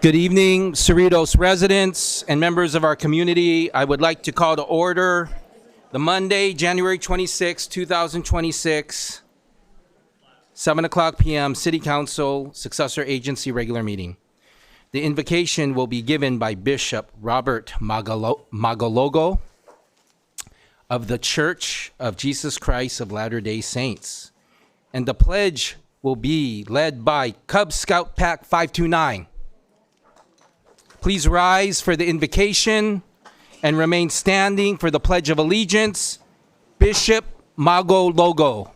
Good evening, Cerritos residents and members of our community. I would like to call to order the Monday, January 26, 2026, 7 o'clock p.m. City Council Successor Agency regular meeting. The invocation will be given by Bishop Robert Magalogo of the Church of Jesus Christ of Latter-day Saints. And the pledge will be led by Cub Scout Pack 529. Please rise for the invocation and remain standing for the Pledge of Allegiance. Bishop Magalogo.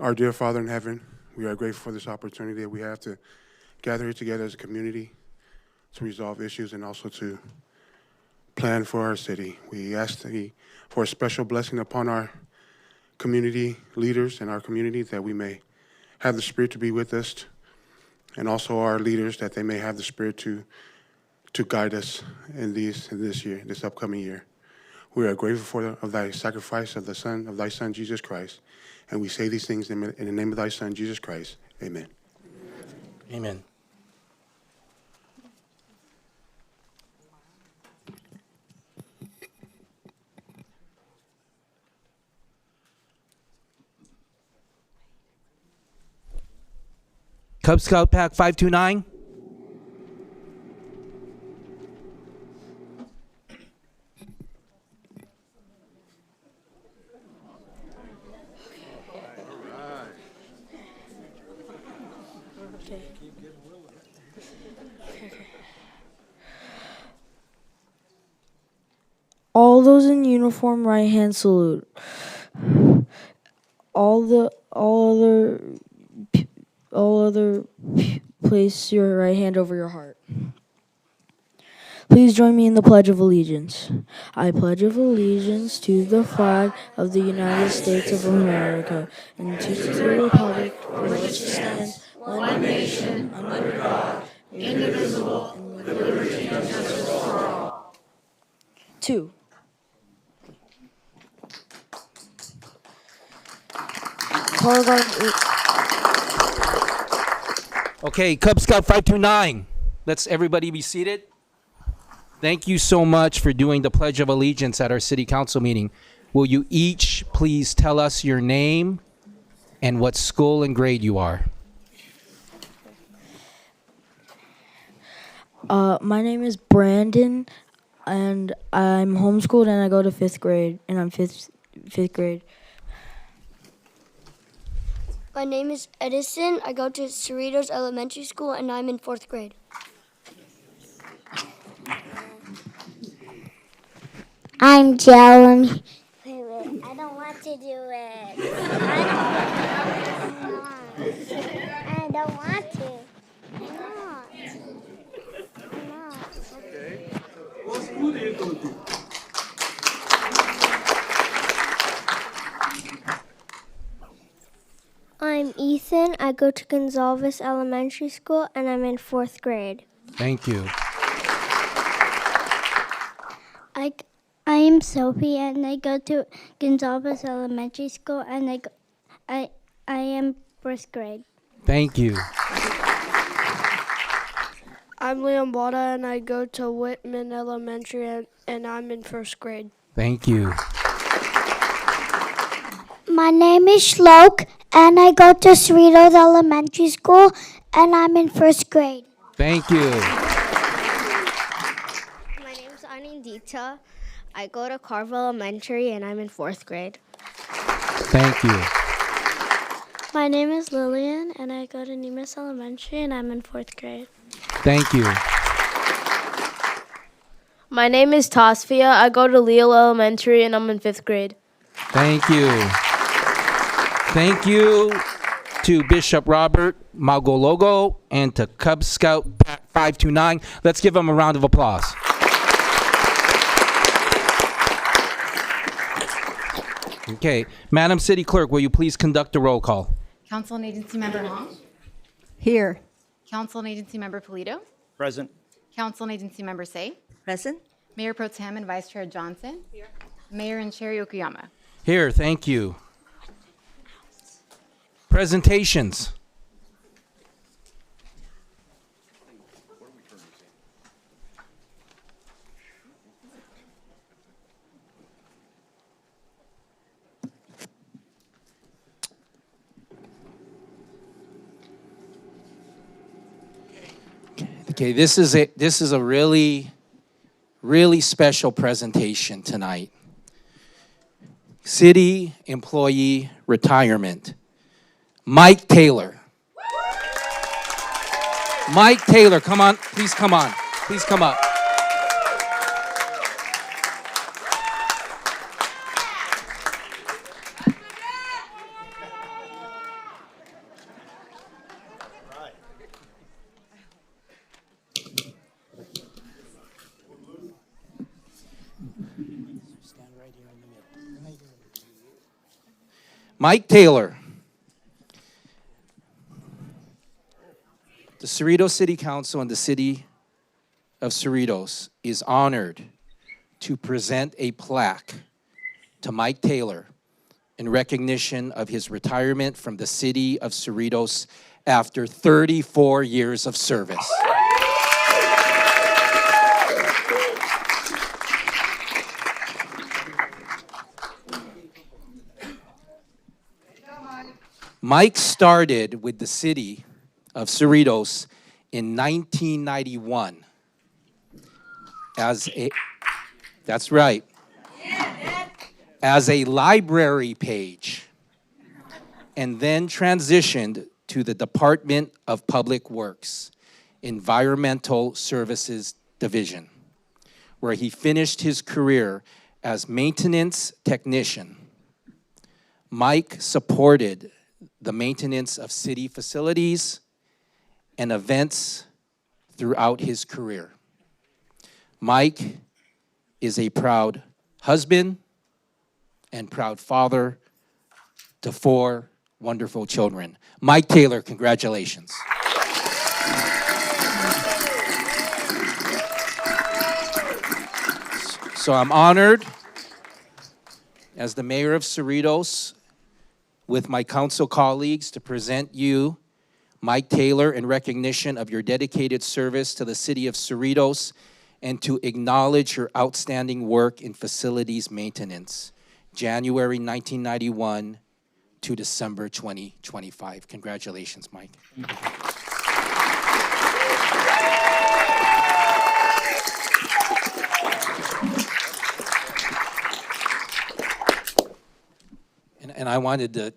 Our dear Father in heaven, we are grateful for this opportunity that we have to gather here together as a community to resolve issues and also to plan for our city. We ask for a special blessing upon our community leaders and our community, that we may have the Spirit to be with us, and also our leaders, that they may have the Spirit to guide us in this upcoming year. We are grateful for thy sacrifice of thy Son, Jesus Christ. And we say these things in the name of thy Son, Jesus Christ. Amen. Amen. Cub Scout Pack 529. All those in uniform, right hand salute. All other, place your right hand over your heart. Please join me in the Pledge of Allegiance. I pledge allegiance to the flag of the United States of America and to the republic for which it stands, one nation, under God, indivisible, with liberty and justice for all. 2. Okay, Cub Scout 529. Let's everybody be seated. Thank you so much for doing the Pledge of Allegiance at our City Council meeting. Will you each please tell us your name and what school and grade you are? My name is Brandon, and I'm homeschooled, and I go to 5th grade, and I'm fifth grade. My name is Edison. I go to Cerritos Elementary School, and I'm in 4th grade. I'm Jeremy. Wait, I don't want to do it. I don't want to. I'm not. Okay. What school do you go to? I'm Ethan. I go to Gonzalez Elementary School, and I'm in 4th grade. Thank you. I am Sophie, and I go to Gonzalez Elementary School, and I am 1st grade. Thank you. I'm Liam Wada, and I go to Whitman Elementary, and I'm in 1st grade. Thank you. My name is Shlok, and I go to Cerritos Elementary School, and I'm in 1st grade. Thank you. My name is Anindita. I go to Carville Elementary, and I'm in 4th grade. Thank you. My name is Lillian, and I go to Nemus Elementary, and I'm in 4th grade. Thank you. My name is Tasfia. I go to Leal Elementary, and I'm in 5th grade. Thank you. Thank you to Bishop Robert Magalogo and to Cub Scout 529. Let's give them a round of applause. Okay, Madam City Clerk, will you please conduct a roll call? Council and Agency Member Hong. Here. Council and Agency Member Polito, Present. Council and Agency Member Say, Present. Mayor Pro Tem and Vice Chair Johnson, Mayor and Chair Yokoyama. Here, thank you. Presentations. Okay, this is a really special presentation tonight. City employee retirement. Mike Taylor. Mike Taylor, come on, please come on. Please come up. Mike Taylor. The Cerritos City Council and the City of Cerritos is honored to present a plaque to Mike Taylor in recognition of his retirement from the City of Cerritos after 34 years of service. Mike started with the City of Cerritos in 1991 that's right, as a library page, and then transitioned to the Department of Public Works, Environmental Services Division, where he finished his career as maintenance technician. Mike supported the maintenance of city facilities and events throughout his career. Mike is a proud husband and proud father to 4 wonderful children. Mike Taylor, congratulations. So I'm honored as the mayor of Cerritos with my council colleagues to present you Mike Taylor in recognition of your dedicated service to the city of Cerritos and to acknowledge your outstanding work in facilities maintenance, January 1991 to December 2025. Congratulations, Mike. And I wanted to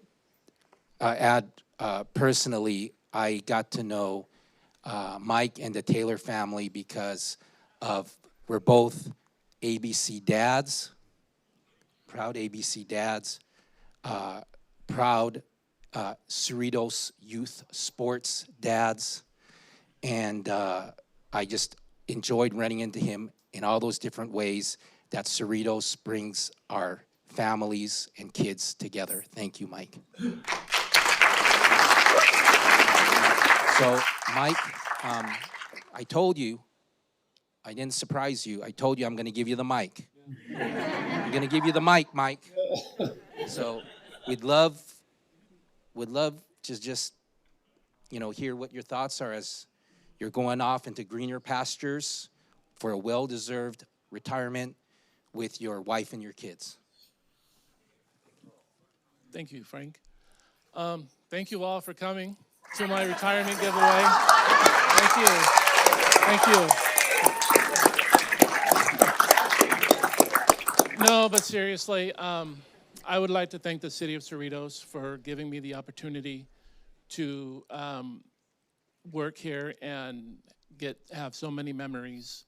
add personally, I got to know Mike and the Taylor family because we're both ABC dads, proud ABC dads, proud Cerritos youth sports dads, and I just enjoyed running into him in all those different ways that Cerritos brings our families and kids together. Thank you, Mike. So, Mike, I told you, I didn't surprise you. I told you I'm going to give you the mic. I'm going to give you the mic, Mike. So, we'd love to just, hear what your thoughts are as you're going off into greener pastures for a well-deserved retirement with your wife and your kids. Thank you, Frank. Thank you all for coming to my retirement giveaway. Thank you. Thank you. No, but seriously, I would like to thank the City of Cerritos for giving me the opportunity to work here and have so many memories,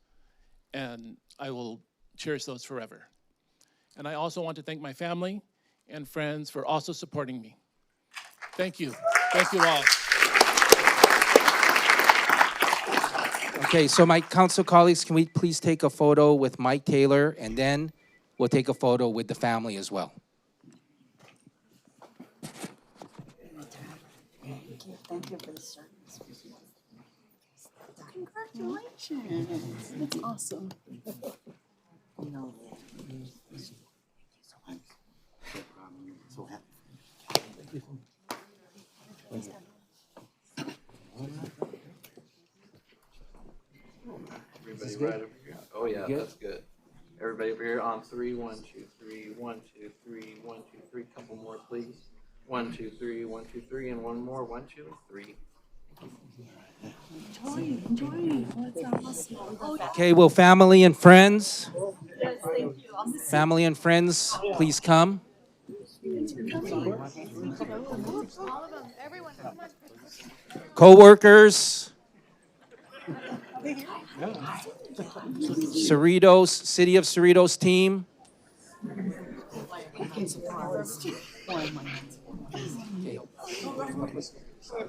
and I will cherish those forever. And I also want to thank my family and friends for also supporting me. Thank you. Thank you all. Okay, so my council colleagues, can we please take a photo with Mike Taylor, and then we'll take a photo with the family as well. Thank you for the service. Congratulations. That's awesome. Everybody right over here. Oh yeah, that's good. Everybody over here on three. 1, 2, 3. 1, 2, 3. 1, 2, 3. Couple more, please. 1, 2, 3. 1, 2, 3, and one more. 1, 2, 3. Enjoy. That's awesome. Okay, will family and friends, family and friends, please come. Co-workers, Cerritos, City of Cerritos team.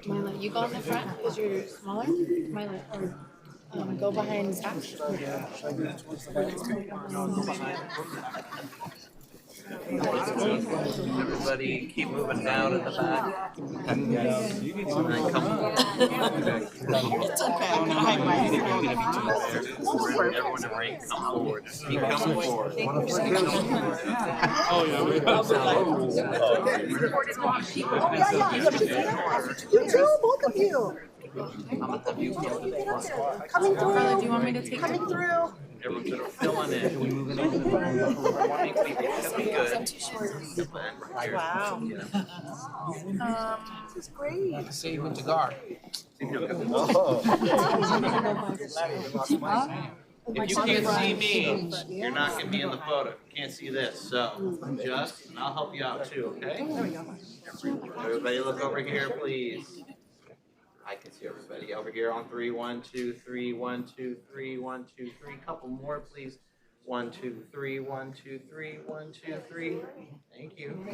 Mila, you go in the front because you're smaller. Mila, or go behind Zach. Everybody keep moving down in the back. And then come forward. It's okay. I'm gonna hide my Everyone in the ring, come forward. Keep coming forward. Oh, yeah. You too, both of you. I'm gonna have you come forward. Coming through. Do you want me to take coming through? Everyone's gonna fill in. We moving over. It'll be good. Wow. This is great. Say you went to guard. If you can't see me, you're not gonna be in the photo. You can't see this, so just, and I'll help you out too, okay? Everybody look over here, please. I can see everybody over here on 3. 1, 2, 3. 1, 2, 3. 1, 2, 3. Couple more, please. 1, 2, 3. 1, 2, 3. 1, 2, 3. Thank you.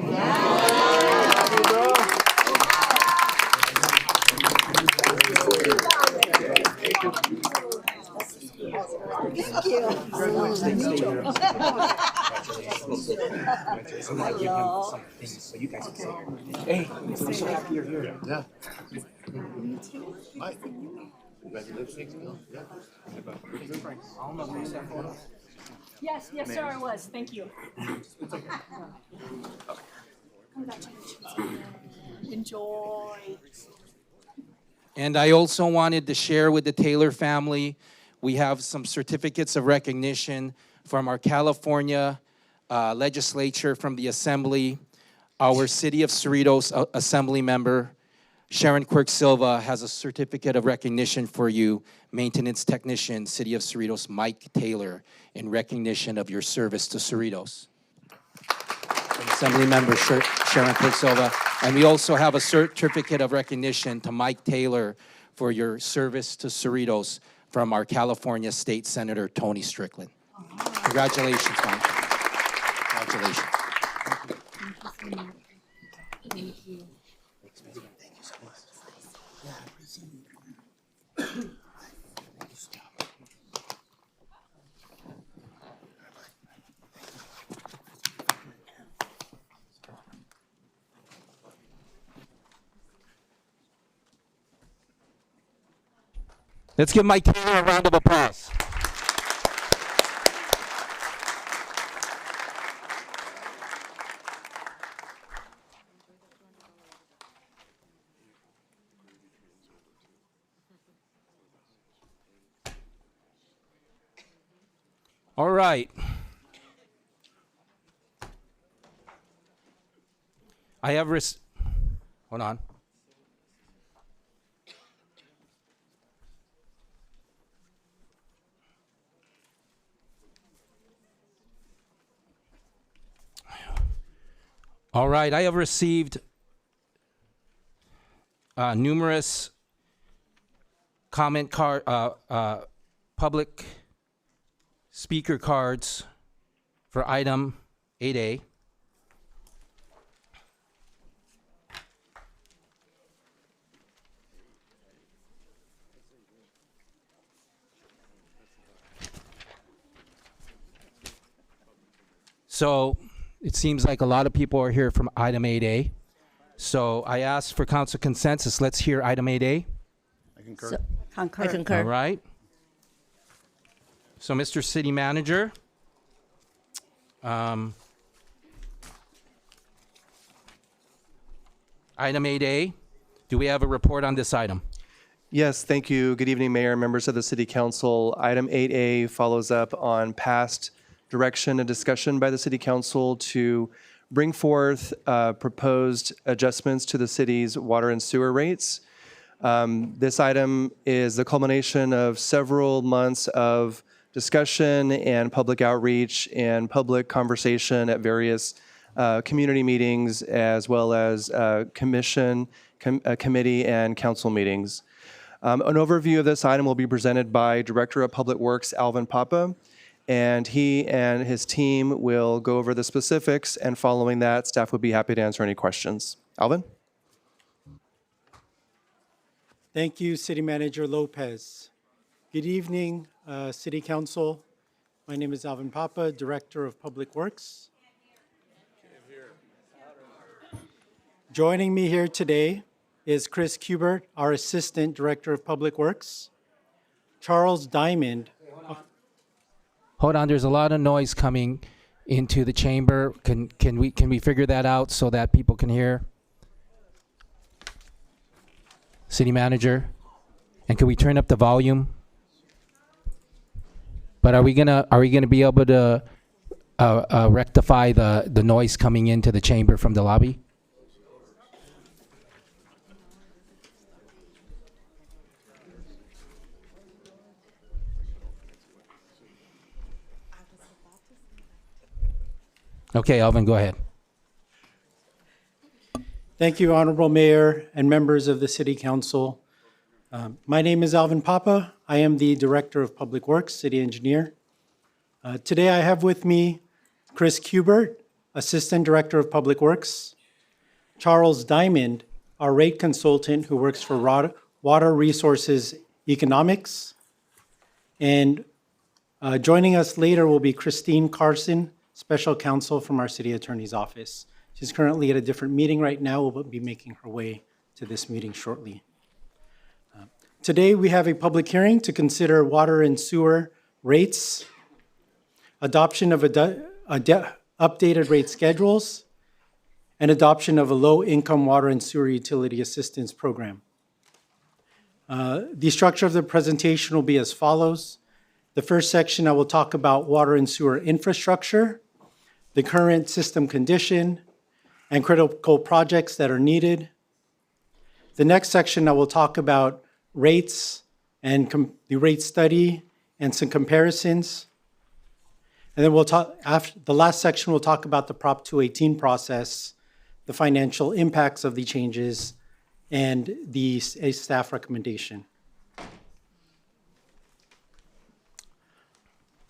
Hey, I'm so happy you're here. Yeah. Yes, yes, sir, I was. Thank you. Enjoy. And I also wanted to share with the Taylor family, we have some certificates of recognition from our California legislature, from the Assembly. Our City of Cerritos Assembly member, Sharon Quirk Silva, has a certificate of recognition for you, Maintenance Technician, City of Cerritos, Mike Taylor, in recognition of your service to Cerritos. Assembly member Sharon Quirk Silva. And we also have a certificate of recognition to Mike Taylor for your service to Cerritos from our California State Senator Tony Strickland. Congratulations, Mike. Congratulations. Thank you. Let's give Mike Taylor a round of applause. All right. I have hold on. All right, I have received numerous comment card, public speaker cards for item 8A. So it seems like a lot of people are here from item 8A. So I ask for council consensus. Let's hear item 8A. I concur. Concur. All right. So, Mr. City Manager, item 8A, do we have a report on this item? Yes, thank you. Good evening, Mayor and members of the City Council. Item 8A follows up on past direction and discussion by the City Council to bring forth proposed adjustments to the city's water and sewer rates. This item is the culmination of several months of discussion and public outreach and public conversation at various community meetings, as well as committee and council meetings. An overview of this item will be presented by Director of Public Works, Alvin Papa, and he and his team will go over the specifics, and following that, staff would be happy to answer any questions. Alvin? Thank you, City Manager Lopez. Good evening, City Council. My name is Alvin Papa, Director of Public Works. Joining me here today is Chris Kubert, our Assistant Director of Public Works. Charles Diamond. Hold on, there's a lot of noise coming into the chamber. Can we figure that out so that people can hear? City Manager, and can we turn up the volume? But are we gonna be able to rectify the noise coming into the chamber from the lobby? Okay, Alvin, go ahead. Thank you, Honorable Mayor and members of the City Council. My name is Alvin Papa. I am the Director of Public Works, City Engineer. Today I have with me Chris Kubert, Assistant Director of Public Works, Charles Diamond, our rate consultant who works for Water Resources Economics, and joining us later will be Christine Carson, Special Counsel from our City Attorney's Office. She's currently at a different meeting right now. Will be making her way to this meeting shortly. Today, we have a public hearing to consider water and sewer rates, adoption of updated rate schedules, and adoption of a low-income water and sewer utility assistance program. The structure of the presentation will be as follows. The first section, I will talk about water and sewer infrastructure, the current system condition, and critical projects that are needed. The next section, I will talk about rates and the rate study and some comparisons. And then after the last section, we'll talk about the Prop 218 process, the financial impacts of the changes, and a staff recommendation.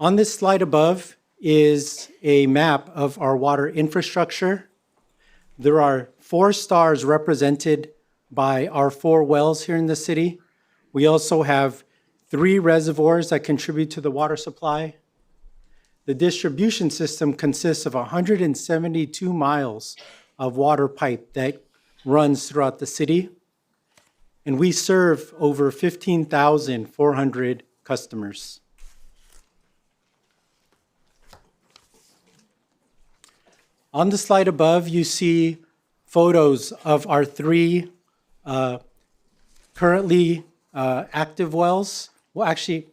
On this slide above is a map of our water infrastructure. There are 4 stars represented by our 4 wells here in the city. We also have 3 reservoirs that contribute to the water supply. The distribution system consists of 172 miles of water pipe that runs throughout the city. And we serve over 15,400 customers. On the slide above, you see photos of our 3 currently active wells. Well, actually,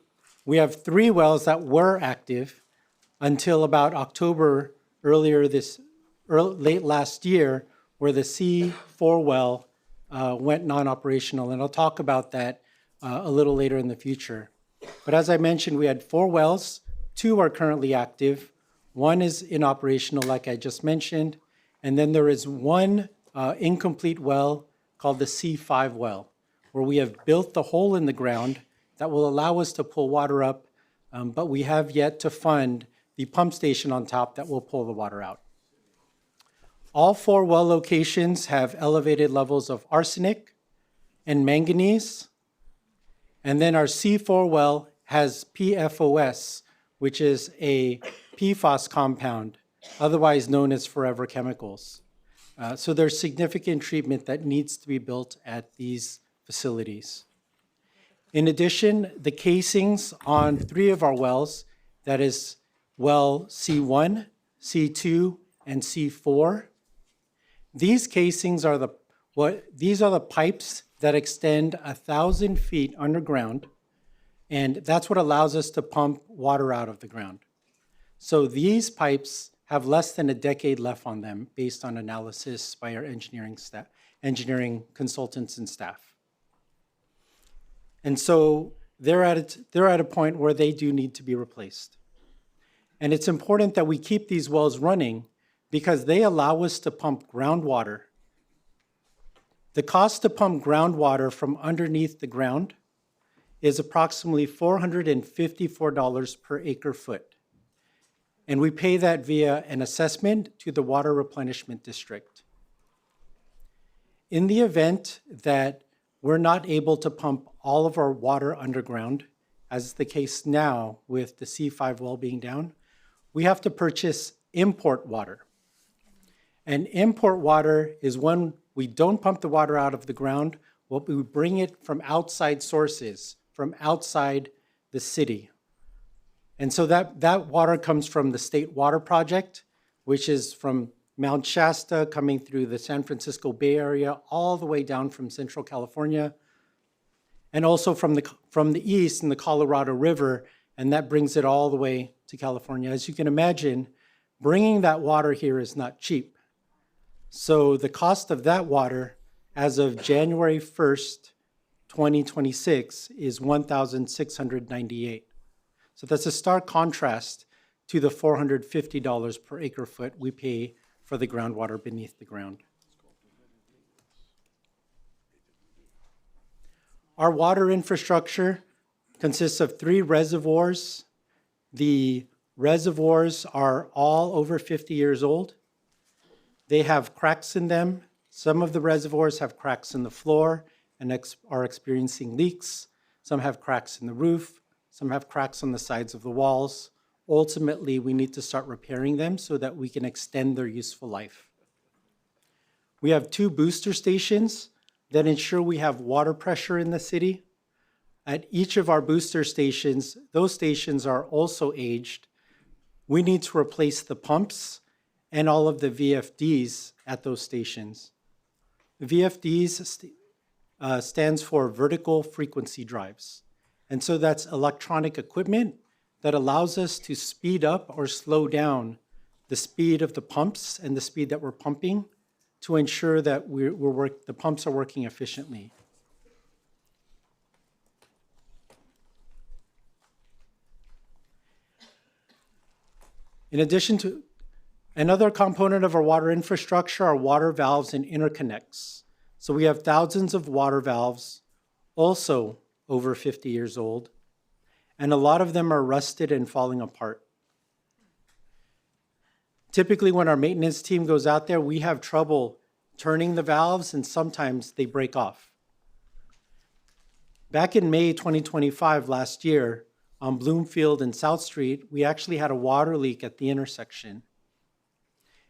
we have 3 wells that were active until about October late last year, where the C4 well went non-operational. And I'll talk about that a little later in the future. But as I mentioned, we had 4 wells. 2 are currently active. 1 is inoperational, like I just mentioned. And then there is 1 incomplete well called the C5 well, where we have built the hole in the ground that will allow us to pull water up, but we have yet to fund the pump station on top that will pull the water out. All 4 well locations have elevated levels of arsenic and manganese. And then our C4 well has PFOS, which is a PFAS compound, otherwise known as forever chemicals. So there's significant treatment that needs to be built at these facilities. In addition, the casings on 3 of our wells, that is well C1, C2, and C4, these casings are these are the pipes that extend 1,000 feet underground, and that's what allows us to pump water out of the ground. So these pipes have less than a decade left on them based on analysis by our engineering consultants and staff. And so they're at a point where they do need to be replaced. And it's important that we keep these wells running because they allow us to pump groundwater. The cost to pump groundwater from underneath the ground is approximately $454 per acre foot. And we pay that via an assessment to the Water Replenishment District. In the event that we're not able to pump all of our water underground, as is the case now with the C5 well being down, we have to purchase import water. And import water is when we don't pump the water out of the ground, but we bring it from outside sources, from outside the city. And so that water comes from the State Water Project, which is from Mount Shasta coming through the San Francisco Bay Area, all the way down from Central California, and also from the east in the Colorado River, and that brings it all the way to California. As you can imagine, bringing that water here is not cheap. So the cost of that water as of January 1st, 2026 is $1,698. So that's a stark contrast to the $450 per acre foot we pay for the groundwater beneath the ground. Our water infrastructure consists of 3 reservoirs. The reservoirs are all over 50 years old. They have cracks in them. Some of the reservoirs have cracks in the floor and are experiencing leaks. Some have cracks in the roof. Some have cracks on the sides of the walls. Ultimately, we need to start repairing them so that we can extend their useful life. We have 2 booster stations that ensure we have water pressure in the city. At each of our booster stations, those stations are also aged. We need to replace the pumps and all of the VFDs at those stations. VFDs stands for vertical frequency drives. And so that's electronic equipment that allows us to speed up or slow down the speed of the pumps and the speed that we're pumping to ensure that the pumps are working efficiently. In addition to another component of our water infrastructure are water valves and interconnects. So we have thousands of water valves, also over 50 years old, and a lot of them are rusted and falling apart. Typically, when our maintenance team goes out there, we have trouble turning the valves, and sometimes they break off. Back in May 2025, last year, on Bloomfield and South Street, we actually had a water leak at the intersection.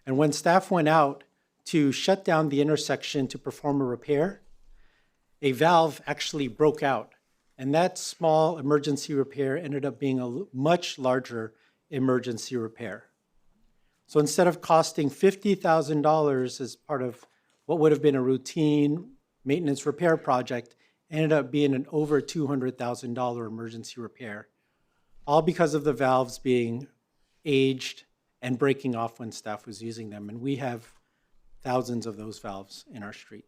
And when staff went out to shut down the intersection to perform a repair, a valve actually broke out. And that small emergency repair ended up being a much larger emergency repair. So instead of costing $50,000 as part of what would have been a routine maintenance repair project, ended up being an over $200,000 emergency repair, all because of the valves being aged and breaking off when staff was using them. And we have thousands of those valves in our street.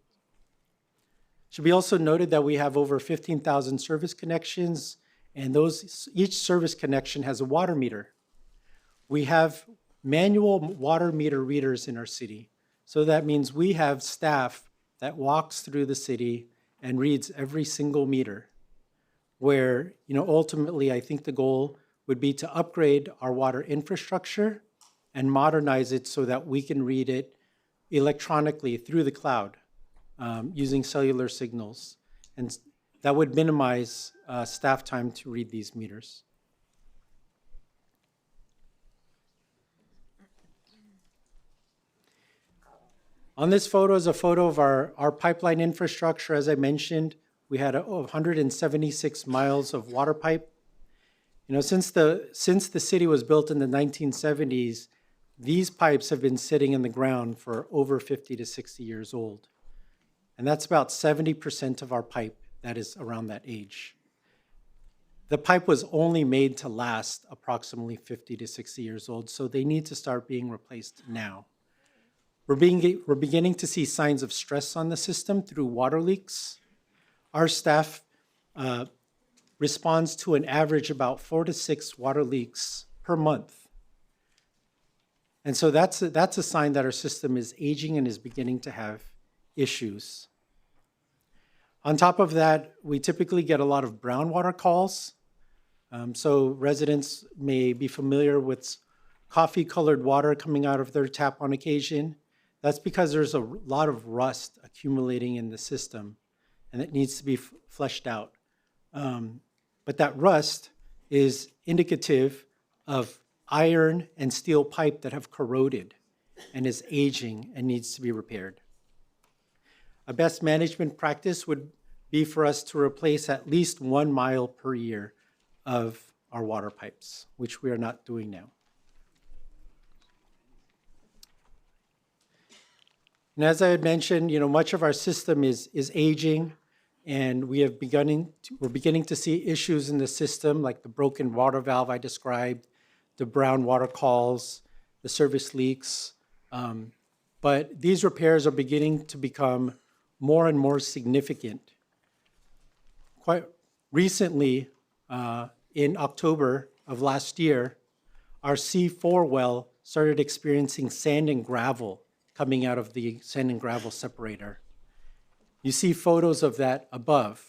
It should be also noted that we have over 15,000 service connections, and each service connection has a water meter. We have manual water meter readers in our city. So that means we have staff that walks through the city and reads every single meter, where, ultimately I think the goal would be to upgrade our water infrastructure and modernize it so that we can read it electronically through the cloud using cellular signals. And that would minimize staff time to read these meters. On this photo is a photo of our pipeline infrastructure. As I mentioned, we had 176 miles of water pipe. You know, since the city was built in the 1970s, these pipes have been sitting in the ground for over 50 to 60 years old. And that's about 70% of our pipe that is around that age. The pipe was only made to last approximately 50 to 60 years old, so they need to start being replaced now. We're beginning to see signs of stress on the system through water leaks. Our staff responds to an average about 4 to 6 water leaks per month. And so that's a sign that our system is aging and is beginning to have issues. On top of that, we typically get a lot of brown water calls. So residents may be familiar with coffee-colored water coming out of their tap on occasion. That's because there's a lot of rust accumulating in the system, and it needs to be flushed out. But that rust is indicative of iron and steel pipe that have corroded and is aging and needs to be repaired. A best management practice would be for us to replace at least 1 mile per year of our water pipes, which we are not doing now. And as I had mentioned, you know, much of our system is aging, and we're beginning to see issues in the system, like the broken water valve I described, the brown water calls, the service leaks. But these repairs are beginning to become more and more significant. Quite recently, in October of last year, our C4 well started experiencing sand and gravel coming out of the sand and gravel separator. You see photos of that above.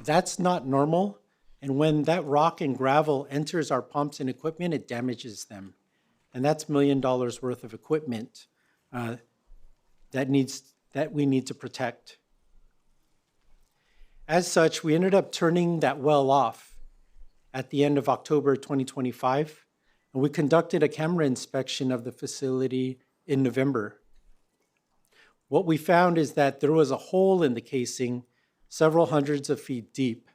That's not normal, and when that rock and gravel enters our pumps and equipment, it damages them. And that's $1 million worth of equipment that we need to protect. As such, we ended up turning that well off at the end of October 2025, and we conducted a camera inspection of the facility in November. What we found is that there was a hole in the casing several hundreds of feet deep,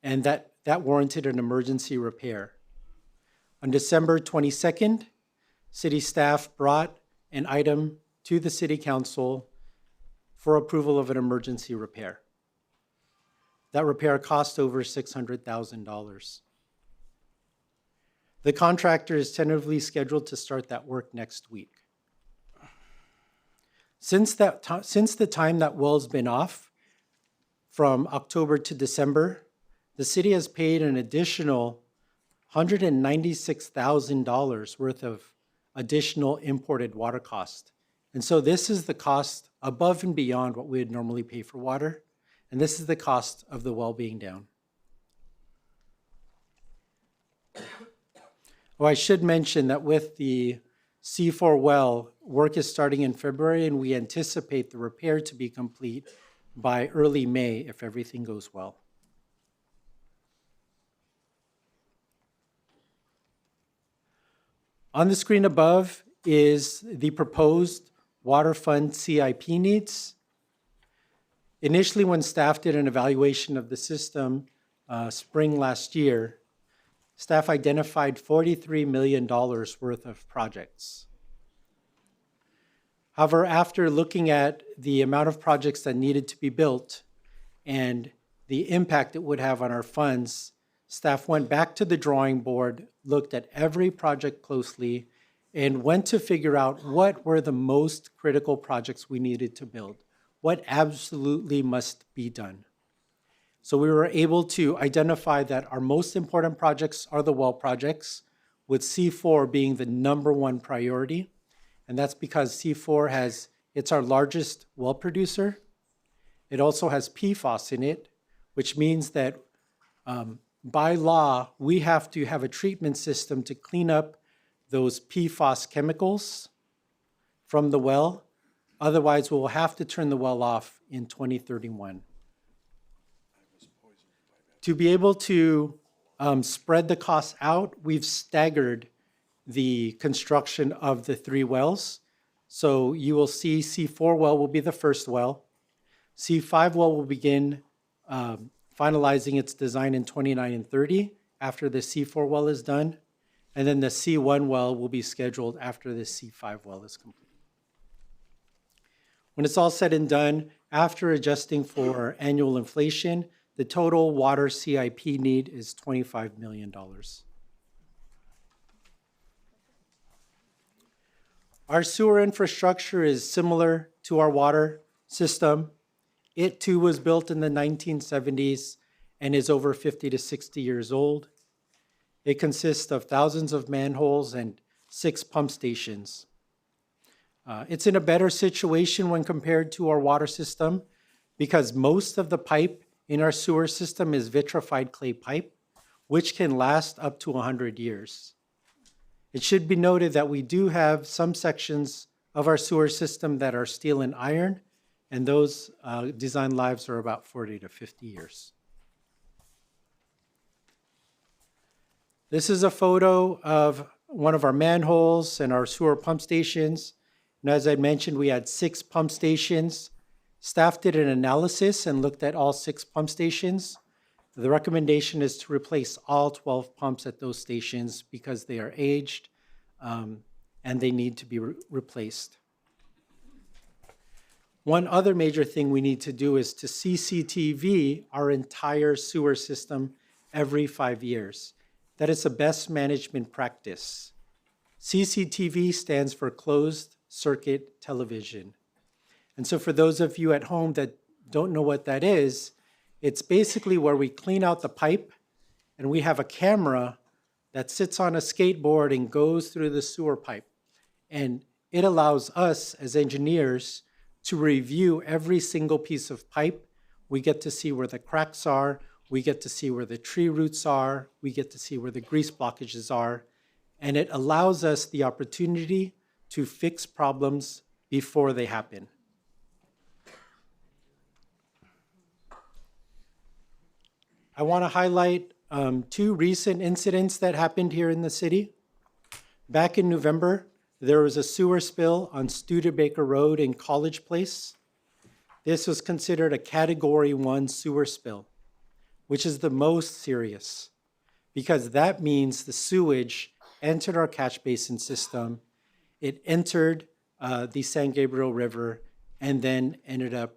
and that warranted an emergency repair. On December 22nd, city staff brought an item to the city council for approval of an emergency repair. That repair cost over $600,000. The contractor is tentatively scheduled to start that work next week. Since the time that well's been off, from October to December, the city has paid an additional $196,000 worth of additional imported water cost. And so this is the cost above and beyond what we would normally pay for water, and this is the cost of the well being down. Oh, I should mention that with the C4 well, work is starting in February, and we anticipate the repair to be complete by early May if everything goes well. On the screen above is the proposed water fund CIP needs. Initially, when staff did an evaluation of the system spring last year, staff identified $43 million worth of projects. However, after looking at the amount of projects that needed to be built and the impact it would have on our funds, staff went back to the drawing board, looked at every project closely, and went to figure out what were the most critical projects we needed to build, what absolutely must be done. So we were able to identify that our most important projects are the well projects, with C4 being the #1 priority. And that's because C4 it's our largest well producer. It also has PFAS in it, which means that by law, we have to have a treatment system to clean up those PFAS chemicals from the well. Otherwise, we'll have to turn the well off in 2031. To be able to spread the costs out, we've staggered the construction of the 3 wells. So you will see C4 well will be the first well. C5 well will begin finalizing its design in 29 and 30 after the C4 well is done. And then the C1 well will be scheduled after the C5 well is complete. When it's all said and done, after adjusting for annual inflation, the total water CIP need is $25 million. Our sewer infrastructure is similar to our water system. It too was built in the 1970s and is over 50 to 60 years old. It consists of thousands of manholes and 6 pump stations. It's in a better situation when compared to our water system because most of the pipe in our sewer system is vitrified clay pipe, which can last up to 100 years. It should be noted that we do have some sections of our sewer system that are steel and iron, and those design lives are about 40 to 50 years. This is a photo of one of our manholes and our sewer pump stations. And as I mentioned, we had 6 pump stations. Staff did an analysis and looked at all 6 pump stations. The recommendation is to replace all 12 pumps at those stations because they are aged and they need to be replaced. One other major thing we need to do is to CCTV our entire sewer system every 5 years. That is the best management practice. CCTV stands for closed circuit television. And so for those of you at home that don't know what that is, it's basically where we clean out the pipe and we have a camera that sits on a skateboard and goes through the sewer pipe. And it allows us as engineers to review every single piece of pipe. We get to see where the cracks are. We get to see where the tree roots are. We get to see where the grease blockages are. And it allows us the opportunity to fix problems before they happen. I want to highlight 2 recent incidents that happened here in the city. Back in November, there was a sewer spill on Studebaker Road in College Place. This was considered a Category 1 sewer spill, which is the most serious because that means the sewage entered our catch basin system, it entered the San Gabriel River, and then ended up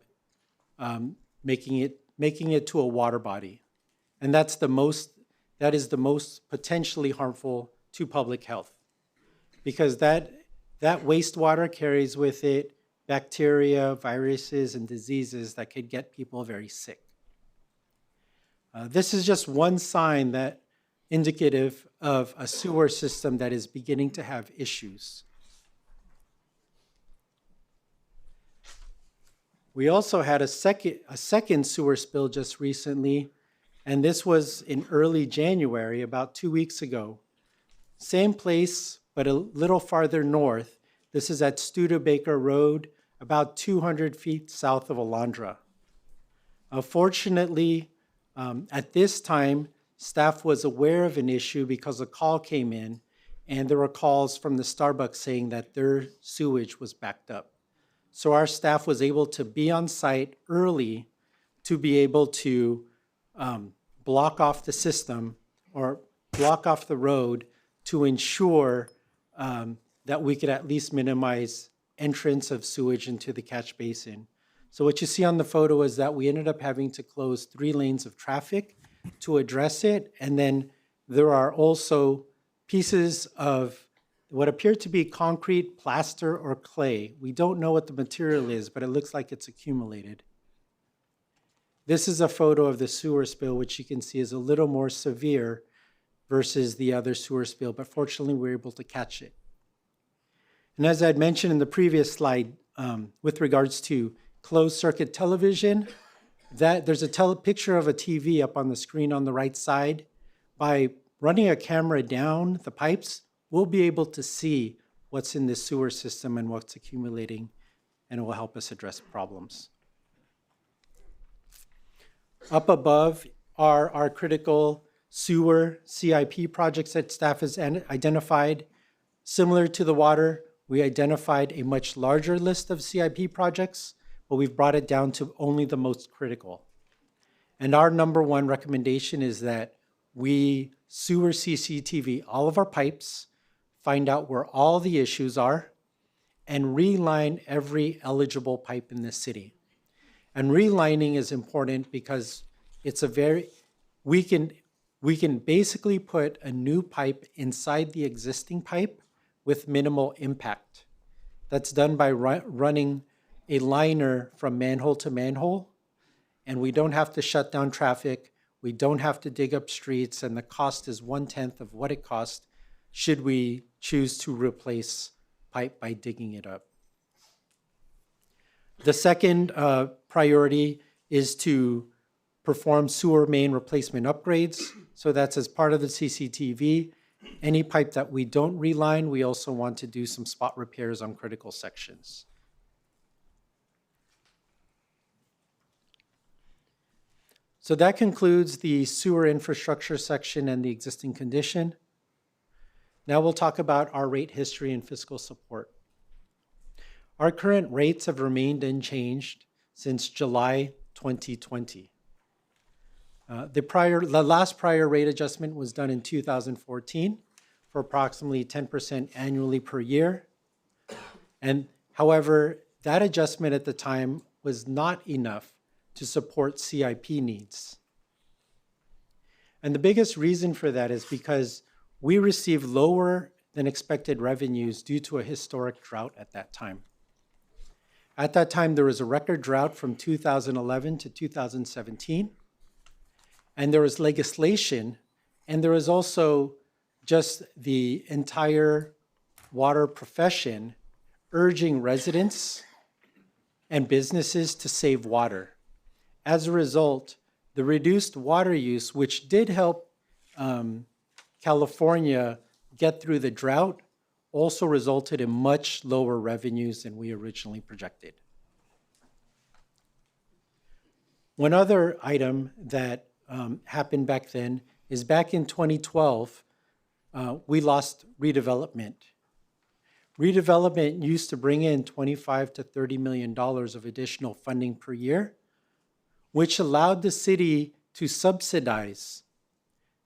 making it to a water body. And that is the most potentially harmful to public health because that wastewater carries with it bacteria, viruses, and diseases that could get people very sick. This is just one sign that indicative of a sewer system that is beginning to have issues. We also had a second sewer spill just recently, and this was in early January, about 2 weeks ago. Same place, but a little farther north. This is at Studebaker Road, about 200 feet south of Alondra. Fortunately, at this time, staff was aware of an issue because a call came in, and there were calls from the Starbucks saying that their sewage was backed up. So our staff was able to be on site early to be able to block off the system or block off the road to ensure that we could at least minimize entrance of sewage into the catch basin. So what you see on the photo is that we ended up having to close 3 lanes of traffic to address it. And then there are also pieces of what appear to be concrete, plaster, or clay. We don't know what the material is, but it looks like it's accumulated. This is a photo of the sewer spill, which you can see is a little more severe versus the other sewer spill, but fortunately we were able to catch it. And as I'd mentioned in the previous slide, with regards to closed circuit television, that there's a picture of a TV up on the screen on the right side. By running a camera down the pipes, we'll be able to see what's in the sewer system and what's accumulating, and it will help us address problems. Up above are our critical sewer CIP projects that staff has identified. Similar to the water, we identified a much larger list of CIP projects, but we've brought it down to only the most critical. And our number one recommendation is that we sewer CCTV all of our pipes, find out where all the issues are, and reline every eligible pipe in the city. And relining is important because it's we can basically put a new pipe inside the existing pipe with minimal impact. That's done by running a liner from manhole to manhole, and we don't have to shut down traffic, we don't have to dig up streets, and the cost is 1/10 of what it costs should we choose to replace pipe by digging it up. The second priority is to perform sewer main replacement upgrades. So that's as part of the CCTV. Any pipe that we don't reline, we also want to do some spot repairs on critical sections. So that concludes the sewer infrastructure section and the existing condition. Now we'll talk about our rate history and fiscal support. Our current rates have remained unchanged since July 2020. The last prior rate adjustment was done in 2014 for approximately 10% annually per year. And however, that adjustment at the time was not enough to support CIP needs. And the biggest reason for that is because we received lower than expected revenues due to a historic drought at that time. At that time, there was a record drought from 2011 to 2017, and there was legislation, and there was also just the entire water profession urging residents and businesses to save water. As a result, the reduced water use, which did help California get through the drought, also resulted in much lower revenues than we originally projected. One other item that happened back then is back in 2012, we lost redevelopment. Redevelopment used to bring in $25 to $30 million of additional funding per year, which allowed the city to subsidize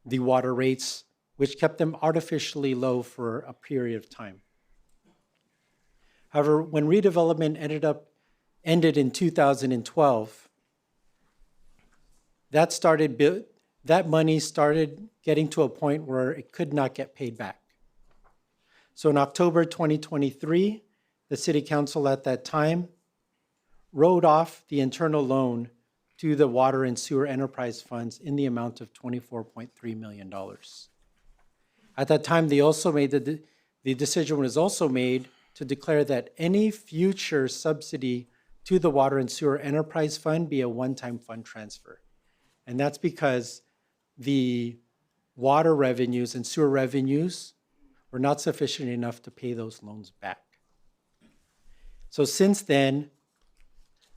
the water rates, which kept them artificially low for a period of time. However, when redevelopment ended in 2012, that money started getting to a point where it could not get paid back. So in October 2023, the City Council at that time wrote off the internal loan to the Water and Sewer Enterprise Funds in the amount of $24.3 million. At that time, they also made the decision was also made to declare that any future subsidy to the Water and Sewer Enterprise Fund be a one-time fund transfer. And that's because the water revenues and sewer revenues were not sufficient enough to pay those loans back. So since then,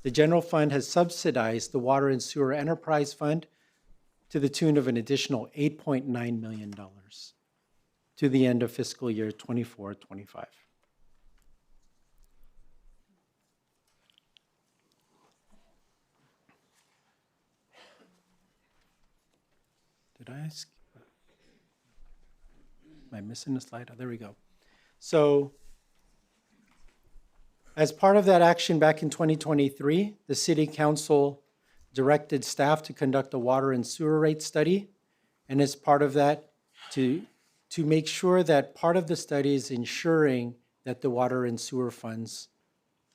the general fund has subsidized the Water and Sewer Enterprise Fund to the tune of an additional $8.9 million to the end of fiscal year 24-25. Did I ask? Am I missing a slide? Oh, there we go. So as part of that action back in 2023, the City Council directed staff to conduct a water and sewer rate study. And as part of that, to make sure that part of the study is ensuring that the water and sewer funds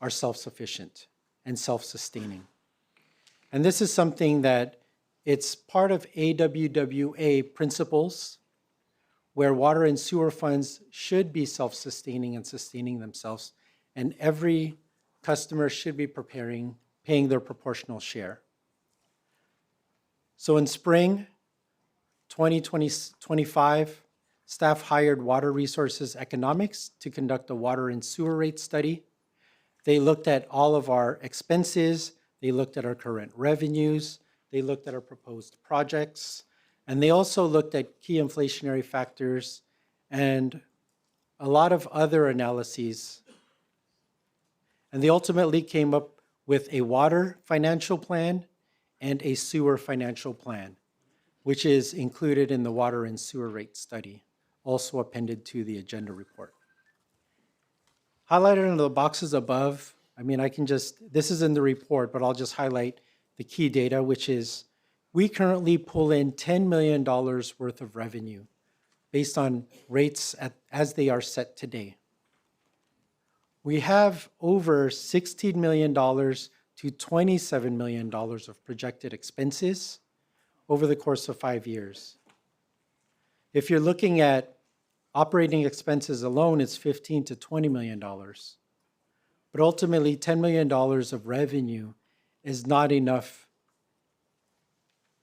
are self-sufficient and self-sustaining. And this is something that it's part of AWWA principles where water and sewer funds should be self-sustaining and sustaining themselves, and every customer should be paying their proportional share. So in spring 2025, staff hired Water Resources Economics to conduct a water and sewer rate study. They looked at all of our expenses, they looked at our current revenues, they looked at our proposed projects, and they also looked at key inflationary factors and a lot of other analyses. And they ultimately came up with a water financial plan and a sewer financial plan, which is included in the water and sewer rate study, also appended to the agenda report. Highlighted in the boxes above, this is in the report, but I'll just highlight the key data, which is we currently pull in $10 million worth of revenue based on rates as they are set today. We have over $16 million to $27 million of projected expenses over the course of 5 years. If you're looking at operating expenses alone, it's $15 to $20 million. But ultimately, $10 million of revenue is not enough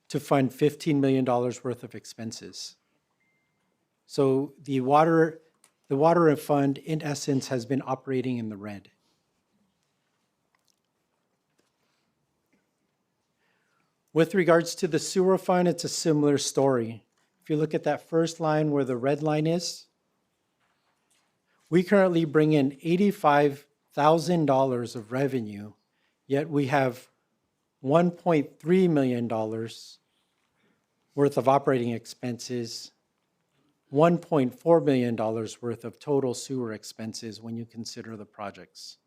to fund $15 million worth of expenses. So the water fund, in essence, has been operating in the red. With regards to the sewer fund, it's a similar story. If you look at that first line where the red line is, we currently bring in $85,000 of revenue, yet we have $1.3 million worth of operating expenses, $1.4 million worth of total sewer expenses when you consider the projects.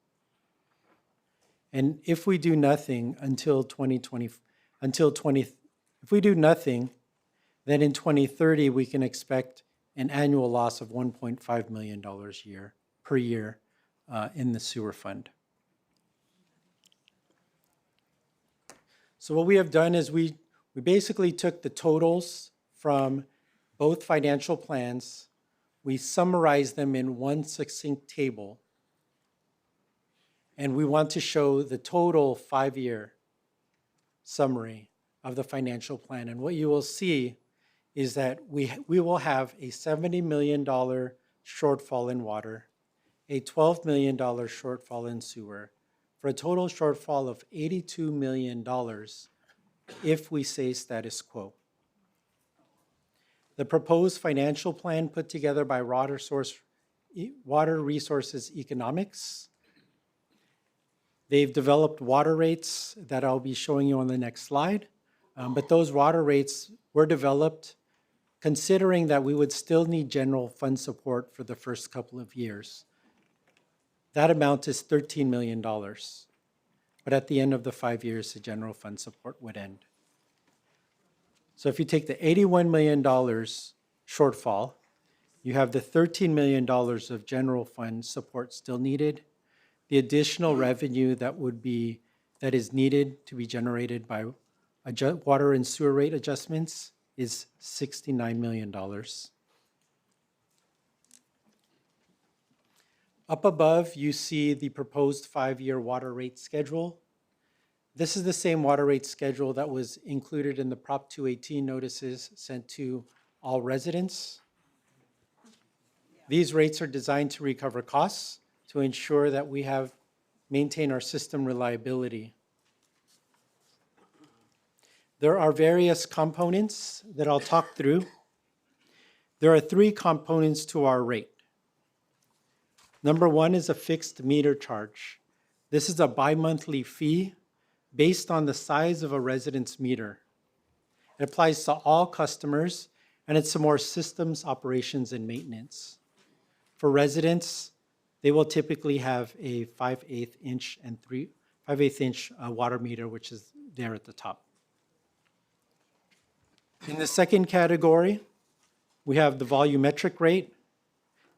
And if we do nothing if we do nothing, then in 2030 we can expect an annual loss of $1.5 million per year in the sewer fund. So what we have done is we basically took the totals from both financial plans, we summarized them in one succinct table, and we want to show the total 5-year summary of the financial plan. And what you will see is that we will have a $70 million shortfall in water, a $12 million shortfall in sewer, for a total shortfall of $82 million if we say status quo. The proposed financial plan put together by Water Resources Economics, they've developed water rates that I'll be showing you on the next slide. But those water rates were developed considering that we would still need general fund support for the first couple of years. That amount is $13 million. But at the end of the 5 years, the general fund support would end. So if you take the $81 million shortfall, you have the $13 million of general fund support still needed. The additional revenue that is needed to be generated by water and sewer rate adjustments is $69 million. Up above, you see the proposed 5-year water rate schedule. This is the same water rate schedule that was included in the Prop 218 notices sent to all residents. These rates are designed to recover costs to ensure that we maintain our system reliability. There are various components that I'll talk through. There are 3 components to our rate. Number 1 is a fixed meter charge. This is a bi-monthly fee based on the size of a resident's meter. It applies to all customers, and it's more systems, operations, and maintenance. For residents, they will typically have a 5/8 inch and 5/8 inch water meter, which is there at the top. In the second category, we have the volumetric rate.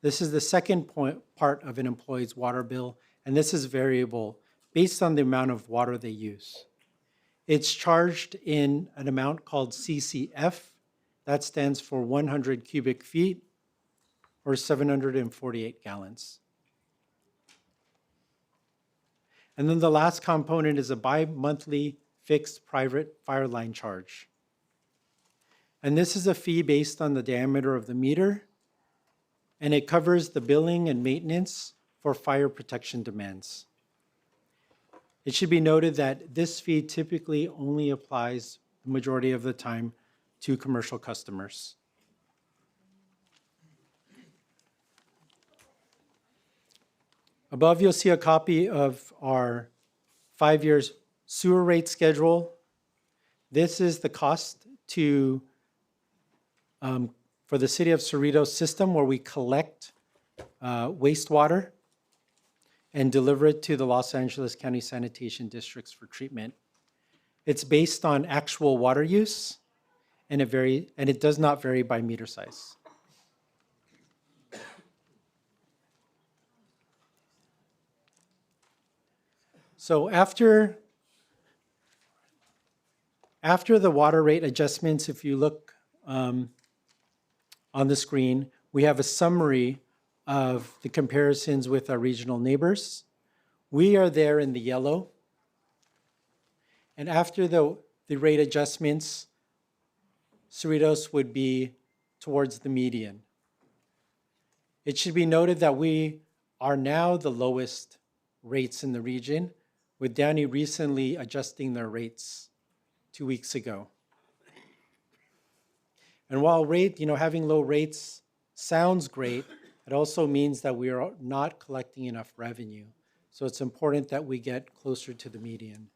This is the second part of an employee's water bill, and this is variable based on the amount of water they use. It's charged in an amount called CCF. That stands for 100 cubic feet or 748 gallons. And then the last component is a bi-monthly fixed private fire line charge. And this is a fee based on the diameter of the meter, and it covers the billing and maintenance for fire protection demands. It should be noted that this fee typically only applies the majority of the time to commercial customers. Above, you'll see a copy of our 5-year sewer rate schedule. This is the cost for the City of Cerritos system where we collect wastewater and deliver it to the Los Angeles County Sanitation Districts for treatment. It's based on actual water use, and it does not vary by meter size. So after the water rate adjustments, if you look on the screen, we have a summary of the comparisons with our regional neighbors. We are there in the yellow. And after the rate adjustments, Cerritos would be towards the median. It should be noted that we are now the lowest rates in the region, with Downey recently adjusting their rates 2 weeks ago. And while having low rates sounds great, it also means that we are not collecting enough revenue. So it's important that we get closer to the median.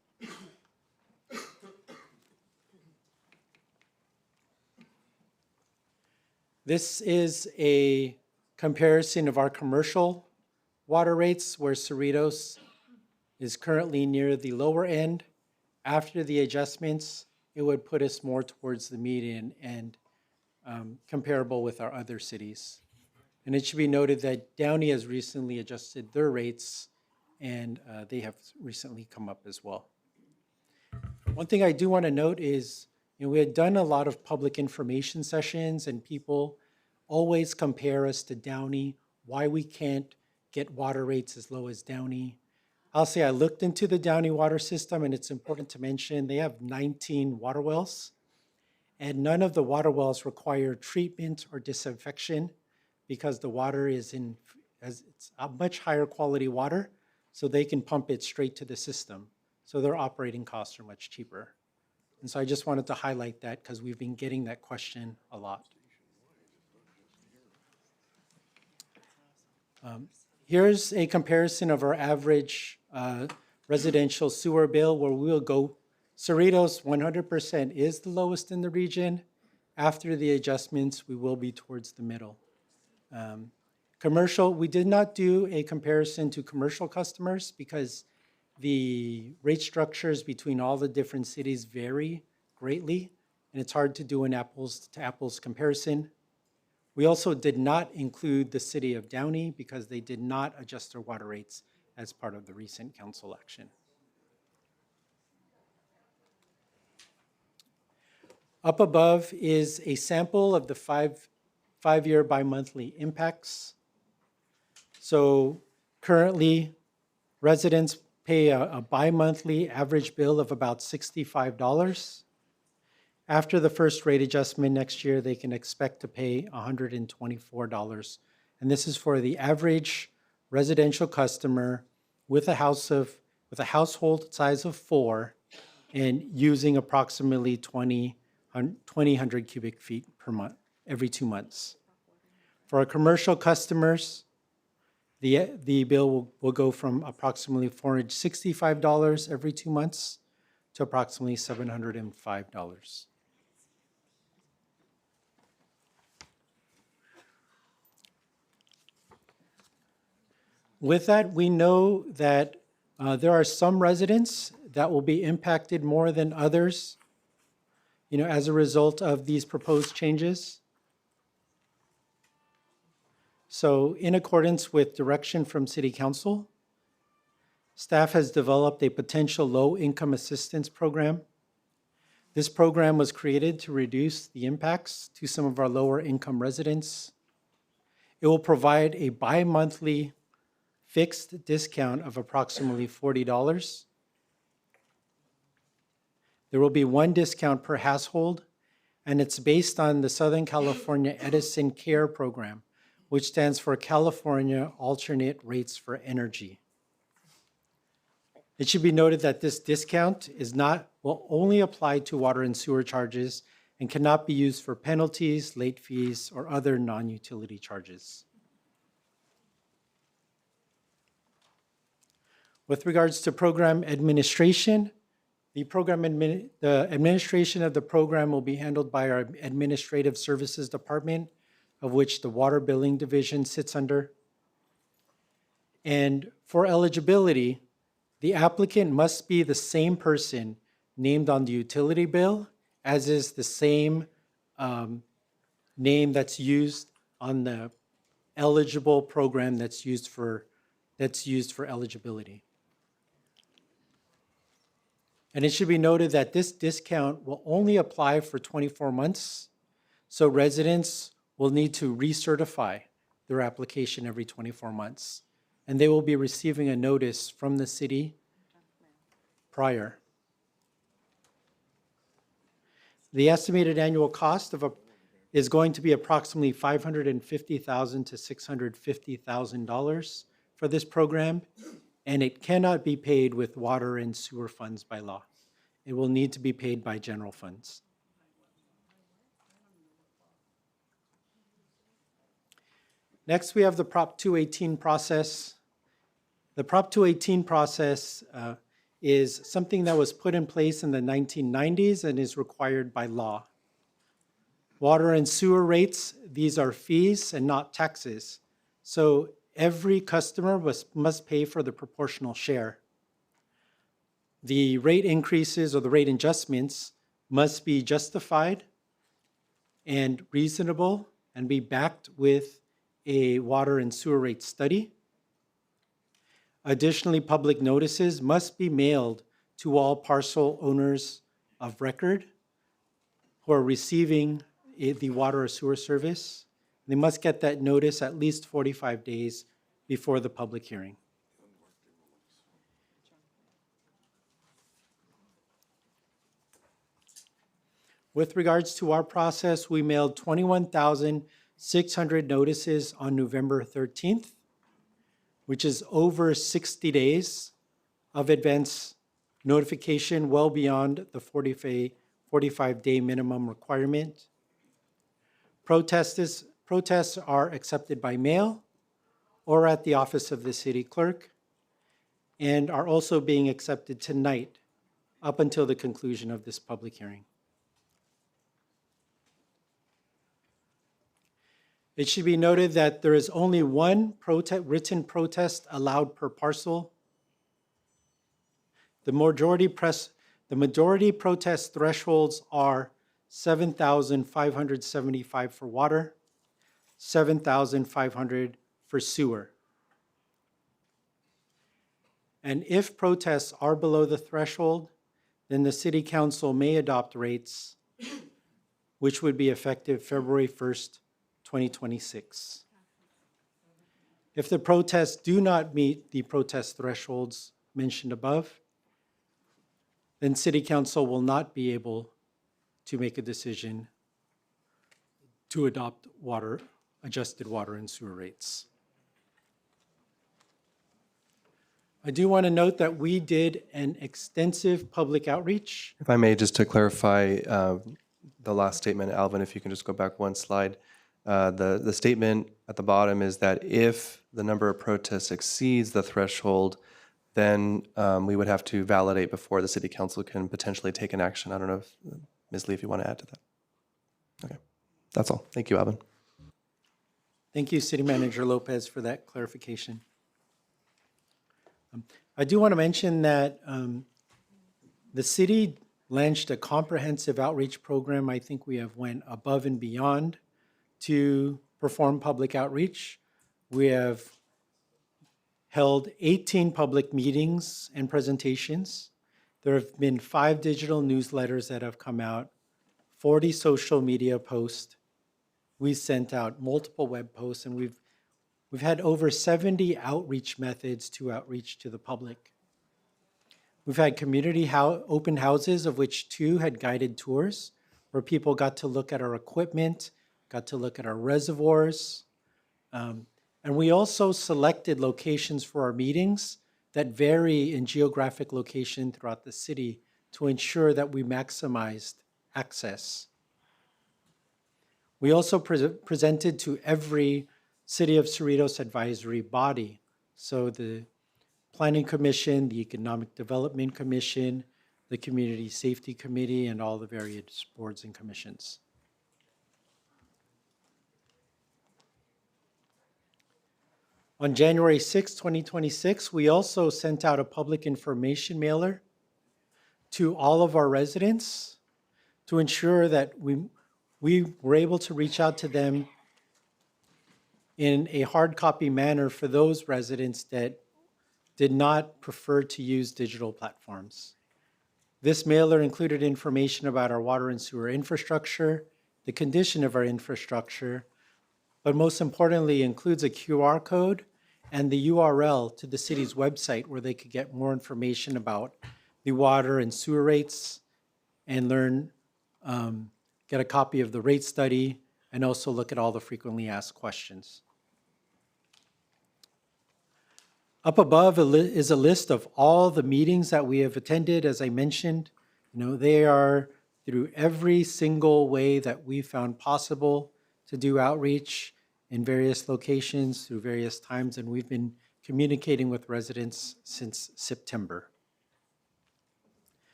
This is a comparison of our commercial water rates, where Cerritos is currently near the lower end. After the adjustments, it would put us more towards the median and comparable with our other cities. And it should be noted that Downey has recently adjusted their rates, and they have recently come up as well. One thing I do want to note is, we had done a lot of public information sessions, and people always compare us to Downey, why we can't get water rates as low as Downey. I'll say I looked into the Downey water system, and it's important to mention they have 19 water wells, and none of the water wells require treatment or disinfection because the water it's a much higher quality water, so they can pump it straight to the system. So their operating costs are much cheaper. And so I just wanted to highlight that because we've been getting that question a lot. Here's a comparison of our average residential sewer bill, where we will go, Cerritos 100% is the lowest in the region. After the adjustments, we will be towards the middle. Commercial, we did not do a comparison to commercial customers because the rate structures between all the different cities vary greatly, and it's hard to do an apples to apples comparison. We also did not include the city of Downey because they did not adjust their water rates as part of the recent council action. Up above is a sample of the five-year bi-monthly impacts. So currently, residents pay a bi-monthly average bill of about $65. After the first rate adjustment next year, they can expect to pay $124. And this is for the average residential customer with a household size of 4 and using approximately 2,000 cubic feet per month, every 2 months. For our commercial customers, the bill will go from approximately $465 every 2 months to approximately $705. With that, we know that there are some residents that will be impacted more than others, as a result of these proposed changes. So in accordance with direction from City Council, staff has developed a potential low-income assistance program. This program was created to reduce the impacts to some of our lower-income residents. It will provide a bi-monthly fixed discount of approximately $40. There will be one discount per household, and it's based on the Southern California Edison CARE program, which stands for California Alternate Rates for Energy. It should be noted that this discount will only apply to water and sewer charges and cannot be used for penalties, late fees, or other non-utility charges. With regards to program administration, The administration of the program will be handled by our Administrative Services Department, of which the Water Billing Division sits under. And for eligibility, the applicant must be the same person named on the utility bill as is the same name that's used on the eligible program that's used for eligibility. And it should be noted that this discount will only apply for 24 months, so residents will need to recertify their application every 24 months, and they will be receiving a notice from the city prior. The estimated annual cost is going to be approximately $550,000 to $650,000 for this program, and it cannot be paid with water and sewer funds by law. It will need to be paid by general funds. Next, we have the Prop 218 process. The Prop 218 process is something that was put in place in the 1990s and is required by law. Water and sewer rates, these are fees and not taxes. So every customer must pay for the proportional share. The rate increases or the rate adjustments must be justified and reasonable and be backed with a water and sewer rate study. Additionally, public notices must be mailed to all parcel owners of record who are receiving the water or sewer service. They must get that notice at least 45 days before the public hearing. With regards to our process, we mailed 21,600 notices on November 13th, which is over 60 days of advance notification, well beyond the 45-day minimum requirement. Protests are accepted by mail or at the office of the city clerk and are also being accepted tonight up until the conclusion of this public hearing. It should be noted that there is only one written protest allowed per parcel. The majority protest thresholds are 7,575 for water, 7,500 for sewer. And if protests are below the threshold, then the City Council may adopt rates which would be effective February 1st, 2026. If the protests do not meet the protest thresholds mentioned above, then City Council will not be able to make a decision to adopt adjusted water and sewer rates. I do want to note that we did an extensive public outreach. If I may, just to clarify the last statement, Alvin, if you can just go back one slide. The statement at the bottom is that if the number of protests exceeds the threshold, then we would have to validate before the City Council can potentially take an action. I don't know if, Ms. Lee, if you want to add to that. Okay, that's all. Thank you, Alvin. Thank you, City Manager Lopez, for that clarification. I do want to mention that the city launched a comprehensive outreach program. I think we have went above and beyond to perform public outreach. We have held 18 public meetings and presentations. There have been 5 digital newsletters that have come out, 40 social media posts. We sent out multiple web posts, and we've had over 70 outreach methods to outreach to the public. We've had community open houses, of which 2 had guided tours, where people got to look at our equipment, got to look at our reservoirs. And we also selected locations for our meetings that vary in geographic location throughout the city to ensure that we maximized access. We also presented to every City of Cerritos advisory body. So the Planning Commission, the Economic Development Commission, the Community Safety Committee, and all the various boards and commissions. On January 6, 2026, we also sent out a public information mailer to all of our residents to ensure that we were able to reach out to them in a hard copy manner for those residents that did not prefer to use digital platforms. This mailer included information about our water and sewer infrastructure, the condition of our infrastructure, but most importantly includes a QR code and the URL to the city's website where they could get more information about the water and sewer rates and learn, get a copy of the rate study, and also look at all the frequently asked questions. Up above is a list of all the meetings that we have attended. As I mentioned, they are through every single way that we found possible to do outreach in various locations through various times, and we've been communicating with residents since September.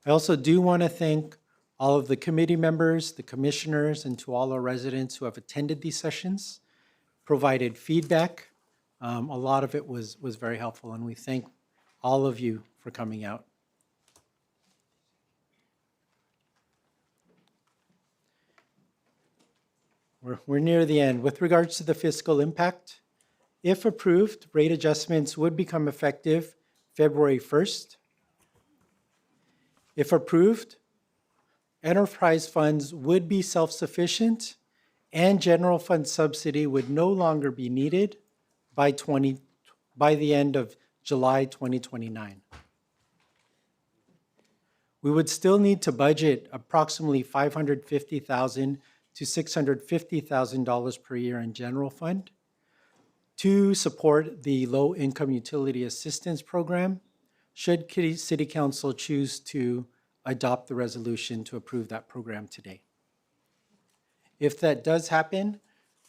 I also do want to thank all of the committee members, the commissioners, and to all our residents who have attended these sessions, provided feedback. A lot of it was very helpful, and we thank all of you for coming out. We're near the end. With regards to the fiscal impact, if approved, rate adjustments would become effective February 1st. If approved, enterprise funds would be self-sufficient and general fund subsidy would no longer be needed by the end of July 2029. We would still need to budget approximately $550,000 to $650,000 per year in general fund to support the low-income utility assistance program, should City Council choose to adopt the resolution to approve that program today. If that does happen,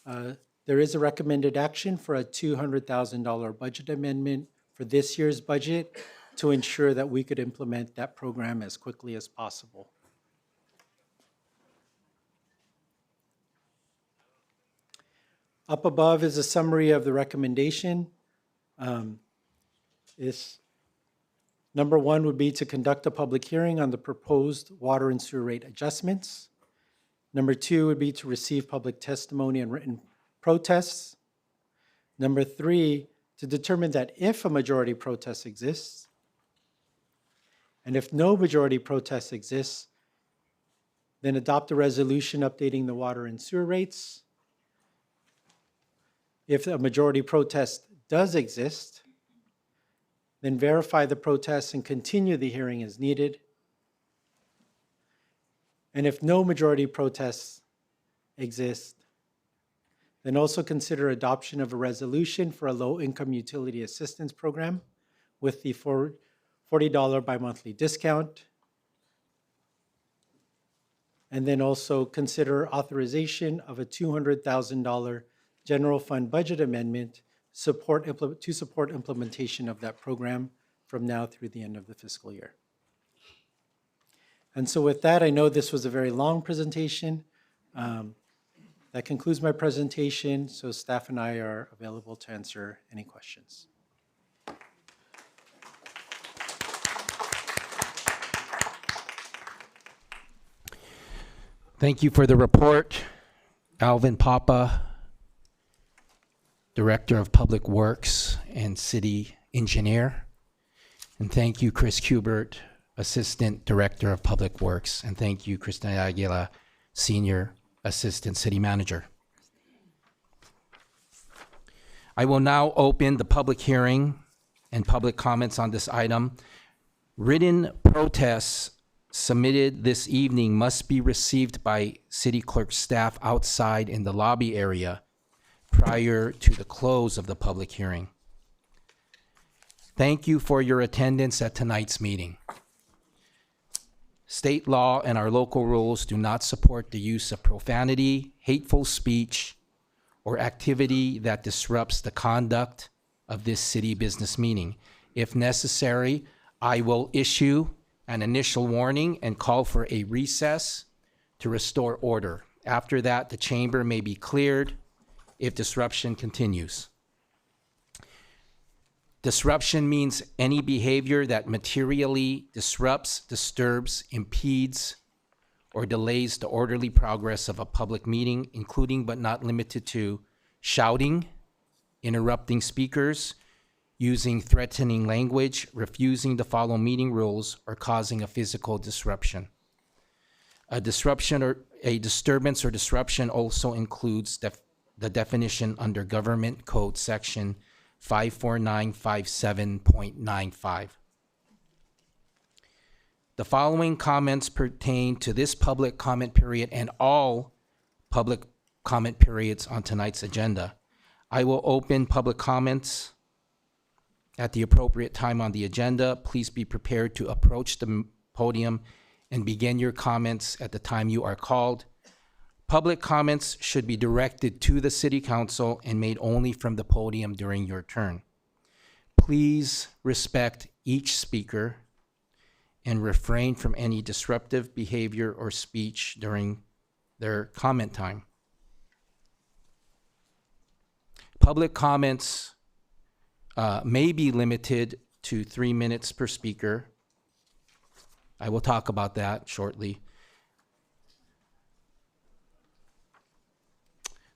there is a recommended action for a $200,000 budget amendment for this year's budget to ensure that we could implement that program as quickly as possible. Up above is a summary of the recommendation. Number one would be to conduct a public hearing on the proposed water and sewer rate adjustments. Number two would be to receive public testimony and written protests. Number three, to determine that if a majority protest exists, and if no majority protest exists, then adopt a resolution updating the water and sewer rates. If a majority protest does exist, then verify the protest and continue the hearing as needed. And if no majority protests exist, then also consider adoption of a resolution for a low-income utility assistance program with the $40 bi-monthly discount. And then also consider authorization of a $200,000 general fund budget amendment to support implementation of that program from now through the end of the fiscal year. And so with that, I know this was a very long presentation. That concludes my presentation, so staff and I are available to answer any questions. Thank you for the report, Alvin Papa, Director of Public Works and City Engineer. And thank you, Chris Kubert, Assistant Director of Public Works. And thank you, Cristina Aguila, Senior Assistant City Manager. I will now open the public hearing and public comments on this item. Written protests submitted this evening must be received by City Clerk staff outside in the lobby area prior to the close of the public hearing. Thank you for your attendance at tonight's meeting. State law and our local rules do not support the use of profanity, hateful speech, or activity that disrupts the conduct of this city business meeting. If necessary, I will issue an initial warning and call for a recess to restore order. After that, the chamber may be cleared if disruption continues. Disruption means any behavior that materially disrupts, disturbs, impedes, or delays the orderly progress of a public meeting, including but not limited to shouting, interrupting speakers, using threatening language, refusing to follow meeting rules, or causing a physical disruption. A disruption or a disturbance or disruption also includes the definition under Government Code Section 54957.95. The following comments pertain to this public comment period and all public comment periods on tonight's agenda. I will open public comments at the appropriate time on the agenda. Please be prepared to approach the podium and begin your comments at the time you are called. Public comments should be directed to the City Council and made only from the podium during your turn. Please respect each speaker and refrain from any disruptive behavior or speech during their comment time. Public comments may be limited to 3 minutes per speaker. I will talk about that shortly.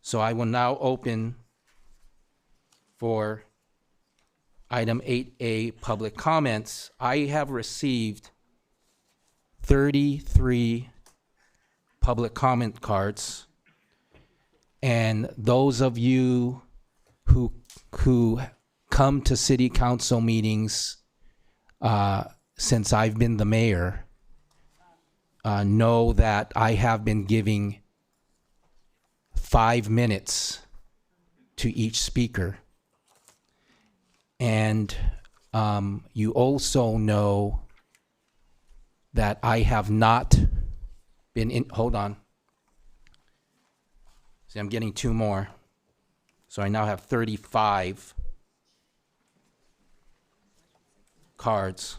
So I will now open for item 8A, public comments. I have received 33 public comment cards, and those of you who come to city council meetings since I've been the mayor know that I have been giving 5 minutes to each speaker. And you also know that I have not been in, hold on. See, I'm getting 2 more. So I now have 35 cards.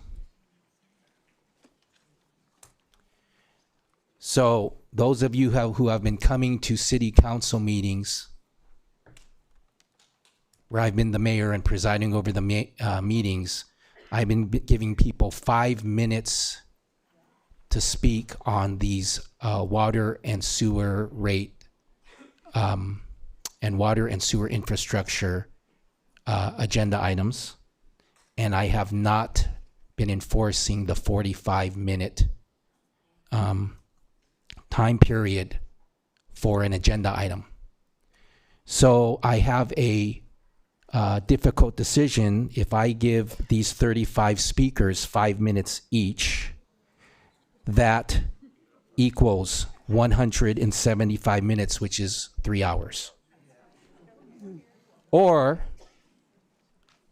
So those of you who have been coming to city council meetings where I've been the mayor and presiding over the meetings, I've been giving people 5 minutes to speak on these water and sewer rate and water and sewer infrastructure agenda items. And I have not been enforcing the 45-minute time period for an agenda item. So I have a difficult decision. If I give these 35 speakers 5 minutes each, that equals 175 minutes, which is 3 hours.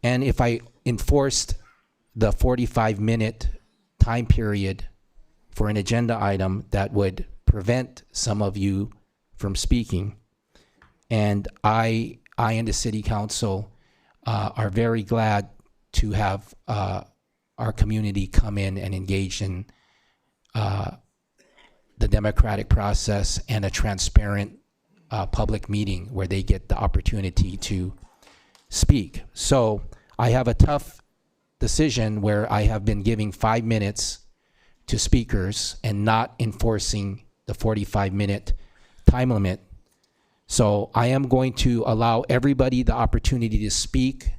And if I enforced the 45-minute time period for an agenda item, that would prevent some of you from speaking. And I and the city council are very glad to have our community come in and engage in the democratic process and a transparent public meeting where they get the opportunity to speak. So I have a tough decision where I have been giving 5 minutes to speakers and not enforcing the 45-minute time limit. So I am going to allow everybody the opportunity to speak.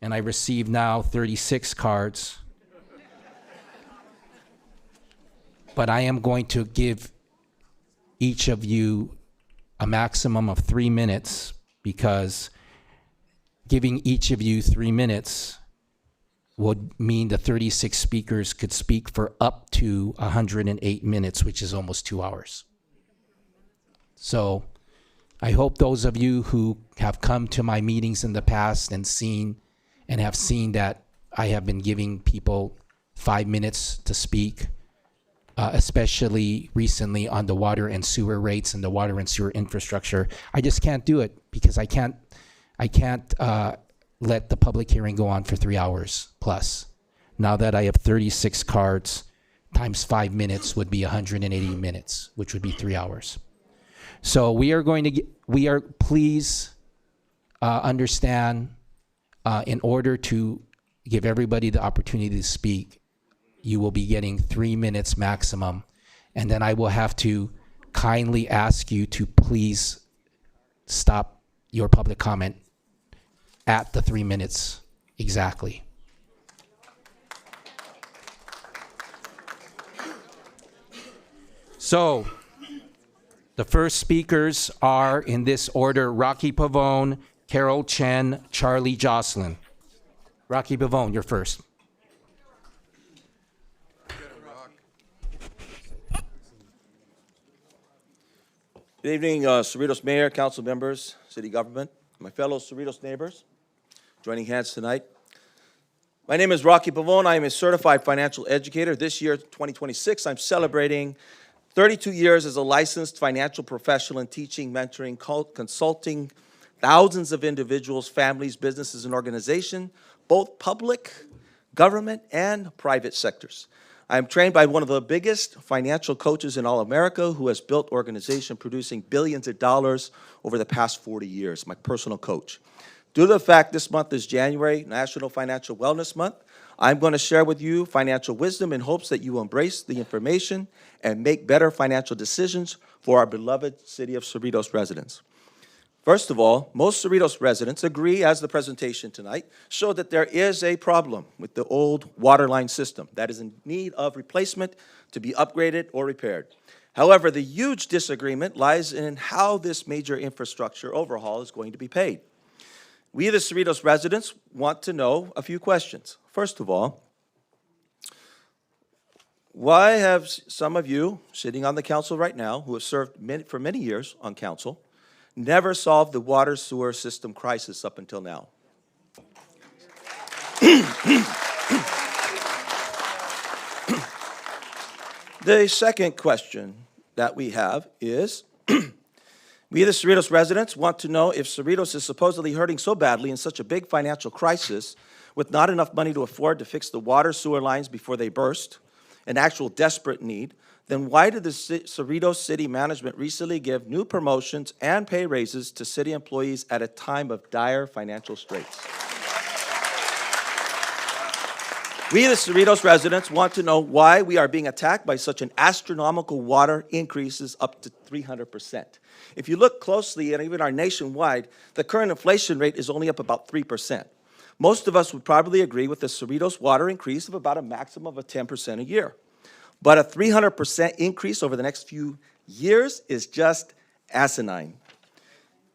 And I received now 36 cards. But I am going to give each of you a maximum of 3 minutes, because giving each of you 3 minutes would mean the 36 speakers could speak for up to 108 minutes, which is almost 2 hours. So I hope those of you who have come to my meetings in the past and have seen that I have been giving people 5 minutes to speak, especially recently on the water and sewer rates and the water and sewer infrastructure. I just can't do it because I can't let the public hearing go on for 3 hours plus. Now that I have 36 cards, times 5 minutes would be 180 minutes, which would be 3 hours. So we are going to please understand, in order to give everybody the opportunity to speak, you will be getting 3 minutes maximum. And then I will have to kindly ask you to please stop your public comment at the 3 minutes exactly. So, the first speakers are, in this order, Rocky Pavone, Carol Chen, Charlie Jocelyn. Rocky Pavone, you're first. Good evening, Cerritos Mayor, council members, city government, my fellow Cerritos neighbors joining hands tonight. My name is Rocky Pavone. I am a certified financial educator. This year, 2026, I'm celebrating 32 years as a licensed financial professional in teaching, mentoring, consulting thousands of individuals, families, businesses, and organizations, both public, government, and private sectors. I am trained by one of the biggest financial coaches in all America who has built organizations producing billions of dollars over the past 40 years, my personal coach. Due to the fact this month is January, National Financial Wellness Month, I'm going to share with you financial wisdom in hopes that you will embrace the information and make better financial decisions for our beloved city of Cerritos residents. First of all, most Cerritos residents agree, as the presentation tonight showed, that there is a problem with the old water line system that is in need of replacement to be upgraded or repaired. However, the huge disagreement lies in how this major infrastructure overhaul is going to be paid. We, the Cerritos residents, want to know a few questions. First of all, why have some of you sitting on the council right now, who have served for many years on council, never solved the water sewer system crisis up until now? The second question that we have is, we, the Cerritos residents, want to know if Cerritos is supposedly hurting so badly in such a big financial crisis with not enough money to afford to fix the water sewer lines before they burst, an actual desperate need, then why did the Cerritos City Management recently give new promotions and pay raises to city employees at a time of dire financial straits? We, the Cerritos residents, want to know why we are being attacked by such an astronomical water increases up to 300%. If you look closely, and even our nationwide, the current inflation rate is only up about 3%. Most of us would probably agree with the Cerritos water increase of about a maximum of 10% a year. But a 300% increase over the next few years is just asinine.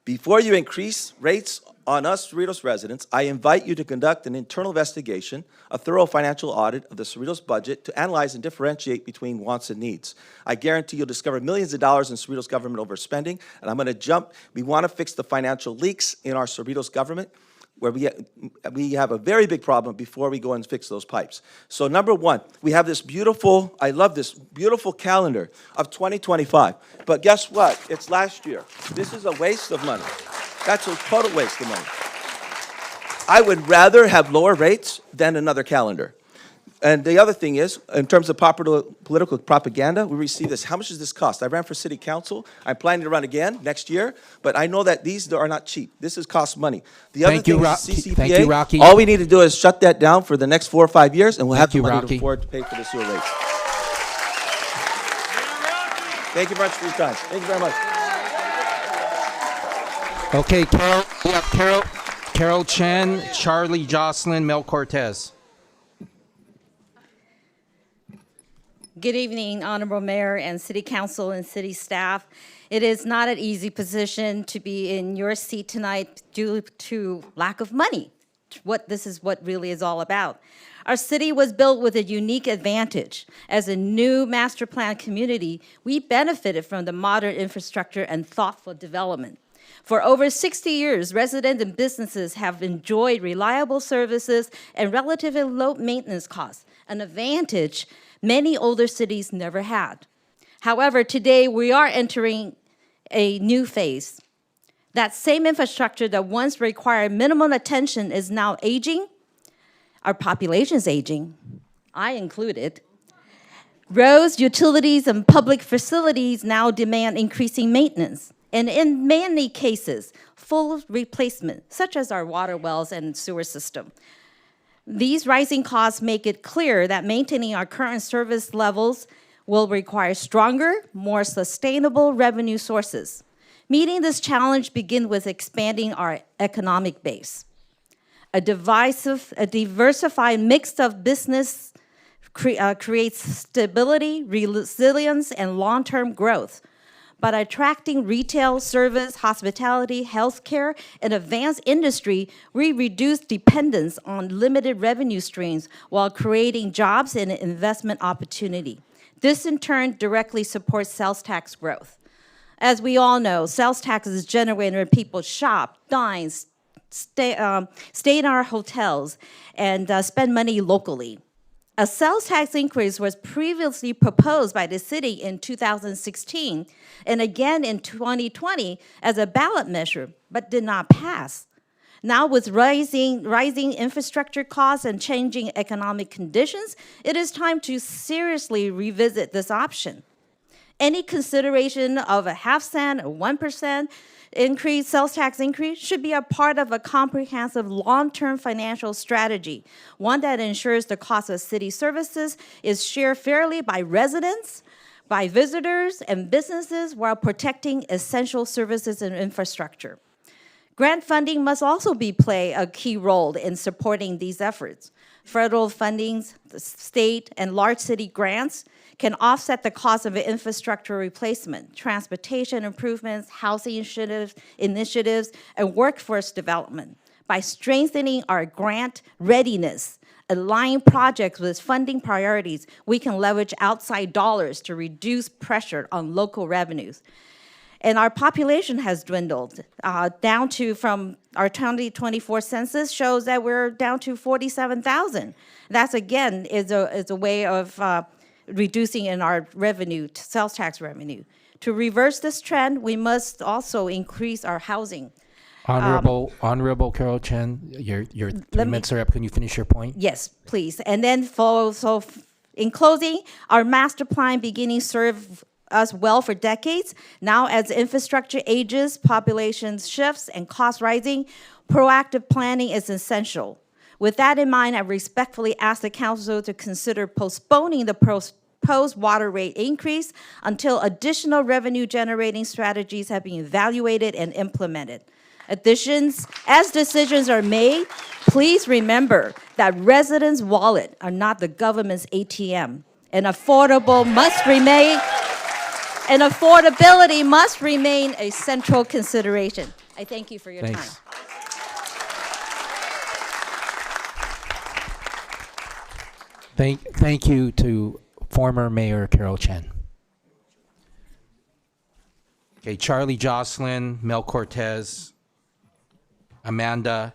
Before you increase rates on us Cerritos residents, I invite you to conduct an internal investigation, a thorough financial audit of the Cerritos budget to analyze and differentiate between wants and needs. I guarantee you'll discover millions of dollars in Cerritos government overspending, and I'm going to jump. We want to fix the financial leaks in our Cerritos government, where we have a very big problem before we go and fix those pipes. So number one, we have this beautiful, I love this beautiful calendar of 2025. But guess what? It's last year. This is a waste of money. That's a total waste of money. I would rather have lower rates than another calendar. And the other thing is, in terms of political propaganda, we receive this. How much does this cost? I ran for city council. I'm planning to run again next year, but I know that these are not cheap. This is cost money. The other thing is CCPA. Thank you, Rocky. All we need to do is shut that down for the next 4 or 5 years, and we'll have the money Rocky. to afford to pay for the sewer rates. Thank you very much for your time. Thank you very much. Okay, Carol, we have Carol Chen, Charlie Jocelyn, Mel Cortez. Good evening, Honorable Mayor and City Council and City staff. It is not an easy position to be in your seat tonight due to lack of money. This is what really is all about. Our city was built with a unique advantage. As a new master plan community, we benefited from the modern infrastructure and thoughtful development. For over 60 years, residents and businesses have enjoyed reliable services and relatively low maintenance costs, an advantage many older cities never had. However, today we are entering a new phase. That same infrastructure that once required minimum attention is now aging. Our population is aging, I included. Roads, utilities, and public facilities now demand increasing maintenance, and in many cases, full replacement, such as our water wells and sewer system. These rising costs make it clear that maintaining our current service levels will require stronger, more sustainable revenue sources. Meeting this challenge begins with expanding our economic base. A diversified mix of business creates stability, resilience, and long-term growth. By attracting retail, service, hospitality, healthcare, and advanced industry, we reduce dependence on limited revenue streams while creating jobs and investment opportunity. This, in turn, directly supports sales tax growth. As we all know, sales tax is generated when people shop, dine, stay in our hotels, and spend money locally. A sales tax increase was previously proposed by the city in 2016 and again in 2020 as a ballot measure, but did not pass. Now, with rising infrastructure costs and changing economic conditions, it is time to seriously revisit this option. Any consideration of a half cent or 1% increase, sales tax increase, should be a part of a comprehensive long-term financial strategy, one that ensures the cost of city services is shared fairly by residents, by visitors, and businesses while protecting essential services and infrastructure. Grant funding must also play a key role in supporting these efforts. Federal fundings, the state, and large city grants can offset the cost of infrastructure replacement, transportation improvements, housing initiatives, and workforce development. By strengthening our grant readiness, aligning projects with funding priorities, we can leverage outside dollars to reduce pressure on local revenues. And our population has dwindled down to, from our 2024 census shows that we're down to 47,000. That's, again, is a way of reducing in our revenue, sales tax revenue. To reverse this trend, we must also increase our housing. Honorable Carol Chen, your 3 minutes are up. Can you finish your point? Yes, please. And then in closing, our master plan beginning serve us well for decades. Now, as infrastructure ages, population shifts, and costs rising, proactive planning is essential. With that in mind, I respectfully ask the council to consider postponing the proposed water rate increase until additional revenue-generating strategies have been evaluated and implemented. As decisions are made, please remember that residents' wallets are not the government's ATM, and affordability must remain a central consideration. I thank you for your time. Thank you to former Mayor Carol Chen. Okay, Charlie Jocelyn, Mel Cortez, Amanda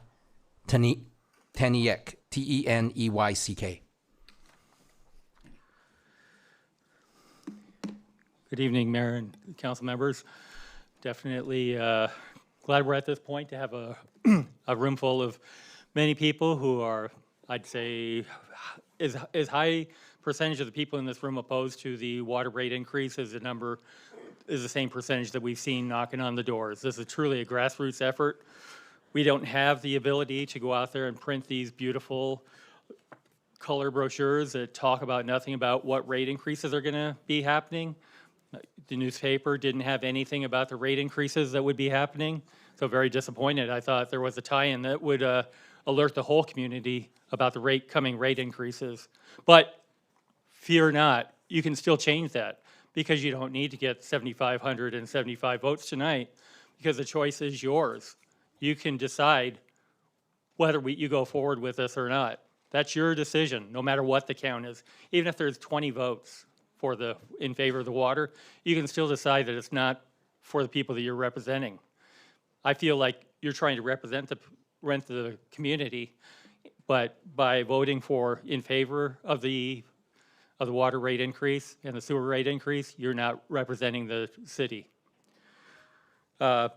Teneyck, Teneyck. Good evening, Mayor and council members. Definitely glad we're at this point to have a room full of many people who are, I'd say, is high percentage of the people in this room opposed to the water rate increase as the number is the same percentage that we've seen knocking on the doors. This is truly a grassroots effort. We don't have the ability to go out there and print these beautiful color brochures that talk about nothing about what rate increases are going to be happening. The newspaper didn't have anything about the rate increases that would be happening, so very disappointed. I thought there was a tie-in that would alert the whole community about the coming rate increases. But fear not, you can still change that because you don't need to get 7,575 votes tonight because the choice is yours. You can decide whether you go forward with this or not. That's your decision, no matter what the count is. Even if there's 20 votes in favor of the water, you can still decide that it's not for the people that you're representing. I feel like you're trying to represent the community, but by voting in favor of the water rate increase and the sewer rate increase, you're not representing the city. If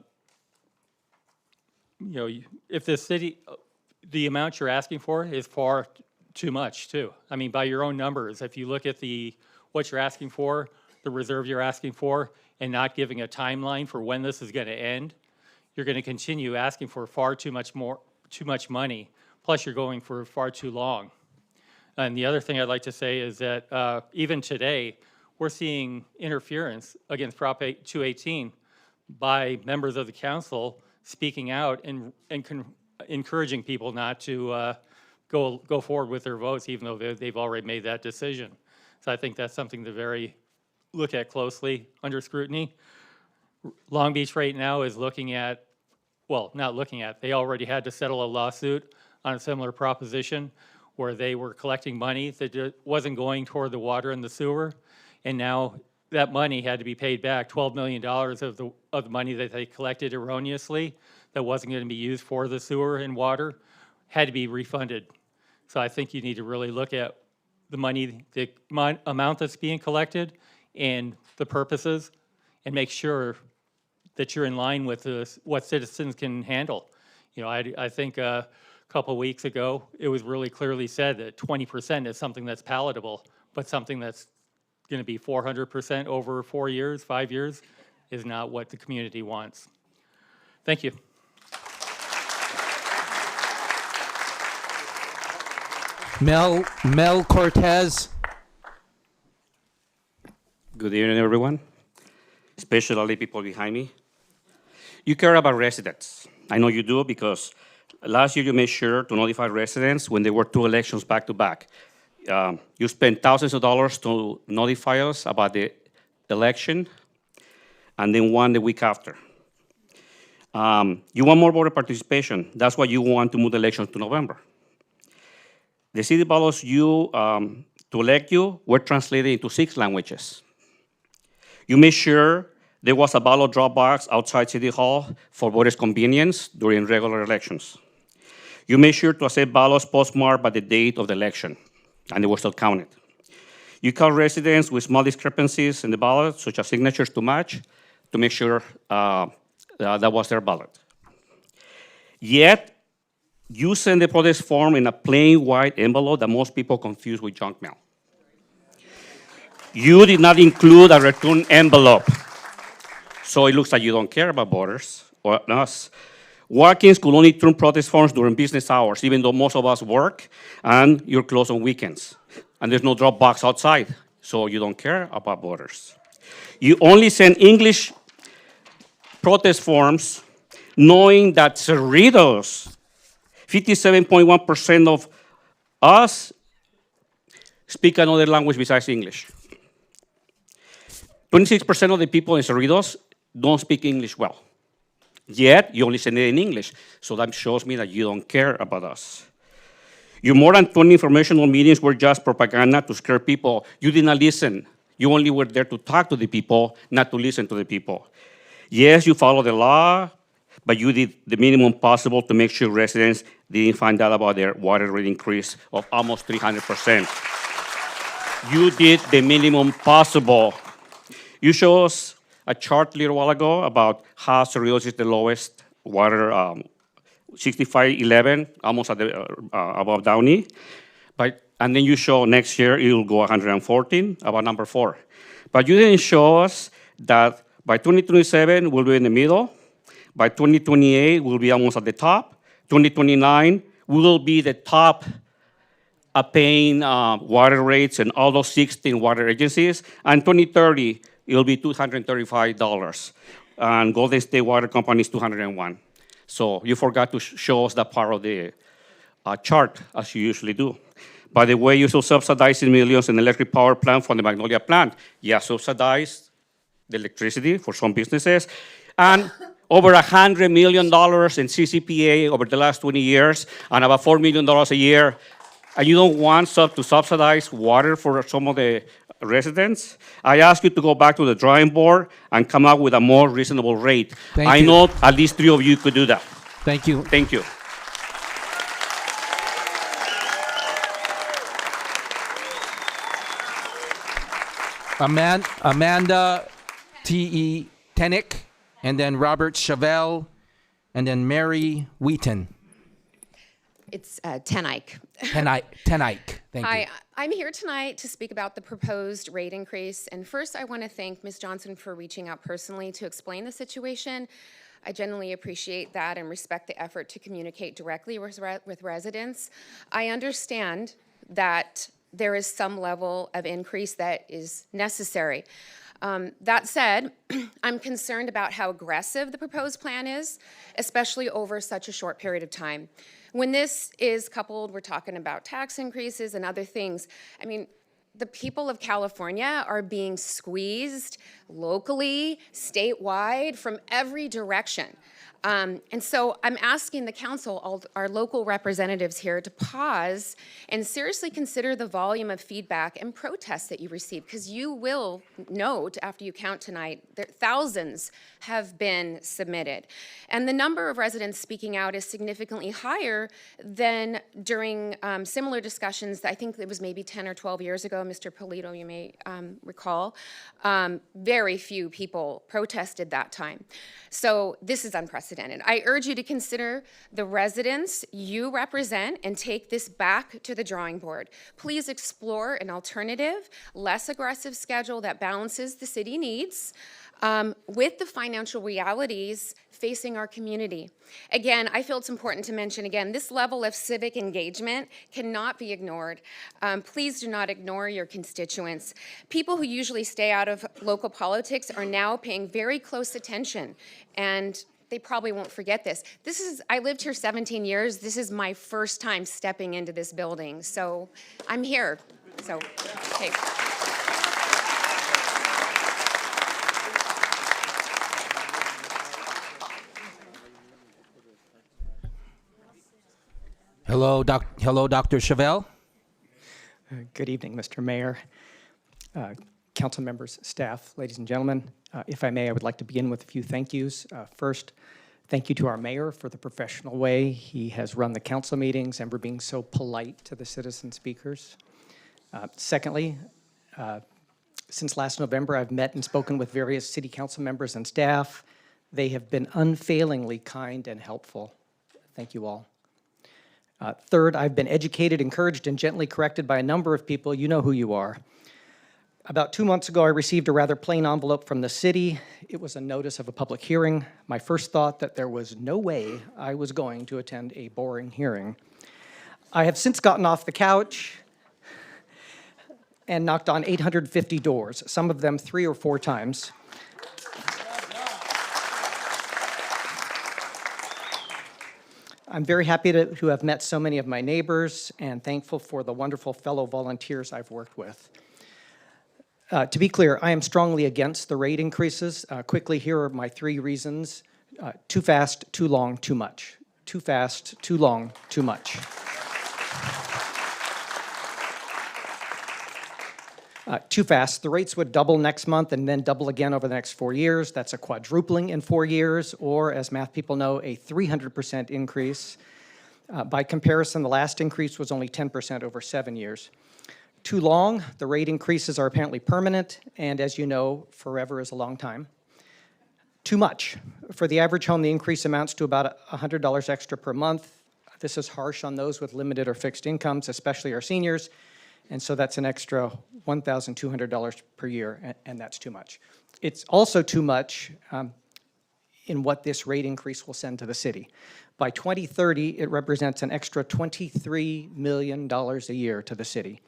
the amount you're asking for is far too much too. I mean, by your own numbers, if you look at what you're asking for, the reserve you're asking for, and not giving a timeline for when this is going to end, you're going to continue asking for far too much money. Plus, you're going for far too long. And the other thing I'd like to say is that even today, we're seeing interference against Prop 218 by members of the council speaking out and encouraging people not to go forward with their votes, even though they've already made that decision. So I think that's something to look at closely under scrutiny. Long Beach right now is looking at, well, not looking at, they already had to settle a lawsuit on a similar proposition where they were collecting money that wasn't going toward the water and the sewer, and now that money had to be paid back. $12 million of the money that they collected erroneously that wasn't going to be used for the sewer and water had to be refunded. So I think you need to really look at the money, the amount that's being collected and the purposes, and make sure that you're in line with what citizens can handle. You know, I think a couple of weeks ago, it was really clearly said that 20% is something that's palatable, but something that's going to be 400% over 4 years, 5 years, is not what the community wants. Thank you. Mel Cortez. Good evening, everyone, especially people behind me. You care about residents. I know you do because last year you made sure to notify residents when there were 2 elections back to back. You spent thousands of dollars to notify us about the election and then one the week after. You want more voter participation. That's why you want to move the elections to November. The city ballots to elect you were translated into 6 languages. You made sure there was a ballot drop box outside City Hall for voters' convenience during regular elections. You made sure to accept ballots postmarked by the date of the election, and they were still counted. You called residents with small discrepancies in the ballot, such as signatures to match, to make sure that was their ballot. Yet, you sent the protest form in a plain white envelope that most people confuse with junk mail. You did not include a return envelope. So it looks like you don't care about voters or us. Walk-ins could only turn protest forms during business hours, even though most of us work and you're closed on weekends. And there's no drop box outside, so you don't care about voters. You only send English protest forms knowing that Cerritos, 57.1% of us speak another language besides English. 26% of the people in Cerritos don't speak English well. Yet, you only send it in English. So that shows me that you don't care about us. Your more than 20 informational meetings were just propaganda to scare people. You did not listen. You only were there to talk to the people, not to listen to the people. Yes, you follow the law, but you did the minimum possible to make sure residents didn't find out about their water rate increase of almost 300%. You did the minimum possible. You showed us a chart a little while ago about how Cerritos is the lowest water, 6511, almost at the, above Downey. And then you show next year it will go 114, about number 4. But you didn't show us that by 2027, we'll be in the middle. By 2028, we'll be almost at the top. 2029, we will be the top paying water rates in all those 16 water agencies. And 2030, it'll be $235. And Golden State Water Company is $201. So you forgot to show us that part of the chart, as you usually do. By the way, you're still subsidizing millions in electric power plant from the Magnolia plant. Yeah, subsidized the electricity for some businesses. And over $100 million in CCPA over the last 20 years, and about $4 million a year. And you don't want to subsidize water for some of the residents? I ask you to go back to the drawing board and come up with a more reasonable rate. I know at least 3 of you could do that. Thank you. Thank you. Amanda T.E. Tenick, and then Robert Chavelle, and then Mary Wheaton. It's Tenike. Tenike. Thank Hi, you. I'm here tonight to speak about the proposed rate increase. And first, I want to thank Ms. Johnson for reaching out personally to explain the situation. I genuinely appreciate that and respect the effort to communicate directly with residents. I understand that there is some level of increase that is necessary. That said, I'm concerned about how aggressive the proposed plan is, especially over such a short period of time. When this is coupled, we're talking about tax increases and other things. I mean, the people of California are being squeezed locally, statewide, from every direction. And so I'm asking the council, all our local representatives here, to pause and seriously consider the volume of feedback and protests that you receive, because you will note after you count tonight that thousands have been submitted. And the number of residents speaking out is significantly higher than during similar discussions. I think it was maybe 10 or 12 years ago, Mr. Polito, you may recall. Very few people protested that time. So this is unprecedented. I urge you to consider the residents you represent and take this back to the drawing board. Please explore an alternative, less aggressive schedule that balances the city needs with the financial realities facing our community. Again, I feel it's important to mention again, this level of civic engagement cannot be ignored. Please do not ignore your constituents. People who usually stay out of local politics are now paying very close attention, and they probably won't forget this. I lived here 17 years. This is my first time stepping into this building, so I'm here. So, okay. Hello, Dr. Chevelle. Good evening, Mr. Mayor, council members, staff, ladies and gentlemen. If I may, I would like to begin with a few thank yous. First, thank you to our mayor for the professional way he has run the council meetings and for being so polite to the citizen speakers. Secondly, since last November, I've met and spoken with various city council members and staff. They have been unfailingly kind and helpful. Thank you all. Third, I've been educated, encouraged, and gently corrected by a number of people. You know who you are. About 2 months ago, I received a rather plain envelope from the city. It was a notice of a public hearing. My first thought that there was no way I was going to attend a boring hearing. I have since gotten off the couch and knocked on 850 doors, some of them 3 or 4 times. I'm very happy to have met so many of my neighbors and thankful for the wonderful fellow volunteers I've worked with. To be clear, I am strongly against the rate increases. Quickly, here are my 3 reasons. Too fast, too long, too much. Too fast, too long, too much. Too fast, the rates would double next month and then double again over the next 4 years. That's a quadrupling in 4 years, or as math people know, a 300% increase. By comparison, the last increase was only 10% over 7 years. Too long, the rate increases are apparently permanent, and as you know, forever is a long time. Too much. For the average home, the increase amounts to about $100 extra per month. This is harsh on those with limited or fixed incomes, especially our seniors, and so that's an extra $1,200 per year, and that's too much. It's also too much in what this rate increase will send to the city. By 2030, it represents an extra $23 million a year to the city.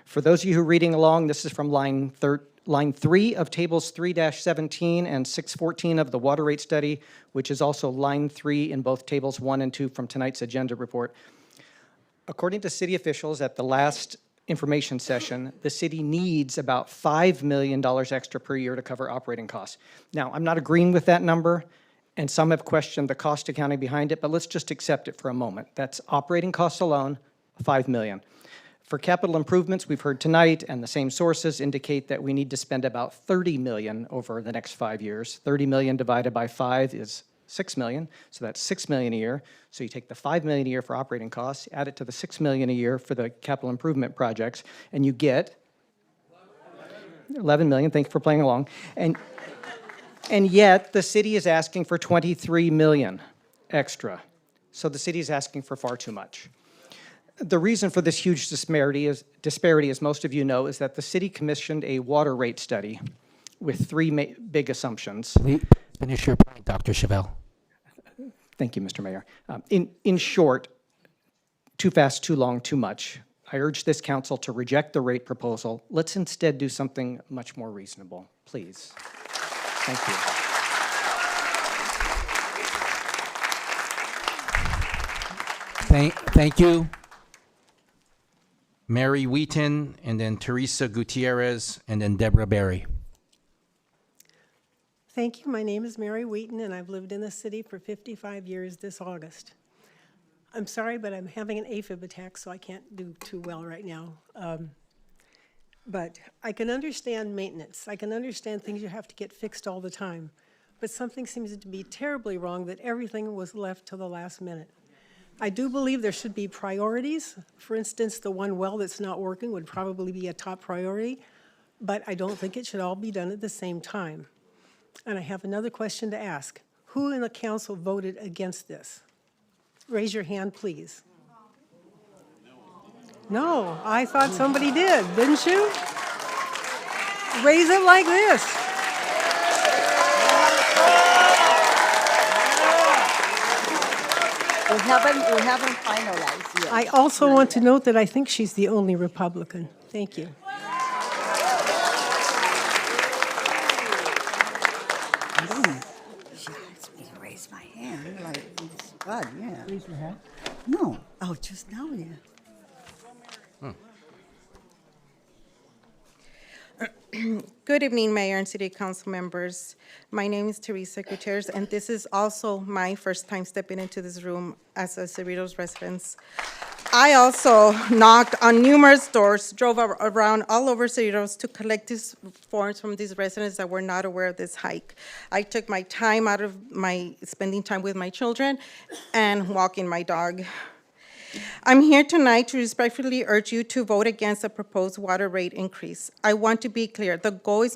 For those of you who are reading along, this is from line 3 of tables 3-17 and 614 of the water rate study, which is also line 3 in both tables 1 and 2 from tonight's agenda report. According to city officials at the last information session, the city needs about $5 million extra per year to cover operating costs. Now, I'm not agreeing with that number, and some have questioned the cost accounting behind it, but let's just accept it for a moment. That's operating costs alone, $5 million. For capital improvements, we've heard tonight, and the same sources indicate that we need to spend about $30 million over the next 5 years. 30 million divided by 5 is 6 million, so that's 6 million a year. So you take the 5 million a year for operating costs, add it to the 6 million a year for the capital improvement projects, and you get 11 million. Thank you for playing along. And yet the city is asking for 23 million extra. So the city is asking for far too much. The reason for this huge disparity, as most of you know, is that the city commissioned a water rate study with three big assumptions. Please finish your point, Dr. Chevelle. Thank you, Mr. Mayor. In short, too fast, too long, too much. I urge this council to reject the rate proposal. Let's instead do something much more reasonable, please. Thank you. Thank you. Mary Wheaton, and then Teresa Gutierrez, and then Deborah Berry. Thank you. My name is Mary Wheaton, and I've lived in the city for 55 years this August. I'm sorry, but I'm having an AFib attack, so I can't do too well right now. But I can understand maintenance. I can understand things you have to get fixed all the time. But something seems to be terribly wrong that everything was left to the last minute. I do believe there should be priorities. For instance, the one well that's not working would probably be a top priority, but I don't think it should all be done at the same time. And I have another question to ask. Who in the council voted against this? Raise your hand, please. No, I thought somebody did, didn't you? Raise it like this. We haven't finalized yet. I also want to note that I think she's the only Republican. Thank you. She asked me to raise my hand. Like, God, yeah. Raise your hand? No. Oh, just now, yeah. Good evening, Mayor and City Council members. My name is Teresa Gutierrez, and this is also my first time stepping into this room as a Cerritos resident. I also knocked on numerous doors, drove around all over Cerritos to collect these forms from these residents that were not aware of this hike. I took my time out of my spending time with my children and walking my dog. I'm here tonight to respectfully urge you to vote against the proposed water rate increase. I want to be clear, the goal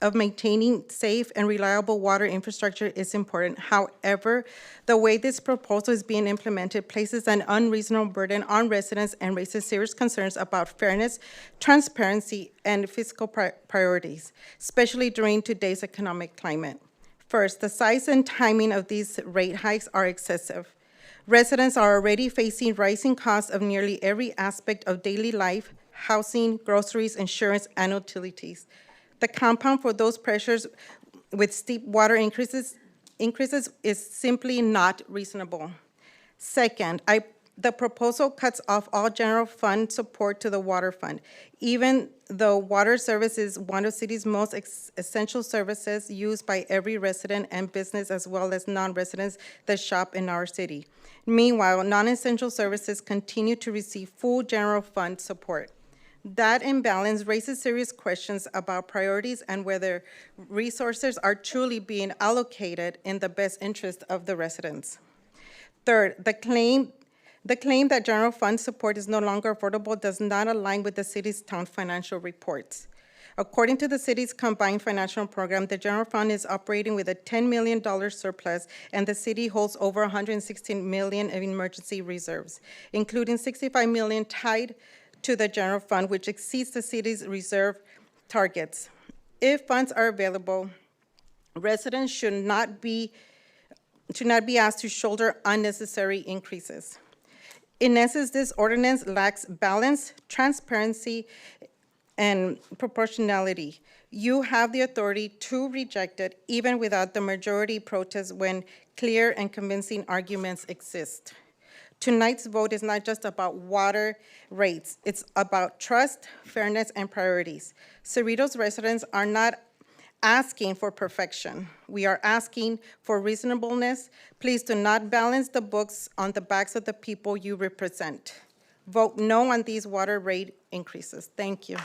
of maintaining safe and reliable water infrastructure is important. However, the way this proposal is being implemented places an unreasonable burden on residents and raises serious concerns about fairness, transparency, and fiscal priorities, especially during today's economic climate. First, the size and timing of these rate hikes are excessive. Residents are already facing rising costs of nearly every aspect of daily life: housing, groceries, insurance, and utilities. The compound for those pressures with steep water increases is simply not reasonable. Second, the proposal cuts off all general fund support to the water fund. Even though water service is one of the city's most essential services used by every resident and business, as well as non-residents that shop in our city. Meanwhile, non-essential services continue to receive full general fund support. That imbalance raises serious questions about priorities and whether resources are truly being allocated in the best interest of the residents. Third, the claim that general fund support is no longer affordable does not align with the city's town financial reports. According to the city's combined financial program, the general fund is operating with a $10 million surplus, and the city holds over $116 million in emergency reserves, including $65 million tied to the general fund, which exceeds the city's reserve targets. If funds are available, residents should not be asked to shoulder unnecessary increases. In essence, this ordinance lacks balance, transparency, and proportionality. You have the authority to reject it even without the majority protest when clear and convincing arguments exist. Tonight's vote is not just about water rates. It's about trust, fairness, and priorities. Cerritos residents are not asking for perfection. We are asking for reasonableness. Please do not balance the books on the backs of the people you represent. Vote no on these water rate increases. Thank you.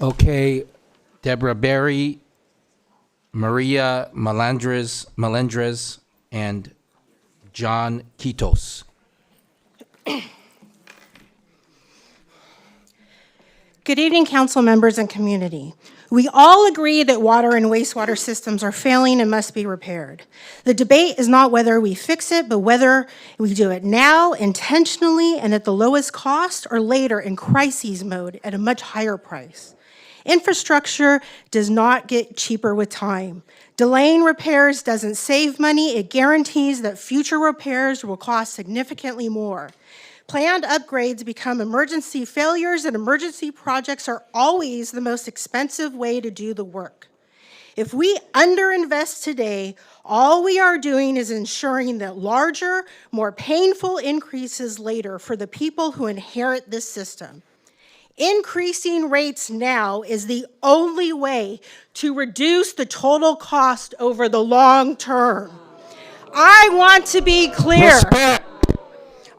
Okay, Deborah Berry, Maria Melendrez, and John Quitos. Good evening, council members and community. We all agree that water and wastewater systems are failing and must be repaired. The debate is not whether we fix it, but whether we do it now, intentionally, and at the lowest cost, or later in crises mode at a much higher price. Infrastructure does not get cheaper with time. Delaying repairs doesn't save money, it guarantees that future repairs will cost significantly more. Planned upgrades become emergency failures, and emergency projects are always the most expensive way to do the work. If we underinvest today, all we are doing is ensuring that larger, more painful increases later for the people who inherit this system. Increasing rates now is the only way to reduce the total cost over the long term. I want to be clear.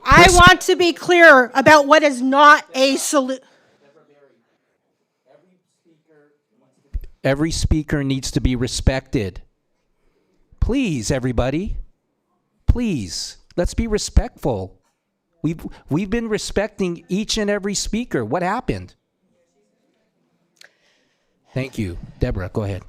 I want to be clear about what is not a solution. Every speaker needs to be respected. Please, everybody. Please, let's be respectful. We've been respecting each and every speaker. What happened? Thank you. Deborah, go ahead.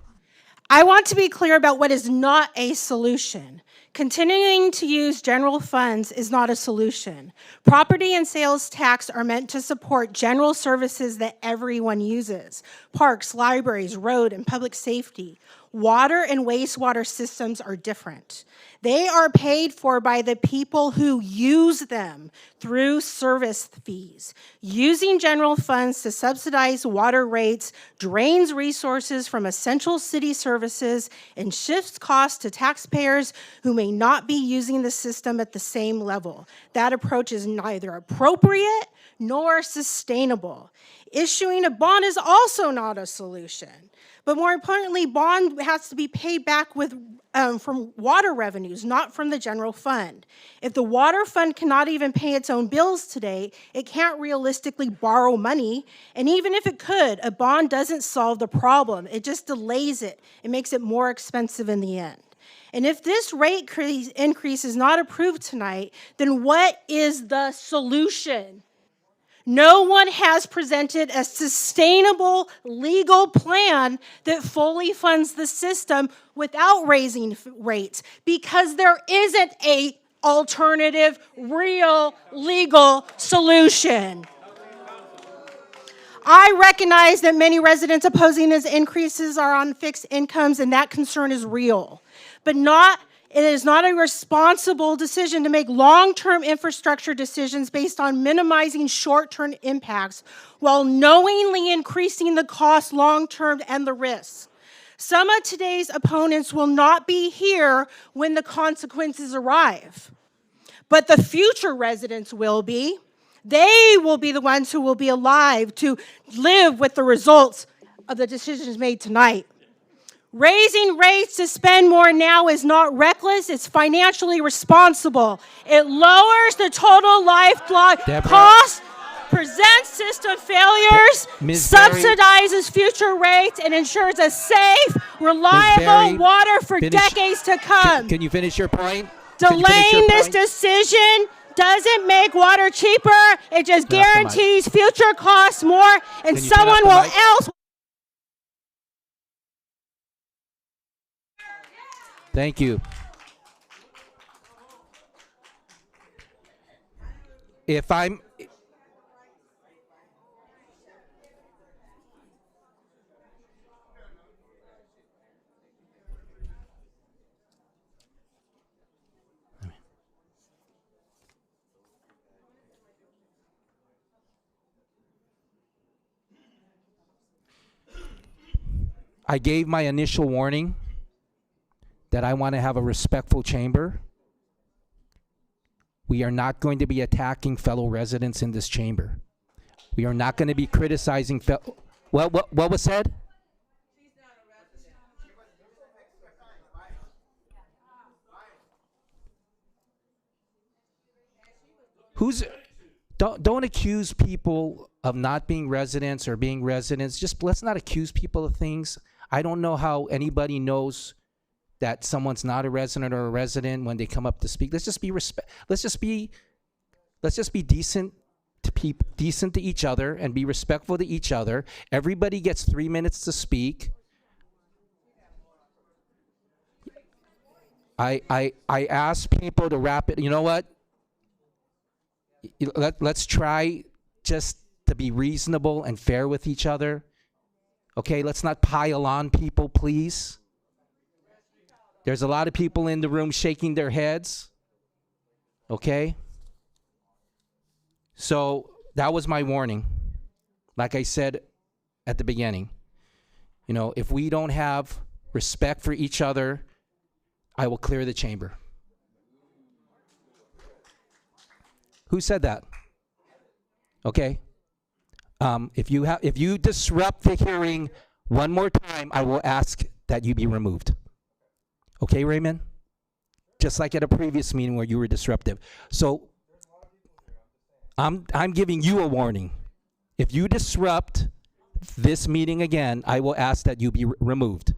I want to be clear about what is not a solution. Continuing to use general funds is not a solution. Property and sales tax are meant to support general services that everyone uses: parks, libraries, road, and public safety. Water and wastewater systems are different. They are paid for by the people who use them through service fees. Using general funds to subsidize water rates drains resources from essential city services and shifts costs to taxpayers who may not be using the system at the same level. That approach is neither appropriate nor sustainable. Issuing a bond is also not a solution. But more importantly, bond has to be paid back with from water revenues, not from the general fund. If the water fund cannot even pay its own bills today, it can't realistically borrow money. And even if it could, a bond doesn't solve the problem. It just delays it. It makes it more expensive in the end. And if this rate increase is not approved tonight, then what is the solution? No one has presented a sustainable legal plan that fully funds the system without raising rates, because there isn't an alternative, real, legal solution. I recognize that many residents opposing these increases are on fixed incomes, and that concern is real. But it is not a responsible decision to make long-term infrastructure decisions based on minimizing short-term impacts while knowingly increasing the cost long-term and the risks. Some of today's opponents will not be here when the consequences arrive, but the future residents will be. They will be the ones who will be alive to live with the results of the decisions made tonight. Raising rates to spend more now is not reckless, it's financially responsible. It lowers the total lifeblood cost, presents system failures, subsidizes future rates, and ensures a safe, reliable water for decades to come. Can you finish your point? Delaying this decision doesn't make water cheaper, it just guarantees future costs more, and someone will else. Thank you. If I'm... I gave my initial warning that I want to have a respectful chamber. We are not going to be attacking fellow residents in this chamber. We are not going to be criticizing what was said? Don't accuse people of not being residents or being residents. Just let's not accuse people of things. I don't know how anybody knows that someone's not a resident or a resident when they come up to speak. Let's just be decent to be decent to each other and be respectful to each other. Everybody gets 3 minutes to speak. I ask people to wrap it. You know what? Let's try just to be reasonable and fair with each other. Okay, let's not pile on people, please. There's a lot of people in the room shaking their heads. Okay? So that was my warning. Like I said at the beginning, you know, if we don't have respect for each other, I will clear the chamber. Who said that? Okay. If you disrupt the hearing one more time, I will ask that you be removed. Okay, Raymond? Just like at a previous meeting where you were disruptive. So I'm giving you a warning. If you disrupt this meeting again, I will ask that you be removed.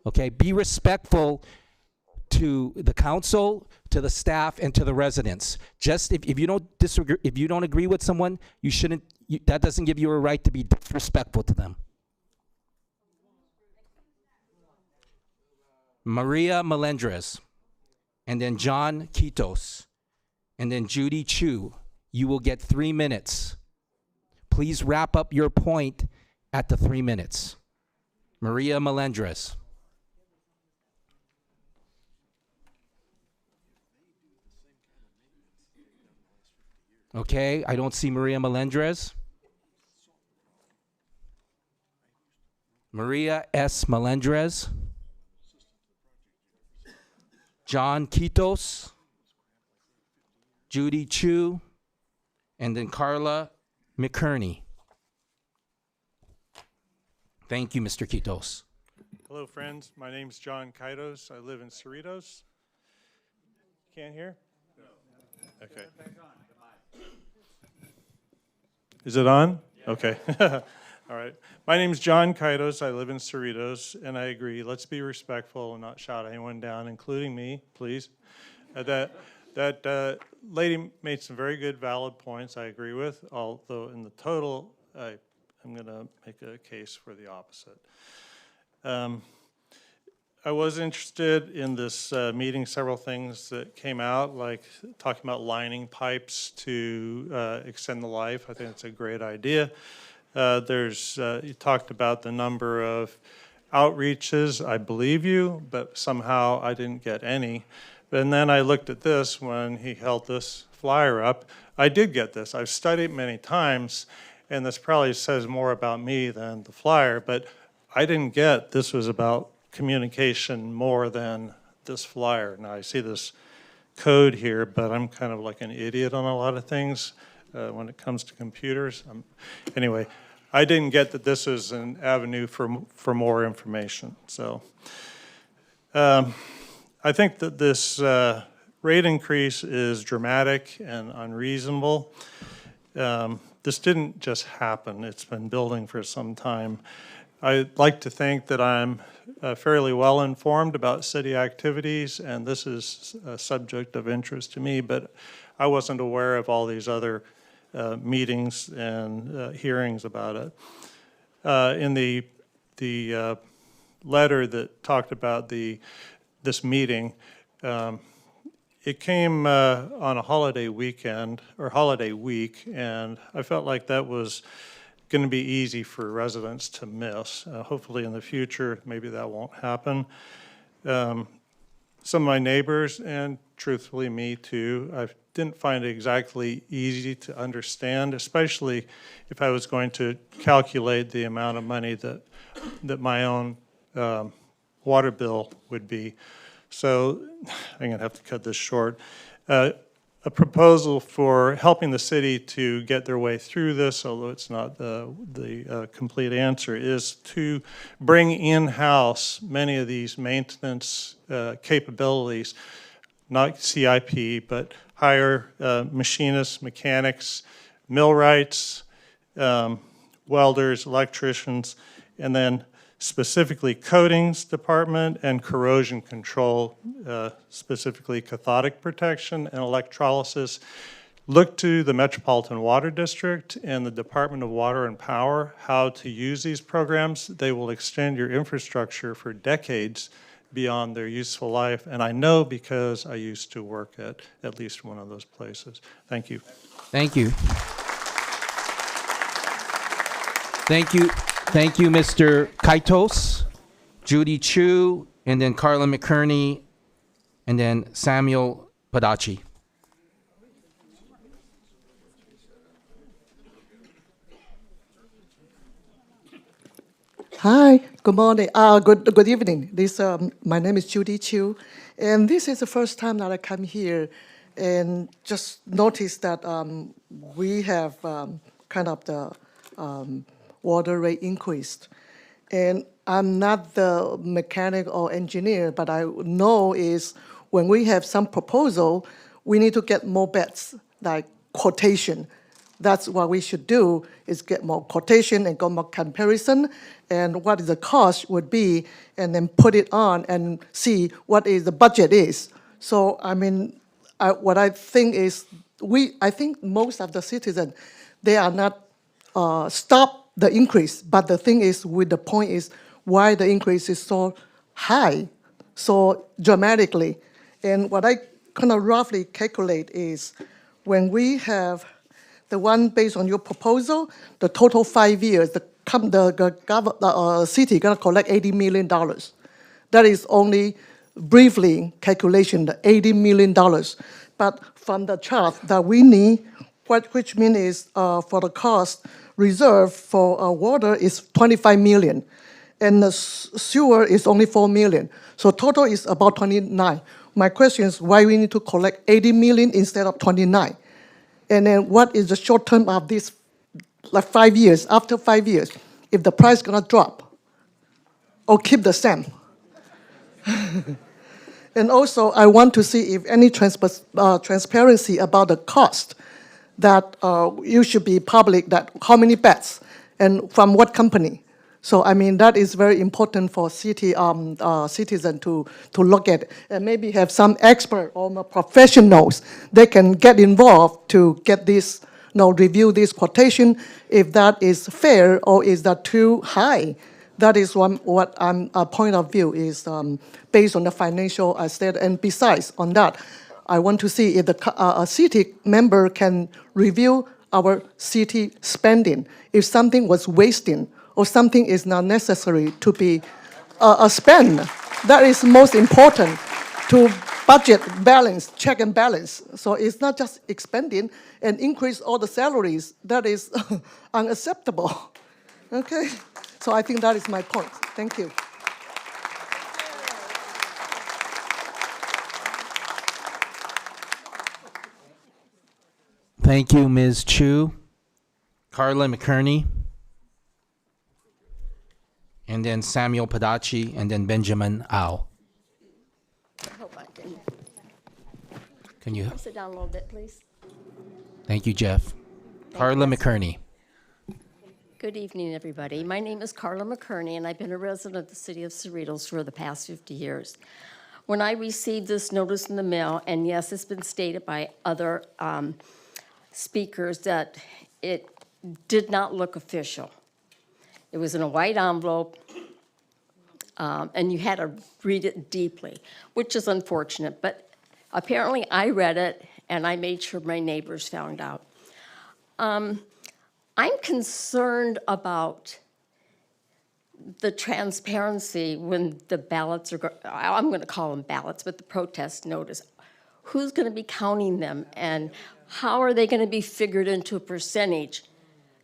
Okay? Be respectful to the council, to the staff, and to the residents. Just if you don't disagree, if you don't agree with someone, you shouldn't. That doesn't give you a right to be disrespectful to them. Maria Melendrez, and then John Quitos, and then Judy Chu. You will get 3 minutes. Please wrap up your point at the 3 minutes. Maria Melendrez. Okay, I don't see Maria Melendrez. Maria S. Melendrez. John Quitos. Judy Chu. And then Carla McKerney. Thank you, Mr. Quitos. Hello, friends. My name's John Kaitos. I live in Cerritos. Can't hear? No. Okay. Is it on? Okay. All right. My name's John Kaitos. I live in Cerritos, and I agree. Let's be respectful and not shout anyone down, including me, please. That lady made some very good, valid points I agree with, although in the total, I'm going to make a case for the opposite. I was interested in this meeting, several things that came out, like talking about lining pipes to extend the life. I think it's a great idea. You talked about the number of outreaches. I believe you, but somehow I didn't get any. And then I looked at this when he held this flyer up. I did get this. I've studied it many times, and this probably says more about me than the flyer, but I didn't get this was about communication more than this flyer. Now I see this code here, but I'm kind of like an idiot on a lot of things when it comes to computers. Anyway, I didn't get that this is an avenue for more information. So I think that this rate increase is dramatic and unreasonable. This didn't just happen. It's been building for some time. I'd like to think that I'm fairly well informed about city activities, and this is a subject of interest to me, but I wasn't aware of all these other meetings and hearings about it. In the letter that talked about this meeting, it came on a holiday weekend, or holiday week, and I felt like that was going to be easy for residents to miss. Hopefully in the future, maybe that won't happen. Some of my neighbors, and truthfully me too, I didn't find it exactly easy to understand, especially if I was going to calculate the amount of money that my own water bill would be. So I'm going to have to cut this short. A proposal for helping the city to get their way through this, although it's not the complete answer, is to bring in-house many of these maintenance capabilities, not CIP, but hire machinists, mechanics, millwrights, welders, electricians, and then specifically coatings department and corrosion control, specifically cathodic protection and electrolysis, look to the Metropolitan Water District and the Department of Water and Power how to use these programs. They will extend your infrastructure for decades beyond their useful life. And I know because I used to work at least one of those places. Thank you. Thank you. Thank you. Thank you, Mr. Kaitos, Judy Chu, and then Carla McKerney, and then Samuel Padachi. Hi, good morning. Good evening. My name is Judy Chu, and this is the first time that I come here, and just noticed that we have kind of the water rate increased. And I'm not the mechanic or engineer, but I know is when we have some proposal, we need to get more bets, like quotation. That's what we should do, is get more quotation and get more comparison, and what the cost would be, and then put it on and see what is the budget is. So, I mean, what I think is, I think most of the citizens, they are not stop the increase, but the thing is, the point is, why the increase is so high, so dramatically. And what I kind of roughly calculate is, when we have the one based on your proposal, the total 5 years, the city gonna collect $80 million. That is only briefly calculation, the $80 million. But from the chart that we need, which means is for the cost reserve for water is $25 million, and the sewer is only $4 million. So total is about 29. My question is why we need to collect 80 million instead of 29? And then what is the short term of this, like 5 years, after 5 years, if the price gonna drop or keep the same? And also, I want to see if any transparency about the cost, that you should be public, that how many bets and from what company. So I mean, that is very important for city citizen to look at, and maybe have some expert or professionals, they can get involved to get this, review this quotation, if that is fair or is that too high. That is what a point of view is based on the financial state. And besides on that, I want to see if a city member can review our city spending. If something was wasting or something is not necessary to be spent, that is most important to budget balance, check and balance. So it's not just expending and increase all the salaries. That is unacceptable. Okay, so I think that is my point. Thank you. Thank you, Ms. Chu. Carla McKerney. And then Samuel Padachi, and then Benjamin Au. I hope I can. Can you? Sit down a little bit, please. Thank you, Jeff. Carla McKerney. Good evening, everybody. My name is Carla McKerney, and I've been a resident of the city of Cerritos for the past 50 years. When I received this notice in the mail, and yes, it's been stated by other speakers that it did not look official. It was in a white envelope, and you had to read it deeply, which is unfortunate. But apparently I read it, and I made sure my neighbors found out. I'm concerned about the transparency when the ballots are, I'm going to call them ballots, but the protest notice. Who's going to be counting them, and how are they going to be figured into a percentage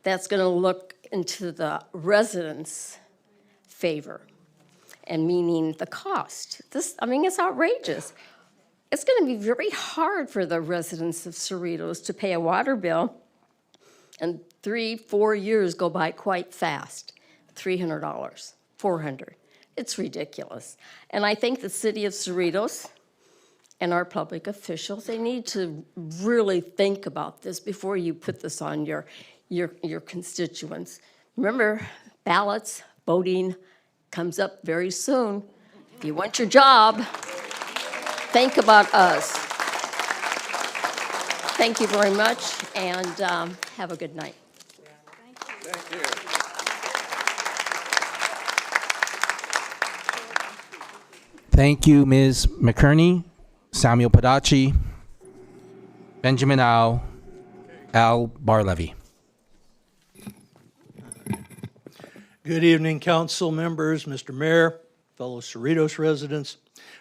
that's going to look into the residents' favor, and meaning the cost? This, I mean, it's outrageous. It's going to be very hard for the residents of Cerritos to pay a water bill, and 3-4 years go by quite fast. $300, $400. It's ridiculous. And I think the city of Cerritos and our public officials, they need to really think about this before you put this on your constituents. Remember, ballots, voting comes up very soon. If you want your job, think about us. Thank you very much, and have a good night. Thank you. Thank you, Ms. McKerney, Samuel Padachi, Benjamin Al Barlevy. Good evening, council members, Mr. Mayor, fellow Cerritos residents.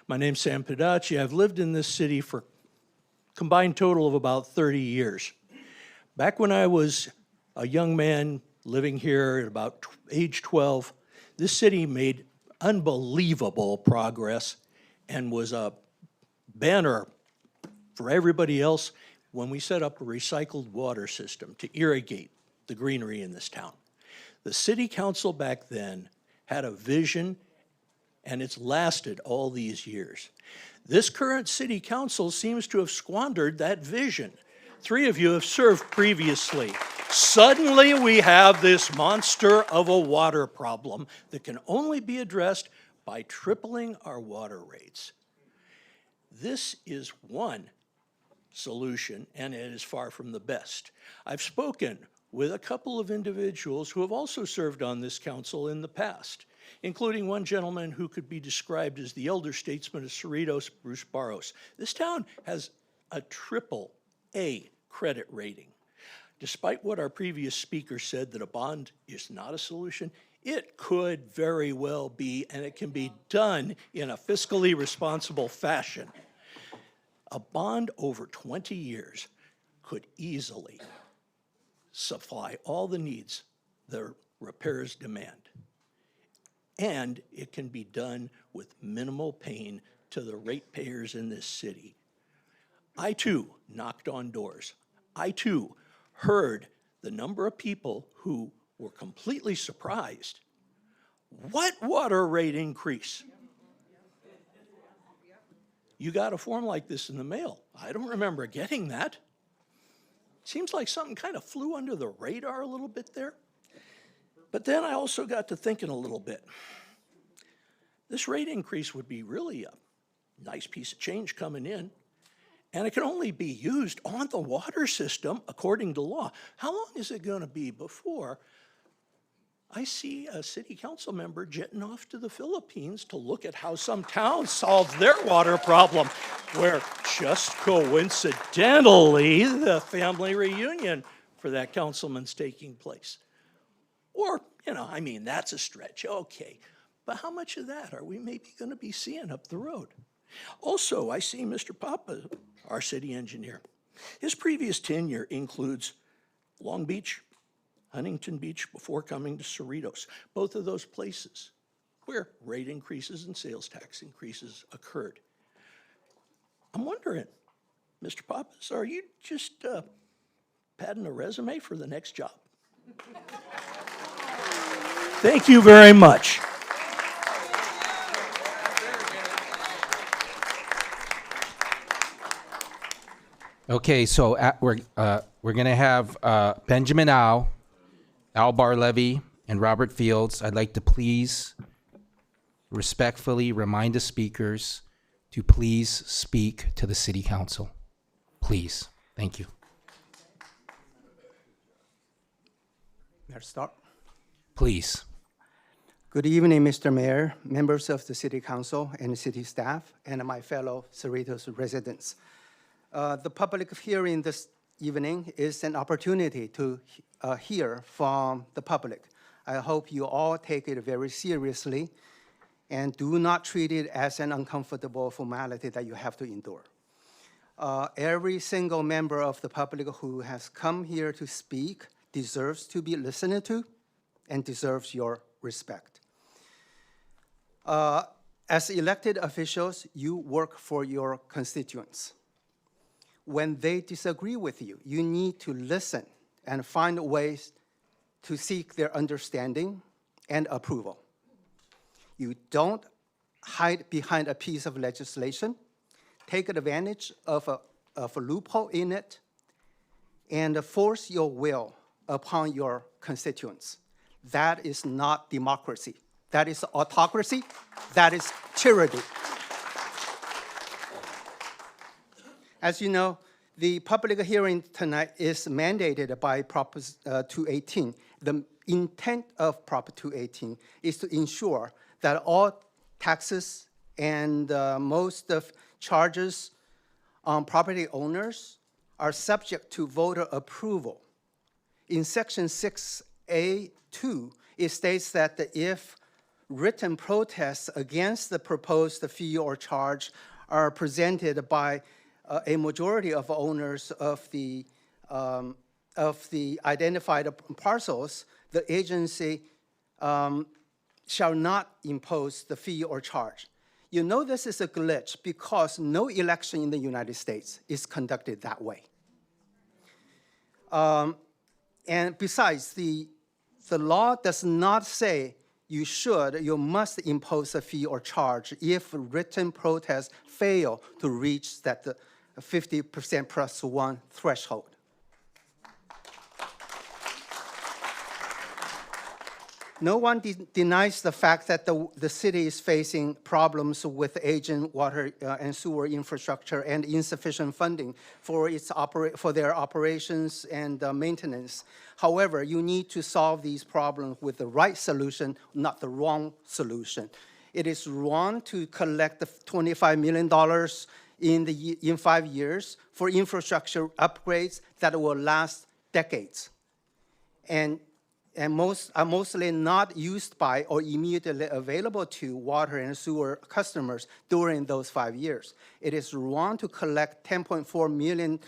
My name's Sam Padachi. I've lived in this city for a combined total of about 30 years. Back when I was a young man living here at about age 12, this city made unbelievable progress and was a banner for everybody else when we set up a recycled water system to irrigate the greenery in this town. The city council back then had a vision, and it's lasted all these years. This current city council seems to have squandered that vision. 3 of you have served previously. Suddenly, we have this monster of a water problem that can only be addressed by tripling our water rates. This is one solution, and it is far from the best. I've spoken with a couple of individuals who have also served on this council in the past, including one gentleman who could be described as the elder statesman of Cerritos, Bruce Barros. This town has a AAA credit rating. Despite what our previous speaker said, that a bond is not a solution, it could very well be, and it can be done in a fiscally responsible fashion. A bond over 20 years could easily supply all the needs the repairs demand. And it can be done with minimal pain to the ratepayers in this city. I too knocked on doors. I too heard the number of people who were completely surprised. What water rate increase? You got a form like this in the mail. I don't remember getting that. Seems like something kind of flew under the radar a little bit there. But then I also got to thinking a little bit. This rate increase would be really a nice piece of change coming in, and it can only be used on the water system according to law. How long is it going to be before I see a city council member jetting off to the Philippines to look at how some town solves their water problem, where just coincidentally the family reunion for that councilman's taking place? Or, I mean, that's a stretch, okay. But how much of that are we maybe going to be seeing up the road? Also, I see Mr. Papa, our city engineer. His previous tenure includes Long Beach, Huntington Beach before coming to Cerritos, both of those places where rate increases and sales tax increases occurred. I'm wondering, Mr. Pappas, are you just padding a resume for the next job? Thank you very much. Okay, so we're going to have Benjamin Al Barlevy, and Robert Fields. I'd like to please respectfully remind the speakers to please speak to the city council. Please. Thank you. Let's start. Please. Good evening, Mr. Mayor, members of the City Council and city staff, and my fellow Cerritos residents. The public hearing this evening is an opportunity to hear from the public. I hope you all take it very seriously and do not treat it as an uncomfortable formality that you have to endure. Every single member of the public who has come here to speak deserves to be listened to and deserves your respect. As elected officials, you work for your constituents. When they disagree with you, you need to listen and find ways to seek their understanding and approval. You don't hide behind a piece of legislation, take advantage of a loophole in it, and force your will upon your constituents. That is not democracy. That is autocracy. That is tyranny. As you know, The public hearing tonight is mandated by Prop 218. The intent of Prop 218 is to ensure that all taxes and most of charges on property owners are subject to voter approval. In Section 6A2, it states that if written protests against the proposed fee or charge are presented by a majority of owners of the identified parcels, the agency shall not impose the fee or charge. You know this is a glitch because no election in the United States is conducted that way. And besides, the law does not say you must impose a fee or charge if written protests fail to reach that 50% plus one threshold. No one denies the fact that the city is facing problems with aging water and sewer infrastructure and insufficient funding for their operations and maintenance. However, you need to solve these problems with the right solution, not the wrong solution. It is wrong to collect the $25 million in 5 years for infrastructure upgrades that will last decades. And are mostly not used by or immediately available to water and sewer customers during those 5 years. It is wrong to collect $10.4 million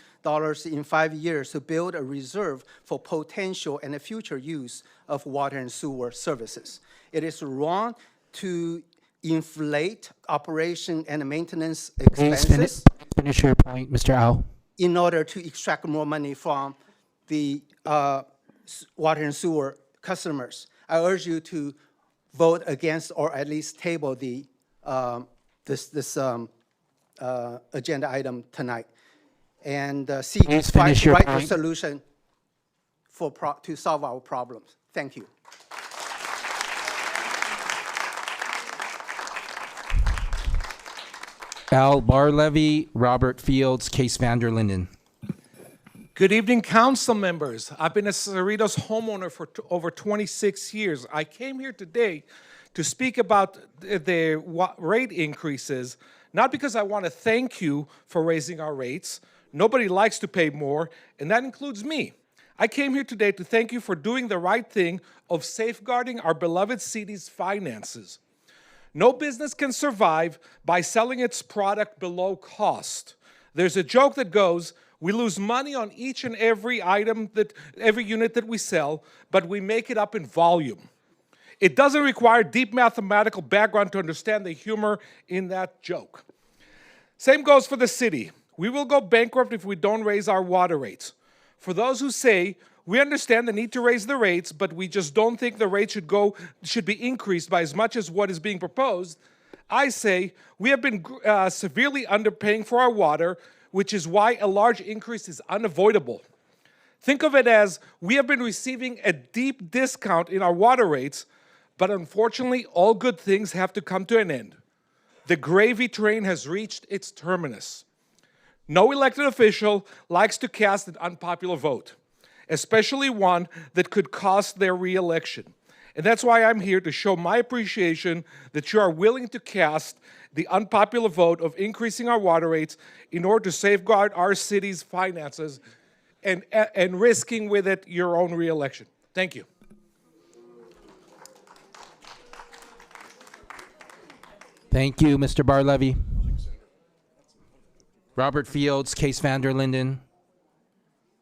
in 5 years to build a reserve for potential and future use of water and sewer services. It is wrong to inflate operation and maintenance expenses. Finish your point, Mr. Au. In order to extract more money from the water and sewer customers. I urge you to vote against or at least table the this agenda item tonight and seek Please finish your right point. solution to solve our problems. Thank you. Al Barlevy, Robert Fields, Case van der Linden. Good evening, council members. I've been a Cerritos homeowner for over 26 years. I came here today to speak about the rate increases, not because I want to thank you for raising our rates. Nobody likes to pay more, and that includes me. I came here today to thank you for doing the right thing of safeguarding our beloved city's finances. No business can survive by selling its product below cost. There's a joke that goes, we lose money on each and every item, every unit that we sell, but we make it up in volume. It doesn't require deep mathematical background to understand the humor in that joke. Same goes for the city. We will go bankrupt if we don't raise our water rates. For those who say, we understand the need to raise the rates, but we just don't think the rate should be increased by as much as what is being proposed, I say we have been severely underpaying for our water, which is why a large increase is unavoidable. Think of it as we have been receiving a deep discount in our water rates, but unfortunately, all good things have to come to an end. The gravy train has reached its terminus. No elected official likes to cast an unpopular vote, especially one that could cost their re-election. And that's why I'm here to show my appreciation that you are willing to cast the unpopular vote of increasing our water rates in order to safeguard our city's finances and risking with it your own re-election. Thank you. Thank you, Mr. Barlevy. Robert Fields, Case van der Linden.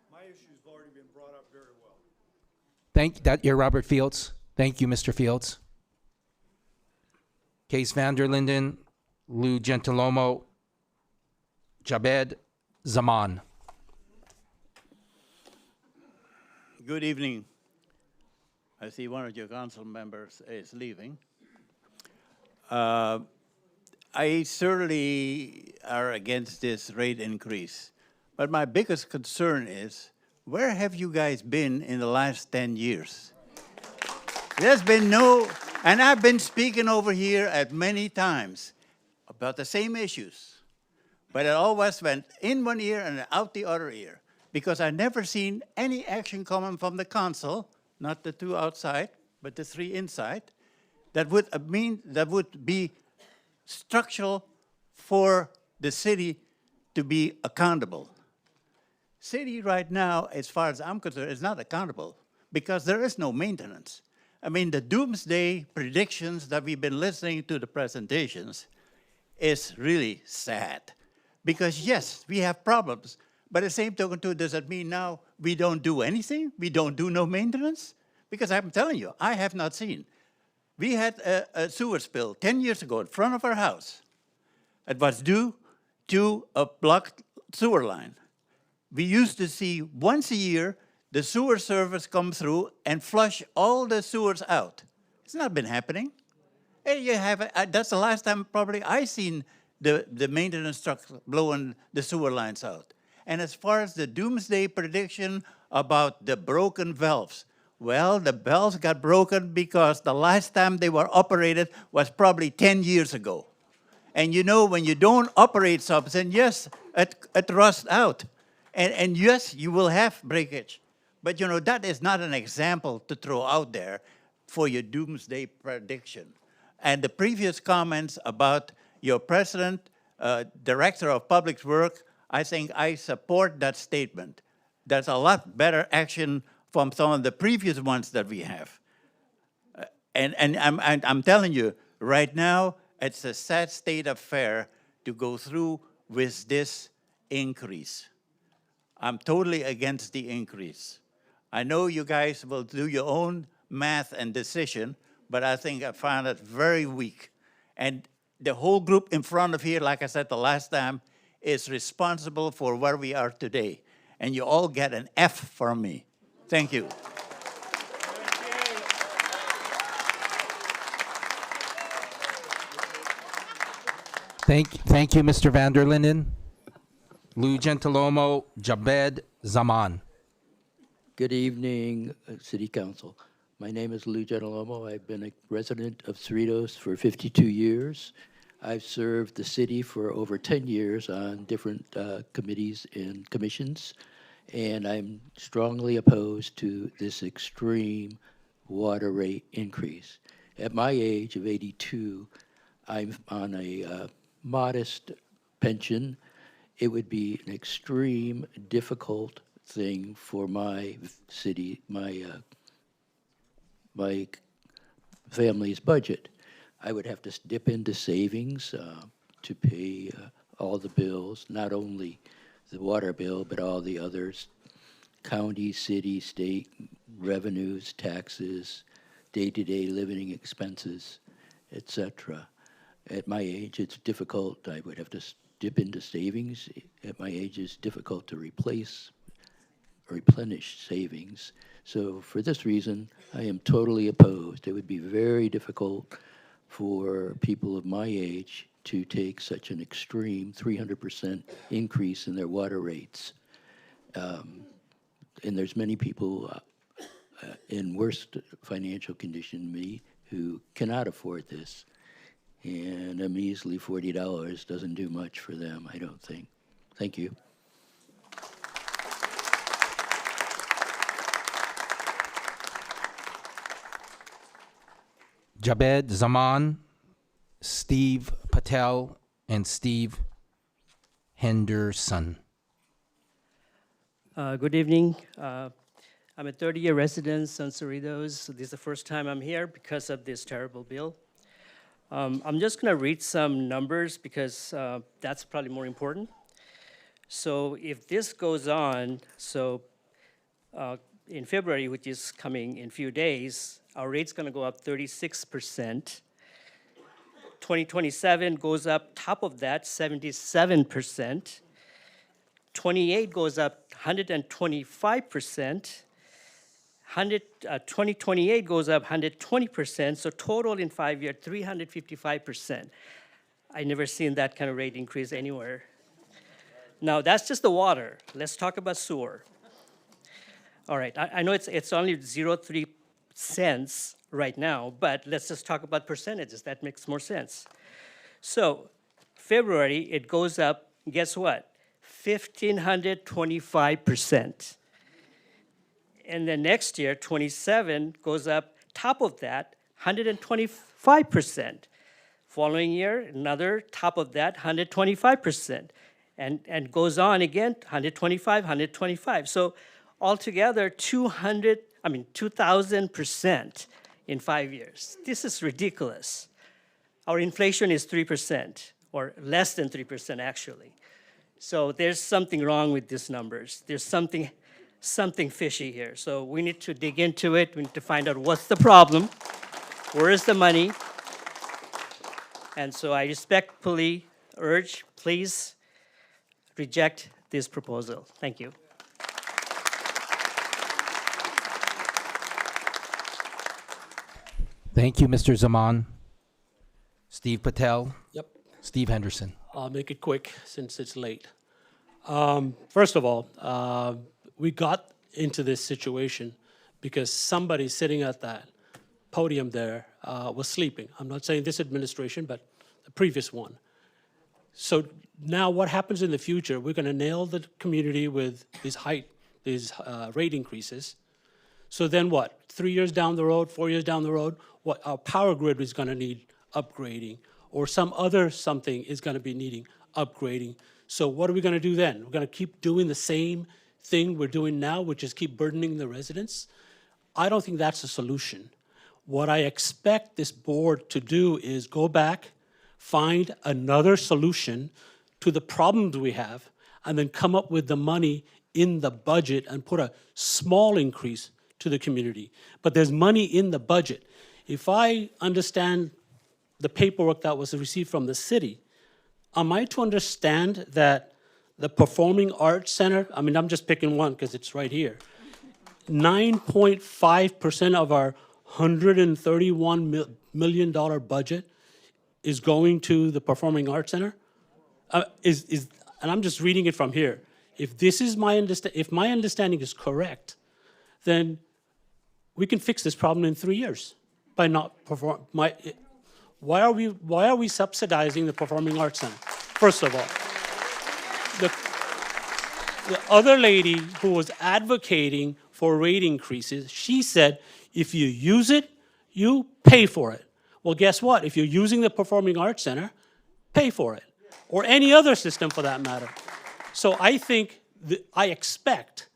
My issue's already been brought up very well. You're Robert Fields. Thank you, Mr. Fields. Case van der Linden, Lou Gentilomo, Jabed Zaman. Good evening. I see one of your council members is leaving. I certainly are against this rate increase, but my biggest concern is, where have you guys been in the last 10 years? There's been no, and I've been speaking over here at many times about the same issues. But it always went in one ear and out the other ear, because I never seen any action coming from the council, not the two outside, but the three inside, that would be structural for the city to be accountable. City right now, as far as I'm concerned, is not accountable because there is no maintenance. I mean, the doomsday predictions that we've been listening to the presentations is really sad. Because yes, we have problems, but at the same token too, does that mean now we don't do anything? We don't do no maintenance? Because I'm telling you, I have not seen. We had a sewer spill 10 years ago in front of our house. It was due to a blocked sewer line. We used to see once a year the sewer service come through and flush all the sewers out. It's not been happening. And you have, that's the last time probably I seen the maintenance trucks blowing the sewer lines out. And as far as the doomsday prediction about the broken valves, well, the valves got broken because the last time they were operated was probably 10 years ago. And you know, when you don't operate something, yes, it rusts out. And yes, you will have breakage. But you know, that is not an example to throw out there for your doomsday prediction. And the previous comments about your president, director of public work, I think I support that statement. There's a lot better action from some of the previous ones that we have. And I'm telling you, right now, it's a sad state of affair to go through with this increase. I'm totally against the increase. I know you guys will do your own math and decision, but I think I found it very weak. And the whole group in front of here, like I said the last time, is responsible for where we are today. And you all get an F from me. Thank you. Thank you, Mr. Van der Linden. Lou Gentilomo, Jabed Zaman. Good evening, City Council. My name is Lou Gentilomo. I've been a resident of Cerritos for 52 years. I've served the city for over 10 years on different committees and commissions, and I'm strongly opposed to this extreme water rate increase. At my age of 82, I'm on a modest pension. It would be an extreme, difficult thing for my city, my family's budget. I would have to dip into savings to pay all the bills, not only the water bill, but all the others, county, city, state revenues, taxes, day-to-day living expenses, etc. At my age, it's difficult. I would have to dip into savings. At my age, it's difficult to replenish savings. So for this reason, I am totally opposed. It would be very difficult for people of my age to take such an extreme 300% increase in their water rates. And there's many people in worse financial condition than me who cannot afford this. And a measly $40 doesn't do much for them, I don't think. Thank you. Jabed Zaman, Steve Patel, and Steve Henderson. Good evening. I'm a 30-year resident on Cerritos. This is the first time I'm here because of this terrible bill. I'm just going to read some numbers because that's probably more important. So if this goes on, in February, which is coming in a few days, our rate's going to go up 36%. 2027 goes up top of that 77%. 28 goes up 125%. 2028 goes up 120%. So total in 5 years, 355%. I never seen that kind of rate increase anywhere. Now that's just the water. Let's talk about sewer. All right, I know it's only 0.03 cents right now, but let's just talk about percentages. That makes more sense. So February, it goes up Guess what? 1,525%. And then next year, 27 goes up top of that, 125%. Following year, another top of that, 125%. And goes on again, 125, 125. So altogether, 2,000% in 5 years. This is ridiculous. Our inflation is 3%, or less than 3% actually. So there's something wrong with these numbers. There's something fishy here. So we need to dig into it. We need to find out what's the problem, where is the money. And so I respectfully urge, please reject this proposal. Thank you. Thank you, Mr. Zaman. Steve Patel. Yep. Steve Henderson. I'll make it quick since it's late. First of all, we got into this situation because somebody sitting at that podium there was sleeping. I'm not saying this administration, but the previous one. So now what happens in the future, we're going to nail the community with these rate increases. So then what? 3 years down the road, 4 years down the road, what our power grid is going to need upgrading, or some other something is going to be needing upgrading. So what are we going to do then? We're going to keep doing the same thing we're doing now, which is keep burdening the residents? I don't think that's a solution. What I expect this board to do is go back, find another solution to the problems we have, and then come up with the money in the budget and put a small increase to the community. But there's money in the budget. If I understand the paperwork that was received from the city, am I to understand that the Performing Arts Center, I mean, I'm just picking one because it's right here, 9.5% of our $131 million budget is going to the Performing Arts Center? And I'm just reading it from here. If this is if my understanding is correct, then we can fix this problem in 3 years by not why are we subsidizing the Performing Arts Center? First of all, the other lady who was advocating for rate increases, she said, if you use it, you pay for it. Well, guess what? If you're using the Performing Arts Center, pay for it, or any other system for that matter. So I think, I expect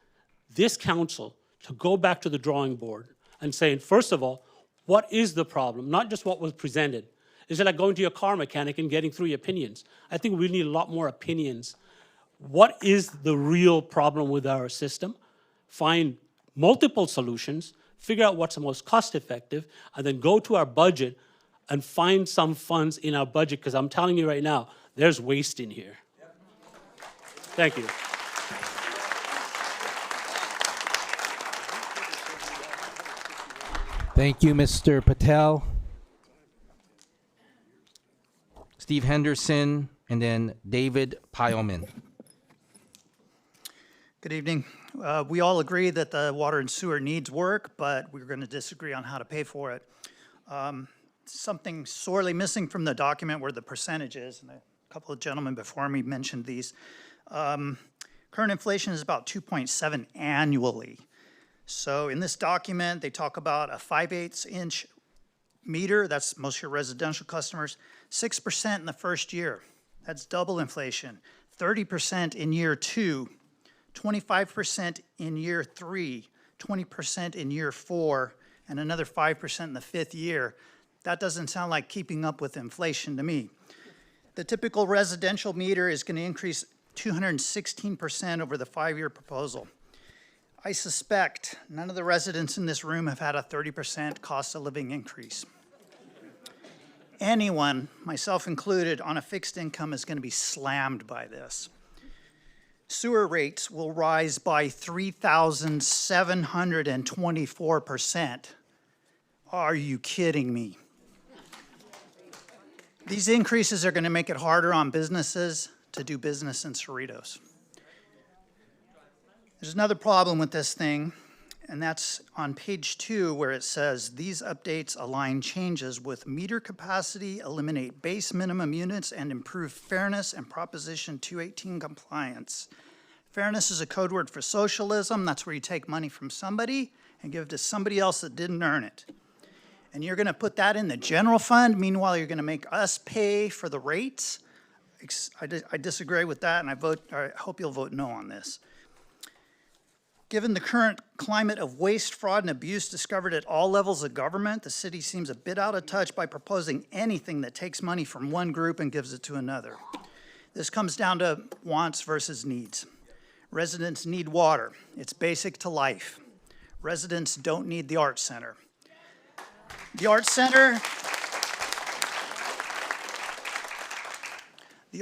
this council to go back to the drawing board and say, first of all, what is the problem? Not just what was presented. Is it like going to your car mechanic and getting 3 opinions? I think we need a lot more opinions. What is the real problem with our system? Find multiple solutions, figure out what's the most cost-effective, and then go to our budget and find some funds in our budget, because I'm telling you right now, there's waste in here. Thank you. Thank you, Mr. Patel. Steve Henderson, and then David Pyleman. Good evening. We all agree that the water and sewer needs work, but we're going to disagree on how to pay for it. Something sorely missing from the document were the percentages, and a couple of gentlemen before me mentioned these. Current inflation is about 2.7 annually. So in this document, they talk about a 5/8 inch meter, that's most of your residential customers, 6% in the first year. That's double inflation. 30% in year 2, 25% in year 3, 20% in year 4, and another 5% in the 5th year. That doesn't sound like keeping up with inflation to me. The typical residential meter is going to increase 216% over the 5-year proposal. I suspect none of the residents in this room have had a 30% cost of living increase. Anyone, myself included, on a fixed income is going to be slammed by this. Sewer rates will rise by 3,724%. Are you kidding me? These increases are going to make it harder on businesses to do business in Cerritos. There's another problem with this thing, And that's on page 2 where it says, these updates align changes with meter capacity, eliminate base minimum units, and improve fairness and Proposition 218 compliance. Fairness is a code word for socialism. That's where you take money from somebody and give it to somebody else that didn't earn it. And you're going to put that in the general fund. Meanwhile, you're going to make us pay for the rates. I disagree with that, and I hope you'll vote no on this. Given the current climate of waste, fraud, and abuse discovered at all levels of government, the city seems a bit out of touch by proposing anything that takes money from one group and gives it to another. This comes down to wants versus needs. Residents need water. It's basic to life. Residents don't need the Arts Center. The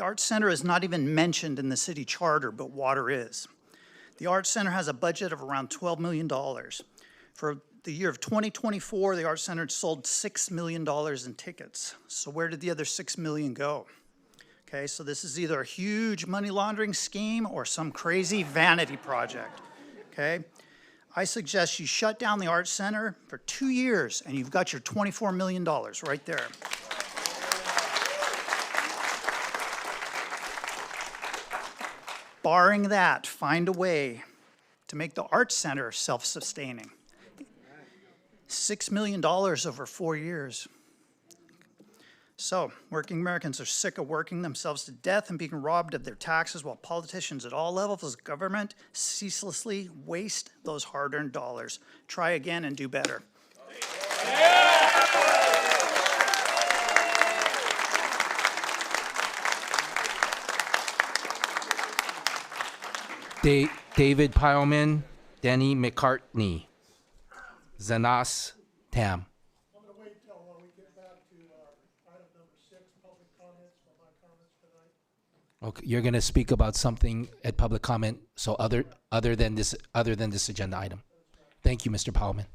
Arts Center is not even mentioned in the city charter, but water is. The Arts Center has a budget of around $12 million. For the year of 2024, the Arts Center sold $6 million in tickets. So where did the other $6 million go? Okay, so this is either a huge money laundering scheme or some crazy vanity project, okay? I suggest you shut down the Arts Center for 2 years and you've got your $24 million right there. Barring that, find a way to make the Arts Center self-sustaining. $6 million over 4 years. So, working Americans are sick of working themselves to death and being robbed of their taxes while politicians at all levels of government ceaselessly waste those hard-earned dollars. Try again and do better. David Pyleman, Denny McCartney, Zanas Tam. I'm going to wait till we get back to item number 6, public comments for my comments tonight. Okay, you're going to speak about something at public comment, so other than this agenda item. Thank you, Mr. Pyleman.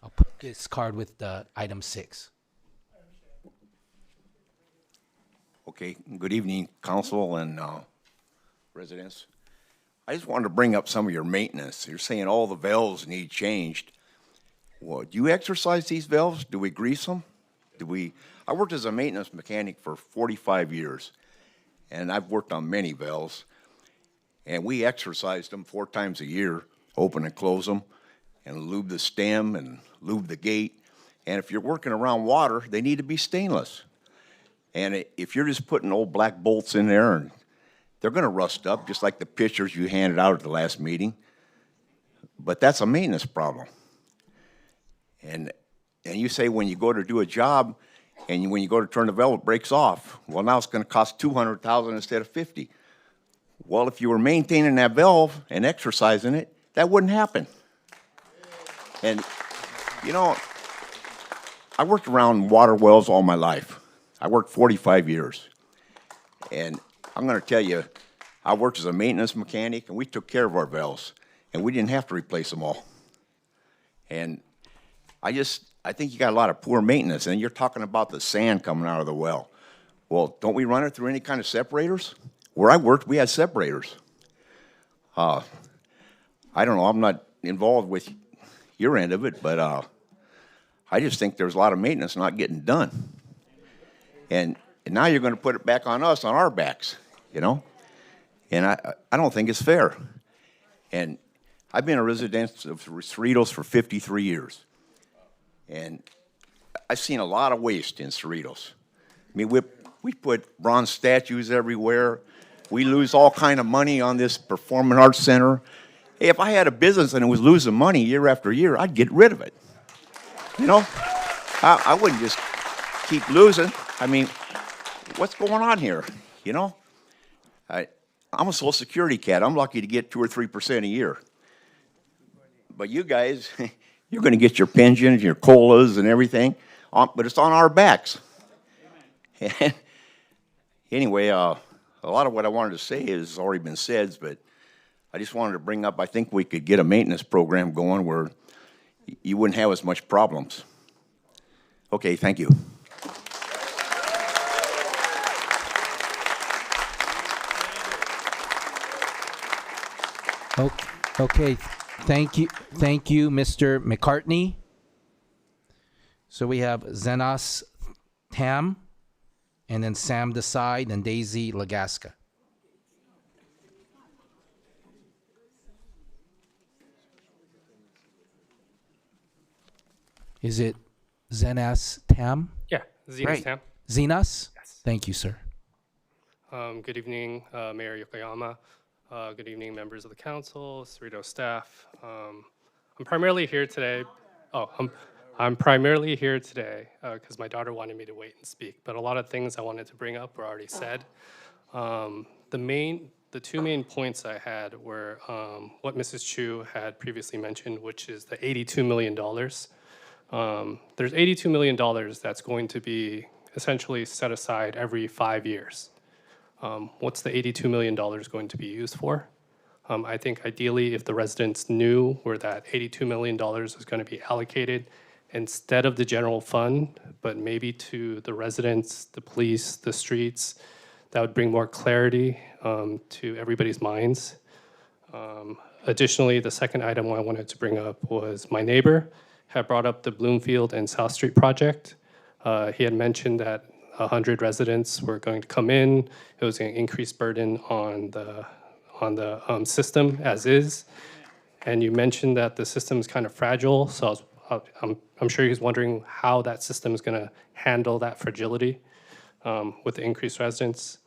I'll put this card with item 6. Okay, good evening, council and residents. I just wanted to bring up some of your maintenance. You're saying all the valves need changed. Well, do you exercise these valves? Do we grease them? I worked as a maintenance mechanic for 45 years, and I've worked on many valves, and we exercised them 4 times a year, open and close them, and lube the stem and lube the gate. And if you're working around water, they need to be stainless. And if you're just putting old black bolts in there, and they're going to rust up, just like the pictures you handed out at the last meeting. But that's a maintenance problem. And you say when you go to do a job, and when you go to turn the valve, it breaks off. Well, now it's going to cost $200,000 instead of $50,000. Well, if you were maintaining that valve and exercising it, that wouldn't happen. And, you know, I worked around water wells all my life. I worked 45 years. And I'm going to tell you, I worked as a maintenance mechanic, and we took care of our valves, and we didn't have to replace them all. And I think you got a lot of poor maintenance, and you're talking about the sand coming out of the well. Well, don't we run it through any kind of separators? Where I worked, we had separators. I don't know, I'm not involved with your end of it, but I just think there's a lot of maintenance not getting done. And now you're going to put it back on us, on our backs, you know? And I don't think it's fair. And I've been a resident of Cerritos for 53 years. And I've seen a lot of waste in Cerritos. I mean, we put bronze statues everywhere. We lose all kind of money on this Performing Arts Center. Hey, if I had a business and it was losing money year after year, I'd get rid of it. You know? I wouldn't just keep losing. I mean, what's going on here, you know? I'm a Social Security cat. I'm lucky to get 2 or 3% a year. But you guys, you're going to get your pensions, your COLAs and everything, but it's on our backs. Anyway, a lot of what I wanted to say has already been said, but I just wanted to bring up, I think we could get a maintenance program going where you wouldn't have as much problems. Okay, thank you. Okay, Thank you, Mr. McCartney. So we have Zenas Tam, and then Sam Desai, then Daisy Legasca. Is it Zenas Tam? Yeah, Zenas Great. Tam. Zenas? Yes. Thank you, sir. Good evening, Mayor Yokoyama. Good evening, members of the council, Cerritos staff. I'm primarily here today. I'm primarily here today because my daughter wanted me to wait and speak. But a lot of things I wanted to bring up were already said. The two main points I had were what Mrs. Chu had previously mentioned, which is the $82 million. There's $82 million that's going to be essentially set aside every 5 years. What's the $82 million going to be used for? I think ideally if the residents knew where that $82 million is going to be allocated instead of the general fund, but maybe to the residents, the police, the streets, that would bring more clarity to everybody's minds. Additionally, the second item I wanted to bring up was my neighbor had brought up the Bloomfield and South Street project. He had mentioned that 100 residents were going to come in. It was an increased burden on the system as is. And you mentioned that the system is kind of fragile, so I'm sure he's wondering how that system is going to handle that fragility with the increased residents.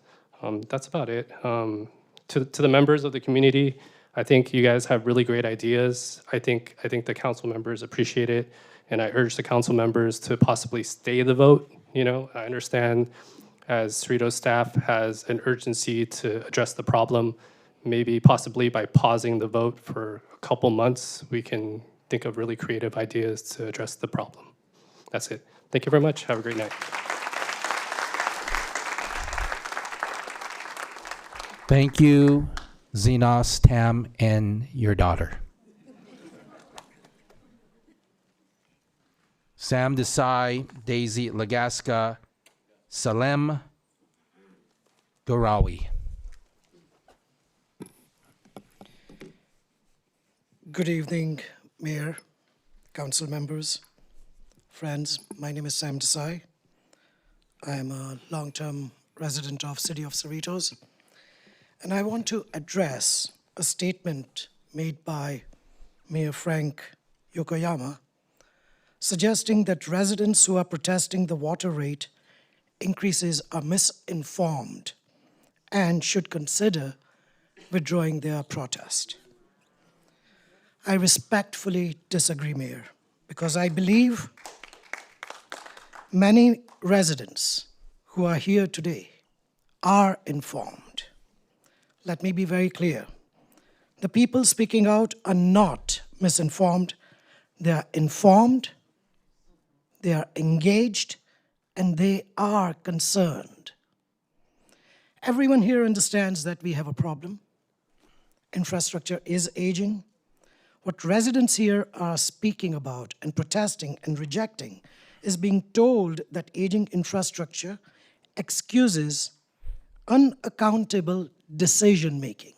That's about it. To the members of the community, I think you guys have really great ideas. I think the council members appreciate it, and I urge the council members to possibly stay the vote. You know, I understand as Cerritos staff has an urgency to address the problem. Maybe possibly by pausing the vote for a couple months, we can think of really creative ideas to address the problem. That's it. Thank you very much. Have a great night. Thank you, Zenas Tam, and your daughter. Sam Desai, Daisy Legasca, Salem Gorawi. Good evening, Mayor, council members, friends. My name is Sam Desai. I am a long-term resident of City of Cerritos, and I want to address a statement made by Mayor Frank Yokoyama suggesting that residents who are protesting the water rate increases are misinformed and should consider withdrawing their protest. I respectfully disagree, Mayor, because I believe many residents who are here today are informed. Let me be very clear. The people speaking out are not misinformed. They are informed, they are engaged, and they are concerned. Everyone here understands that we have a problem. Infrastructure is aging. What residents here are speaking about and protesting and rejecting is being told that aging infrastructure excuses unaccountable decision-making.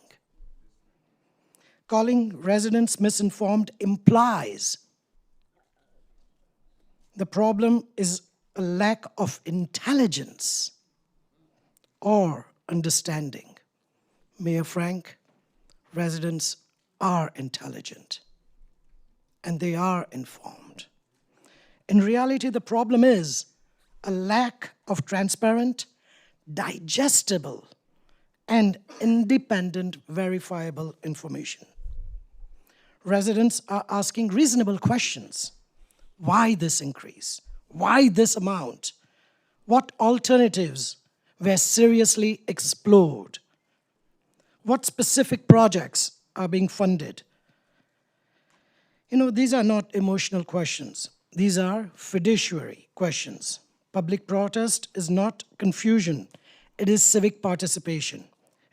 Calling residents misinformed implies the problem is a lack of intelligence or understanding. Mayor Frank, residents are intelligent and they are informed. In reality, the problem is a lack of transparent, digestible, and independent verifiable information. Residents are asking reasonable questions. Why this increase? Why this amount? What alternatives were seriously explored? What specific projects are being funded? You know, these are not emotional questions. These are fiduciary questions. Public protest is not confusion. It is civic participation.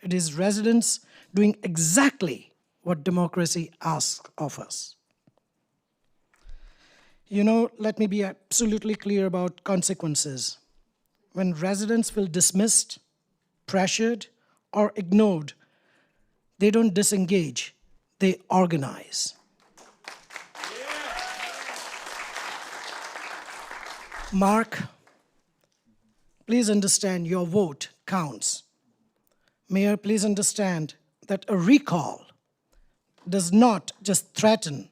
It is residents doing exactly what democracy asks of us. You know, let me be absolutely clear about consequences. When residents feel dismissed, pressured, or ignored, they don't disengage, they organize. Mark, please understand your vote counts. Mayor, please understand that a recall does not just threaten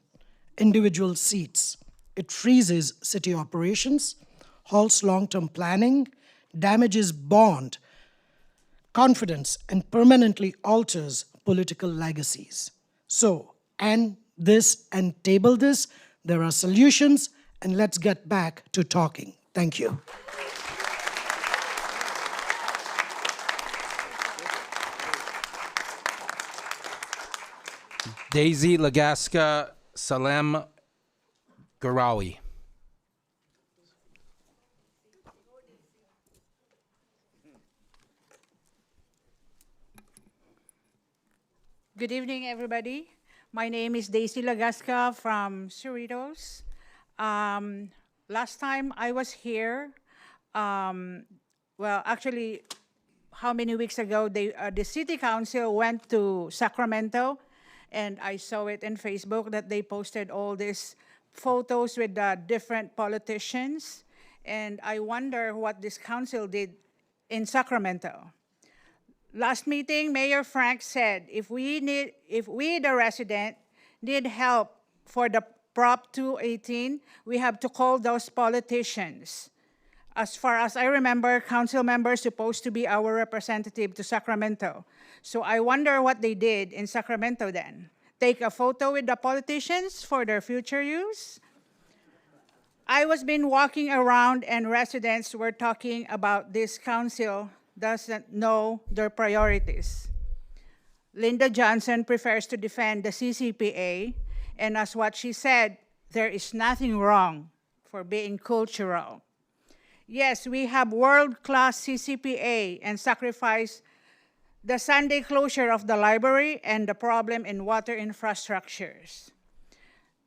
individual seats. It freezes city operations, halts long-term planning, damages bond confidence, and permanently alters political legacies. So, end this and table this. There are solutions, and let's get back to talking. Thank you. Daisy Lagaska Salem Garawi. Good evening, everybody. My name is Daisy Lagaska from Cerritos. Last time I was here, well, actually, how many weeks ago, the city council went to Sacramento, and I saw it in Facebook that they posted all these photos with different politicians, and I wonder what this council did in Sacramento. Last meeting, Mayor Frank said, if we, the resident, need help for the Prop 218, we have to call those politicians. As far as I remember, council members supposed to be our representative to Sacramento. So I wonder what they did in Sacramento then. Take a photo with the politicians for their future use? I was been walking around and residents were talking about this council doesn't know their priorities. Linda Johnson prefers to defend the CCPA, and as what she said, there is nothing wrong for being cultural. Yes, we have world-class CCPA and sacrifice the Sunday closure of the library and the problem in water infrastructures.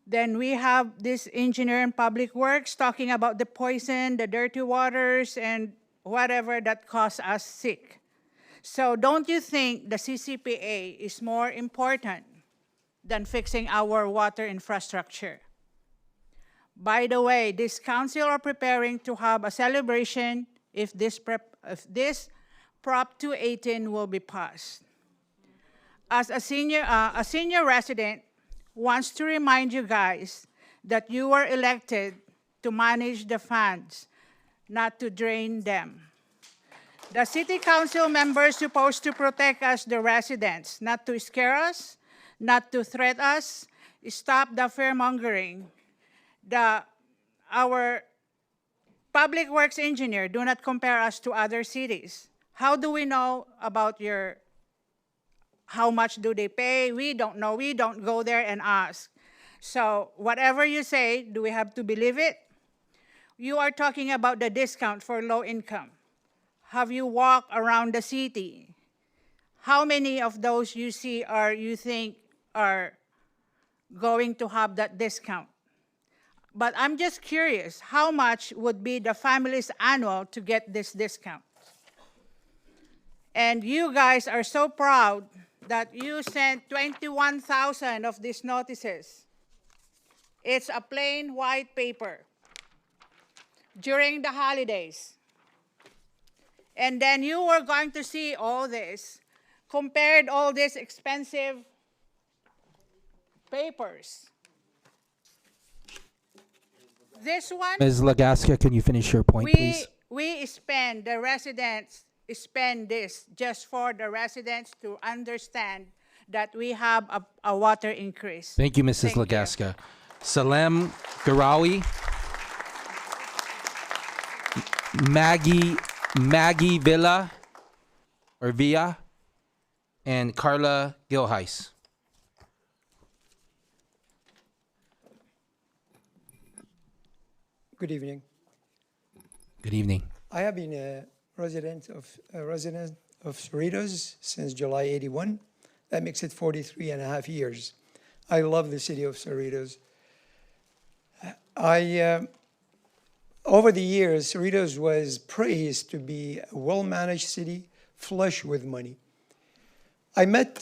Then we have this engineer in public works talking about the poison, the dirty waters, and whatever that causes us sick. So don't you think the CCPA is more important than fixing our water infrastructure? By the way, this council are preparing to have a celebration if this Prop 218 will be passed. As a senior resident wants to remind you guys that you were elected to manage the funds, not to drain them. The city council members supposed to protect us, the residents, not to scare us, not to threat us, stop the fear-mongering. Our public works engineer do not compare us to other cities. How do we know about how much do they pay? We don't know. We don't go there and ask. So whatever you say, do we have to believe it? You are talking about the discount for low income. Have you walked around the city? How many of those you see you think are going to have that discount? But I'm just curious, how much would be the family's annual to get this discount? And you guys are so proud that you sent 21,000 of these notices. It's a plain white paper during the holidays. And then you were going to see all this, compared all these expensive papers. This one, Ms. Lagaska, can you finish your point, please? the residents spend this just for the residents to understand that we have a water increase. Thank you, Mrs. Lagaska. Salem Garawi. Maggie Villa, or Villa, and Carla Gilheis. Good evening. Good evening. I have been a resident of Cerritos since July 81. That makes it 43 and a half years. I love the city of Cerritos. Over the years, Cerritos was praised to be a well-managed city, flush with money. I met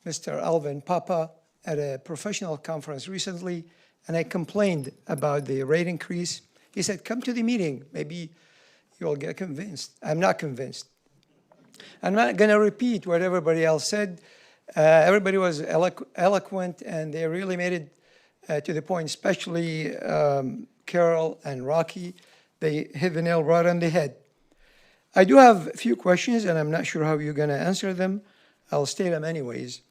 Mr. Alvin Papa at a professional conference recently, and I complained about the rate increase. He said, come to the meeting, maybe you'll get convinced. I'm not convinced. I'm not going to repeat what everybody else said. Everybody was eloquent, and they really made it to the point, especially Carol and Rocky. They hit the nail right on the head. I do have a few questions, and I'm not sure how you're going to answer them. I'll state them anyways.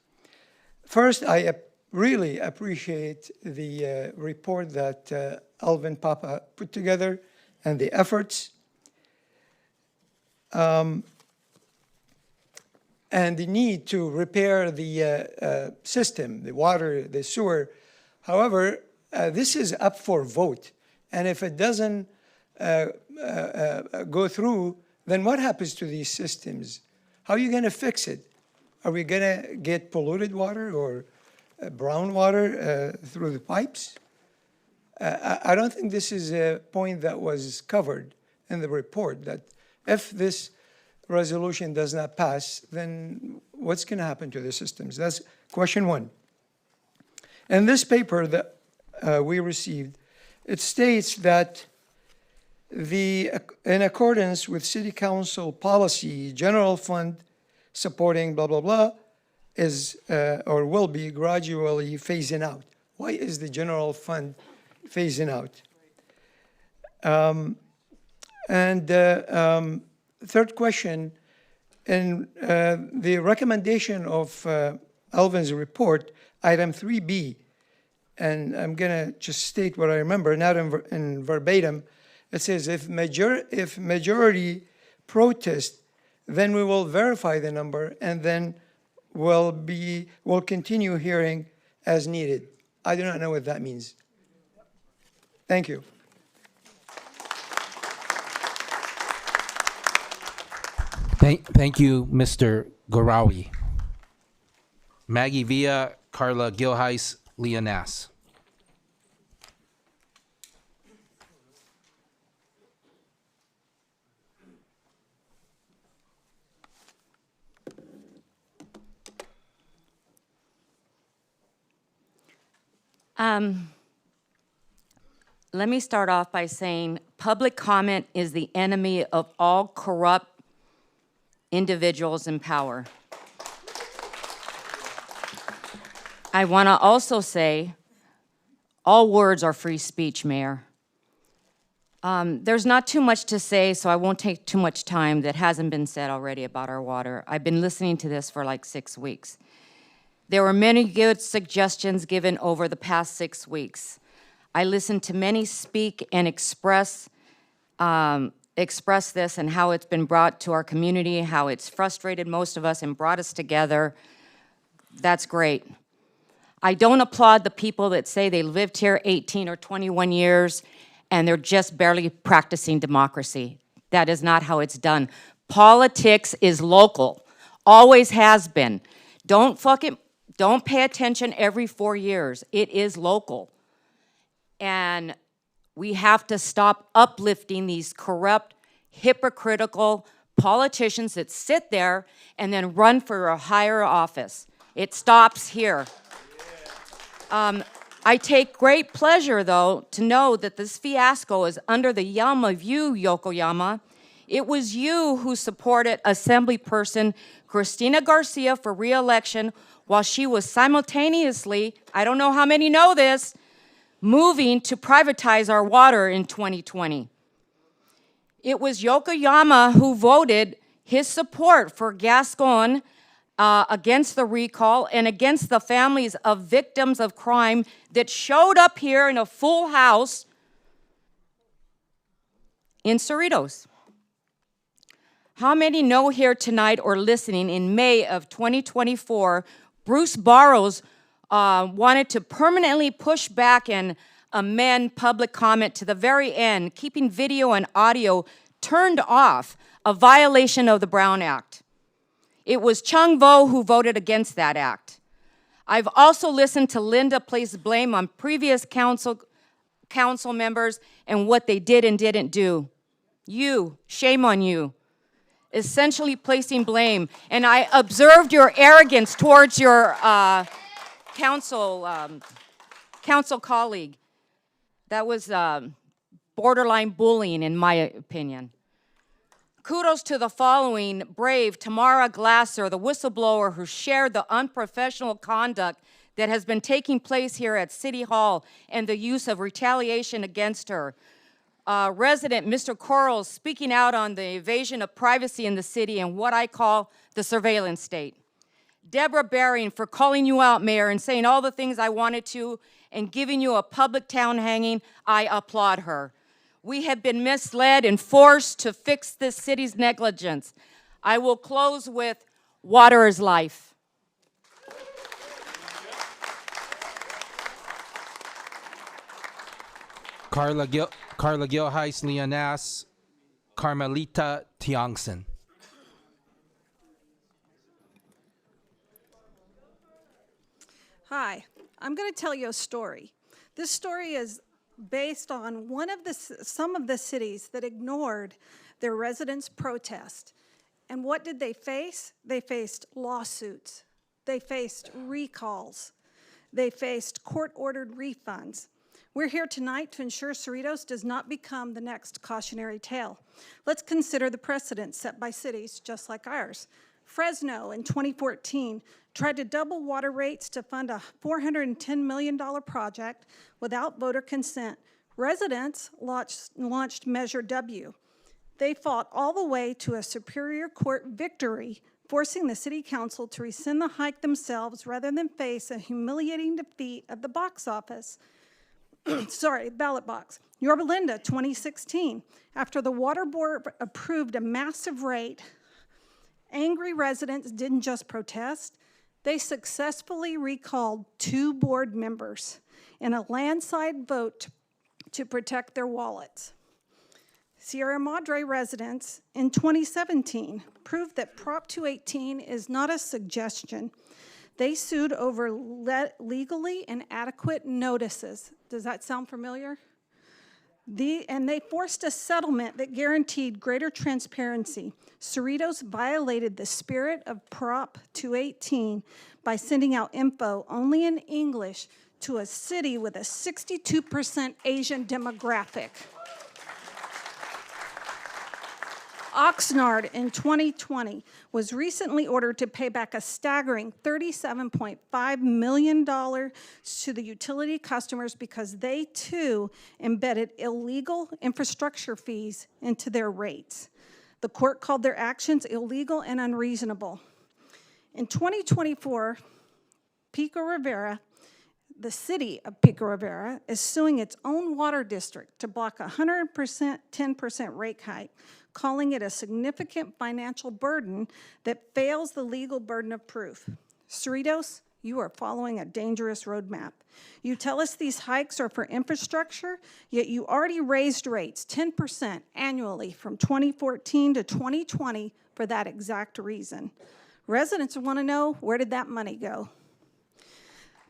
First, I really appreciate the report that Alvin Papa put together and the efforts. And the need to repair the system, the water, the sewer. However, this is up for vote. And if it doesn't go through, then what happens to these systems? How are you going to fix it? Are we going to get polluted water or brown water through the pipes? I don't think this is a point that was covered in the report, that if this resolution does not pass, then what's going to happen to the systems? That's question one. In this paper that we received, it states that in accordance with City Council policy, general fund supporting blah, blah, blah, is or will be gradually phasing out. Why is the general fund phasing out? Third question, in the recommendation of Alvin's report, item 3B, and I'm going to just state what I remember, not in verbatim. It says, if majority protest, then we will verify the number, and then we'll continue hearing as needed. I do not know what that means. Thank you. Thank you, Mr. Gorawi. Maggie Villa, Carla Gilheis, Leah Nass. Let me start off by saying public comment is the enemy of all corrupt individuals in power. I want to also say all words are free speech, Mayor. There's not too much to say, so I won't take too much time that hasn't been said already about our water. I've been listening to this for like 6 weeks. There were many good suggestions given over the past 6 weeks. I listened to many speak and express this and how it's been brought to our community, how it's frustrated most of us and brought us together. That's great. I don't applaud the people that say they lived here 18 or 21 years and they're just barely practicing democracy. That is not how it's done. Politics is local, always has been. Don't pay attention every 4 years. It is local. And we have to stop uplifting these corrupt, hypocritical politicians that sit there and then run for a higher office. It stops here. I take great pleasure, though, to know that this fiasco is under the thumb of you, Yokoyama. It was you who supported Assemblyperson Cristina Garcia for re-election while she was simultaneously, I don't know how many know this, moving to privatize our water in 2020. It was Yokoyama who voted his support for Gascon against the recall and against the families of victims of crime that showed up here in a full house in Cerritos. How many know here tonight or listening in May of 2024, Bruce Barrows wanted to permanently push back and amend public comment to the very end, keeping video and audio turned off, a violation of the Brown Act. It was Chung Vo who voted against that act. I've also listened to Linda place blame on previous council members and what they did and didn't do. You, shame on you. Essentially placing blame. And I observed your arrogance towards your council colleague. That was borderline bullying, in my opinion. Kudos to the following brave Tamara Glasser, the whistleblower who shared the unprofessional conduct that has been taking place here at City Hall and the use of retaliation against her. Resident Mr. Corals speaking out on the invasion of privacy in the city and what I call the surveillance state. Deborah Baring for calling you out, Mayor, and saying all the things I wanted to and giving you a public town hanging. I applaud her. We have been misled and forced to fix this city's negligence. I will close with water is life. Carla Gilheis Leonas, Carmelita Tiongson. Hi, I'm going to tell you a story. This story is based on some of the cities that ignored their residents' protest. And what did they face? They faced lawsuits. They faced recalls. They faced court-ordered refunds. We're here tonight to ensure Cerritos does not become the next cautionary tale. Let's consider the precedent set by cities just like ours. Fresno in 2014 tried to double water rates to fund a $410 million project without voter consent. Residents launched Measure W. They fought all the way to a Superior Court victory, forcing the city council to rescind the hike themselves rather than face a humiliating defeat at the box office. Ballot box. Yorba Linda, 2016. After the Water Board approved a massive rate, angry residents didn't just protest, they successfully recalled 2 board members in a landslide vote to protect their wallets. Sierra Madre residents in 2017 proved that Prop 218 is not a suggestion. They sued over legally inadequate notices. Does that sound familiar? And they forced a settlement that guaranteed greater transparency. Cerritos violated the spirit of Prop 218 by sending out info only in English to a city with a 62% Asian demographic. Oxnard in 2020 was recently ordered to pay back a staggering $37.5 million to the utility customers because they too embedded illegal infrastructure fees into their rates. The court called their actions illegal and unreasonable. In 2024, Pico Rivera, the city of Pico Rivera, is suing its own water district to block a 10% rate hike, calling it a significant financial burden that fails the legal burden of proof. Cerritos, you are following a dangerous roadmap. You tell us these hikes are for infrastructure, yet you already raised rates 10% annually from 2014 to 2020 for that exact reason. Residents want to know, where did that money go?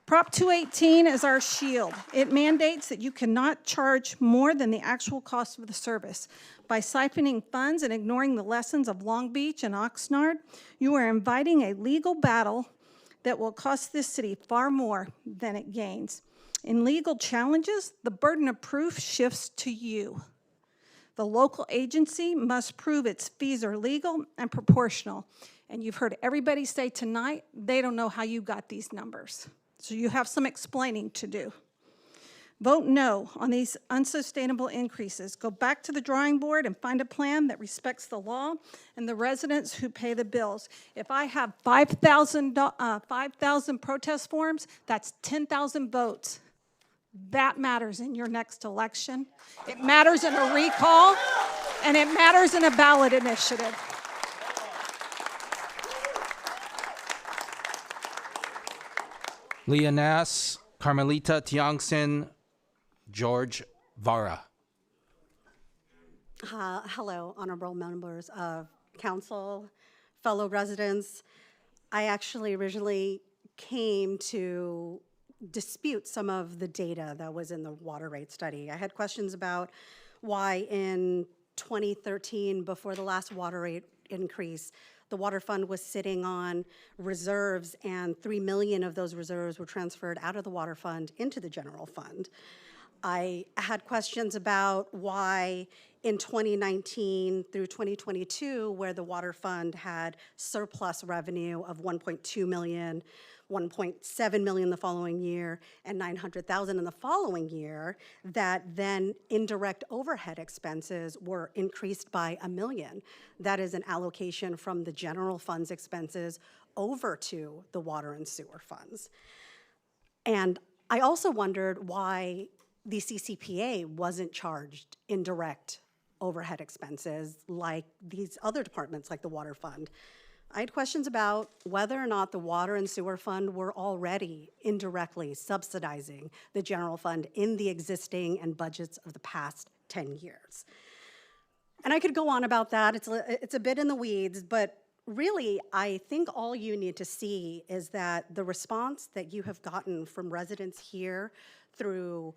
Prop 218 is our shield. It mandates that you cannot charge more than the actual cost of the service. By siphoning funds and ignoring the lessons of Long Beach and Oxnard, you are inviting a legal battle that will cost this city far more than it gains. In legal challenges, the burden of proof shifts to you. The local agency must prove its fees are legal and proportional. And you've heard everybody say tonight, they don't know how you got these numbers. So you have some explaining to do. Vote no on these unsustainable increases. Go back to the drawing board and find a plan that respects the law and the residents who pay the bills. If I have 5,000 protest forms, that's 10,000 votes. That matters in your next election. It matters in a recall, and it matters in a ballot initiative. Leonas, Carmelita Tiongson, George Vara. Hello, honorable members of council, fellow residents. I actually originally came to dispute some of the data that was in the water rate study. I had questions about why in 2013, before the last water rate increase, the water fund was sitting on reserves, and $3 million of those reserves were transferred out of the water fund into the general fund. I had questions about why in 2019 through 2022, where the water fund had surplus revenue of 1.2 million, 1.7 million the following year, and 900,000 in the following year, that then indirect overhead expenses were increased by $1 million. That is an allocation from the general fund's expenses over to the water and sewer funds. And I also wondered why the CCPA wasn't charged indirect overhead expenses like these other departments, like the water fund. I had questions about whether or not the water and sewer fund were already indirectly subsidizing the general fund in the existing and budgets of the past 10 years. And I could go on about that. It's a bit in the weeds, but really, I think all you need to see is that the response that you have gotten from residents here through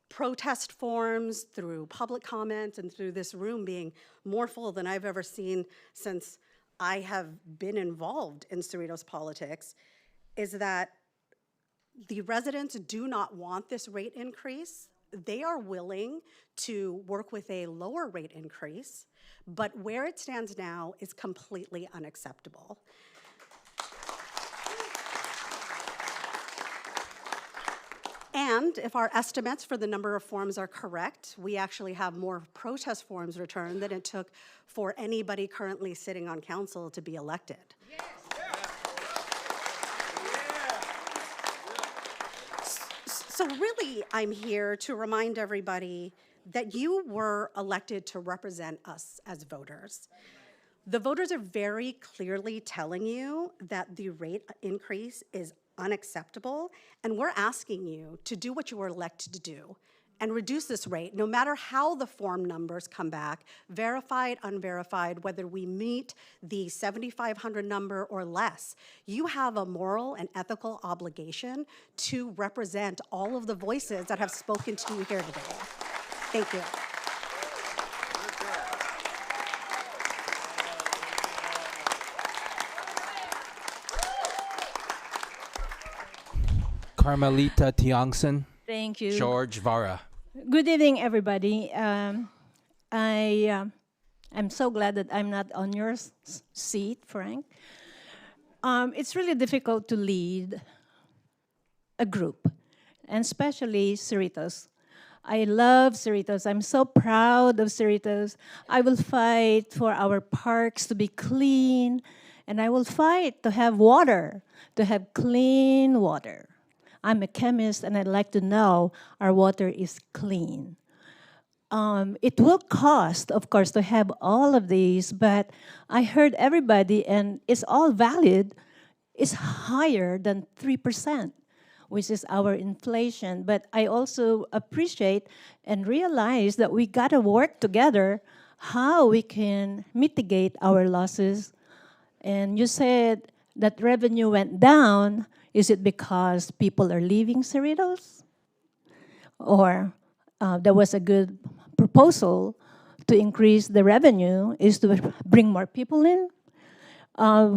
protest forms, through public comment, and through this room being more full than I've ever seen since I have been involved in Cerritos politics, is that the residents do not want this rate increase. They are willing to work with a lower rate increase, but where it stands now is completely unacceptable. And if our estimates for the number of forms are correct, we actually have more protest forms returned than it took for anybody currently sitting on council to be elected. So really, I'm here to remind everybody that you were elected to represent us as voters. The voters are very clearly telling you that the rate increase is unacceptable, and we're asking you to do what you were elected to do and reduce this rate, no matter how the form numbers come back, verified, unverified, whether we meet the 7,500 number or less. You have a moral and ethical obligation to represent all of the voices that have spoken to you here today. Thank you. Carmelita Tiongson. Thank you. George Vara. Good evening, everybody. I'm so glad that I'm not on your seat, Frank. It's really difficult to lead a group, and especially Cerritos. I love Cerritos. I'm so proud of Cerritos. I will fight for our parks to be clean, and I will fight to have water, to have clean water. I'm a chemist, and I'd like to know our water is clean. It will cost, of course, to have all of these, but I heard everybody, and it's all valid, is higher than 3%, which is our inflation. But I also appreciate and realize that we gotta work together how we can mitigate our losses. And you said that revenue went down. Is it because people are leaving Cerritos? Or there was a good proposal to increase the revenue is to bring more people in?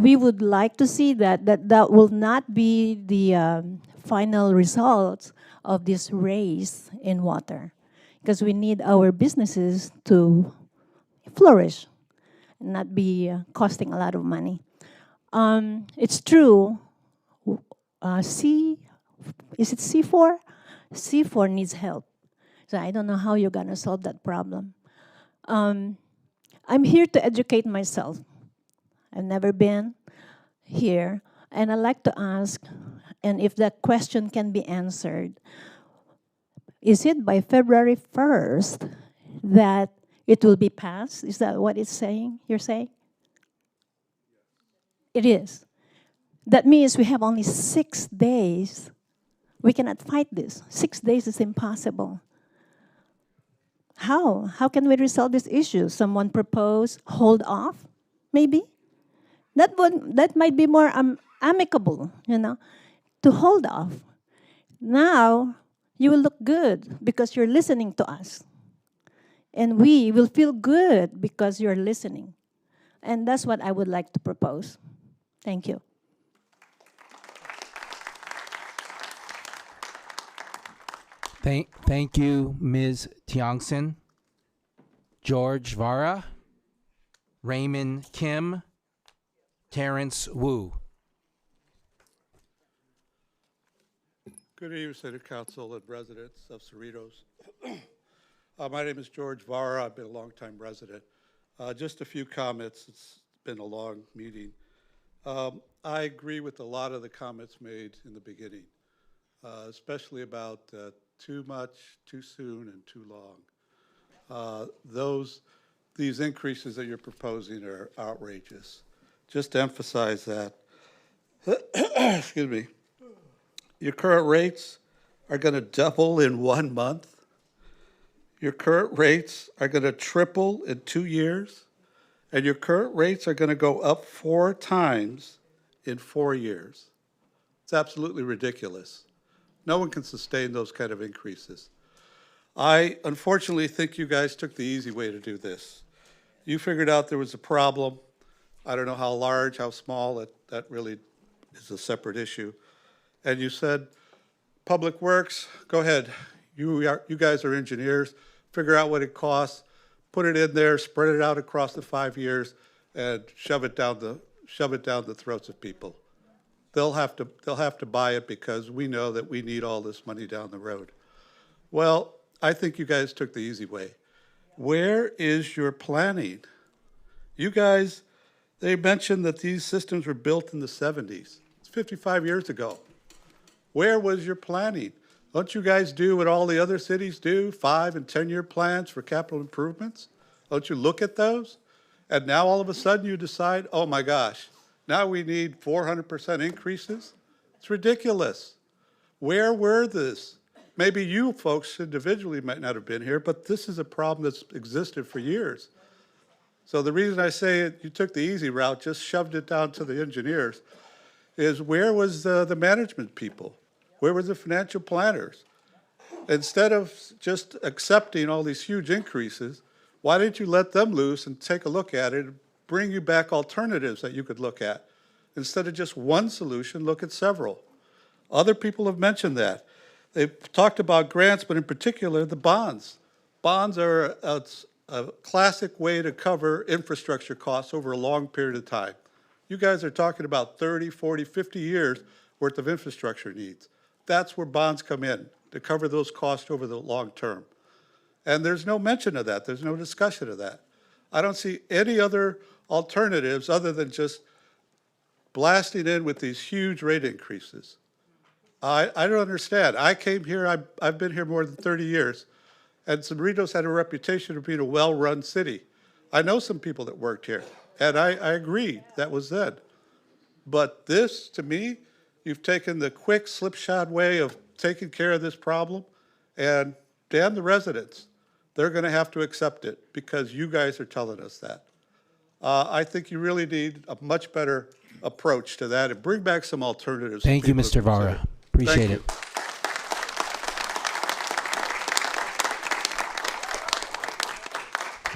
We would like to see that will not be the final results of this race in water, because we need our businesses to flourish and not be costing a lot of money. It's true. Is it C4? C4 needs help. So I don't know how you're gonna solve that problem. I'm here to educate myself. I've never been here, and I'd like to ask, and if that question can be answered, is it by February 1st that it will be passed? Is that what it's saying, you're saying? It is. That means we have only 6 days. We cannot fight this. 6 days is impossible. How? How can we resolve this issue? Someone propose hold off, maybe? That might be more amicable, to hold off. Now, you will look good because you're listening to us. And we will feel good because you're listening. And that's what I would like to propose. Thank you. Thank you, Ms. Tiongson. George Vara, Raymond Kim, Terrence Wu. Good evening, City Council and residents of Cerritos. My name is George Vara. I've been a longtime resident. Just a few comments. It's been a long meeting. I agree with a lot of the comments made in the beginning, especially about too much, too soon, and too long. These increases that you're proposing are outrageous. Just to emphasize that, excuse me, your current rates are going to double in 1 month. Your current rates are going to triple in 2 years. And your current rates are going to go up 4 times in 4 years. It's absolutely ridiculous. No one can sustain those kind of increases. I unfortunately think you guys took the easy way to do this. You figured out there was a problem. I don't know how large, how small, that really is a separate issue. And you said, Public Works, go ahead. You guys are engineers. Figure out what it costs, put it in there, spread it out across the 5 years, and shove it down the throats of people. They'll have to buy it because we know that we need all this money down the road. Well, I think you guys took the easy way. Where is your planning? You guys, they mentioned that these systems were built in the 70s. It's 55 years ago. Where was your planning? Don't you guys do what all the other cities do, 5 and 10-year plans for capital improvements? Don't you look at those? And now all of a sudden you decide, oh my gosh, now we need 400% increases? It's ridiculous. Where were this? Maybe you folks individually might not have been here, but this is a problem that's existed for years. So the reason I say you took the easy route, just shoved it down to the engineers, is where was the management people? Where were the financial planners? Instead of just accepting all these huge increases, why didn't you let them loose and take a look at it and bring you back alternatives that you could look at? Instead of just one solution, look at several. Other people have mentioned that. They've talked about grants, but in particular, the bonds. Bonds are a classic way to cover infrastructure costs over a long period of time. You guys are talking about 30, 40, 50 years worth of infrastructure needs. That's where bonds come in, to cover those costs over the long term. And there's no mention of that. There's no discussion of that. I don't see any other alternatives other than just blasting in with these huge rate increases. I don't understand. I came here, I've been here more than 30 years, and Cerritos had a reputation of being a well-run city. I know some people that worked here, and I agree, that was then. But this, to me, you've taken the quick, slipshod way of taking care of this problem, and damn the residents. They're going to have to accept it because you guys are telling us that. I think you really need a much better approach to that and bring back some alternatives. Thank you, Mr. Vara. Appreciate it.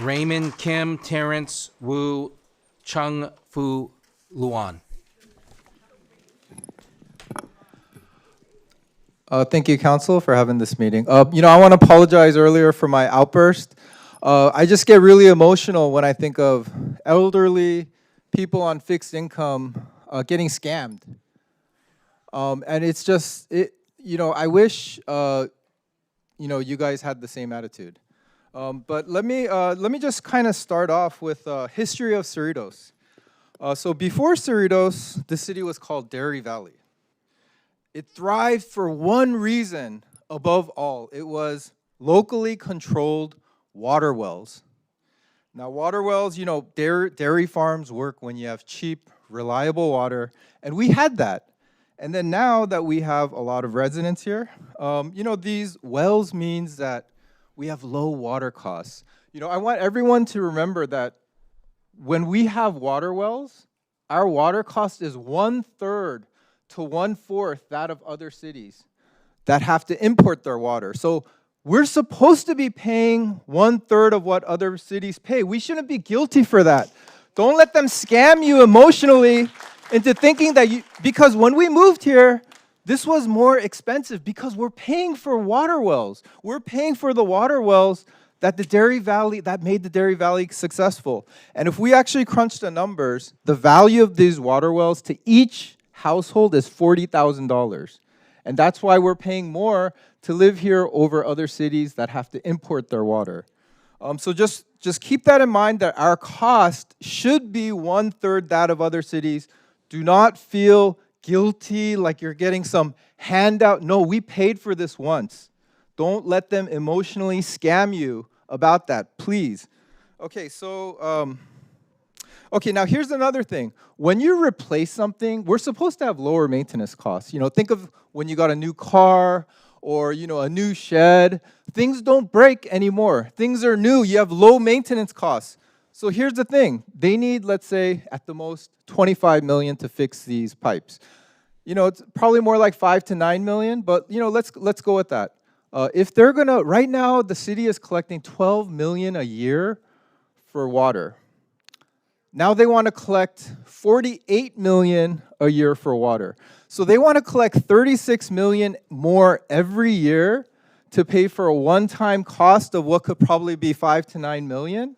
Raymond Kim, Terrence Wu, Chung Fu Luan. Thank you, Council, for having this meeting. I want to apologize earlier for my outburst. I just get really emotional when I think of elderly people on fixed income getting scammed. And it's just, I wish, you guys had the same attitude. But let me just kind of start off with history of Cerritos. So before Cerritos, the city was called Dairy Valley. It thrived for one reason above all. It was locally controlled water wells. Now, water wells, dairy farms work when you have cheap, reliable water, and we had that. And then now that we have a lot of residents here, these wells means that we have low water costs. I want everyone to remember that when we have water wells, our water cost is 1/3 to 1/4 that of other cities that have to import their water. So we're supposed to be paying 1/3 of what other cities pay. We shouldn't be guilty for that. Don't let them scam you emotionally into thinking that because when we moved here, This was more expensive because we're paying for water wells. We're paying for the water wells that made the Dairy Valley successful. And if we actually crunch the numbers, the value of these water wells to each household is $40,000. And that's why we're paying more to live here over other cities that have to import their water. So just keep that in mind, that our cost should be 1/3 that of other cities. Do not feel guilty like you're getting some handout. No, we paid for this once. Don't let them emotionally scam you about that, please. Okay, so, now here's another thing. When you replace something, we're supposed to have lower maintenance costs. Think of when you got a new car or, a new shed. Things don't break anymore. Things are new. You have low maintenance costs. So here's the thing. They need, let's say, at the most, $25 million to fix these pipes. It's probably more like $5 to $9 million, but, let's go with that. If they're gonna, right now, the city is collecting $12 million a year for water. Now they want to collect $48 million a year for water. So they want to collect $36 million more every year to pay for a one-time cost of what could probably be $5 to $9 million.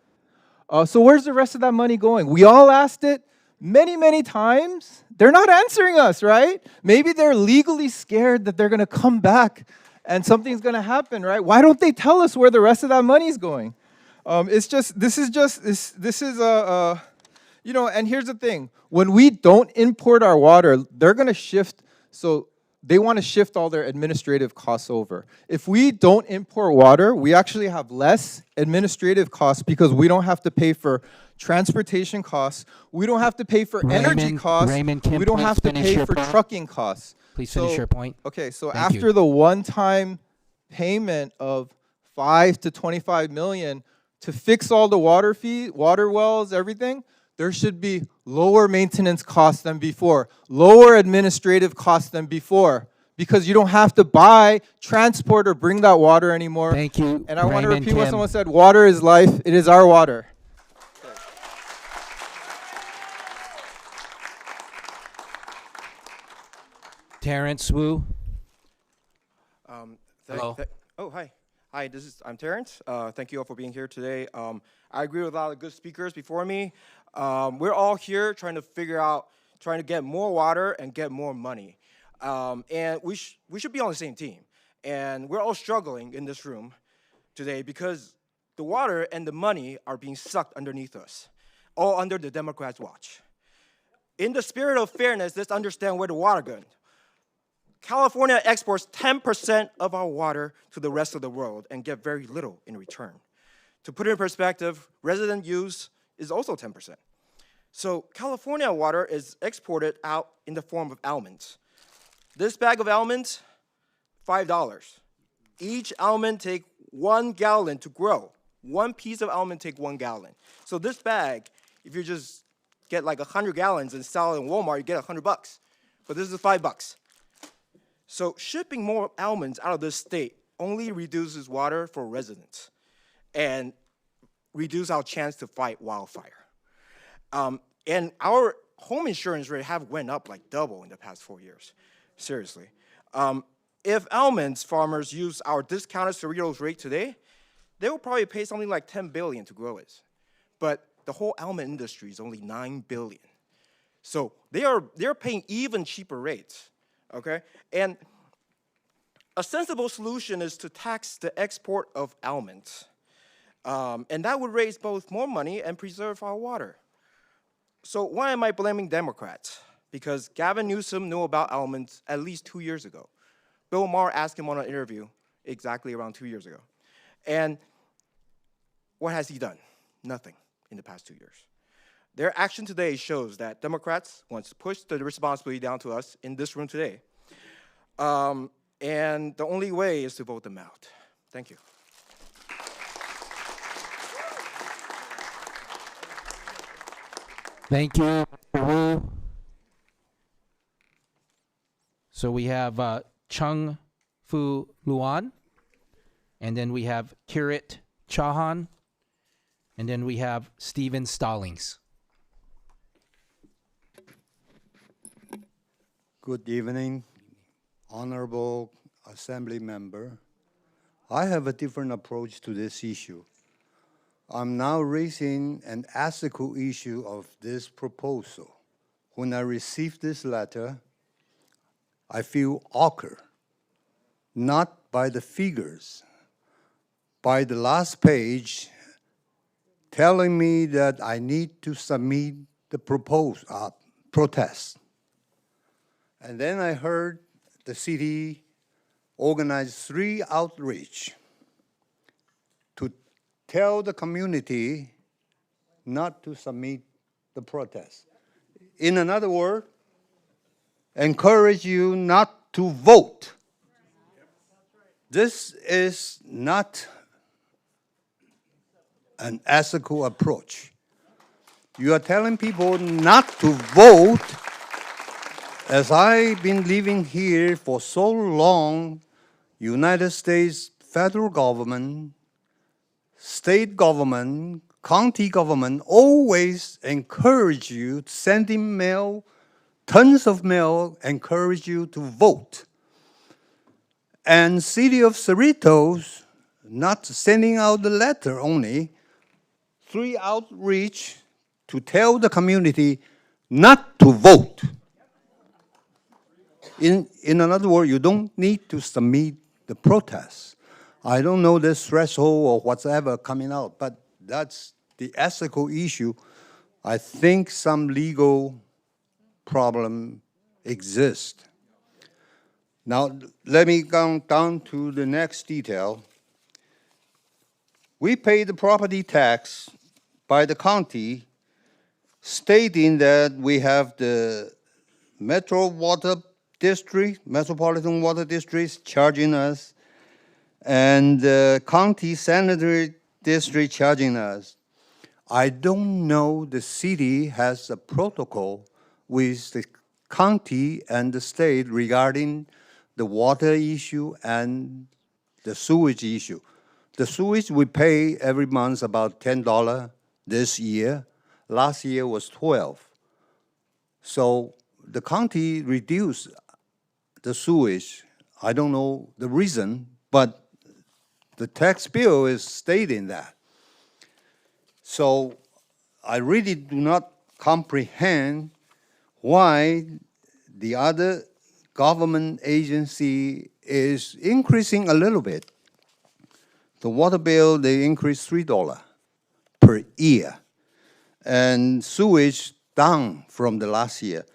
So where's the rest of that money going? We all asked it many, many times. They're not answering us, right? Maybe they're legally scared that they're going to come back and something's going to happen, right? Why don't they tell us where the rest of that money's going? And here's the thing. When we don't import our water, they're going to shift, so they want to shift all their administrative costs over. If we don't import water, we actually have less administrative costs because we don't have to pay for transportation costs, we don't have to pay for energy costs, we don't have to pay for trucking costs. Please finish your point. Okay, so Thank you. after the one-time payment of $5 to $25 million to fix all the water wells, everything, there should be lower maintenance costs than before, lower administrative costs than before, because you don't have to buy, transport, or bring that water anymore. Thank you, And I want to Raymond repeat what Kim. someone said, water is life, it is our water. Terrence Wu. Hello. Hi. Hi, I'm Terrence. Thank you all for being here today. I agree with a lot of good speakers before me. We're all here trying to get more water and get more money. And we should be on the same team. And we're all struggling in this room today because the water and the money are being sucked underneath us, all under the Democrats' watch. In the spirit of fairness, let's understand where the water goes. California exports 10% of our water to the rest of the world and get very little in return. To put it in perspective, resident use is also 10%. So California water is exported out in the form of almonds. This bag of almonds, $5. Each almond take 1 gallon to grow. One piece of almond take 1 gallon. So this bag, if you just get like 100 gallons and sell it in Walmart, you get $100. But this is $5. So shipping more almonds out of this state only reduces water for residents and reduce our chance to fight wildfire. And our home insurance rate have went up like double in the past 4 years, seriously. If almonds farmers use our discounted Cerritos rate today, they will probably pay something like $10 billion to grow it. But the whole almond industry is only $9 billion. So they're paying even cheaper rates. Okay, and a sensible solution is to tax the export of almonds. And that would raise both more money and preserve our water. So why am I blaming Democrats? Because Gavin Newsom knew about almonds at least 2 years ago. Bill Maher asked him on an interview exactly around 2 years ago. And what has he done? Nothing in the past 2 years. Their action today shows that Democrats want to push the responsibility down to us in this room today. And the only way is to vote them out. Thank you. Thank you, Mr. Wu. So we have Chung Fu Luan, and then we have Kirit Chauhan, and then we have Stephen Stallings. Good evening, honorable assembly member, I have a different approach to this issue. I'm now raising an ethical issue of this proposal. When I received this letter, I feel awkward, not by the figures, by the last page telling me that I need to submit the protest. And then I heard the city organize 3 outreach to tell the community not to submit the protest. In another word, encourage you not to vote. This is not an ethical approach. You are telling people not to vote. As I've been living here for so long, United States federal government, state government, county government always encourage you, sending mail, tons of mail, encourage you to vote. And city of Cerritos, not sending out the letter only, 3 outreach to tell the community not to vote. In another word, you don't need to submit the protest. I don't know this threshold or whatever coming out, but that's the ethical issue. I think some legal problem exists. Now, let me go down to the next detail. We pay the property tax by the county, stating that we have the metropolitan water districts charging us, and the county sanitary district charging us. I don't know the city has a protocol with the county and the state regarding the water issue and the sewage issue. The sewage we pay every month about $10 this year. Last year was $12. So the county reduced the sewage. I don't know the reason, but the tax bill is stating that. So I really do not comprehend why the other government agency is increasing a little bit. The water bill, they increased $3 per year. And sewage down from the last year.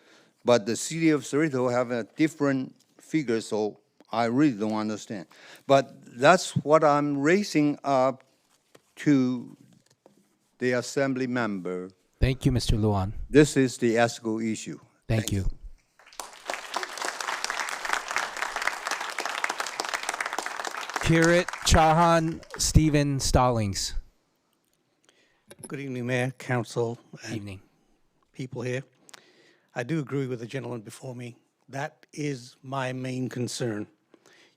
But the city of Cerritos have a different figure, so I really don't understand. But that's what I'm raising up to the assembly member. Thank you, Mr. Luan. This is the ethical issue. Thank you. Kirit Chahan Stephen Stallings. Good evening, Mayor, Council, and Evening. people here. I do agree with the gentleman before me. That is my main concern.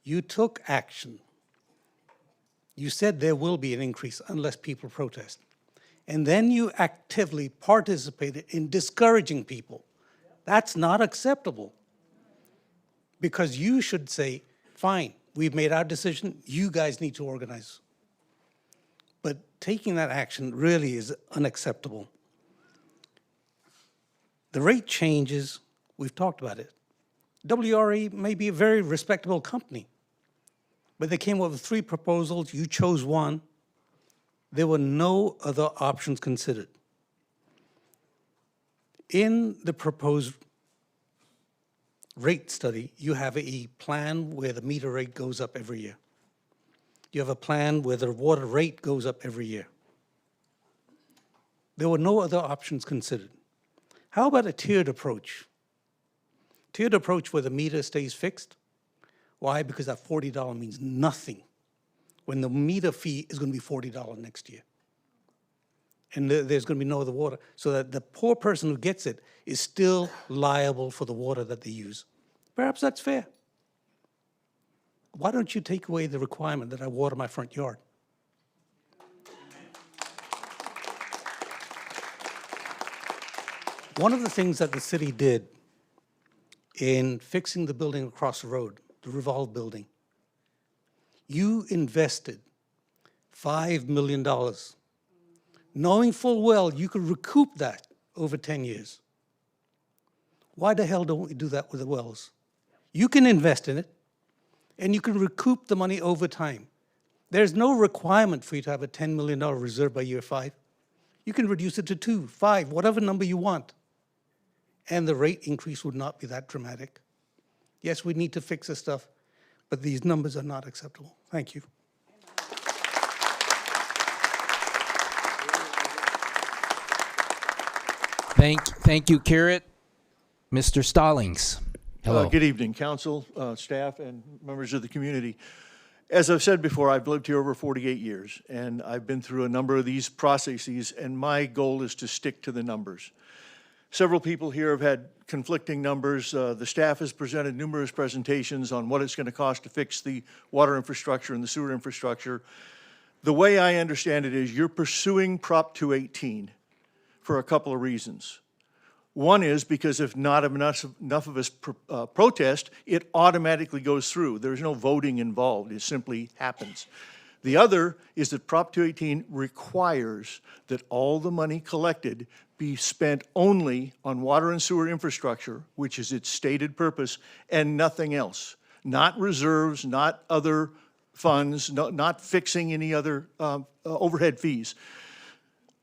You took action. You said there will be an increase unless people protest. And then you actively participated in discouraging people. That's not acceptable. Because you should say, fine, we've made our decision, you guys need to organize. But taking that action really is unacceptable. The rate changes, we've talked about it. WRE may be a very respectable company, but they came up with 3 proposals, you chose one. There were no other options considered. In the proposed rate study, you have a plan where the meter rate goes up every year. You have a plan where the water rate goes up every year. There were no other options considered. How about a tiered approach? Tiered approach where the meter stays fixed. Why? Because that $40 means nothing when the meter fee is going to be $40 next year. And there's going to be no other water. So that the poor person who gets it is still liable for the water that they use. Perhaps that's fair. Why don't you take away the requirement that I water my front yard? One of the things that the city did in fixing the building across the road the Revolve building. You invested $5 million, knowing full well you could recoup that over 10 years. Why the hell don't we do that with the wells? You can invest in it, and you can recoup the money over time. There's no requirement for you to have a $10 million reserve by year 5. You can reduce it to 2, 5, whatever number you want. And the rate increase would not be that dramatic. Yes, we need to fix this stuff, but these numbers are not acceptable. Thank you. Thank you, Carrot. Mr. Stallings. Hello. Good evening, council, staff, and members of the community. As I've said before, I've lived here over 48 years, and I've been through a number of these processes, and my goal is to stick to the numbers. Several people here have had conflicting numbers. The staff has presented numerous presentations on what it's going to cost to fix the water infrastructure and the sewer infrastructure. The way I understand it is you're pursuing Prop 218 for a couple of reasons. One is because if not enough of us protest, it automatically goes through. There's no voting involved. It simply happens. The other is that Prop 218 requires that all the money collected be spent only on water and sewer infrastructure, which is its stated purpose, and nothing else. Not reserves, not other funds, not fixing any other overhead fees.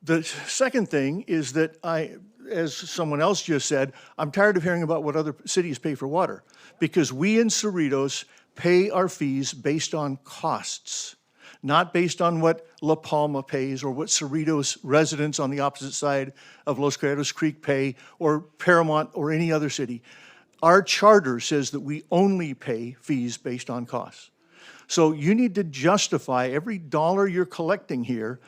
The second thing is that as someone else just said, I'm tired of hearing about what other cities pay for water, because we in Cerritos pay our fees based on costs, not based on what La Palma pays or what Cerritos residents on the opposite side of Los Criados Creek pay, or Paramount or any other city. Our charter says that we only pay fees based on costs. So you need to justify every dollar you're collecting here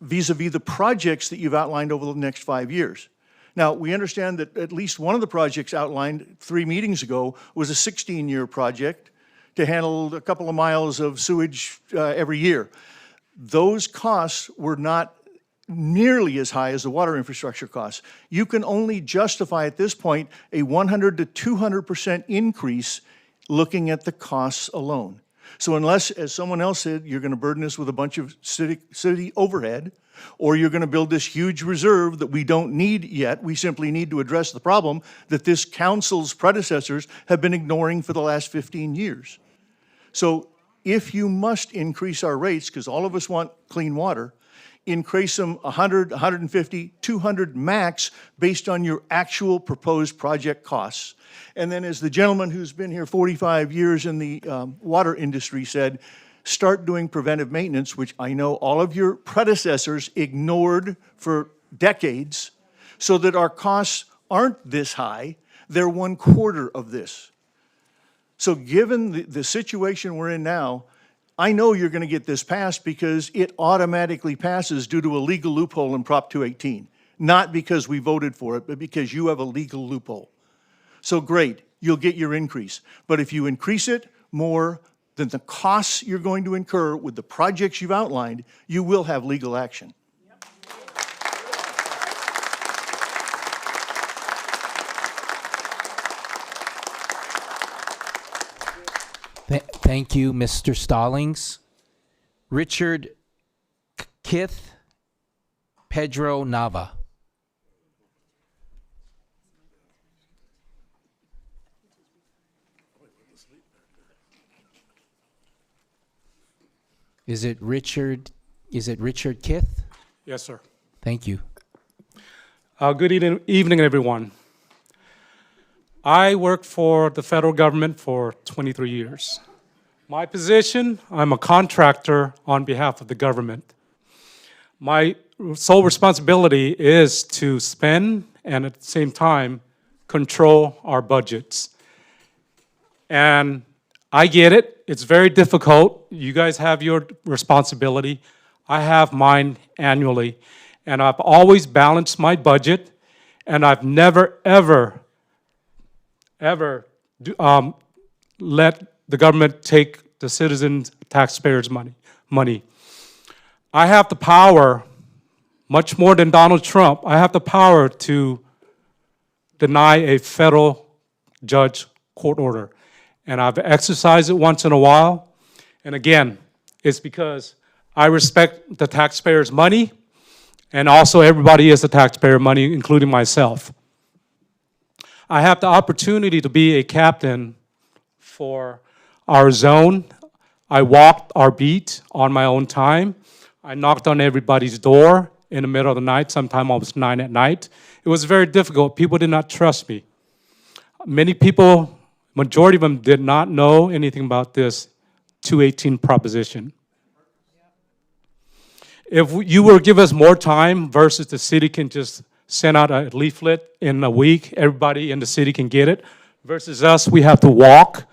vis-a-vis the projects that you've outlined over the next 5 years. Now, we understand that at least one of the projects outlined 3 meetings ago was a 16-year project to handle a couple of miles of sewage every year. Those costs were not nearly as high as the water infrastructure costs. You can only justify at this point a 100 to 200% increase looking at the costs alone. So unless, as someone else said, you're going to burden us with a bunch of city overhead, or you're going to build this huge reserve that we don't need yet, we simply need to address the problem that this council's predecessors have been ignoring for the last 15 years. So if you must increase our rates, because all of us want clean water, increase them 100, 150, 200 max based on your actual proposed project costs. And then as the gentleman who's been here 45 years in the water industry said, start doing preventive maintenance, which I know all of your predecessors ignored for decades, so that our costs aren't this high, they're 1/4 of this. So given the situation we're in now, I know you're going to get this passed because it automatically passes due to a legal loophole in Prop 218. Not because we voted for it, but because you have a legal loophole. So great, you'll get your increase. But if you increase it more than the costs you're going to incur with the projects you've outlined, you will have legal action. Thank you, Mr. Stallings. Richard Kith, Pedro Nava. Is it Richard Kith? Yes, sir. Thank you. Good evening, everyone. I worked for the federal government for 23 years. My position, I'm a contractor on behalf of the government. My sole responsibility is to spend and at the same time control our budgets. And I get it, it's very difficult. You guys have your responsibility. I have mine annually. And I've always balanced my budget, and I've never, ever let the government take the citizens, taxpayers' money. I have the power, much more than Donald Trump, I have the power to deny a federal judge court order. and I've exercised it once in a while. And again, it's because I respect the taxpayers' money, and also everybody is the taxpayer money, including myself. I have the opportunity to be a captain for our zone. I walked our beat on my own time. I knocked on everybody's door in the middle of the night, sometime almost 9 at night. It was very difficult. People did not trust me. Many people, majority of them did not know anything about this 218 proposition. If you were to give us more time versus the city can just send out a leaflet in a week, everybody in the city can get it, versus us, we have to walk,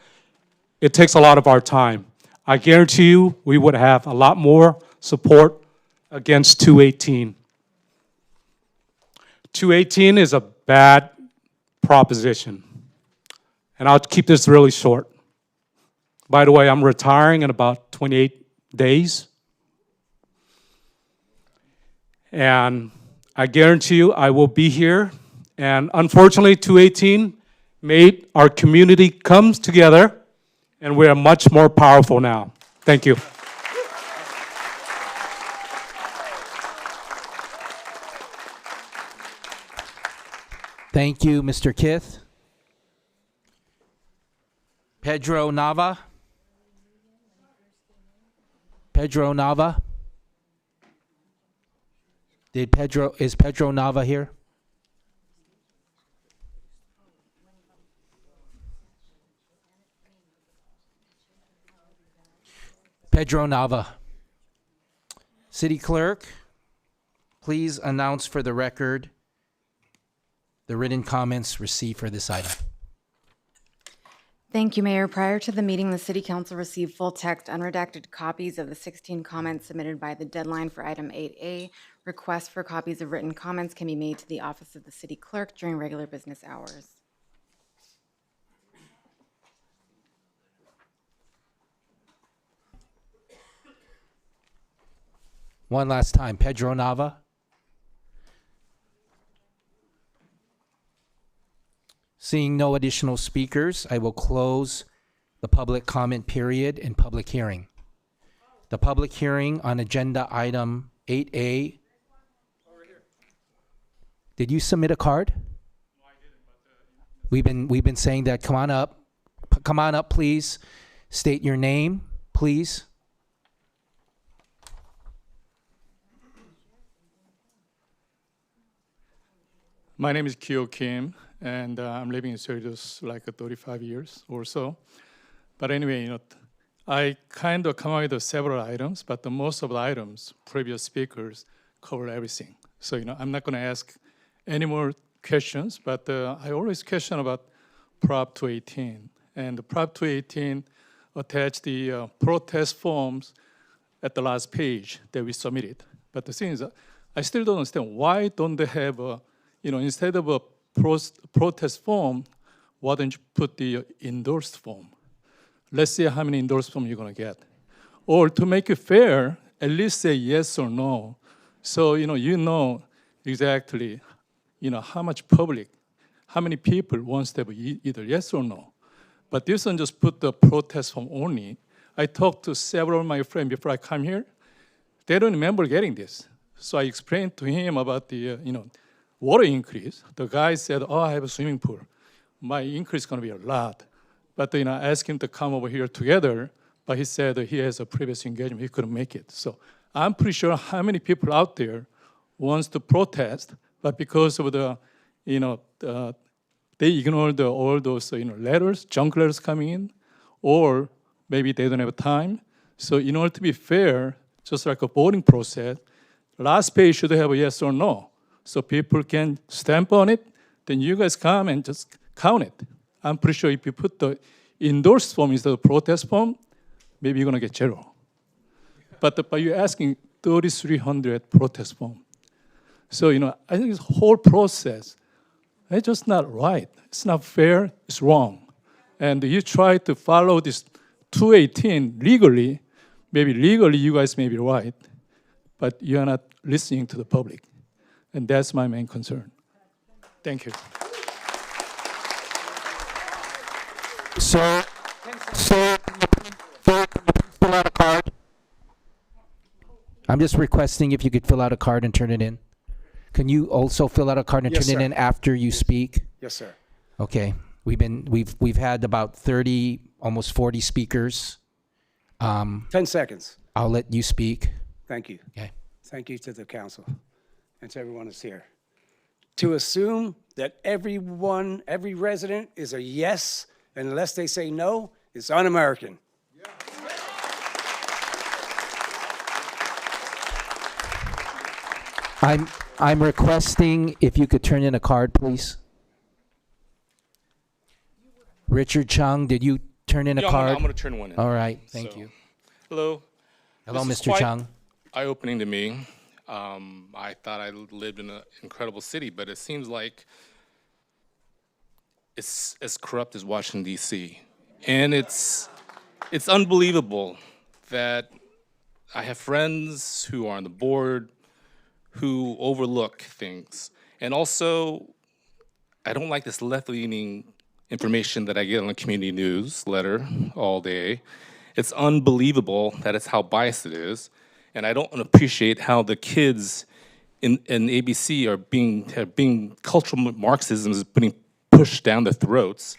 it takes a lot of our time. I guarantee you we would have a lot more support against 218. 218 is a bad proposition. And I'll keep this really short. By the way, I'm retiring in about 28 days. And I guarantee you I will be here. And unfortunately, 218 made our community come together, and we are much more powerful now. Thank you. Thank you, Mr. Kith. Pedro Nava. Pedro Nava. Is Pedro Nava here? Pedro Nava. City Clerk, please announce for the record the written comments received for this item. Thank you, Mayor. Prior to the meeting, the City Council received full text, unredacted copies of the 16 comments submitted by the deadline for item 8A. Requests for copies of written comments can be made to the office of the City Clerk during regular business hours. One last time, Pedro Nava. Seeing no additional speakers, I will close the public comment period and public hearing. The public hearing on agenda item 8A. Did you submit a card? No, I didn't. We've been saying that. Come on up. Come on up, please. State your name, please. My name is Kyo Kim, and I'm living in Cerritos like 35 years or so. But anyway, I kind of come up with several items, but most of the items, previous speakers covered everything. So, I'm not going to ask any more questions, but I always question about Prop 218. And Prop 218 attached the protest forms at the last page that we submitted. But the thing is, I still don't understand why don't they have a, instead of a protest form, why don't you put the endorsed form? Let's see how many endorsed forms you're going to get. Or to make it fair, at least say yes or no. So, you know exactly, how much public, how many people wants to have either yes or no. But this one just put the protest form only. I talked to several of my friends before I come here. They don't remember getting this. So I explained to him about the, water increase. The guy said, oh, I have a swimming pool. My increase is going to be a lot. But I asked him to come over here together, but he said that he has a previous engagement, he couldn't make it. So I'm pretty sure how many people out there wants to protest, but because of the, they ignore all those, letters, junk letters coming in, or maybe they don't have time. So in order to be fair, just like a voting process, last page should have a yes or no. So people can stamp on it, then you guys come and just count it. I'm pretty sure if you put the endorsed form instead of protest form, maybe you're gonna get 0. But you're asking 3,300 protest form. So, I think this whole process, it's just not right. It's not fair, it's wrong. And you try to follow this 218 legally, maybe legally you guys may be right, but you're not listening to the public. And that's my main concern. Thank you. Sir, Sir, can you please fill out a card? I'm just requesting if you could fill out a card and turn it in. Can you also fill out a card and Yes, turn it sir. in after you speak? Yes, sir. Okay. We've had about 30, almost 40 speakers. 10 seconds. I'll let you speak. Thank you. Okay. Thank you to the council and to everyone that's here. To assume that everyone, every resident is a yes, unless they say no, is un-American. I'm requesting if you could turn in a card, please. Richard Chung, did you turn in a Yeah, card? I'm gonna turn one in. All right, thank So, you. Hello. Hello, This is Mr. quite Chung. Eye-opening to me. I thought I lived in an incredible city, but it seems like it's as corrupt as Washington, D.C. And it's unbelievable that I have friends who are on the board who overlook things. And also, I don't like this left-leaning information that I get on the community newsletter all day. It's unbelievable that it's how biased it is. And I don't appreciate how the kids in ABC are being cultural Marxism is being pushed down their throats.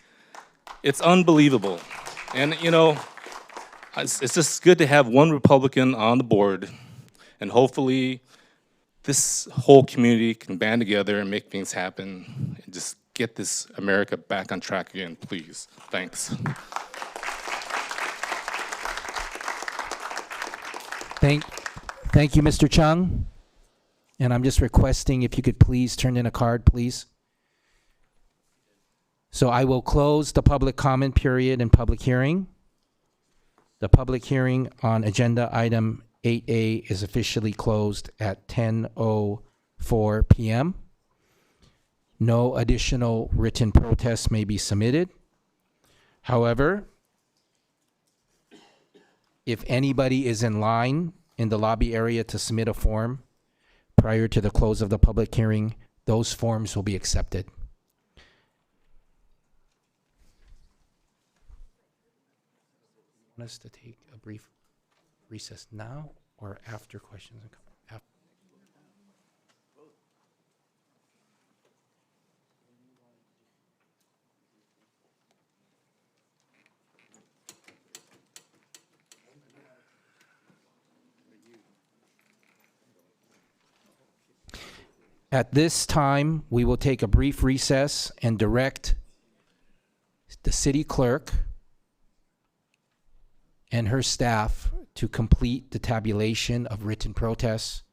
It's unbelievable. And you know, it's just good to have one Republican on the board, and hopefully this whole community can band together and make things happen and just get this America back on track again, please. Thanks. Thank you, Mr. Chung. And I'm just requesting if you could please turn in a card, please. So I will close the public comment period and public hearing. The public hearing on agenda item 8A is officially closed at 10:04 p.m. No additional written protests may be submitted. However, if anybody is in line in the lobby area to submit a form prior to the close of the public hearing, those forms will be accepted. Want us to take a brief recess now or after questions and comments? At this time, we will take a brief recess and direct the city clerk and her staff to complete the tabulation of written protests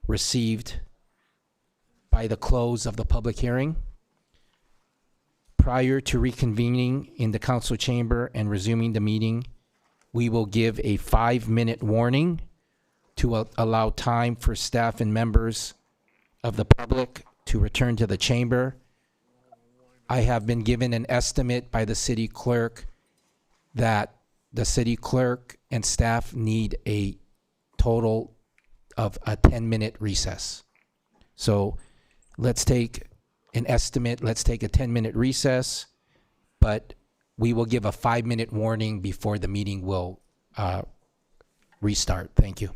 received by the close of the public hearing. Prior to reconvening in the council chamber and resuming the meeting, we will give a 5-minute warning to allow time for staff and members of the public to return to the chamber. I have been given an estimate by the city clerk that the city clerk and staff need a total of a 10-minute recess. So let's take an estimate, let's take a 10-minute recess, but we will give a 5-minute warning before the meeting will restart. Thank you.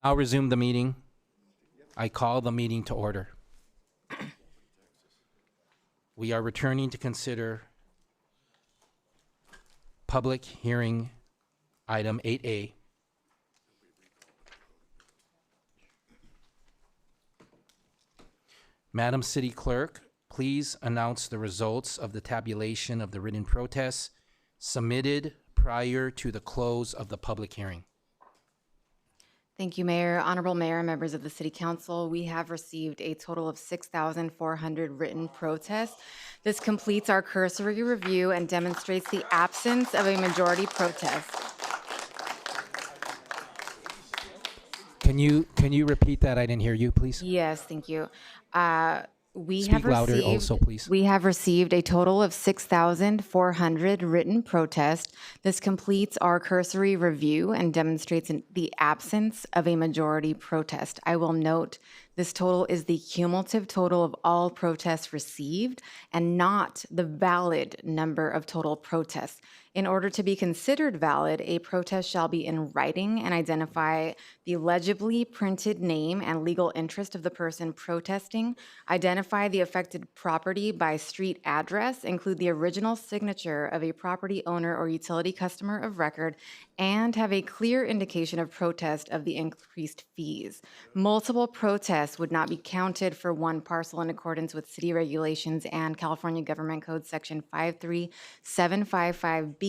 I'll resume the meeting. I call the meeting to order. We are returning to consider public hearing item 8A. Madam City Clerk, please announce the results of the tabulation of the written protests submitted prior to the close of the public hearing. Thank you, Mayor. Honorable Mayor and members of the City Council, we have received a total of 6,400 written protests. This completes our cursory review and demonstrates the absence of a majority protest. Can you repeat that? I didn't hear you, please. Yes, thank you. We Speak have louder received, also, please. We have received a total of 6,400 written protests. This completes our cursory review and demonstrates the absence of a majority protest. I will note this total is the cumulative total of all protests received and not the valid number of total protests. In order to be considered valid, a protest shall be in writing and identify the legibly printed name and legal interest of the person protesting, identify the affected property by street address, include the original signature of a property owner or utility customer of record, and have a clear indication of protest of the increased fees. Multiple protests would not be counted for one parcel in accordance with city regulations and California Government Code Section 53755B,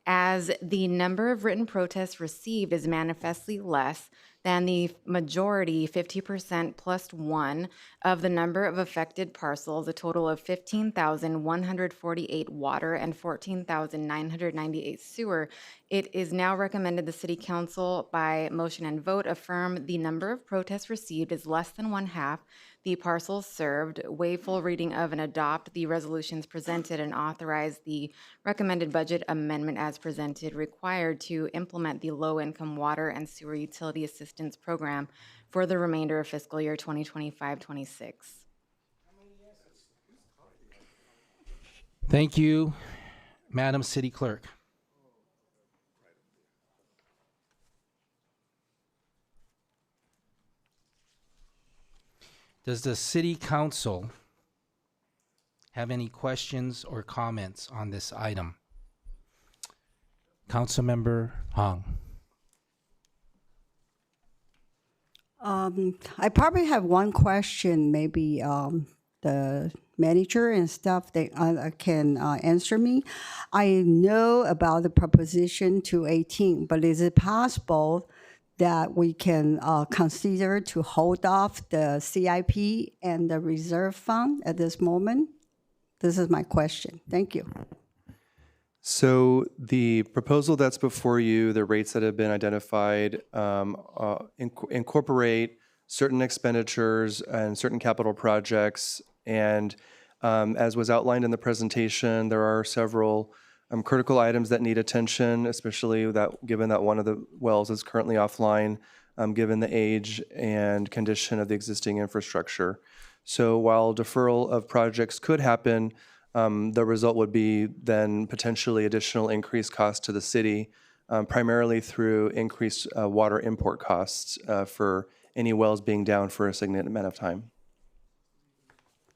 as the number of written protests received is manifestly less than the majority, 50% plus 1, of the number of affected parcels, a total of 15,148 water and 14,998 sewer. It is now recommended the City Council, by motion and vote, affirm the number of protests received is less than 1/2 the parcels served, waive full reading of and adopt the resolutions presented, and authorize the recommended budget amendment as presented required to implement the low-income water and sewer utility assistance program for the remainder of fiscal year 2025-26. Thank you, Madam City Clerk. Does the City Council have any questions or comments on this item? Councilmember Hong. I probably have one question, maybe the manager and stuff that can answer me. I know about the Proposition 218, but is it possible that we can consider to hold off the CIP and the reserve fund at this moment? This is my question. Thank you. So the proposal that's before you, the rates that have been identified, incorporate certain expenditures and certain capital projects. And as was outlined in the presentation, there are several critical items that need attention, especially given that one of the wells is currently offline, given the age and condition of the existing infrastructure. So while deferral of projects could happen, the result would be then potentially additional increased costs to the city, primarily through increased water import costs for any wells being down for a significant amount of time.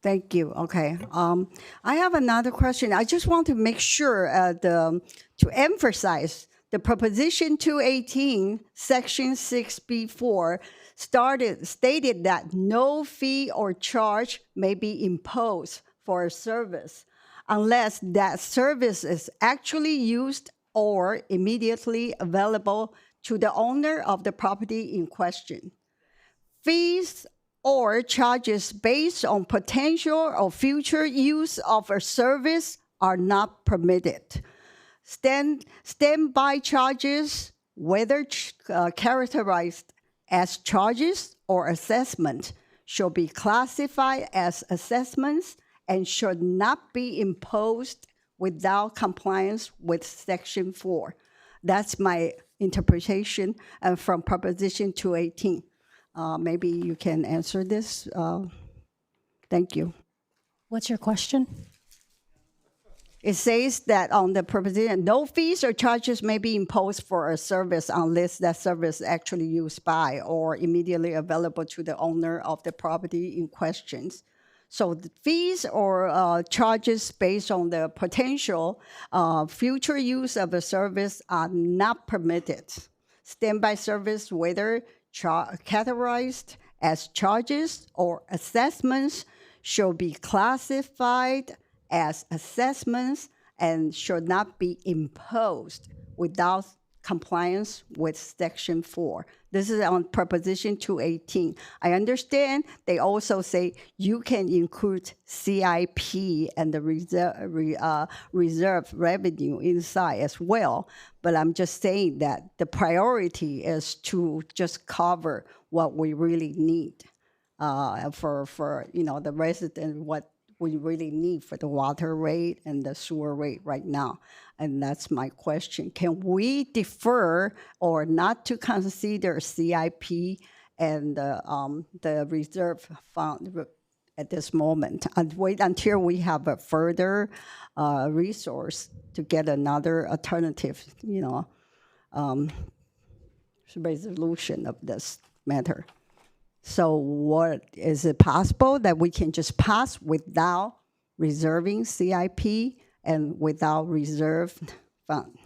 Thank you. Okay. I have another question. I just want to make sure to emphasize the Proposition 218, Section 6B4 stated that no fee or charge may be imposed for a service unless that service is actually used or immediately available to the owner of the property in question. Fees or charges based on potential or future use of a service are not permitted. Standby charges, whether characterized as charges or assessment, should be classified as assessments and should not be imposed without compliance with Section 4. That's my interpretation from Proposition 218. Maybe you can answer this. Thank you. What's your question? It says that on the proposition, no fees or charges may be imposed for a service unless that service is actually used by or immediately available to the owner of the property in questions. So the fees or charges based on the potential future use of a service are not permitted. Standby service, whether categorized as charges or assessments, shall be classified as assessments and should not be imposed without compliance with Section 4. This is on Proposition 218. I understand they also say you can include CIP and the reserve revenue inside as well, but I'm just saying that the priority is to just cover what we really need for the resident, what we really need for the water rate and the sewer rate right now. And that's my question. Can we defer or not to consider CIP and the reserve fund at this moment and wait until we have a further resource to get another alternative, resolution of this matter? So what, is it possible that we can just pass without reserving CIP and without reserve fund?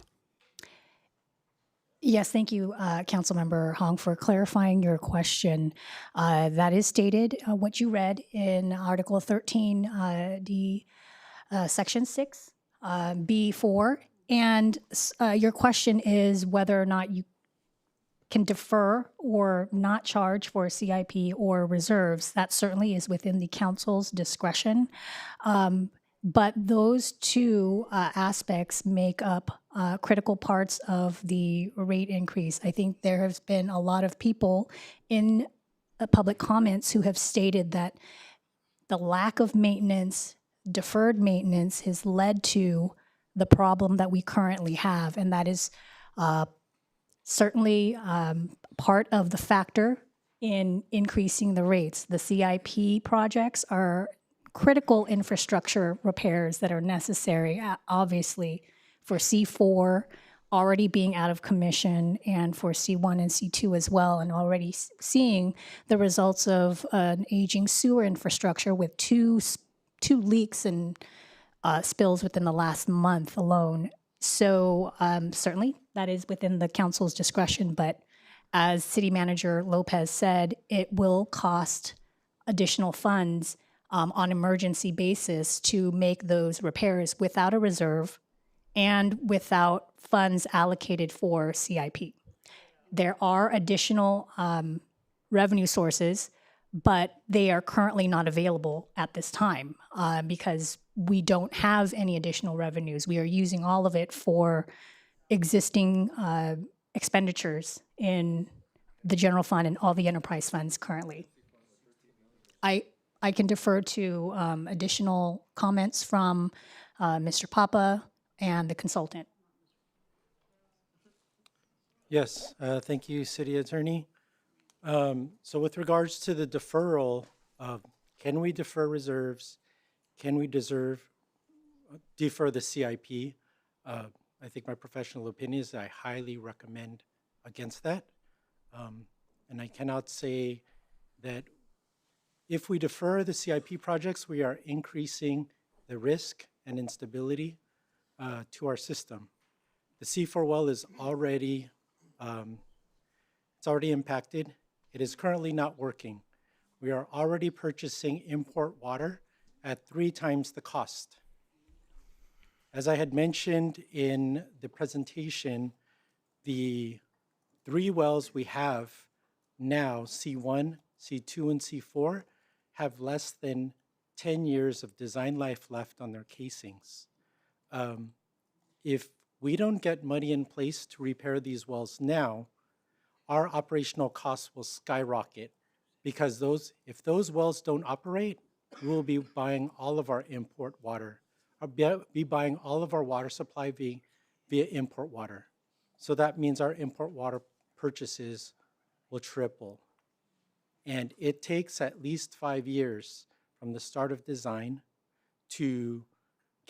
Yes, thank you, Councilmember Hong, for clarifying your question. That is stated, what you read in Article 13, Section 6, B4. And your question is whether or not you can defer or not charge for CIP or reserves. That certainly is within the council's discretion. But those two aspects make up critical parts of the rate increase. I think there has been a lot of people in public comments who have stated that the lack of maintenance, deferred maintenance, has led to the problem that we currently have, and that is certainly part of the factor in increasing the rates. The CIP projects are critical infrastructure repairs that are necessary, obviously, for C4 already being out of commission and for C1 and C2 as well, and already seeing the results of an aging sewer infrastructure with two leaks and spills within the last month alone. So certainly that is within the council's discretion, but as City Manager Lopez said, it will cost additional funds on emergency basis to make those repairs without a reserve and without funds allocated for CIP. There are additional revenue sources, but they are currently not available at this time because we don't have any additional revenues. We are using all of it for existing expenditures in the general fund and all the enterprise funds currently. I can defer to additional comments from Mr. Papa and the consultant. Yes, thank you, City Attorney. So with regards to the deferral, can we defer reserves? Can we defer the CIP? I think my professional opinion is that I highly recommend against that. And I cannot say that if we defer the CIP projects, we are increasing the risk and instability to our system. The C4 well is already, it's already impacted. It is currently not working. We are already purchasing import water at 3 times the cost. As I had mentioned in the presentation, the 3 wells we have now, C1, C2, and C4, have less than 10 years of design life left on their casings. If we don't get money in place to repair these wells now, our operational costs will skyrocket because if those wells don't operate, we'll be buying all of our import water, or be buying all of our water supply via import water. So that means our import water purchases will triple. And it takes at least 5 years from the start of design to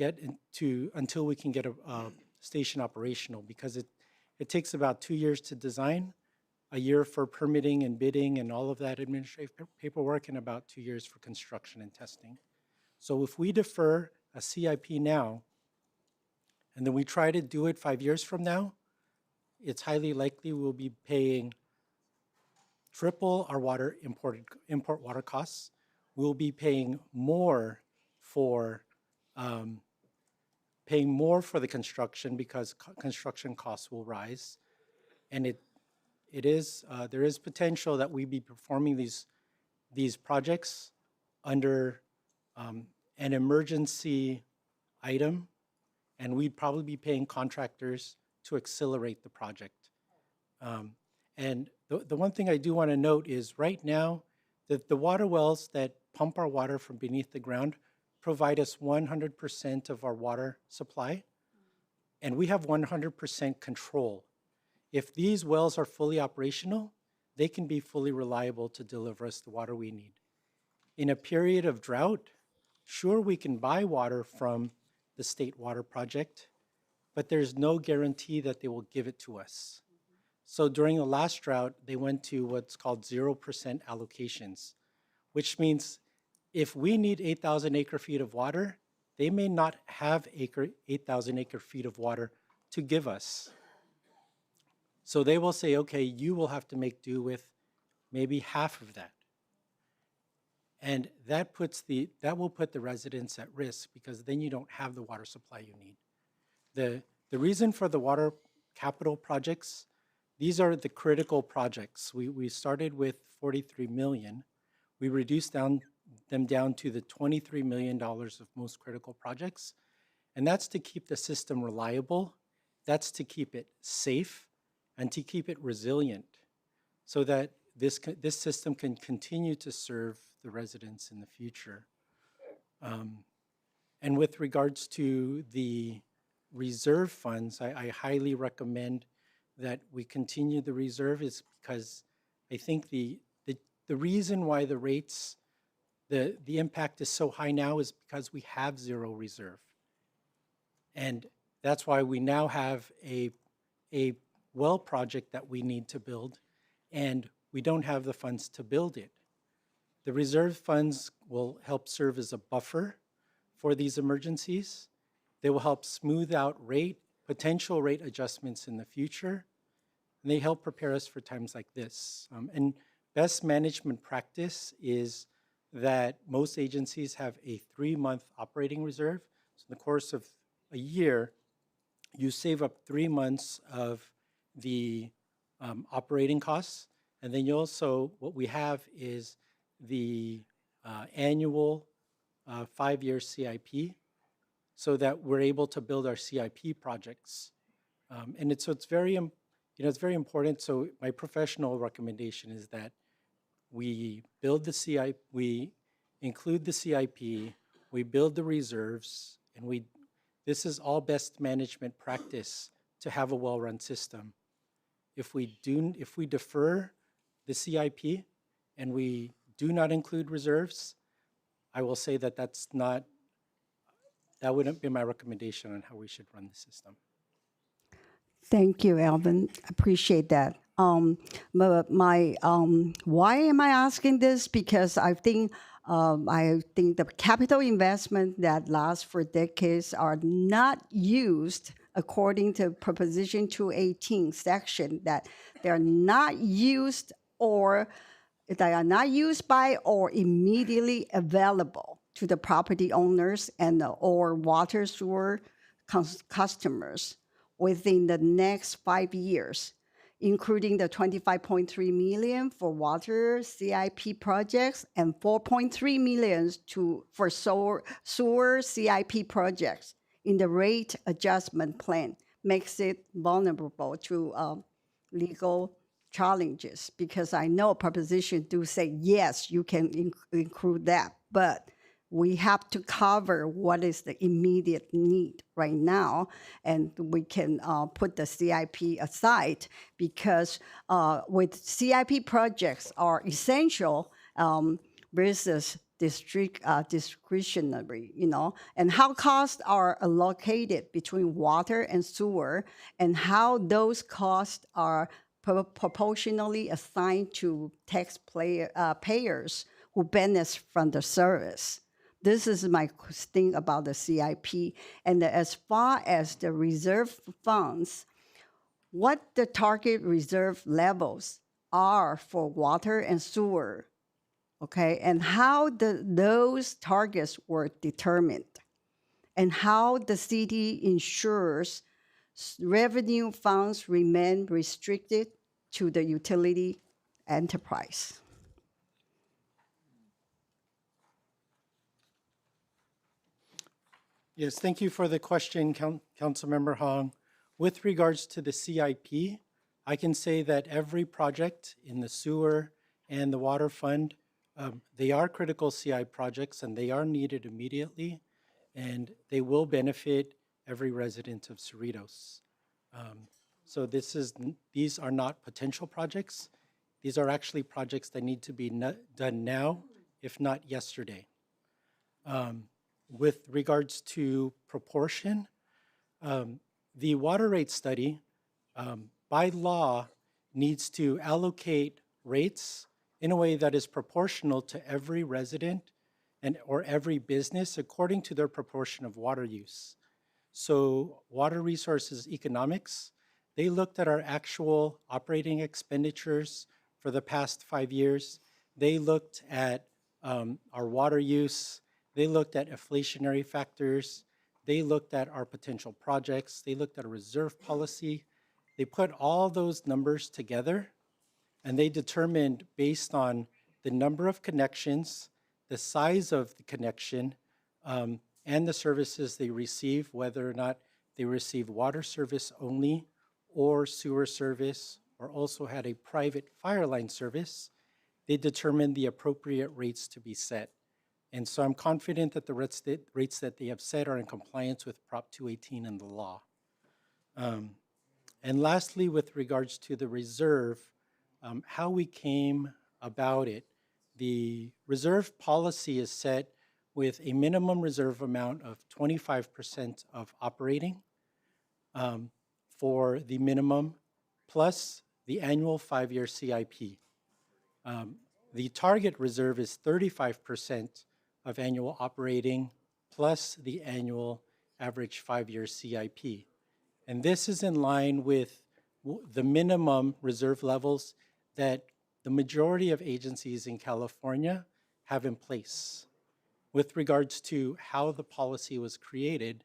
until we can get a station operational, because it takes about 2 years to design, a year for permitting and bidding and all of that administrative paperwork, and about 2 years for construction and testing. So if we defer a CIP now, and then we try to do it 5 years from now, it's highly likely we'll be paying triple our import water costs. We'll be paying more for the construction, because construction costs will rise, and there is potential that we be performing these projects under an emergency item, and we'd probably be paying contractors to accelerate the project. And the one thing I do want to note is right now, that the water wells that pump our water from beneath the ground provide us 100% of our water supply, and we have 100% control. If these wells are fully operational, they can be fully reliable to deliver us the water we need. In a period of drought, sure, we can buy water from the State Water Project, but there's no guarantee that they will give it to us. So during the last drought, they went to what's called 0% allocations, which means if we need 8,000 acre feet of water, they may not have 8,000 acre feet of water to give us. So they will say, okay, you will have to make do with maybe half of that. And that will put the residents at risk, because then you don't have the water supply you need. The reason for the water capital projects, these are the critical projects. We started with 43 million. We reduced them down to the $23 million of most critical projects. And that's to keep the system reliable. That's to keep it safe and to keep it resilient, so that this system can continue to serve the residents in the future. And with regards to the reserve funds, I highly recommend that we continue the reserve, is because I think the reason why the rates, the impact is so high now is because we have zero reserve. And that's why we now have a well project that we need to build, and we don't have the funds to build it. The reserve funds will help serve as a buffer for these emergencies. They will help smooth out potential rate adjustments in the future, and they help prepare us for times like this. And best management practice is that most agencies have a 3-month operating reserve. So in the course of a year, you save up 3 months of the operating costs, and then you also, what we have is the annual 5-year CIP, so that we're able to build our CIP projects. And it's very important. So my professional recommendation is that we build the CIP, we include the CIP, we build the reserves, and this is all best management practice to have a well-run system. If we defer the CIP and we do not include reserves, I will say that that wouldn't be my recommendation on how we should run the system. Thank you, Alvin. Appreciate that. Why am I asking this? Because I think the capital investment that lasts for decades are not used according to Proposition 218 section, that they are not used by or immediately available to the property owners and or water sewer customers within the next 5 years, including the $25.3 million for water CIP projects and $4.3 million for sewer CIP projects in the rate adjustment plan, makes it vulnerable to legal challenges, because I know proposition do say, yes, you can include that, but we have to cover what is the immediate need right now, and we can put the CIP aside, because with CIP projects are essential versus discretionary, and how costs are allocated between water and sewer, and how those costs are proportionally assigned to payers who benefit from the service. This is my thing about the CIP. And as far as the reserve funds, what the target reserve levels are for water and sewer, okay, and how those targets were determined, and how the city ensures revenue funds remain restricted to the utility enterprise. Yes, thank you for the question, Councilmember Hong. With regards to the CIP, I can say that every project in the sewer and the water fund, they are critical CI projects and they are needed immediately, and they will benefit every resident of Cerritos. So these are not potential projects. These are actually projects that need to be done now, if not yesterday. With regards to proportion, the water rate study, by law, needs to allocate rates in a way that is proportional to every resident or every business according to their proportion of water use. So Water Resources Economics, they looked at our actual operating expenditures for the past 5 years. They looked at our water use. They looked at inflationary factors. They looked at our potential projects. They looked at a reserve policy. They put all those numbers together, and they determined based on the number of connections, the size of the connection, and the services they receive, whether or not they receive water service only or sewer service, or also had a private fire line service. They determined the appropriate rates to be set. And so I'm confident that the rates that they have set are in compliance with Prop 218 and the law. And lastly, with regards to the reserve, how we came about it, the reserve policy is set with a minimum reserve amount of 25% of operating for the minimum, plus the annual 5-year CIP. The target reserve is 35% of annual operating plus the annual average 5-year CIP. And this is in line with the minimum reserve levels that the majority of agencies in California have in place. With regards to how the policy was created,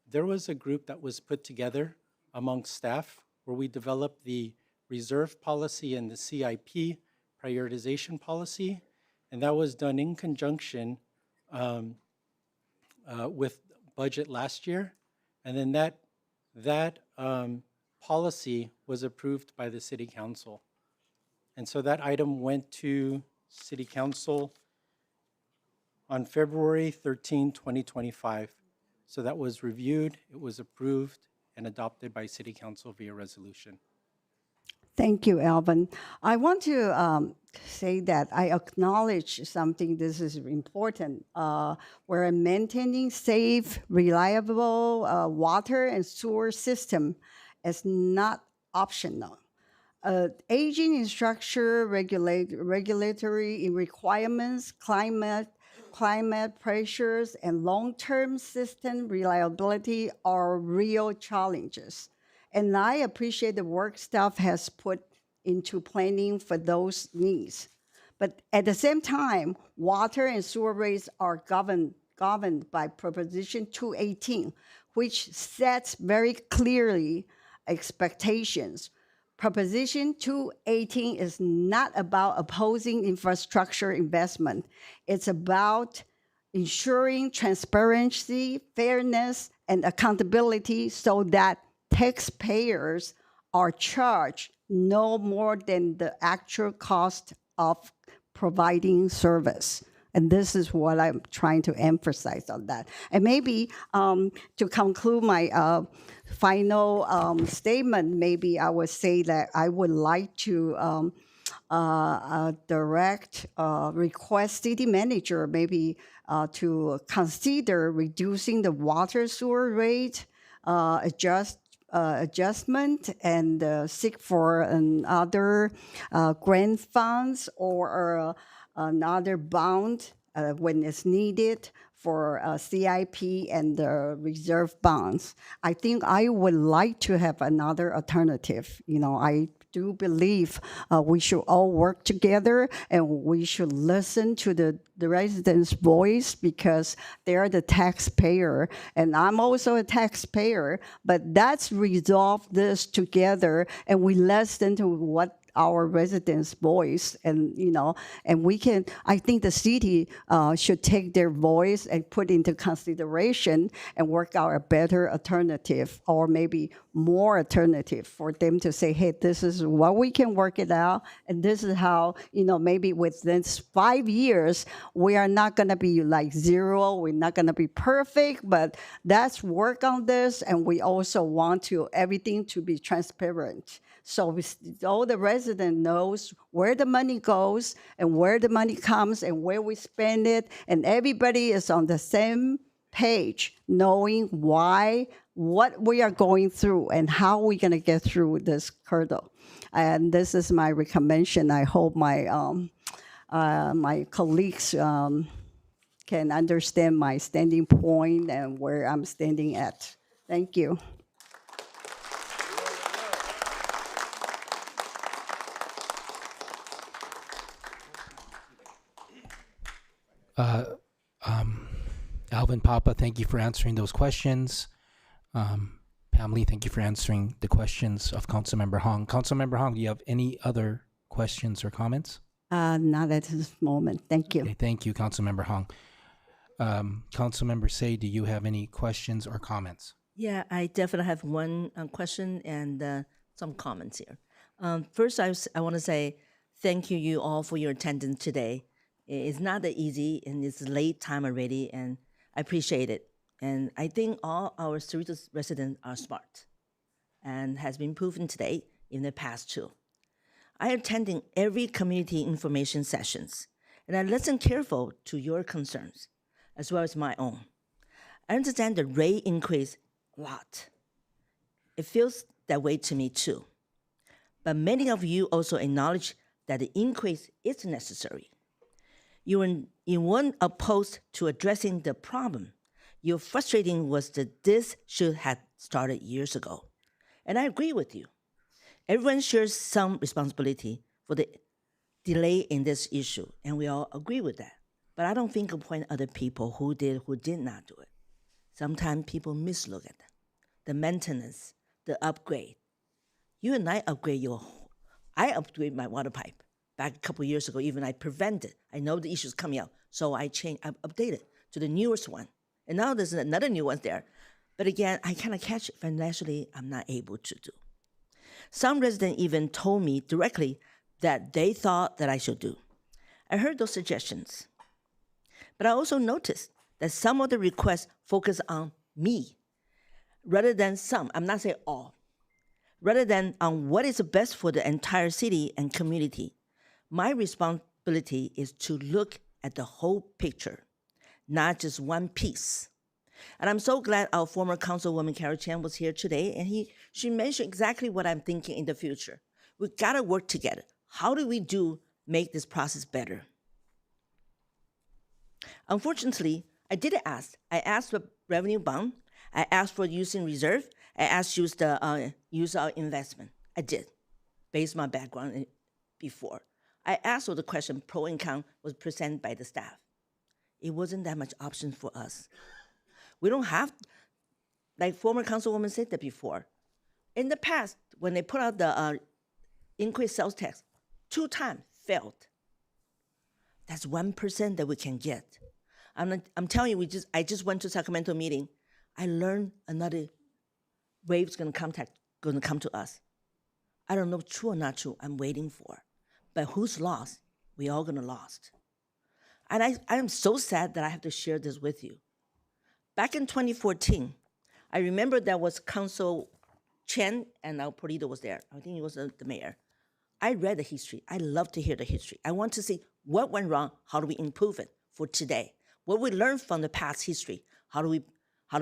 there was a group that was put together among staff where we developed the reserve policy and the CIP prioritization policy, and that was done in conjunction with budget last year. And then that policy was approved by the City Council. And so that item went to City Council on February 13, 2025. So that was reviewed, it was approved, and adopted by City Council via resolution. Thank you, Alvin. I want to say that I acknowledge something. This is important. We're maintaining safe, reliable water and sewer system is not optional. Aging in structure, regulatory requirements, climate pressures, and long-term system reliability are real challenges. And I appreciate the work staff has put into planning for those needs. But at the same time, water and sewer rates are governed by Proposition 218, which sets very clearly expectations. Proposition 218 is not about opposing infrastructure investment. It's about ensuring transparency, fairness, and accountability so that taxpayers are charged no more than the actual cost of providing service. And this is what I'm trying to emphasize on that. And maybe to conclude my final statement, maybe I would say that I would like to direct request city manager maybe to consider reducing the water sewer rate adjustment and seek for another grant funds or another bond when it's needed for CIP and the reserve bonds. I think I would like to have another alternative. I do believe we should all work together and we should listen to the residents' voice because they're the taxpayer and I'm also a taxpayer, but let's resolve this together and we listen to what our residents' voice, and we can. I think the city should take their voice and put into consideration and work out a better alternative, or maybe more alternative for them to say, hey, this is what we can work it out, and this is how maybe within 5 years we are not going to be like zero. We're not going to be perfect, but let's work on this, and we also want everything to be transparent. So all the resident knows where the money goes and where the money comes and where we spend it, and everybody is on the same page, knowing what we are going through and how we're going to get through this hurdle. And this is my recommendation. I hope my my colleagues can understand my standing point and where I'm standing at. Thank you. Alvin Papa, thank you for answering those questions. Pamela, thank you for answering the questions of Councilmember Hong. Councilmember Hong, do you have any other questions or comments? Not at this moment. Thank you. Okay, thank you, Councilmember Hong. Councilmember Say, do you have any questions or comments? Yeah, I definitely have one question and some comments here. First, I want to say thank you all for your attendance today. It's not that easy, and it's late time already, and I appreciate it. And I think all our Cerritos residents are smart, and has been proven today in the past too. I attending every community information sessions, and I listen careful to your concerns, as well as my own. I understand the rate increase a lot. It feels that way to me too. But many of you also acknowledge that the increase is necessary. You weren't opposed to addressing the problem. Your frustrating was that this should have started years ago. And I agree with you. Everyone shares some responsibility for the delay in this issue, and we all agree with that. But I don't think of point other people who did not do it. Sometimes people mislook at that. The maintenance, the upgrade. You and I upgrade I upgrade my water pipe. Back a couple years ago, even I prevented. I know the issues coming out, so I updated to the newest one. And now there's another new one there. But again, I kind of catch it financially, I'm not able to do. Some residents even told me directly that they thought that I should do. I heard those suggestions. But I also noticed that some of the requests focus on me, rather than some, I'm not saying all, rather than on what is the best for the entire city and community. My responsibility is to look at the whole picture, not just one piece. And I'm so glad our former Councilwoman Carol Chan was here today, and she mentioned exactly what I'm thinking in the future. We gotta work together. How do we make this process better? Unfortunately, I didn't ask. I asked for revenue bond. I asked for using reserve. I asked use our investment. I did, based on my background before. I asked all the question, pro and con was presented by the staff. It wasn't that much option for us. We don't have, like former councilwoman said that before. In the past, when they put out the increased sales tax, 2 times failed. That's 1% that we can get. I'm telling you, I just went to Sacramento meeting. I learned another wave's gonna come to us. I don't know true or not true, I'm waiting for. But who's lost? We all gonna lost. And I am so sad that I have to share this with you. Back in 2014, I remember there was Council Chen and Polito was there. I think he was the mayor. I read the history. I love to hear the history. I want to see what went wrong. How do we improve it for today? What we learned from the past history. How do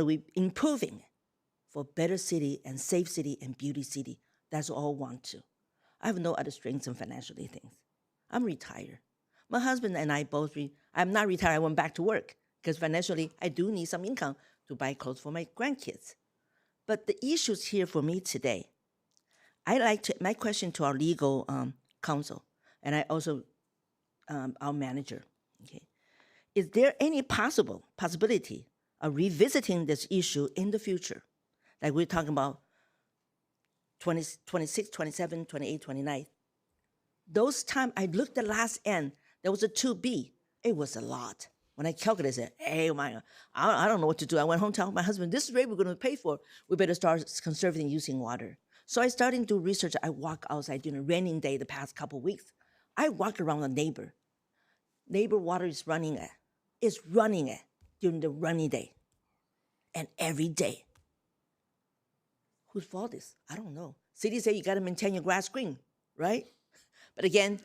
we improving it for better city and safe city and beauty city? That's all I want to. I have no other strengths and financially things. I'm retired. My husband and I both, I'm not retired, I went back to work because financially I do need some income to buy clothes for my grandkids. But the issues here for me today, my question to our legal counsel, and I also, our manager, okay, is there any possibility of revisiting this issue in the future? Like we're talking about 26, 27, 28, 29. Those times I looked at last end, there was a 2B. It was a lot. When I calculated it, hey, I don't know what to do. I went home to tell my husband, this is the rate we're going to pay for. We better start conserving using water. So I started to do research. I walk outside during a raining day the past couple of weeks. I walk around the neighbor. Neighbor water is running it. It's running it during the rainy day. And every day. Whose fault is? I don't know. City say you got to maintain your grass green, right? But again,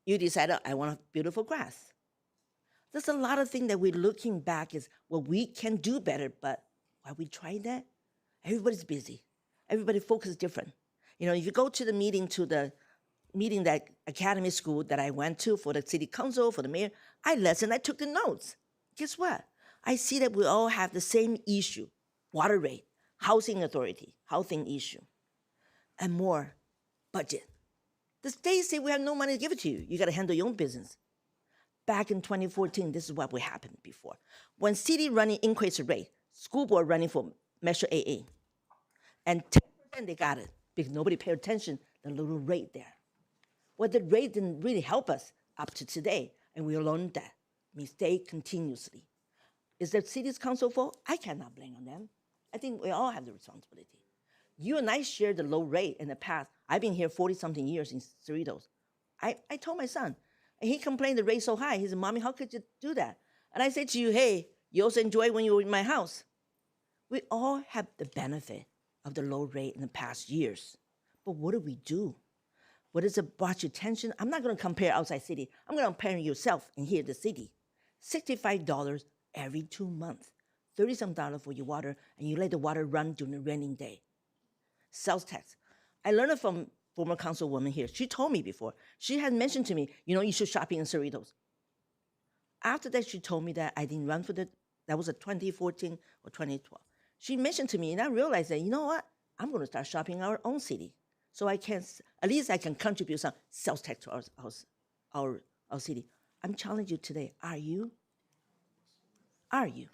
you decided, I want beautiful grass. There's a lot of things that we're looking back is, well, we can do better, but why we tried that? Everybody's busy. Everybody focuses different. You know, if you go to the meeting, that academy school that I went to for the city council, for the mayor, I listened, I took the notes. Guess what? I see that we all have the same issue, water rate, housing authority, housing issue, and more budget. The state say we have no money to give it to you. You got to handle your own business. Back in 2014, this is what would happen before. When city running increase the rate, school board running for Measure AA, and 10% they got it because nobody paid attention to the little rate there. Well, the rate didn't really help us up to today, and we learned that mistake continuously. Is the city's council fault? I cannot blame on them. I think we all have the responsibility. You and I shared the low rate in the past. I've been here 40-something years in Cerritos. I told my son, and he complained the rate so high. He said, Mommy, how could you do that? And I said to you, hey, you also enjoy when you were in my house. We all have the benefit of the low rate in the past years. But what do we do? What is it brought your attention? I'm not going to compare outside city. I'm going to compare yourself and here the city. $65 every 2 months. $30-some for your water, and you let the water run during the raining day. Sales tax. I learned it from former councilwoman here. She told me before. She had mentioned to me, you know, you should shop in Cerritos. After that, she told me that I didn't run for that was a 2014 or 2012. She mentioned to me, and I realized that, you know what? I'm going to start shopping in our own city. So I can, at least I can contribute some sales tax to our city. I'm challenging you today. Are you? Are you?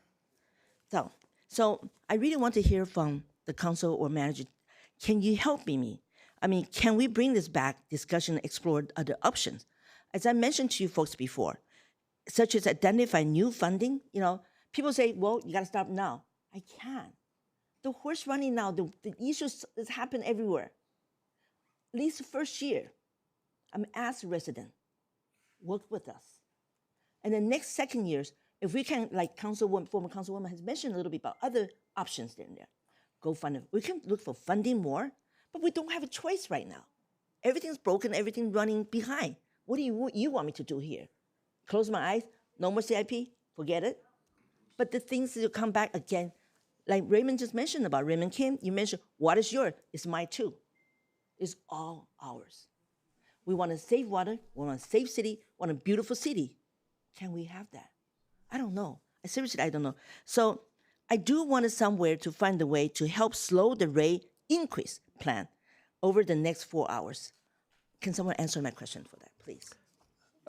So I really want to hear from the council or manager. Can you help me? I mean, can we bring this back, discussion, explore other options? As I mentioned to you folks before, such as identify new funding, you know, people say, well, you got to stop now. I can't. The horse running now, the issues that happen everywhere. At least the first year, I'm asked resident, work with us. And the next second years, if we can, like former councilwoman has mentioned a little bit about other options in there, go fund it. We can look for funding more, but we don't have a choice right now. Everything's broken, everything running behind. What do you want me to do here? Close my eyes, no more CIP, forget it. But the things that will come back again, like Raymond just mentioned about Raymond Kim, you mentioned, what is yours? It's mine too. It's all ours. We want to save water, we want a safe city, want a beautiful city. Can we have that? I don't know. Seriously, I don't know. So I do want somewhere to find a way to help slow the rate increase plan over the next 4 hours. Can someone answer my question for that, please?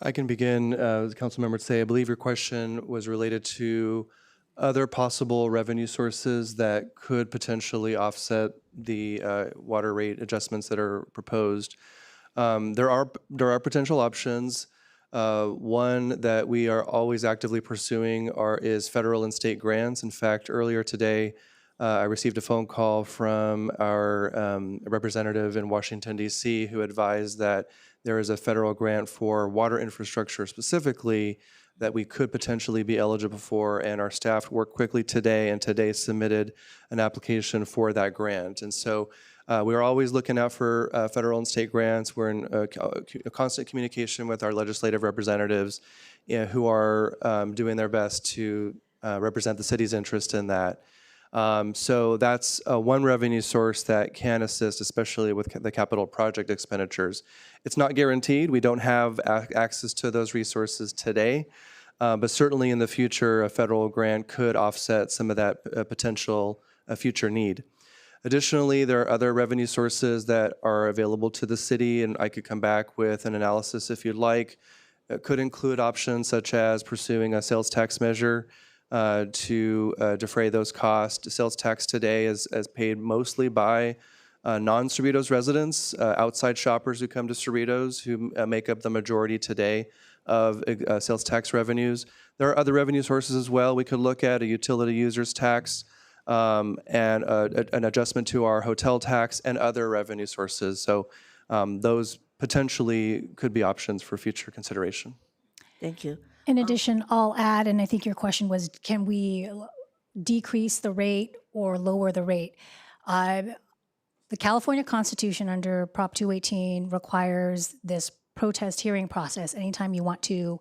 I can begin, Councilmember Tsay. I believe your question was related to other possible revenue sources that could potentially offset the water rate adjustments that are proposed. There are potential options. One that we are always actively pursuing is federal and state grants. In fact, earlier today, I received a phone call from our representative in Washington, D.C., who advised that there is a federal grant for water infrastructure specifically that we could potentially be eligible for, and our staff worked quickly today, and today submitted an application for that grant. And so We are always looking out for federal and state grants. We're in constant communication with our legislative representatives who are doing their best to represent the city's interest in that. So that's one revenue source that can assist, especially with the capital project expenditures. It's not guaranteed. We don't have access to those resources today, but certainly in the future, a federal grant could offset some of that potential future need. Additionally, there are other revenue sources that are available to the city, and I could come back with an analysis if you'd like. It could include options such as pursuing a sales tax measure to defray those costs. Sales tax today is paid mostly by non-Cerritos residents, outside shoppers who come to Cerritos, who make up the majority today of sales tax revenues. There are other revenue sources as well. We could look at a utility users tax, and an adjustment to our hotel tax and other revenue sources. So those potentially could be options for future consideration. Thank you. In addition, I'll add, and I think your question was, can we decrease the rate or lower the rate? The California Constitution under Prop 218 requires this protest hearing process anytime you want to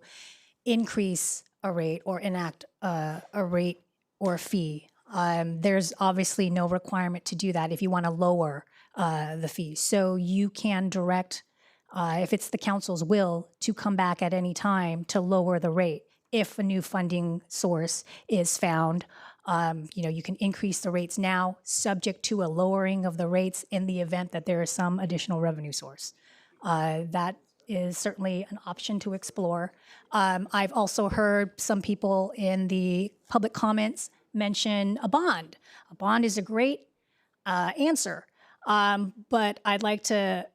increase a rate or enact a rate or a fee. There's obviously no requirement to do that if you want to lower the fee. So you can direct, if it's the council's will, to come back at any time to lower the rate if a new funding source is found. You can increase the rates now, subject to a lowering of the rates in the event that there is some additional revenue source. That is certainly an option to explore. I've also heard some people in the public comments mention a bond. A bond is a great answer, but I'd like to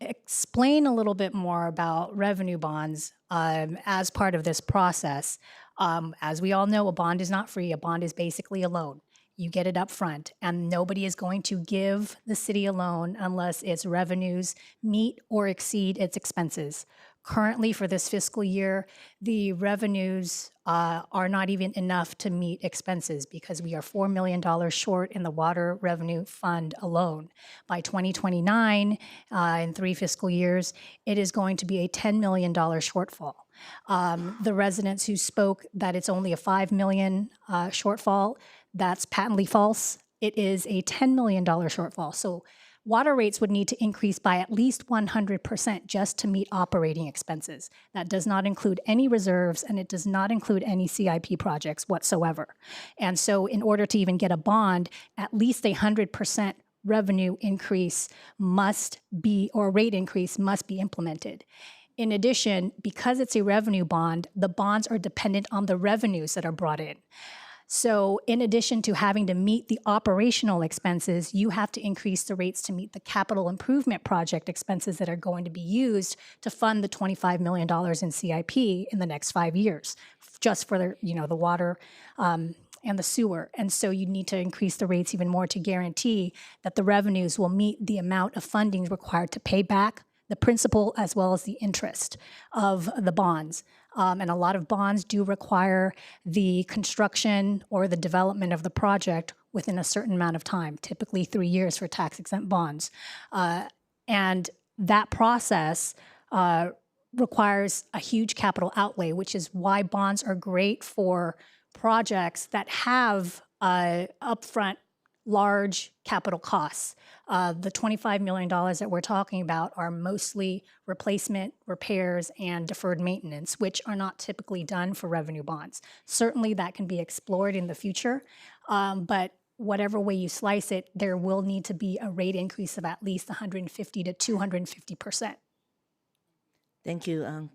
explain a little bit more about revenue bonds as part of this process. As we all know, a bond is not free. A bond is basically a loan. You get it up front, and nobody is going to give the city a loan unless its revenues meet or exceed its expenses. Currently, for this fiscal year, the revenues are not even enough to meet expenses because we are $4 million short in the water revenue fund alone. By 2029, in 3 fiscal years, it is going to be a $10 million shortfall. The residents who spoke that it's only a $5 million shortfall, that's patently false. It is a $10 million shortfall. So water rates would need to increase by at least 100% just to meet operating expenses. That does not include any reserves, and it does not include any CIP projects whatsoever. And so in order to even get a bond, at least 100% revenue increase must be, or rate increase must be implemented. In addition, because it's a revenue bond, the bonds are dependent on the revenues that are brought in. So in addition to having to meet the operational expenses, you have to increase the rates to meet the capital improvement project expenses that are going to be used to fund the $25 million in CIP in the next 5 years, just for the water and the sewer. And so you need to increase the rates even more to guarantee that the revenues will meet the amount of funding required to pay back the principal as well as the interest of the bonds. And a lot of bonds do require the construction or the development of the project within a certain amount of time, typically 3 years for tax-exempt bonds. And that process requires a huge capital outlay, which is why bonds are great for projects that have upfront large capital costs. The $25 million that we're talking about are mostly replacement, repairs, and deferred maintenance, which are not typically done for revenue bonds. Certainly that can be explored in the future, but whatever way you slice it, there will need to be a rate increase of at least 150 to 250%. Thank you,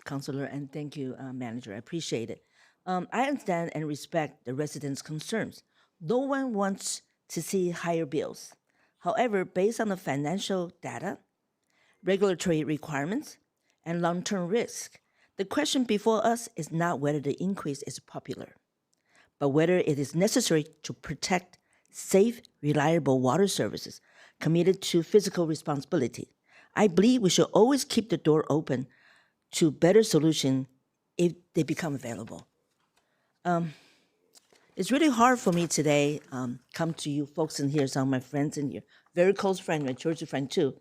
Councilor, and thank you, Manager. I appreciate it. I understand and respect the residents' concerns. No one wants to see higher bills. However, based on the financial data, regulatory requirements, and long-term risk, the question before us is not whether the increase is popular, but whether it is necessary to protect safe, reliable water services committed to fiscal responsibility. I believe we should always keep the door open to better solutions if they become available. It's really hard for me today, come to you folks in here, some of my friends in here, very close friend, my church friend too.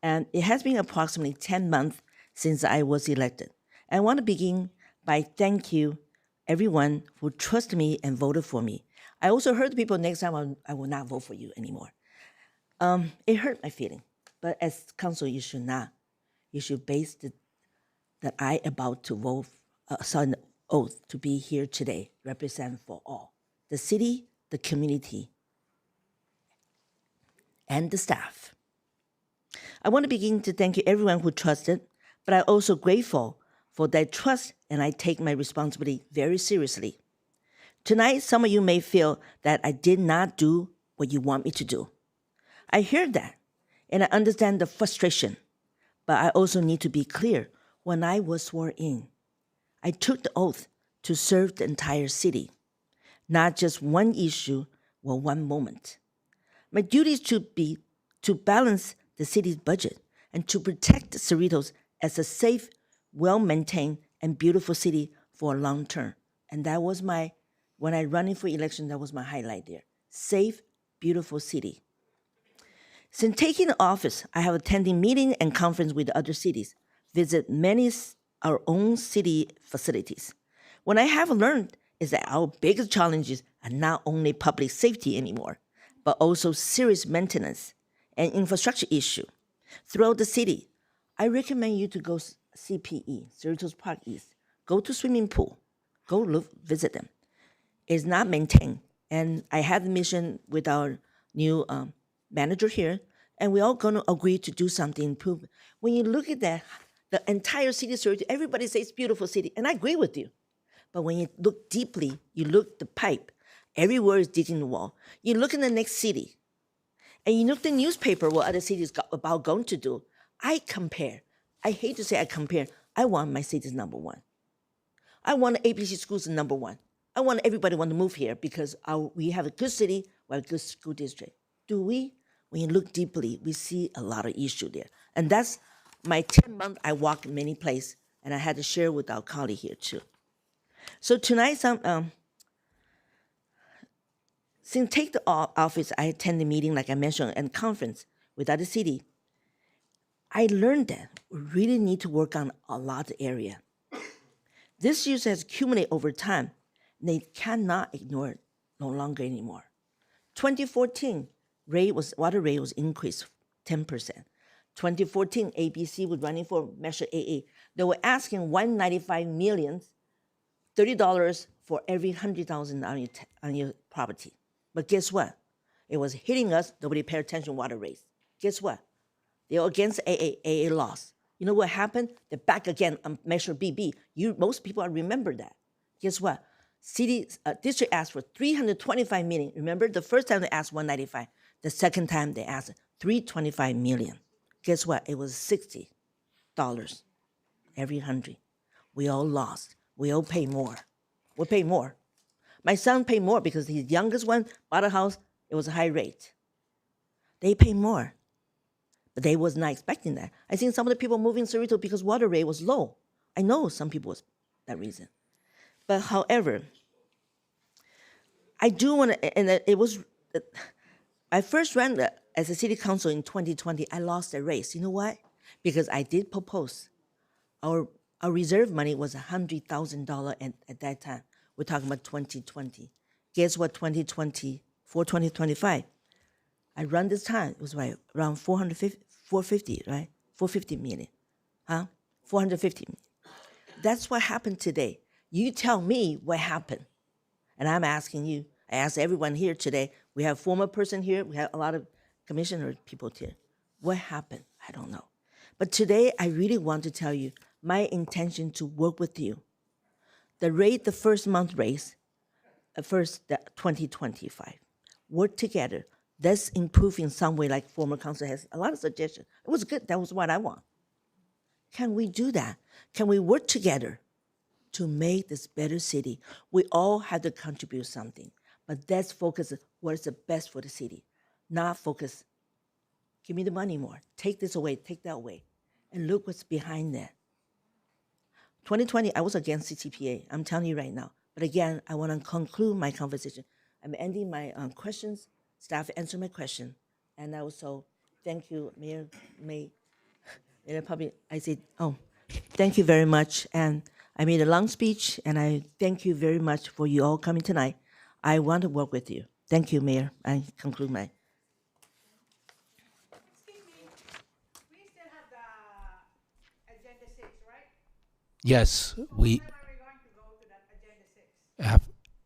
And it has been approximately 10 months since I was elected. I want to begin by thank you, everyone who trusted me and voted for me. I also heard people next time I will not vote for you anymore. It hurt my feeling, but as council, you should not. You should base that I about to vote, sign an oath to be here today, represent for all, the city, the community, and the staff. I want to begin to thank you everyone who trusted, but I'm also grateful for that trust, and I take my responsibility very seriously. Tonight, some of you may feel that I did not do what you want me to do. I hear that, and I understand the frustration, but I also need to be clear. When I was sworn in, I took the oath to serve the entire city, not just one issue or one moment. My duty is to balance the city's budget and to protect Cerritos as a safe, well-maintained, and beautiful city for a long term. And that was when I running for election, that was my highlight there. Safe, beautiful city. Since taking office, I have attended meetings and conferences with other cities, visit many our own city facilities. What I have learned is that our biggest challenges are not only public safety anymore, but also serious maintenance and infrastructure issue. Throughout the city, I recommend you to go CPE, Cerritos Park East. Go to swimming pool. Go look, visit them. It's not maintained. And I had the mission with our new manager here, and we're all going to agree to do something improve. When you look at that, the entire city of Cerritos, everybody says it's a beautiful city, and I agree with you. But when you look deeply, you look the pipe, everywhere is digging the wall. You look in the next city, and you look the newspaper what other cities got about going to do. I compare. I hate to say I compare. I want my city's number one. I want APC schools number one. I want everybody want to move here because we have a good city, we have a good school district. Do we? When you look deeply, we see a lot of issue there. And that's my 10 months I walked many places, and I had to share with our colleague here too. So tonight, since take the office, I attend the meeting, like I mentioned, and conference with other city. I learned that we really need to work on a lot of area. This use has accumulated over time, and they cannot ignore it no longer anymore. 2014, water rate was increased 10%. 2014, ABC was running for Measure AA. They were asking $195 million, $30 for every 100,000 on your property. But guess what? It was hitting us, nobody paid attention to water rates. Guess what? They were against AA lost. You know what happened? They're back again on Measure BB. Most people remember that. Guess what? District asked for $325 million. Remember, the first time they asked $195. The second time they asked $325 million. Guess what? It was $60 every 100. We all lost. We all pay more. We pay more. My son paid more because his youngest one bought a house. It was a high rate. They pay more. But they was not expecting that. I think some of the people moving Cerritos because water rate was low. I know some people was that reason. But however, I do want to, and it was, I first ran as a city council in 2020. I lost the race. You know why? Because I did propose. Our reserve money was $100,000 at that time. We're talking about 2020. Guess what? 2024, 2025. I run this time. It was right around 450, right? 450 million, huh? 450 million. That's what happened today. You tell me what happened. And I'm asking you, I asked everyone here today. We have former person here. We have a lot of commissioner people here. What happened? I don't know. But today, I really want to tell you my intention to work with you. The first month raise, 2025. Work together. Let's improve in some way, like former council has a lot of suggestions. It was good. That was what I want. Can we do that? Can we work together to make this better city? We all have to contribute something, but let's focus on what is the best for the city, not focus, give me the money more, take this away, take that away, and look what's behind that. 2020, I was against CTPA, I'm telling you right now, But again, I want to conclude my conversation. I'm ending my questions. Staff answer my question. And I also thank you, Mayor Public. I said, oh, thank you very much. And I made a long speech, and I thank you very much for you all coming tonight. I want to work with you. Thank you, Mayor. I conclude my. Yes,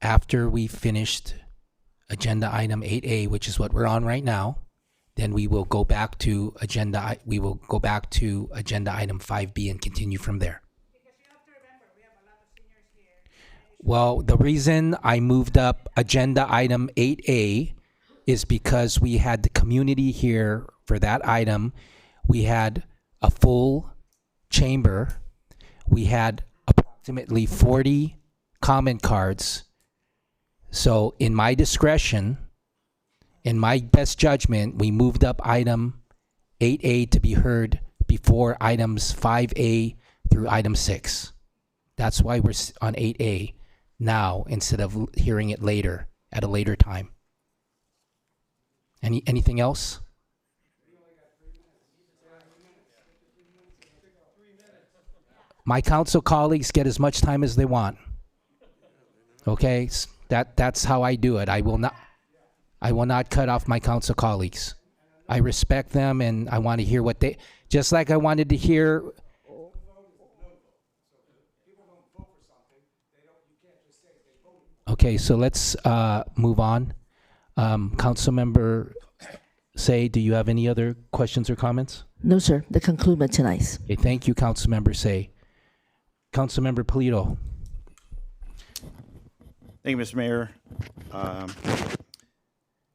after we finished agenda item 8A, which is what we're on right now, then we will go back to agenda item 5B and continue from there. Well, the reason I moved up agenda item 8A is because we had the community here for that item. We had a full chamber. We had approximately 40 comment cards. So in my discretion, in my best judgment, we moved up item 8A to be heard before items 5A through item 6. That's why we're on 8A now instead of hearing it later at a later time. Anything else? My council colleagues get as much time as they want. Okay, that's how I do it. I will not cut off my council colleagues. I respect them, and I want to hear what they. Just like I wanted to hear. Okay, so let's move on. Councilmember Say, do you have any other questions or comments? No, sir. The conclusion tonight. Okay, thank you, Councilmember Say. Councilmember Polito. Thank you, Mr. Mayor.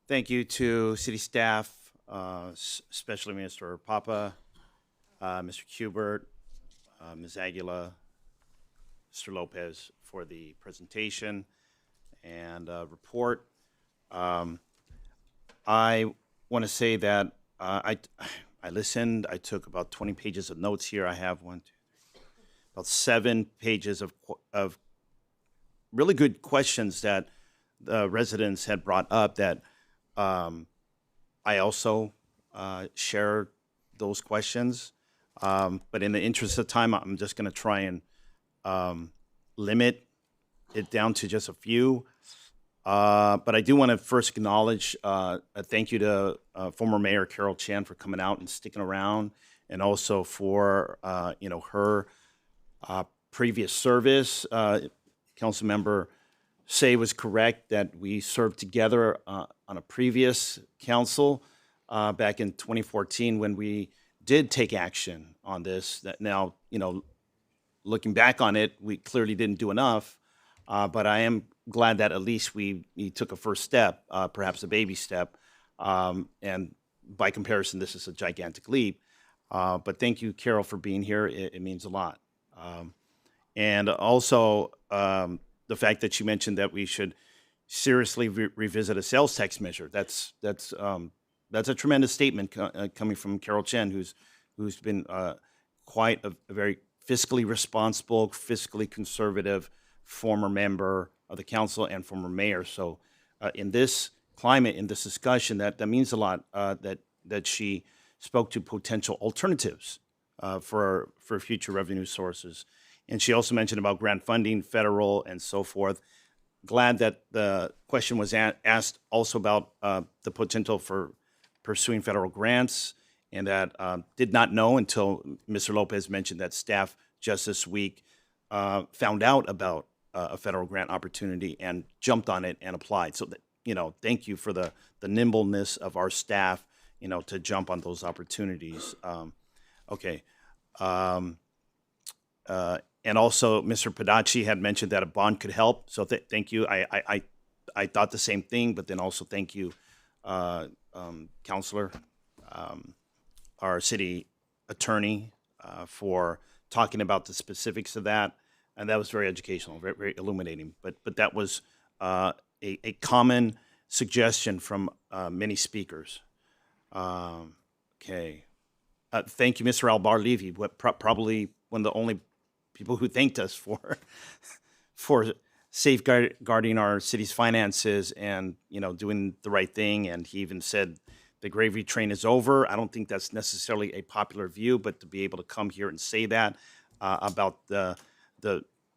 Thank you to city staff, especially Mr. Papa, Mr. Kubert, Ms. Aguila, Mr. Lopez for the presentation and report. I want to say that I listened. I took about 20 pages of notes here. I have about 7 pages of really good questions that the residents had brought up that I also share those questions. But in the interest of time, I'm just going to try and limit it down to just a few. But I do want to first acknowledge a thank you to former Mayor Carol Chen for coming out and sticking around, and also for her previous service. Councilmember Say was correct that we served together on a previous council back in 2014 when we did take action on this. That now, looking back on it, we clearly didn't do enough. But I am glad that at least we took a first step, perhaps a baby step. And by comparison, this is a gigantic leap. But thank you, Carol, for being here. It means a lot. And also the fact that you mentioned that we should seriously revisit a sales tax measure. That's a tremendous statement coming from Carol Chen, who's been quite a very fiscally responsible, fiscally conservative former member of the council and former mayor. So in this climate, in this discussion, that means a lot that she spoke to potential alternatives for future revenue sources. And she also mentioned about grant funding, federal, and so forth. Glad that the question was asked also about the potential for pursuing federal grants, and that did not know until Mr. Lopez mentioned that staff just this week found out about a federal grant opportunity and jumped on it and applied. So that, thank you for the nimbleness of our staff, to jump on those opportunities. Okay. And also, Mr. Padachi had mentioned that a bond could help. So thank you. I thought the same thing, but then also thank you, Counselor, our city attorney, for talking about the specifics of that. And that was very educational, very, very illuminating. But that was a common suggestion from many speakers. Okay. Thank you, Mr. Albar Levy, probably one of the only people who thanked us for safeguarding our city's finances and, doing the right thing. And he even said the gravy train is over. I don't think that's necessarily a popular view, but to be able to come here and say that about the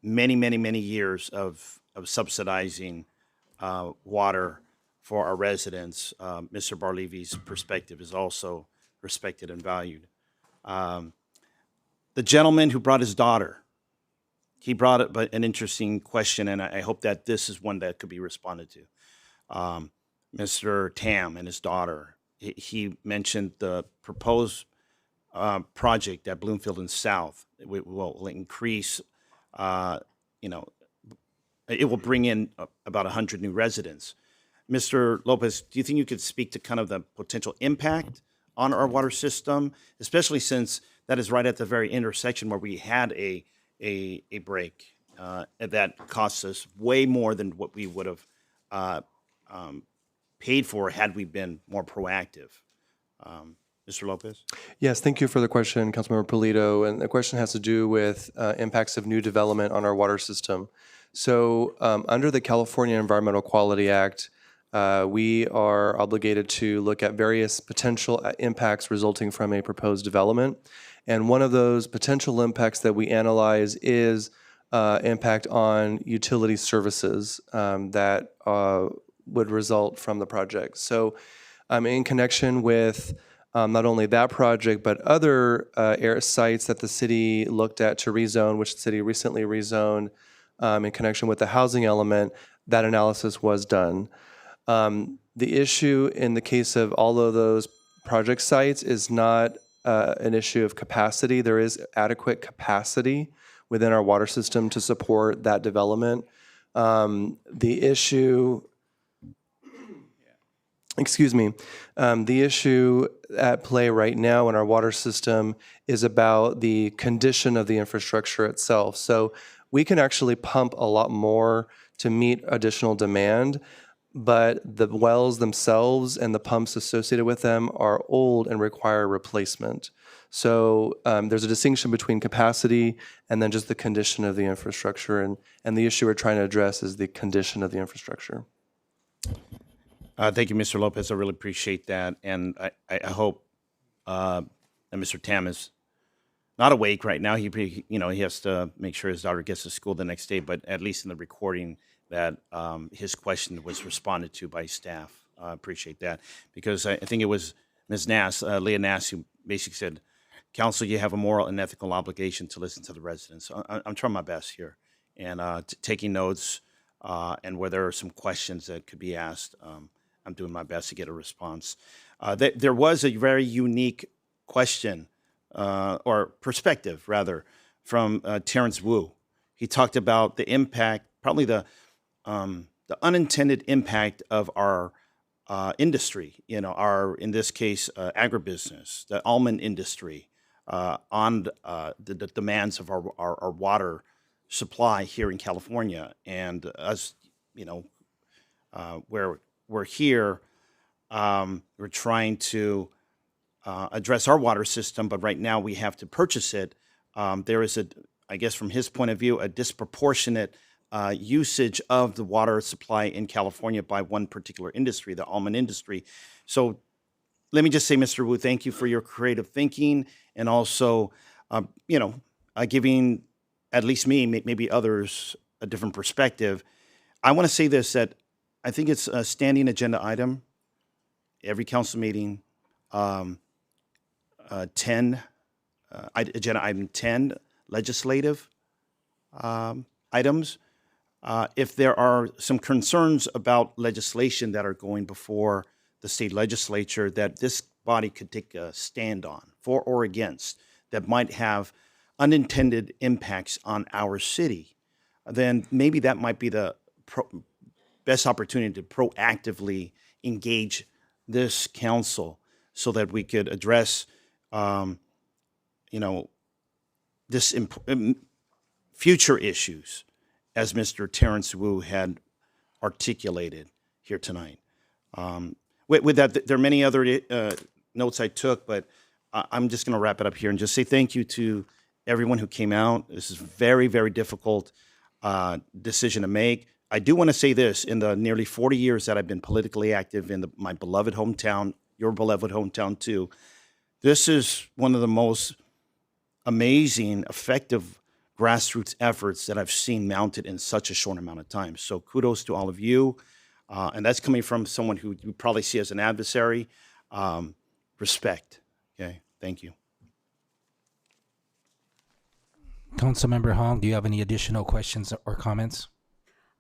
many, many, many years of subsidizing water for our residents, Mr. Barlevy's perspective is also respected and valued. The gentleman who brought his daughter, he brought up an interesting question, and I hope that this is one that could be responded to. Mr. Tam and his daughter, he mentioned the proposed project at Bloomfield and South will increase, it will bring in about 100 new residents. Mr. Lopez, do you think you could speak to kind of the potential impact on our water system, especially since that is right at the very intersection where we had a break that costs us way more than what we would have paid for had we been more proactive? Mr. Lopez? Yes, thank you for the question, Councilmember Polito. And the question has to do with impacts of new development on our water system. So under the California Environmental Quality Act, we are obligated to look at various potential impacts resulting from a proposed development. And one of those potential impacts that we analyze is impact on utility services that would result from the project. So in connection with not only that project, but other sites that the city looked at to rezone, which the city recently rezoned in connection with the housing element, that analysis was done. The issue in the case of all of those project sites is not an issue of capacity. There is adequate capacity within our water system to support that development. The issue at play right now in our water system is about the condition of the infrastructure itself. So we can actually pump a lot more to meet additional demand, but the wells themselves and the pumps associated with them are old and require replacement. So there's a distinction between capacity and then just the condition of the infrastructure. And the issue we're trying to address is the condition of the infrastructure. Thank you, Mr. Lopez. I really appreciate that. And I hope that Mr. Tam is not awake right now. He has to make sure his daughter gets to school the next day, but at least in the recording that his question was responded to by staff. I appreciate that, because I think it was Ms. Nass, Leah Nass, who basically said, Council, you have a moral and ethical obligation to listen to the residents. So I'm trying my best here and taking notes, and where there are some questions that could be asked, I'm doing my best to get a response. There was a very unique question, or perspective rather, from Terrence Wu. He talked about the impact, probably the unintended impact of our industry, in this case, agribusiness, the almond industry, on the demands of our water supply here in California. And us, where we're here, we're trying to address our water system, but right now we have to purchase it. There is I guess from his point of view, a disproportionate usage of the water supply in California by one particular industry, the almond industry. So let me just say, Mr. Wu, thank you for your creative thinking, and also, giving at least me, maybe others, a different perspective. I want to say this, that I think it's a standing agenda item, every council meeting, agenda item 10, legislative items. If there are some concerns about legislation that are going before the state legislature that this body could take a stand on, for or against, that might have unintended impacts on our city, then maybe that might be the best opportunity to proactively engage this council so that we could address, this future issues, as Mr. Terrence Wu had articulated here tonight. With that, there are many other notes I took, but I'm just going to wrap it up here and just say thank you to everyone who came out. This is very, very difficult. decision to make. I do want to say this: in the nearly 40 years that I've been politically active in my beloved hometown, your beloved hometown too, this is one of the most amazing, effective grassroots efforts that I've seen mounted in such a short amount of time. So kudos to all of you. And that's coming from someone who you probably see as an adversary. Respect. Okay, thank you. Councilmember Hong, do you have any additional questions or comments?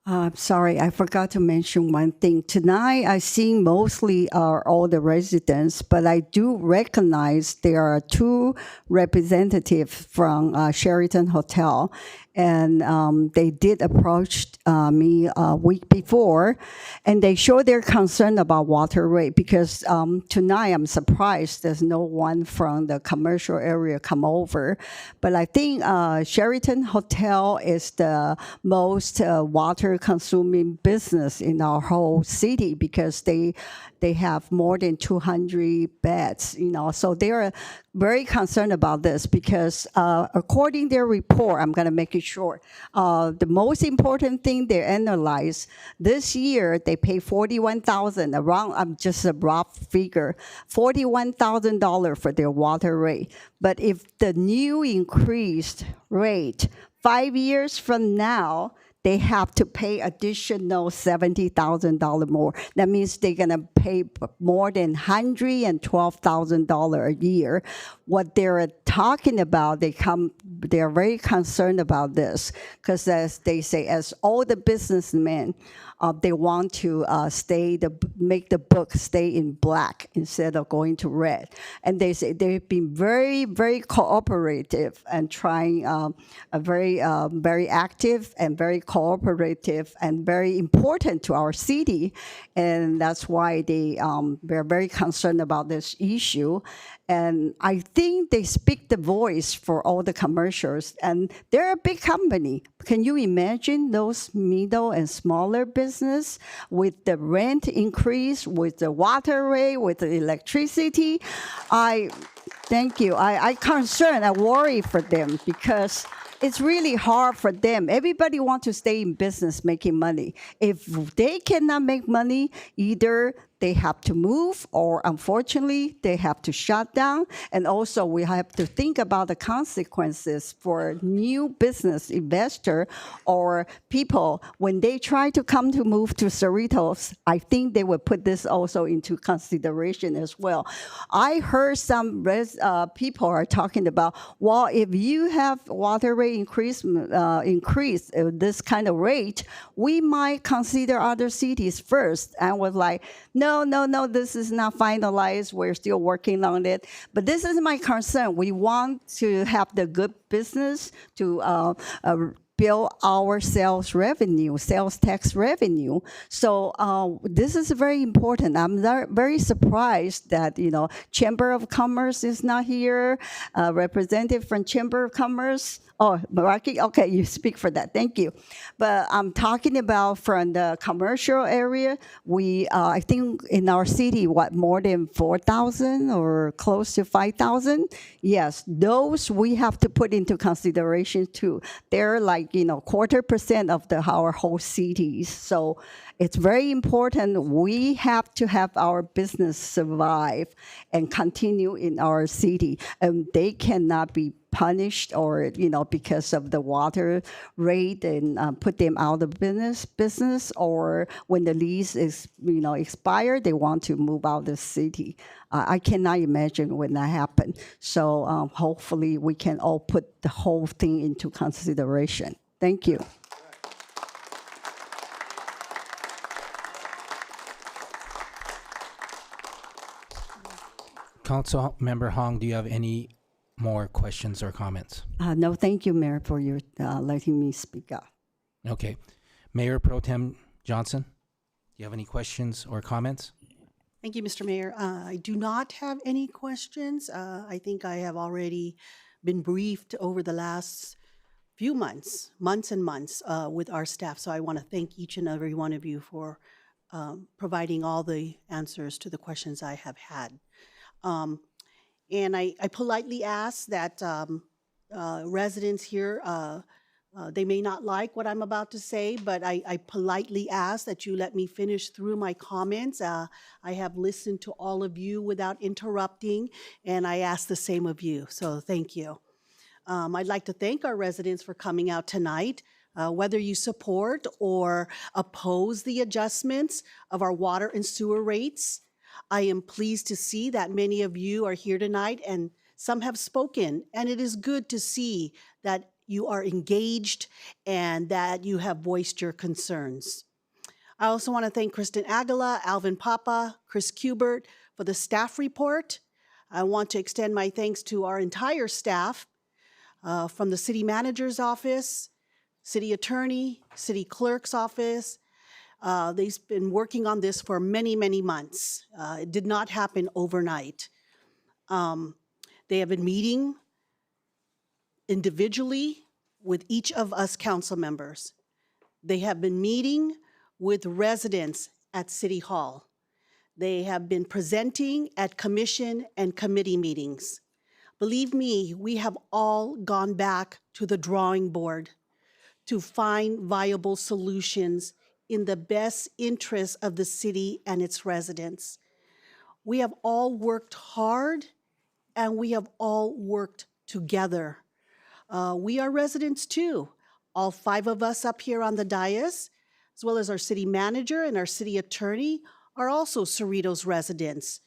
I'm sorry, I forgot to mention one thing. Tonight, I see mostly are all the residents, but I do recognize there are two representatives from Sheraton Hotel, and they did approach me a week before, and they show their concern about water rate because tonight I'm surprised there's no one from the commercial area come over, but I think Sheraton Hotel is the most water consuming business in our whole city because they have more than 200 beds, so they're very concerned about this because according to their report, I'm going to make it short, the most important thing they analyzed, this year they pay $41,000, around, just a rough figure, $41,000 for their water rate. But if the new increased rate, 5 years from now, they have to pay additional $70,000 more. That means they're gonna pay more than $112,000 a year. What they're talking about, they're very concerned about this because as they say, as all the businessmen, they want to make the book stay in black instead of going to red. And they say they've been very, very cooperative and trying very active and very cooperative and very important to our city. And that's why they're very concerned about this issue. And I think they speak the voice for all the commercials. And they're a big company. Can you imagine those middle and smaller business with the rent increase, with the water rate, with the electricity? Thank you. I worry for them because it's really hard for them. Everybody wants to stay in business making money. If they cannot make money, either they have to move or unfortunately they have to shut down. And also we have to think about the consequences for new business investor or people when they try to come to move to Cerritos. I think they would put this also into consideration as well. I heard some people are talking about, well, if you have water rate increase this kind of rate, we might consider other cities first. And was like, no, this is not finalized. We're still working on it. But this is my concern. We want to have the good business to build our sales tax revenue. So this is very important. I'm very surprised that, Chamber of Commerce is not here, representative from Chamber of Commerce. Oh, Meraki, okay, you speak for that, thank you. But I'm talking about from the commercial area, I think in our city, more than 4,000 or close to 5,000? Yes, those we have to put into consideration too. They're like, 0.25% of our whole cities. So it's very important. We have to have our business survive and continue in our city. And they cannot be punished or, because of the water rate and put them out of business or when the lease is, expired, they want to move out of the city. I cannot imagine when that happens. So hopefully we can all put the whole thing into consideration. Thank you. Councilmember Hong, do you have any more questions or comments? No, thank you, Mayor, for your letting me speak up. Okay. Mayor Pro Tem Johnson, do you have any questions or comments? Thank you, Mr. Mayor. I do not have any questions. I think I have already been briefed over the last few months and months with our staff. So I want to thank each and every one of you for providing all the answers to the questions I have had. And I politely ask that residents here They may not like what I'm about to say, but I politely ask that you let me finish through my comments. I have listened to all of you without interrupting, and I ask the same of you, so thank you. I'd like to thank our residents for coming out tonight. Whether you support or oppose the adjustments of our water and sewer rates, I am pleased to see that many of you are here tonight and some have spoken, and it is good to see that you are engaged and that you have voiced your concerns. I also want to thank Kristen Aguila, Alvin Papa, Chris Kubert for the staff report. I want to extend my thanks to our entire staff from the city manager's office, city attorney, city clerk's office. They've been working on this for many, many months. It did not happen overnight. They have been meeting individually with each of us council members. They have been meeting with residents at City Hall. They have been presenting at commission and committee meetings. Believe me, we have all gone back to the drawing board to find viable solutions in the best interest of the city and its residents. We have all worked hard and we have all worked together. We are residents too. All 5 of us up here on the dais, as well as our city manager and our city attorney, are also Cerritos residents.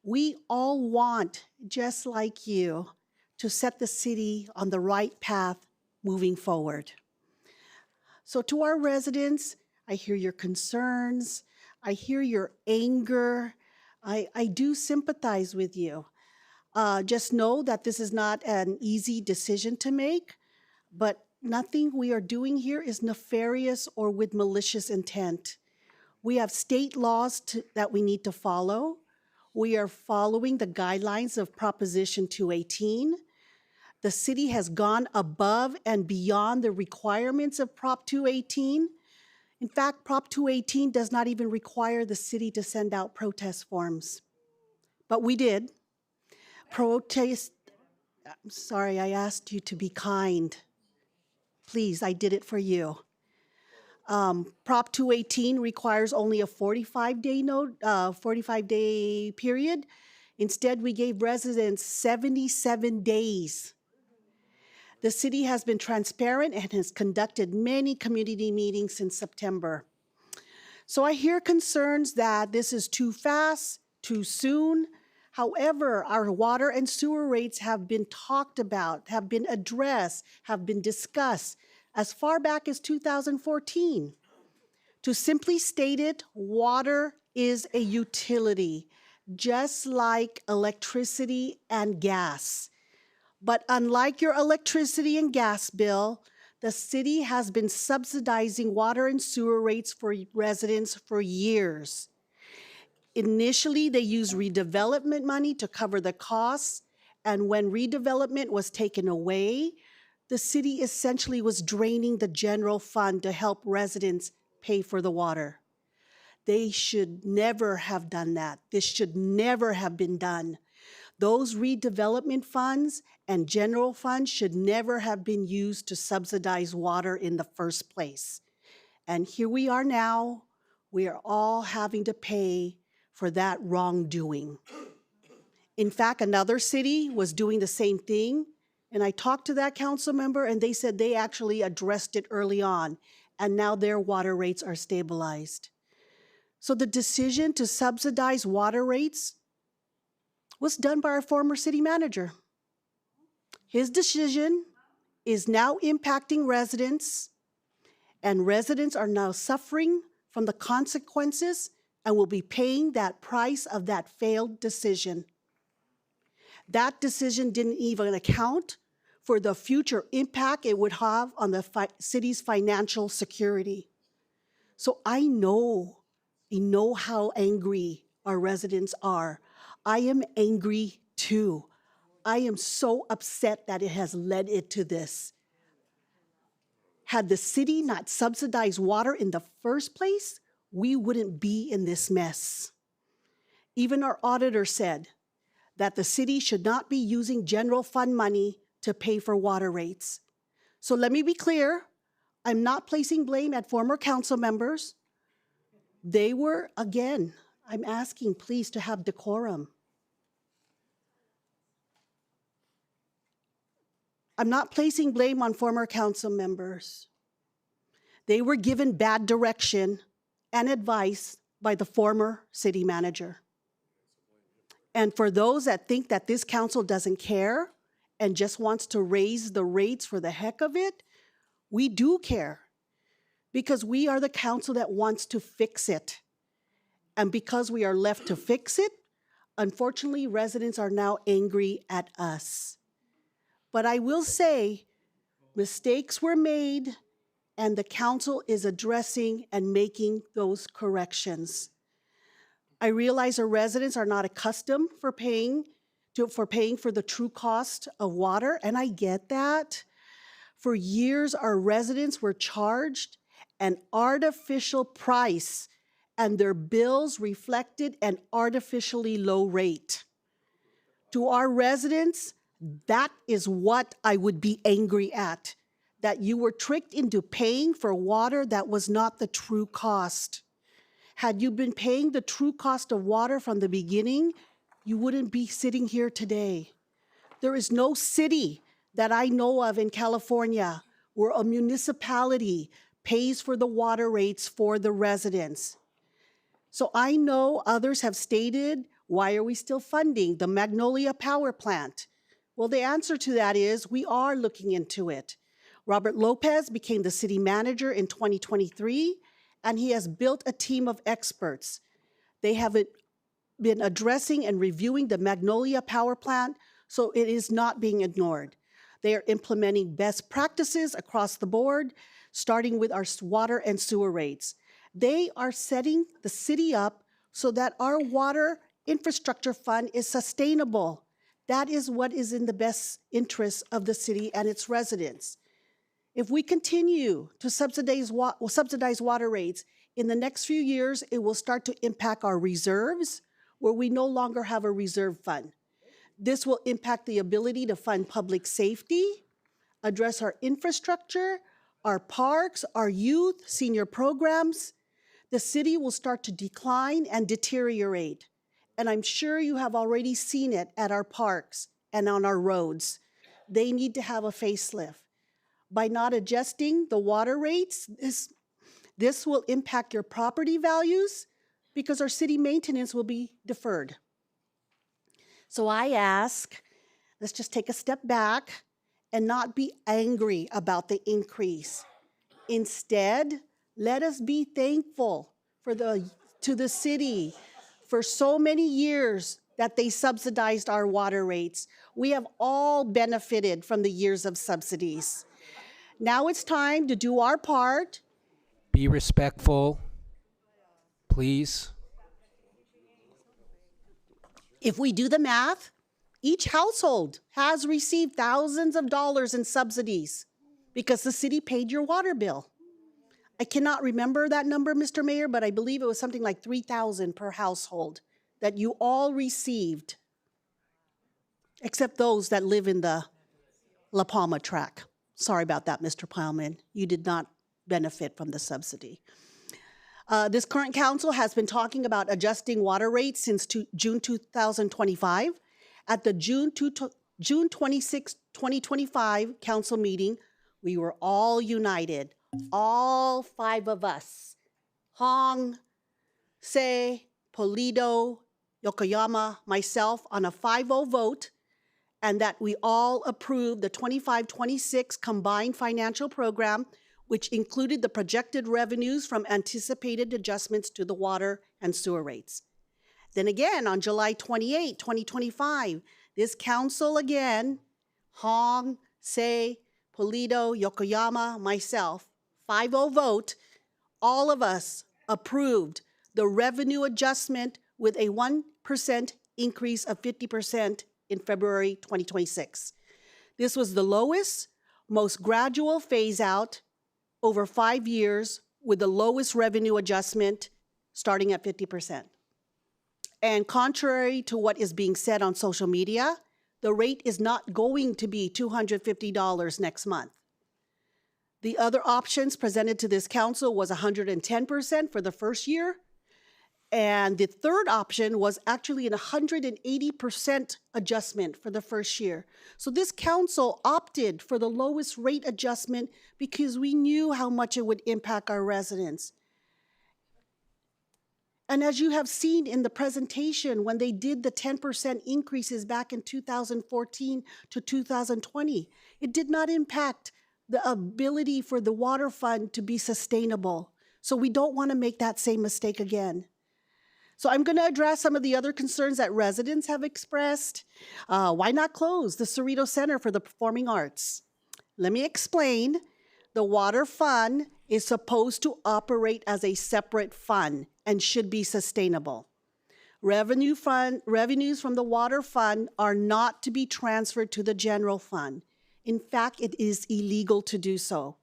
We all want, just like you, to set the city on the right path moving forward. So to our residents, I hear your concerns, I hear your anger, I do sympathize with you. Just know that this is not an easy decision to make, but nothing we are doing here is nefarious or with malicious intent. We have state laws that we need to follow. We are following the guidelines of Proposition 218. The city has gone above and beyond the requirements of Prop 218. In fact, Prop 218 does not even require the city to send out protest forms. But we did. I'm sorry, I asked you to be kind. Please, I did it for you. Prop 218 requires only a 45-day period. Instead, we gave residents 77 days. The city has been transparent and has conducted many community meetings since September. So I hear concerns that this is too fast, too soon. However, our water and sewer rates have been talked about, have been addressed, have been discussed as far back as 2014. To simply state it, water is a utility, just like electricity and gas. But unlike your electricity and gas bill, the city has been subsidizing water and sewer rates for residents for years. Initially, they used redevelopment money to cover the costs, and when redevelopment was taken away, the city essentially was draining the general fund to help residents pay for the water. They should never have done that. This should never have been done. Those redevelopment funds and general funds should never have been used to subsidize water in the first place. And here we are now, we are all having to pay for that wrongdoing. In fact, another city was doing the same thing, and I talked to that council member and they said they actually addressed it early on, and now their water rates are stabilized. So the decision to subsidize water rates was done by our former city manager. His decision is now impacting residents, and residents are now suffering from the consequences and will be paying that price of that failed decision. That decision didn't even account for the future impact it would have on the city's financial security. So I know how angry our residents are. I am angry too. I am so upset that it has led it to this. Had the city not subsidized water in the first place, we wouldn't be in this mess. Even our auditor said that the city should not be using general fund money to pay for water rates. So let me be clear, I'm not placing blame at former council members. They were, again, I'm asking please to have decorum. I'm not placing blame on former council members. They were given bad direction and advice by the former city manager. And for those that think that this council doesn't care and just wants to raise the rates for the heck of it, we do care because we are the council that wants to fix it. And because we are left to fix it, unfortunately, residents are now angry at us. But I will say, mistakes were made, and the council is addressing and making those corrections. I realize our residents are not accustomed for paying for the true cost of water, and I get that. For years, our residents were charged an artificial price, and their bills reflected an artificially low rate. To our residents, that is what I would be angry at, that you were tricked into paying for water that was not the true cost. Had you been paying the true cost of water from the beginning, you wouldn't be sitting here today. There is no city that I know of in California where a municipality pays for the water rates for the residents. So I know others have stated, why are we still funding the Magnolia Power Plant? Well, the answer to that is we are looking into it. Robert Lopez became the city manager in 2023, and he has built a team of experts. They have been addressing and reviewing the Magnolia Power Plant, so it is not being ignored. They are implementing best practices across the board, starting with our water and sewer rates. They are setting the city up so that our water infrastructure fund is sustainable. That is what is in the best interest of the city and its residents. If we continue to subsidize water rates, in the next few years, it will start to impact our reserves, where we no longer have a reserve fund. This will impact the ability to fund public safety, address our infrastructure, our parks, our youth, senior programs. The city will start to decline and deteriorate. And I'm sure you have already seen it at our parks and on our roads. They need to have a facelift. By not adjusting the water rates, this will impact your property values because our city maintenance will be deferred. So I ask, let's just take a step back and not be angry about the increase. Instead, let us be thankful to the city for so many years that they subsidized our water rates. We have all benefited from the years of subsidies. Now it's time to do our part. Be respectful, please. If we do the math, each household has received thousands of dollars in subsidies because the city paid your water bill. I cannot remember that number, Mr. Mayor, but I believe it was something like $3,000 per household that you all received, except those that live in the La Palma tract. Sorry about that, Mr. Plowman. You did not benefit from the subsidy. This current council has been talking about adjusting water rates since June 2025. At the June 26, 2025 council meeting, we were all united, all 5 of us, Hong, Se, Polito, Yokoyama, myself, on a 5-0 vote, and that we all approved the 25-26 combined financial program, which included the projected revenues from anticipated adjustments to the water and sewer rates. Then again, on July 28, 2025, this council again, Hong, Se, Polito, Yokoyama, myself, 5-0 vote, all of us approved the revenue adjustment with a 1% increase of 50% in February 2026. This was the lowest, most gradual phase out over 5 years with the lowest revenue adjustment starting at 50%. And contrary to what is being said on social media, the rate is not going to be $250 next month. The other options presented to this council was 110% for the first year. And the third option was actually an 180% adjustment for the first year. So this council opted for the lowest rate adjustment because we knew how much it would impact our residents. And as you have seen in the presentation, when they did the 10% increases back in 2014 to 2020, it did not impact the ability for the water fund to be sustainable. So we don't want to make that same mistake again. So I'm going to address some of the other concerns that residents have expressed. Why not close the Cerritos Center for the Performing Arts? Let me explain. The water fund is supposed to operate as a separate fund and should be sustainable. Revenues from the water fund are not to be transferred to the general fund. In fact, it is illegal to do so.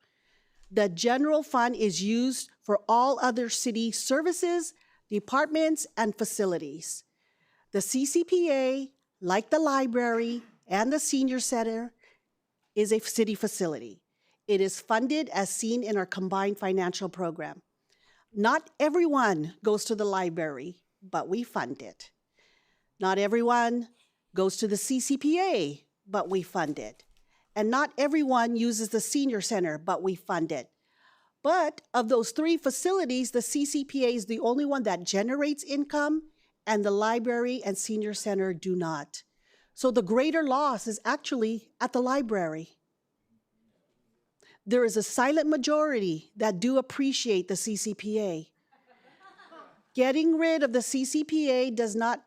The general fund is used for all other city services, departments, and facilities. The CCPA, like the library and the senior center, is a city facility. It is funded as seen in our combined financial program. Not everyone goes to the library, but we fund it. Not everyone goes to the CCPA, but we fund it. And not everyone uses the senior center, but we fund it. But of those three facilities, the CCPA is the only one that generates income, and the library and senior center do not. So the greater loss is actually at the library. There is a silent majority that do appreciate the CCPA. Getting rid of the CCPA does not,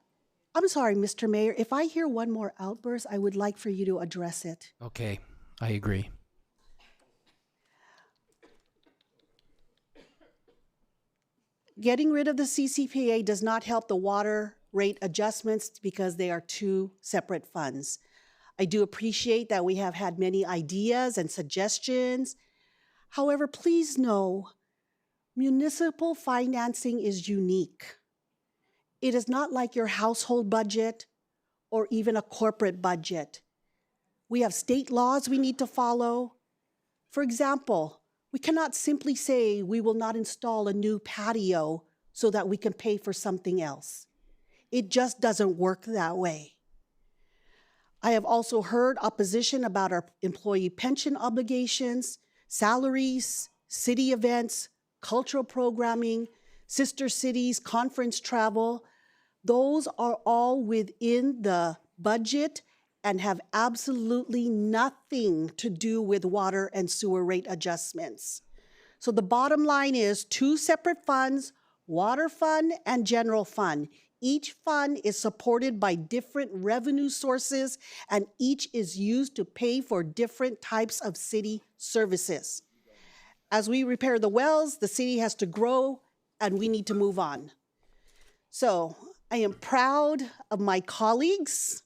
I'm sorry, Mr. Mayor, if I hear one more outburst, I would like for you to address it. Okay, I agree. Getting rid of the CCPA does not help the water rate adjustments because they are two separate funds. I do appreciate that we have had many ideas and suggestions. However, please know, municipal financing is unique. It is not like your household budget or even a corporate budget. We have state laws we need to follow. For example, we cannot simply say we will not install a new patio so that we can pay for something else. It just doesn't work that way. I have also heard opposition about our employee pension obligations, salaries, city events, cultural programming, sister cities, conference travel. Those are all within the budget and have absolutely nothing to do with water and sewer rate adjustments. So the bottom line is two separate funds, water fund and general fund. Each fund is supported by different revenue sources, and each is used to pay for different types of city services. As we repair the wells, the city has to grow, and we need to move on. So I am proud of my colleagues.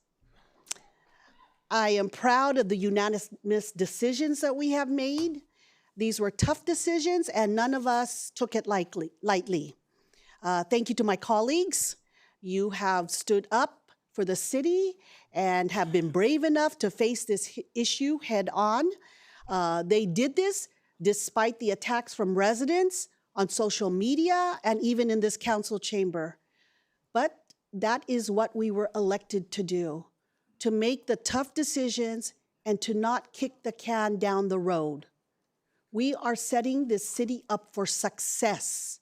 I am proud of the unanimous decisions that we have made. These were tough decisions, and none of us took it lightly. Thank you to my colleagues. You have stood up for the city and have been brave enough to face this issue head on. They did this despite the attacks from residents on social media and even in this council chamber. But that is what we were elected to do, to make the tough decisions and to not kick the can down the road. We are setting this city up for success,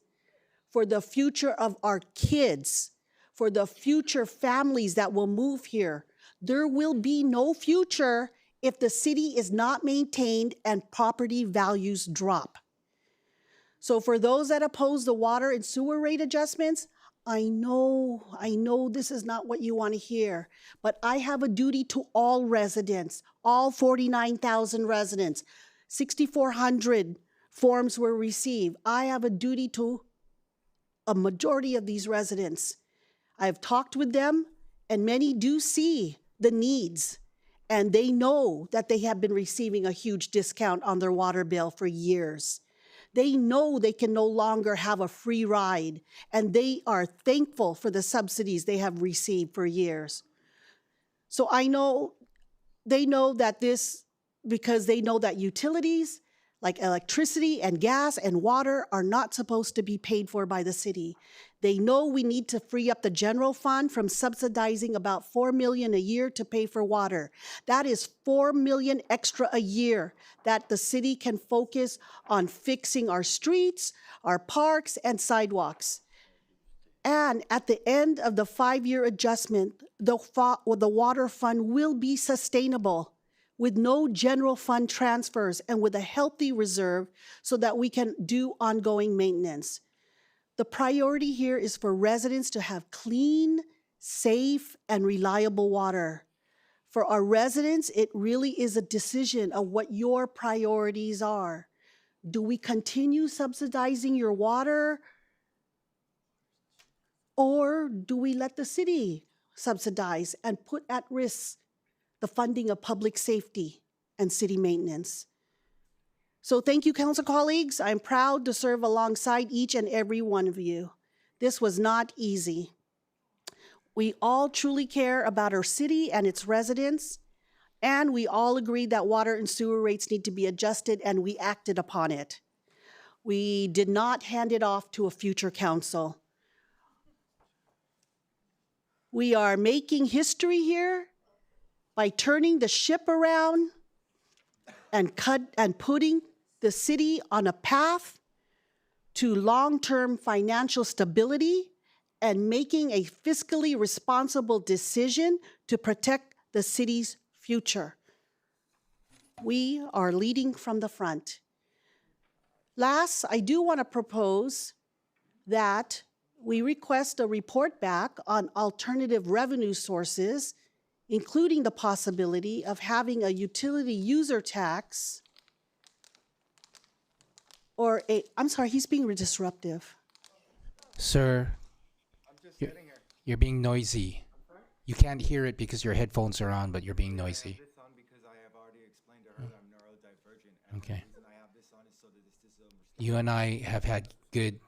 for the future of our kids, for the future families that will move here. There will be no future if the city is not maintained and property values drop. So for those that oppose the water and sewer rate adjustments, I know this is not what you want to hear, but I have a duty to all residents, all 49,000 residents. 6,400 forms were received. I have a duty to a majority of these residents. I have talked with them, and many do see the needs, and they know that they have been receiving a huge discount on their water bill for years. They know they can no longer have a free ride, and they are thankful for the subsidies they have received for years. So I know they know that this, because they know that utilities, like electricity and gas and water, are not supposed to be paid for by the city. They know we need to free up the general fund from subsidizing about $4 million a year to pay for water. That is $4 million extra a year that the city can focus on fixing our streets, our parks, and sidewalks. And at the end of the 5-year adjustment, the water fund will be sustainable with no general fund transfers and with a healthy reserve so that we can do ongoing maintenance. The priority here is for residents to have clean, safe, and reliable water. For our residents, it really is a decision of what your priorities are. Do we continue subsidizing your water? Or do we let the city subsidize and put at risk the funding of public safety and city maintenance? So thank you, council colleagues. I'm proud to serve alongside each and every one of you. This was not easy. We all truly care about our city and its residents, and we all agreed that water and sewer rates need to be adjusted, and we acted upon it. We did not hand it off to a future council. We are making history here by turning the ship around and putting the city on a path to long-term financial stability and making a fiscally responsible decision to protect the city's future. We are leading from the front. Last, I do want to propose that we request a report back on alternative revenue sources, including the possibility of having a utility user tax or I'm sorry, he's being disruptive. Sir, you're being noisy. You can't hear it because your headphones are on, but you're being noisy. Okay. You and I have had good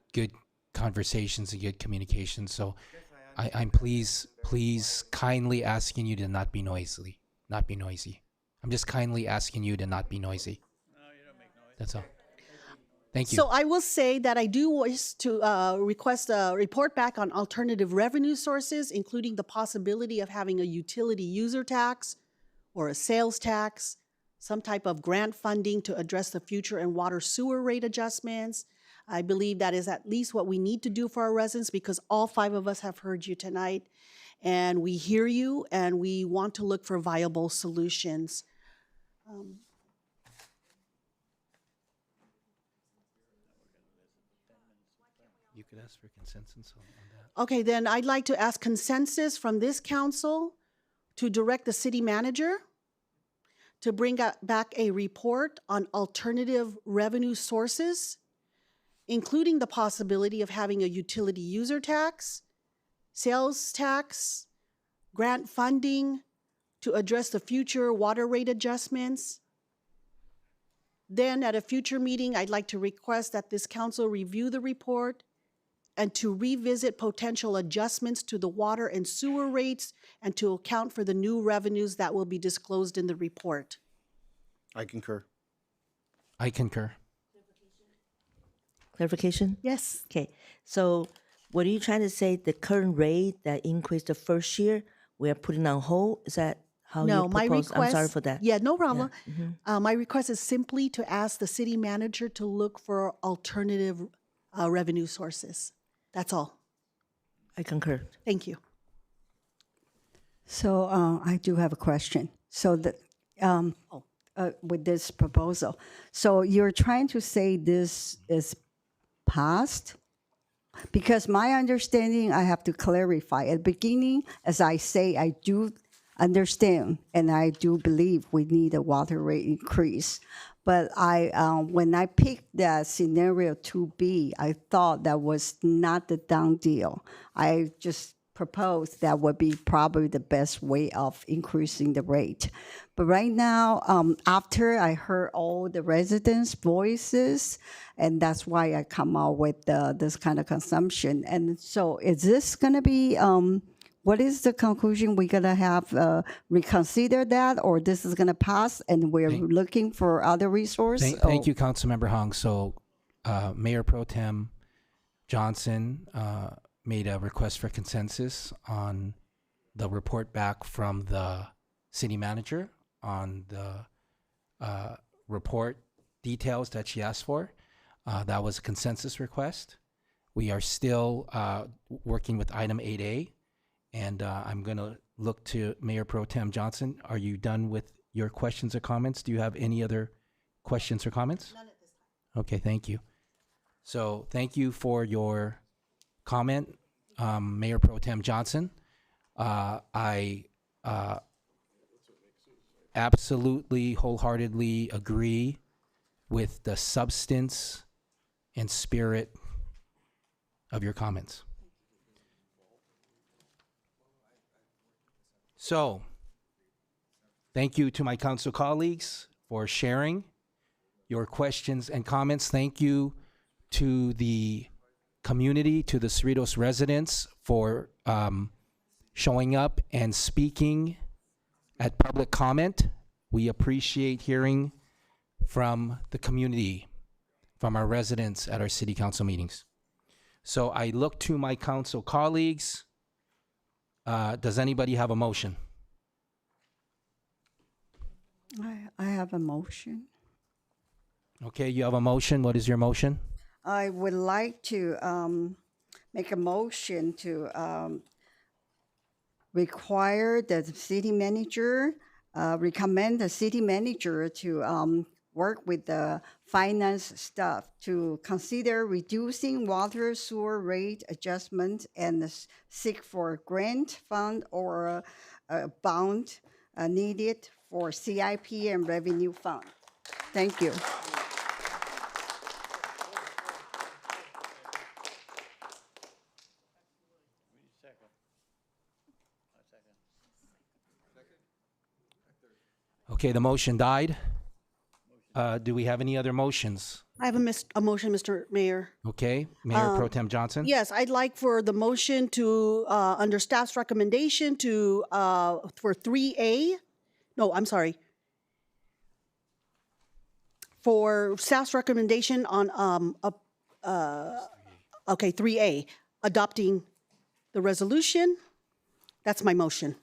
conversations and good communication, so I'm please kindly asking you to not be noisy. Not be noisy. I'm just kindly asking you to not be noisy. No, you don't make noise. That's all. Thank you. So I will say that I do wish to request a report back on alternative revenue sources, including the possibility of having a utility user tax or a sales tax, some type of grant funding to address the future and water sewer rate adjustments. I believe that is at least what we need to do for our residents, because all 5 of us have heard you tonight, and we hear you, and we want to look for viable solutions. You could ask for consensus on that. Okay, then I'd like to ask consensus from this council to direct the city manager to bring back a report on alternative revenue sources, including the possibility of having a utility user tax, sales tax, grant funding to address the future water rate adjustments. Then at a future meeting, I'd like to request that this council review the report and to revisit potential adjustments to the water and sewer rates and to account for the new revenues that will be disclosed in the report. I concur. I concur. Clarification? Yes. Okay, so what are you trying to say? The current rate that increased the first year, we are putting on hold? Is that how you No, my propose? request. I'm sorry for that. Yeah, no problem. Mhm. My request is simply to ask the city manager to look for alternative revenue sources. That's all. I concur. Thank you. So I do have a question. So with this proposal, so you're trying to say this is passed? Because my understanding, I have to clarify. At the beginning, as I say, I do understand and I do believe we need a water rate increase. But when I picked that scenario 2B, I thought that was not the done deal. I just proposed that would be probably the best way of increasing the rate. But right now, after I heard all the residents' voices, and that's why I come out with this kind of consumption. And so is this going to be what is the conclusion? We're gonna have reconsider that, or this is gonna pass and we're looking for other resources? Thank you, Councilmember Hung. So, Mayor Pro Tem Johnson made a request for consensus on the report back from the city manager on the report details that she asked for. That was a consensus request. We are still working with item 8A, and I'm going to look to Mayor Pro Tem Johnson. Are you done with your questions or comments? Do you have any other questions or comments? None at this time. Okay, thank you. So thank you for your comment, Mayor Pro Tem Johnson. I absolutely, wholeheartedly agree with the substance and spirit of your comments. So, thank you to my council colleagues for sharing your questions and comments. Thank you to the community, to the Cerritos residents for showing up and speaking at public comment. We appreciate hearing from the community, from our residents at our city council meetings. So I look to my council colleagues. Does anybody have a motion? I have a motion. Okay, you have a motion. What is your motion? I would like to make a motion to require the city manager, recommend the city manager to work with the finance staff to consider reducing water sewer rate adjustment and seek for grant fund or a bond needed for CIP and revenue fund. Thank you. Okay, the motion died. Do we have any other motions? I have a motion, Mr. Mayor. Okay, Mayor Pro Tem Johnson? Yes, I'd like for the motion to, under staff's recommendation to, for 3A, no, I'm sorry. For staff's recommendation on, okay, 3A, adopting the resolution. That's my motion.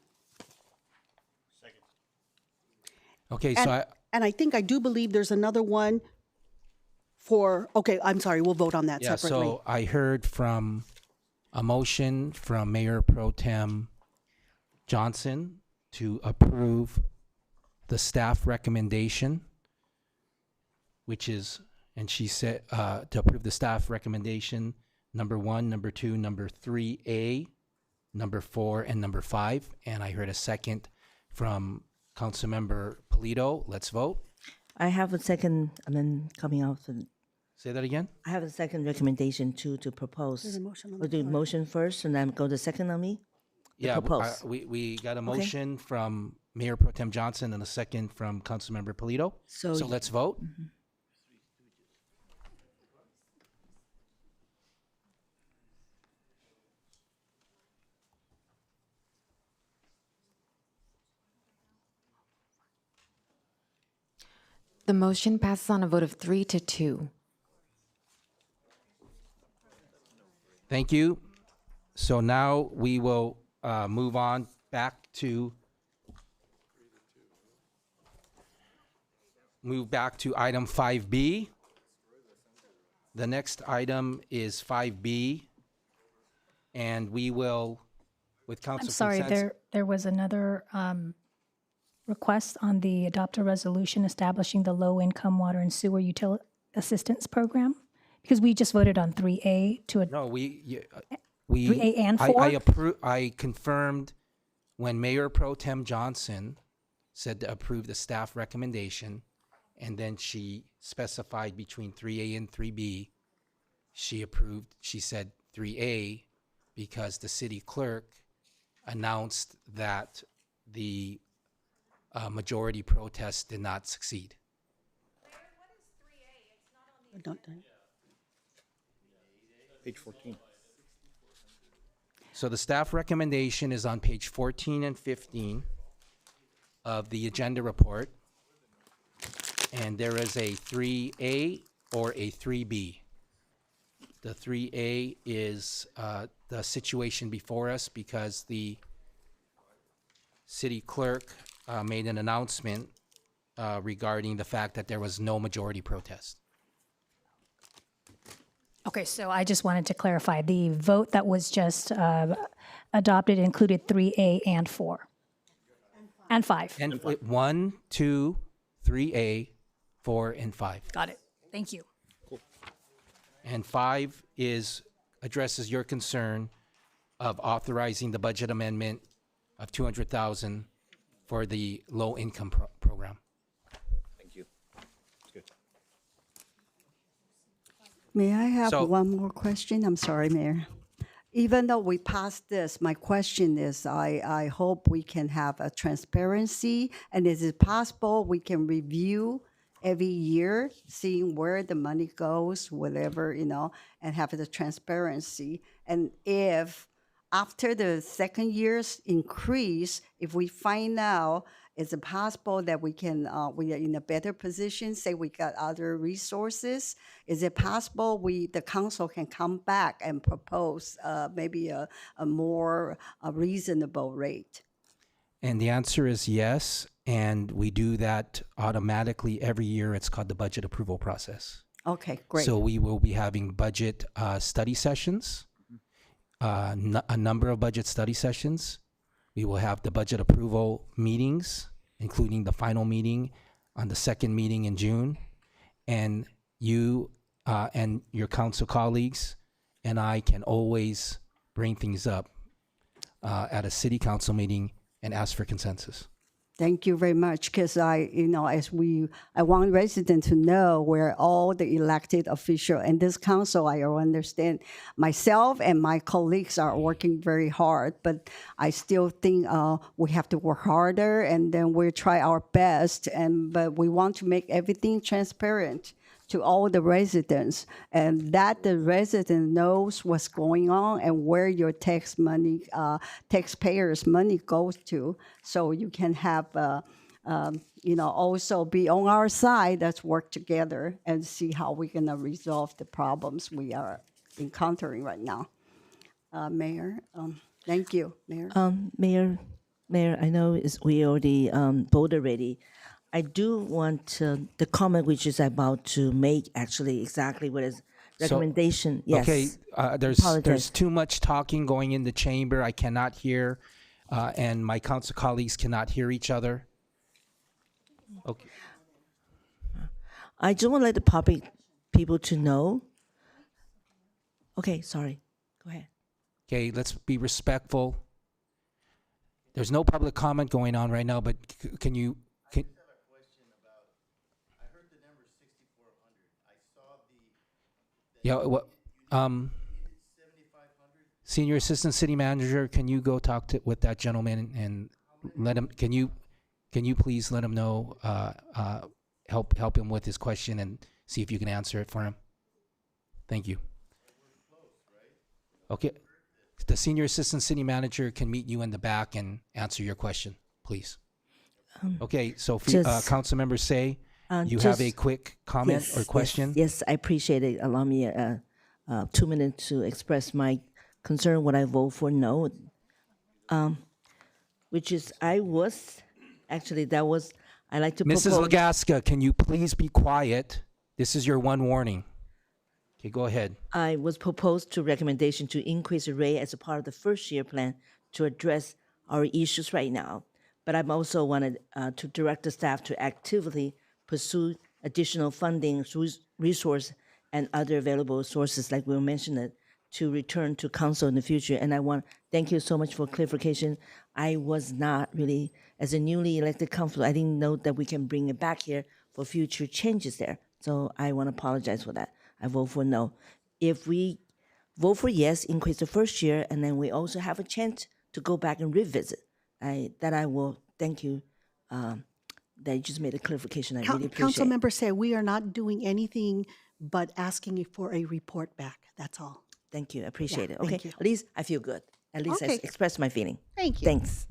Okay, so And I think I do believe there's another one for, okay, I'm sorry, we'll vote on that yeah, separately. so I heard from a motion from Mayor Pro Tem Johnson to approve the staff recommendation, which is, and she said, to approve the staff recommendation, number 1, number 2, number 3A, number 4, and number 5. And I heard a second from Councilmember Polito. Let's vote. I have a second amendment coming out. Say that again? I have a second recommendation to propose. There's a motion on We'll the do floor. motion first and then go to second on me? To Yeah, propose. we got a motion from Mayor Pro Tem Johnson and a second from Councilmember Polito. So Let's vote. The motion passes on a vote of 3-2. Thank you. So now we will move on back to item 5B. The next item is 5B, and we will, with council I'm sorry, consent. there was another request on the adopt a resolution establishing the low-income water and sewer utility assistance program, because we just voted on 3A to, No, we 3A and 4? I confirmed when Mayor Pro Tem Johnson said to approve the staff recommendation, and then she specified between 3A and 3B, she said 3A because the city clerk announced that the majority protest did not succeed. Not done. Page 14. So the staff recommendation is on page 14 and 15 of the agenda report. And there is a 3A or a 3B. The 3A is the situation before us because the city clerk made an announcement regarding the fact that there was no majority protest. Okay, so I just wanted to clarify, the vote that was just adopted included 3A and 4. And 5. And 1, 2, 3A, 4, and 5. Got it. Thank you. And 5 addresses your concern of authorizing the budget amendment of $200,000 for the low-income program. Thank you. Good. May I have So- one more question? I'm sorry, Mayor. Even though we passed this, my question is, I hope we can have a transparency, and is it possible we can review every year, seeing where the money goes, whatever, and have the transparency? And if after the second year's increase, if we find out, is it possible that we are in a better position, say we got other resources? Is it possible the council can come back and propose maybe a more reasonable rate? And the answer is yes, and we do that automatically every year. It's called the budget approval process. Okay, great. So we will be having budget study sessions, a number of budget study sessions. We will have the budget approval meetings, including the final meeting on the second meeting in June. And you and your council colleagues and I can always bring things up at a city council meeting and ask for consensus. Thank you very much, because I want residents to know where all the elected official and this council, I understand myself and my colleagues are working very hard, but I still think we have to work harder, and then we'll try our best, but we want to make everything transparent to all the residents, and that the resident knows what's going on and where your taxpayers' money goes to, so you can have, also be on our side. Let's work together and see how we're gonna resolve the problems we are encountering right now. Mayor, thank you, Mayor. Mayor, I know we already voted already. I do want the comment which is about to make actually exactly what is recommendation. Yes. Okay, there's Apologize. too much talking going in the chamber. I cannot hear, and my council colleagues cannot hear each other. Okay. I just want to let the public people to know. Okay, sorry. Go ahead. Okay, let's be respectful. There's no public comment going on right now, but can you? Yeah, what, Senior Assistant City Manager, can you go talk with that gentleman and let him, can you please let him know, help him with his question and see if you can answer it for him? Thank you. Okay, the Senior Assistant City Manager can meet you in the back and answer your question, please. Okay, so council members say, you have a quick comment or question? Yes, I appreciate it. Allow me 2 minutes to express my concern when I vote for no. Which is, I like to propose. Mrs. Legaska, can you please be quiet? This is your one warning. Okay, go ahead. I was proposed to recommendation to increase the rate as a part of the first year plan to address our issues right now. But I'm also wanted to direct the staff to actively pursue additional funding, resource, and other available sources, like we mentioned it, to return to council in the future. And I want thank you so much for clarification. I was not really, as a newly elected councilor, I didn't know that we can bring it back here for future changes there. So I want to apologize for that. I vote for no. If we vote for yes, increase the first year, and then we also have a chance to go back and revisit. I will thank you. That you just made a clarification. I really appreciate Council it. members say we are not doing anything but asking for a report back. That's all. Thank you. I appreciate Yeah, it. Okay. thank you. At least I feel good. At least I Okay. expressed my feeling. Thank you. Thanks.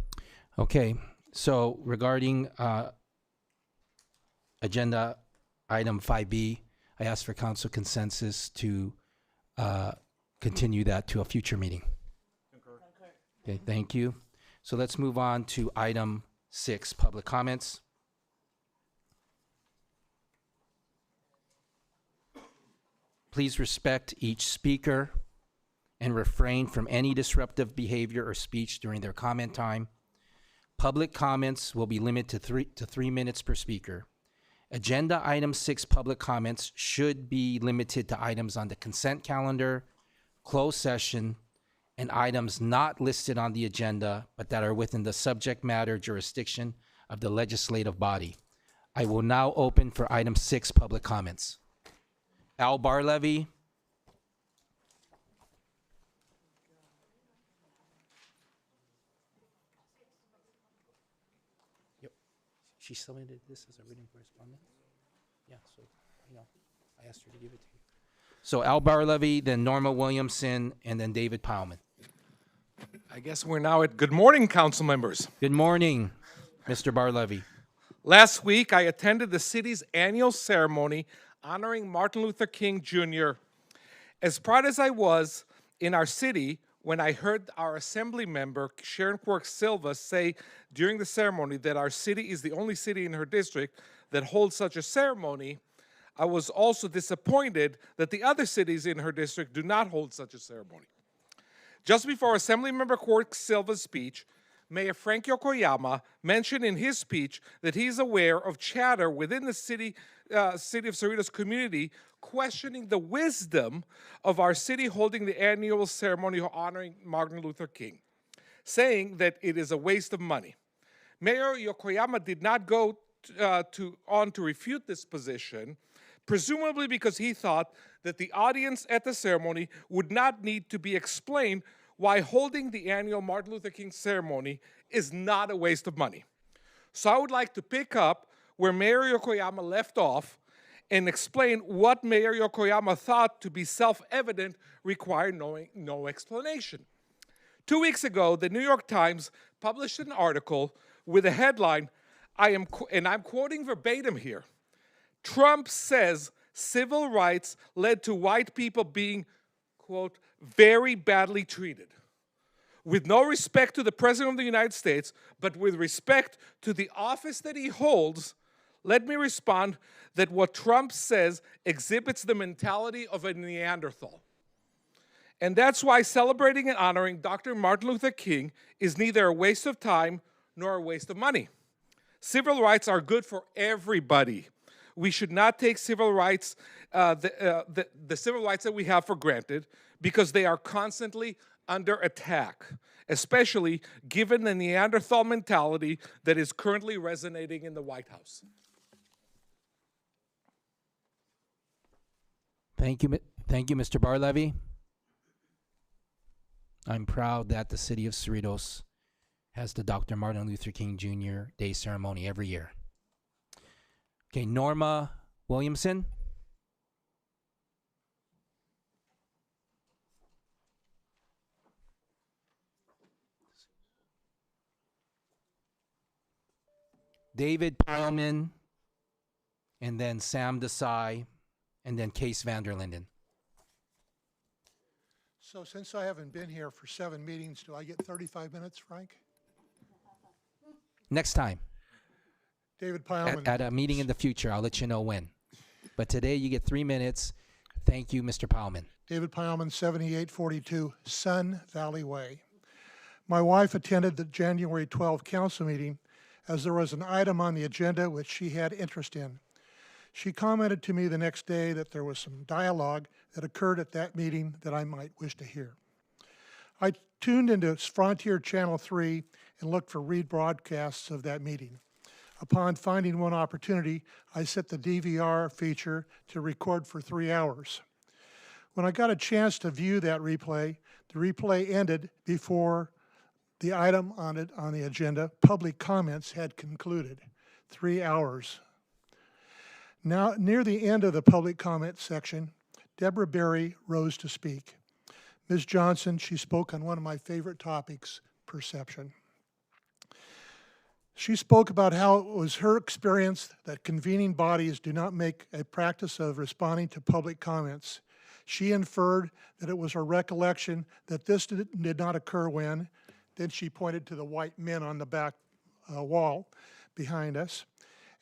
Okay, so regarding agenda item 5B, I ask for council consensus to continue that to a future meeting. Okay, thank you. So let's move on to item 6, public comments. Please respect each speaker and refrain from any disruptive behavior or speech during their comment time. Public comments will be limited to 3 minutes per speaker. Agenda item 6 public comments should be limited to items on the consent calendar, closed session, and items not listed on the agenda, but that are within the subject matter jurisdiction of the legislative body. I will now open for item 6 public comments. Al Barlevy. She submitted this as a written correspondence? Yeah, so, I asked her to give it to you. So Al Barlevy, then Norma Williamson, and then David Powman. I guess we're now at good morning, council members. Good morning, Mr. Barlevy. Last week, I attended the city's annual ceremony honoring Martin Luther King Jr. As proud as I was in our city when I heard our assembly member, Sharon Quirk Silva, say during the ceremony that our city is the only city in her district that holds such a ceremony, I was also disappointed that the other cities in her district do not hold such a ceremony. Just before Assemblymember Quirk Silva's speech, Mayor Frank Yokoyama mentioned in his speech that he's aware of chatter within the city of Cerritos community questioning the wisdom of our city holding the annual ceremony honoring Martin Luther King, saying that it is a waste of money. Mayor Yokoyama did not go on to refute this position, presumably because he thought that the audience at the ceremony would not need to be explained why holding the annual Martin Luther King ceremony is not a waste of money. So I would like to pick up where Mayor Yokoyama left off and explain what Mayor Yokoyama thought to be self-evident required no explanation. 2 weeks ago, the New York Times published an article with a headline, and I'm quoting verbatim here, "Trump says civil rights led to white people being, quote, very badly treated. With no respect to the President of the United States, but with respect to the office that he holds, let me respond that what Trump says exhibits the mentality of a Neanderthal. And that's why celebrating and honoring Dr. Martin Luther King is neither a waste of time nor a waste of money. Civil rights are good for everybody. We should not take civil rights, the civil rights that we have for granted, because they are constantly under attack, especially given the Neanderthal mentality that is currently resonating in the White House." Thank you, Mr. Barlevy. I'm proud that the city of Cerritos has the Dr. Martin Luther King Jr. Day ceremony every year. Okay, Norma Williamson. David Powman, and then Sam Desai, and then Case Vanderlinden. So since I haven't been here for 7 meetings, do I get 35 minutes, Frank? Next time, David Pyleman. at a meeting in the future, I'll let you know when. But today you get 3 minutes. Thank you, Mr. Powman. David Pyleman, 7842 Sun Valley Way. My wife attended the January 12th council meeting as there was an item on the agenda which she had interest in. She commented to me the next day that there was some dialogue that occurred at that meeting that I might wish to hear. I tuned into Frontier Channel 3 and looked for rebroadcasts of that meeting. Upon finding one opportunity, I set the DVR feature to record for 3 hours. When I got a chance to view that replay, the replay ended before the item on the agenda, public comments, had concluded. 3 hours. Now, near the end of the public comment section, Deborah Berry rose to speak. Ms. Johnson, she spoke on one of my favorite topics, perception. She spoke about how it was her experience that convening bodies do not make a practice of responding to public comments. She inferred that it was her recollection that this did not occur when, then she pointed to the white men on the back wall behind us,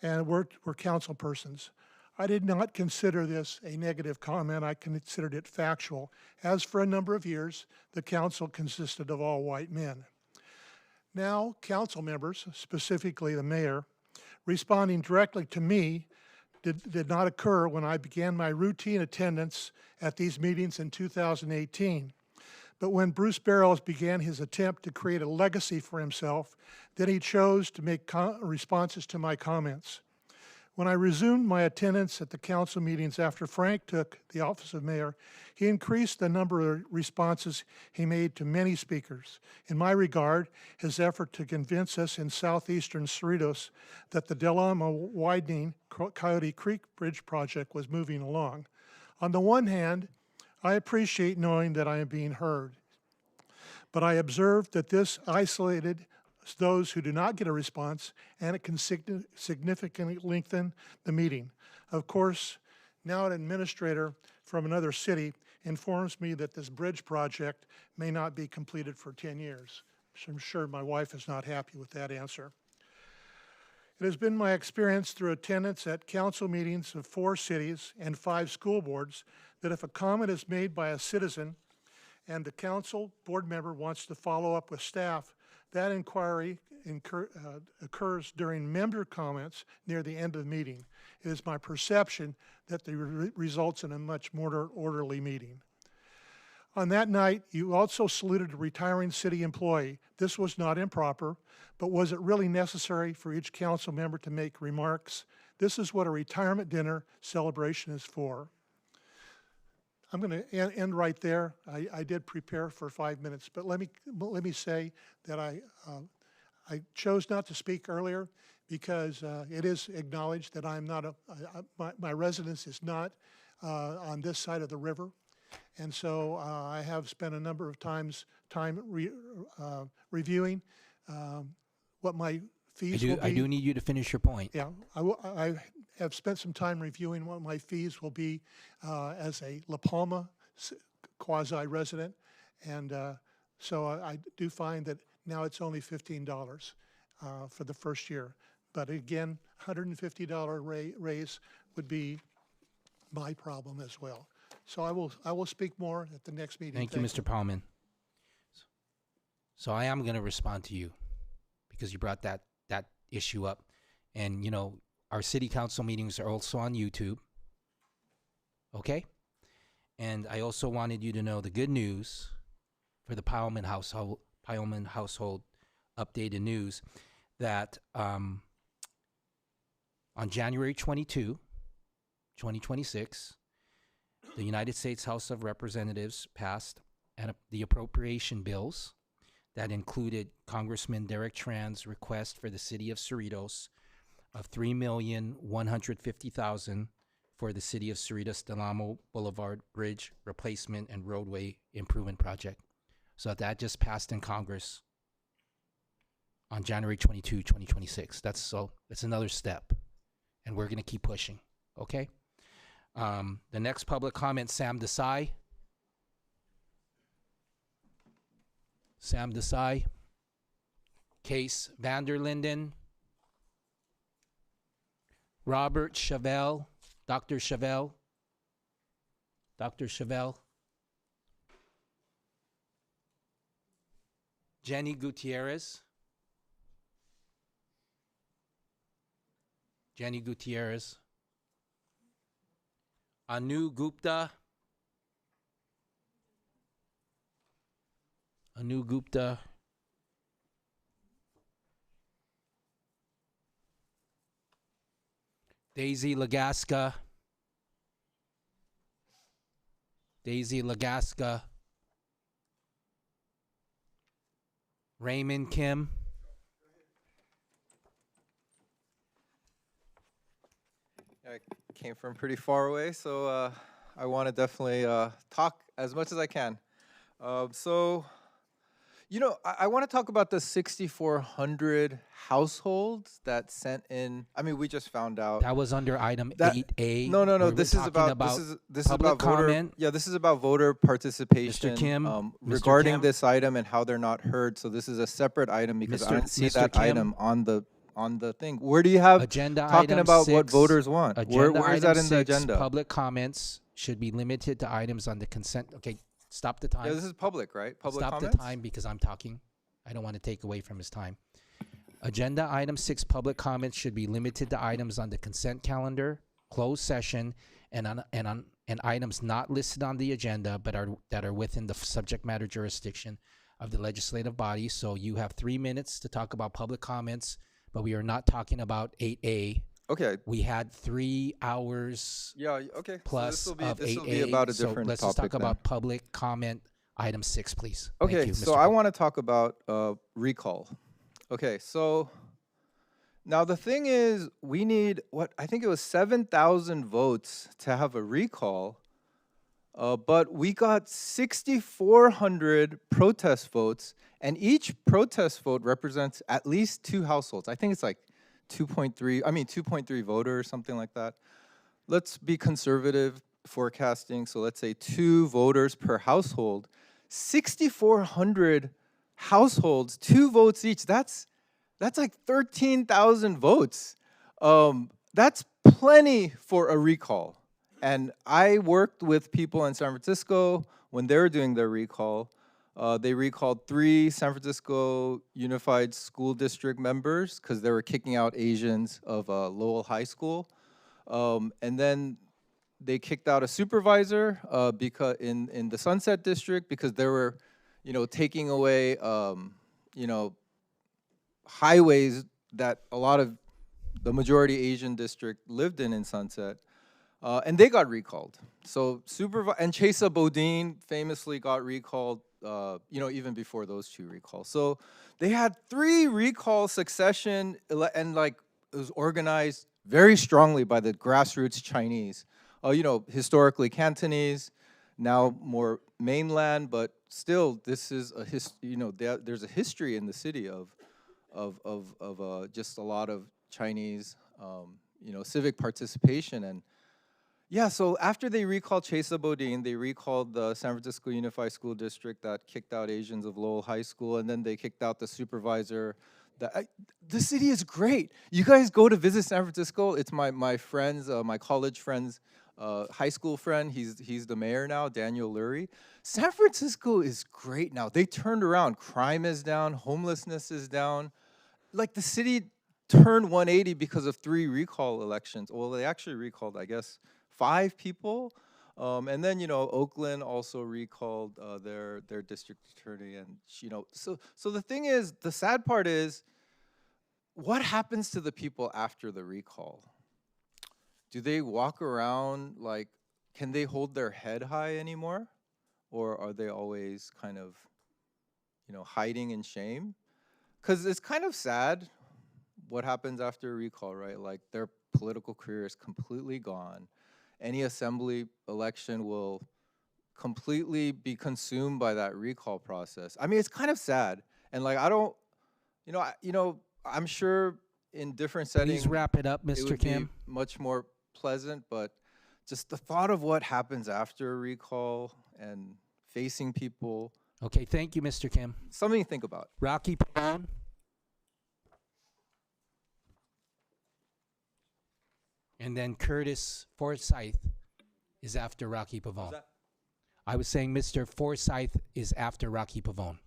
and we're council persons. I did not consider this a negative comment. I considered it factual, as for a number of years, the council consisted of all white men. Now, council members, specifically the mayor, responding directly to me did not occur when I began my routine attendance at these meetings in 2018. But when Bruce Barrows began his attempt to create a legacy for himself, then he chose to make responses to my comments. When I resumed my attendance at the council meetings after Frank took the office of mayor, he increased the number of responses he made to many speakers. In my regard, his effort to convince us in southeastern Cerritos that the Del Amo widening Coyote Creek Bridge project was moving along. On the one hand, I appreciate knowing that I am being heard, but I observed that this isolated those who do not get a response, and it can significantly lengthen the meeting. Of course, now an administrator from another city informs me that this bridge project may not be completed for 10 years. So I'm sure my wife is not happy with that answer. It has been my experience through attendance at council meetings of 4 cities and 5 school boards that if a comment is made by a citizen and the council board member wants to follow up with staff, that inquiry occurs during member comments near the end of the meeting. It is my perception that it results in a much more orderly meeting. On that night, you also saluted a retiring city employee. This was not improper, but was it really necessary for each council member to make remarks? This is what a retirement dinner celebration is for. I'm going to end right there. I did prepare for 5 minutes, but let me say that I chose not to speak earlier because it is acknowledged that I'm not my residence is not on this side of the river, and so I have spent a number of time reviewing what my fees will be. I do need you to finish your point. Yeah, I have spent some time reviewing what my fees will be as a La Palma quasi-resident, and so I do find that now it's only $15 for the first year. But again, $150 raise would be my problem as well. So I will speak more at the next meeting. Thank you, Mr. Palman. So I am going to respond to you because you brought that issue up. And, you know, our city council meetings are also on YouTube. Okay? And I also wanted you to know the good news for the Pyleman household updated news that on January 22, 2026, the United States House of Representatives passed the appropriation bills that included Congressman Derek Tran's request for the city of Cerritos of $3,150,000 for the city of Cerritos Del Amo Boulevard Bridge Replacement and Roadway Improvement Project. So that just passed in Congress on January 22, 2026. That's another step, and we're going to keep pushing. Okay. The next public comment, Sam Desai. Sam Desai. Case Vanderlinden. Robert Chevelle. Dr. Chevelle. Dr. Chevelle. Jenny Gutierrez. Jenny Gutierrez. Anu Gupta. Anu Gupta. Daisy Lagaska. Daisy Lagaska. Raymond Kim. I came from pretty far away, so I want to definitely talk as much as I can. So, I want to talk about the 6,400 households that sent in. I mean, we just found out That was under item 8A. No, no, no. where we're This is talking about this is public about voter. comment. Yeah, this is about voter participation. Kim, Mr. regarding Kim. this item and how they're not heard. So this is a separate item because I don't see Mr. that Kim. item on the thing. Where do you have Agenda talking item about what 6, voters want? Agenda Where is that item in the 6, agenda? Public comments should be limited to items on the consent. Okay, stop the time. Yeah, this is public, right? Public Stop comments. the time because I'm talking. I don't want to take away from his time. Agenda item 6, public comments should be limited to items on the consent calendar, closed session, and items not listed on the agenda but that are within the subject matter jurisdiction of the legislative body. So you have 3 minutes to talk about public comments, but we are not talking about 8A. Okay. We had 3 hours Yeah. Okay. plus so of this 8A. will be about a so different let's topic just talk then. about public comment item 6, please. Thank Okay, you, so Mr. I Kim. want to talk about recall. Okay, so now the thing is, we need what I think it was 7,000 votes to have a recall, but we got 6,400 protest votes, and each protest vote represents at least 2 households. I think it's like 2.3 voter or something like that. Let's be conservative forecasting, so let's say 2 voters per household. 6,400 households, 2 votes each. That's like 13,000 votes. That's plenty for a recall. And I worked with people in San Francisco when they were doing their recall. They recalled 3 San Francisco Unified School District members because they were kicking out Asians of Lowell High School. And then they kicked out a supervisor because in the Sunset District because they were, taking away, highways that a lot of the majority Asian district lived in Sunset, and they got recalled. So and Chesa Bodine famously got recalled, even before those 2 recalls. So they had 3 recall succession, and it was organized very strongly by the grassroots Chinese. Historically Cantonese, now more mainland, but still this is there's a history in the city of just a lot of Chinese, civic participation. And yeah, so after they recalled Chesa Bodine, they recalled the San Francisco Unified School District that kicked out Asians of Lowell High School, and then they kicked out the supervisor. The city is great. You guys go to visit San Francisco. It's my friends, my college friends, high school friend. He's the mayor now, Daniel Lurie. San Francisco is great now. They turned around. Crime is down. Homelessness is down. Like the city turned 180 because of 3 recall elections. Well, they actually recalled, I guess, 5 people. And then, Oakland also recalled their district attorney. And, so the thing is, the sad part is, what happens to the people after the recall? Do they walk around can they hold their head high anymore? Or are they always kind of, hiding in shame? Because it's kind of sad what happens after a recall, right? Like their political career is completely gone. Any assembly election will completely be consumed by that recall process. I mean, it's kind of sad. And I don't, I'm sure in different settings. Please wrap it up, It Mr. would be Kim. much more pleasant, but just the thought of what happens after a recall and facing people. Okay, thank you, Mr. Kim. Something to think about. Rocky Pavone. And then Curtis Forsyth is after Rocky Pavone. I was saying Mr. Forsyth is after Rocky Pavone.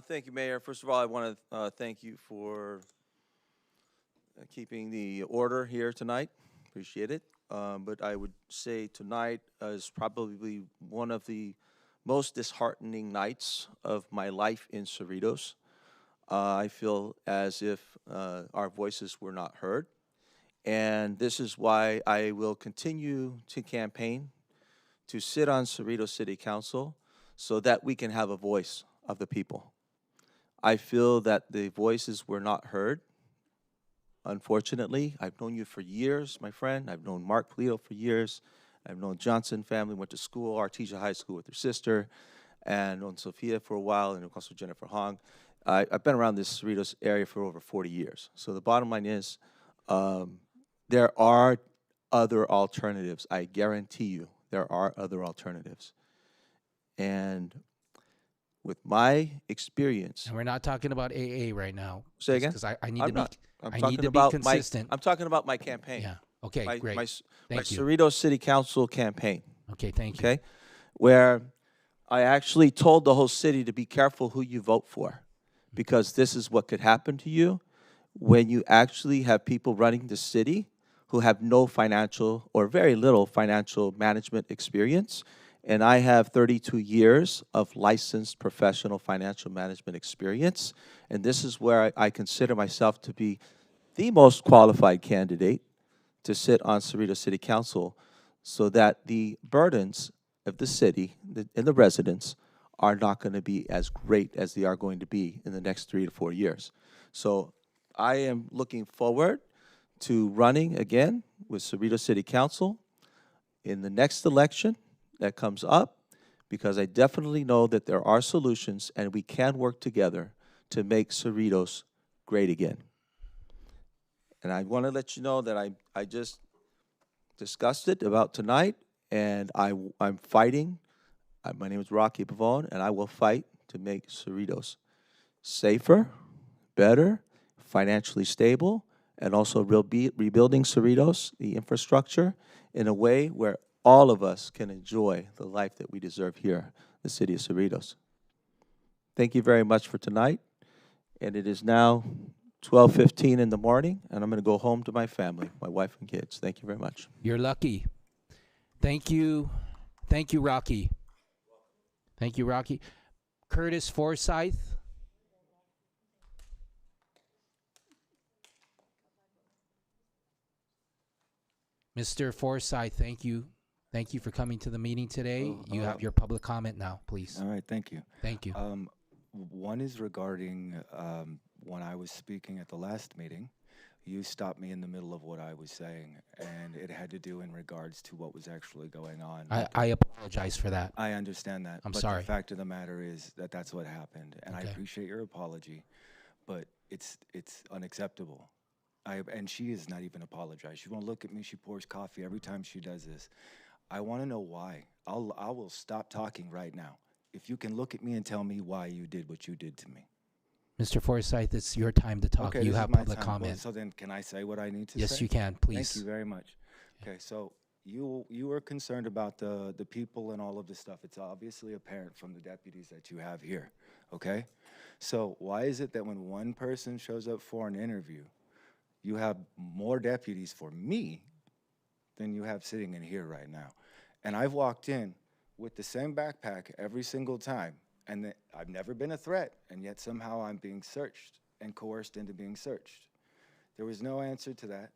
Thank you, Mayor. First of all, I want to thank you for keeping the order here tonight. Appreciate it. But I would say tonight is probably one of the most disheartening nights of my life in Cerritos. I feel as if our voices were not heard. And this is why I will continue to campaign to sit on Cerritos City Council so that we can have a voice of the people. I feel that the voices were not heard. Unfortunately, I've known you for years, my friend. I've known Mark Polito for years. I've known Johnson family, went to school, Artesia High School with her sister, and known Sophia for a while, and also Jennifer Hong. I've been around this Cerritos area for over 40 years. So the bottom line is, there are other alternatives. I guarantee you, there are other alternatives. And with my experience, And we're not talking about AA right now. say again. Because I need I'm to be, not. I'm I talking need to be about consistent. I'm talking about my campaign. Yeah. Okay, great. My Thank you. Cerritos City Council campaign. Okay, thank you. Okay, where I actually told the whole city to be careful who you vote for, because this is what could happen to you when you actually have people running the city who have no financial or very little financial management experience. And I have 32 years of licensed professional financial management experience. And this is where I consider myself to be the most qualified candidate to sit on Cerritos City Council, so that the burdens of the city and the residents are not going to be as great as they are going to be in the next 3 to 4 years. So I am looking forward to running again with Cerritos City Council in the next election that comes up, because I definitely know that there are solutions and we can work together to make Cerritos great again. And I want to let you know that I just discussed it about tonight, and I'm fighting. My name is Rocky Pavone, and I will fight to make Cerritos safer, better, financially stable, and also rebuilding Cerritos, the infrastructure, in a way where all of us can enjoy the life that we deserve here, the city of Cerritos. Thank you very much for tonight, and it is now 12:15 in the morning, and I'm going to go home to my family, my wife and kids. Thank you very much. You're lucky. Thank you. Thank you, Rocky. Thank you, Rocky. Curtis Forsyth. Mr. Forsyth, thank you. Thank you for coming to the meeting today. You have your public comment now, please. All right, thank you. Thank you. One is regarding when I was speaking at the last meeting, you stopped me in the middle of what I was saying, and it had to do in regards to what was actually going on. I apologize for that. I understand that. I'm but sorry. The fact of the matter is that that's what happened, and I Okay. appreciate your apology, but it's unacceptable. And she is not even apologized. She won't look at me. She pours coffee every time she does this. I want to know why. I will stop talking right now if you can look at me and tell me why you did what you did to me. Mr. Forsyth, it's your time to talk. Okay, You this is have my public time. Well, comment. so then can I say what I need to say? Yes, you can, please. Thank you very much. Okay, so you were concerned about the people and all of this stuff. It's obviously apparent from the deputies that you have here, okay? So why is it that when one person shows up for an interview, you have more deputies for me than you have sitting in here right now? And I've walked in with the same backpack every single time, and I've never been a threat, and yet somehow I'm being searched and coerced into being searched. There was no answer to that.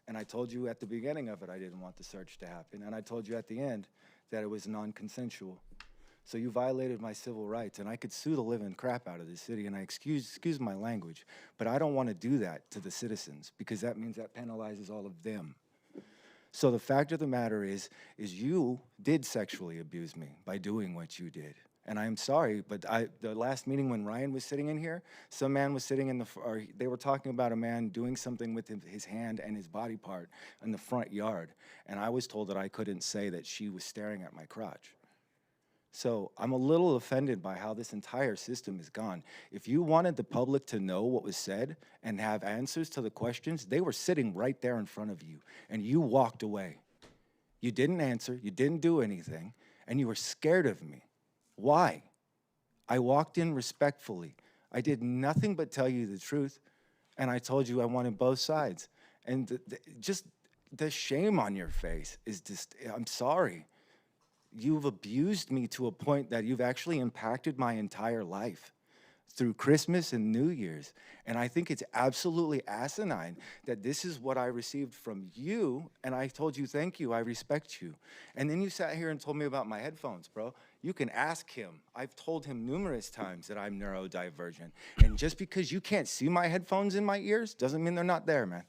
And I told you at the beginning of it I didn't want the search to happen, and I told you at the end that it was non-consensual. So you violated my civil rights, and I could sue the living crap out of this city, and I excuse my language, but I don't want to do that to the citizens, because that means that penalizes all of them. So the fact of the matter is you did sexually abuse me by doing what you did. And I'm sorry, but the last meeting when Ryan was sitting in here, some man was sitting in or they were talking about a man doing something with his hand and his body part in the front yard. And I was told that I couldn't say that she was staring at my crotch. So I'm a little offended by how this entire system is gone. If you wanted the public to know what was said and have answers to the questions, they were sitting right there in front of you, and you walked away. You didn't answer, you didn't do anything, and you were scared of me. Why? I walked in respectfully. I did nothing but tell you the truth, and I told you I wanted both sides. And just the shame on your face is just, I'm sorry. You've abused me to a point that you've actually impacted my entire life through Christmas and New Year's. And I think it's absolutely asinine that this is what I received from you, and I told you, thank you, I respect you. And then you sat here and told me about my headphones, bro. You can ask him. I've told him numerous times that I'm neurodivergent. And just because you can't see my headphones in my ears doesn't mean they're not there, man.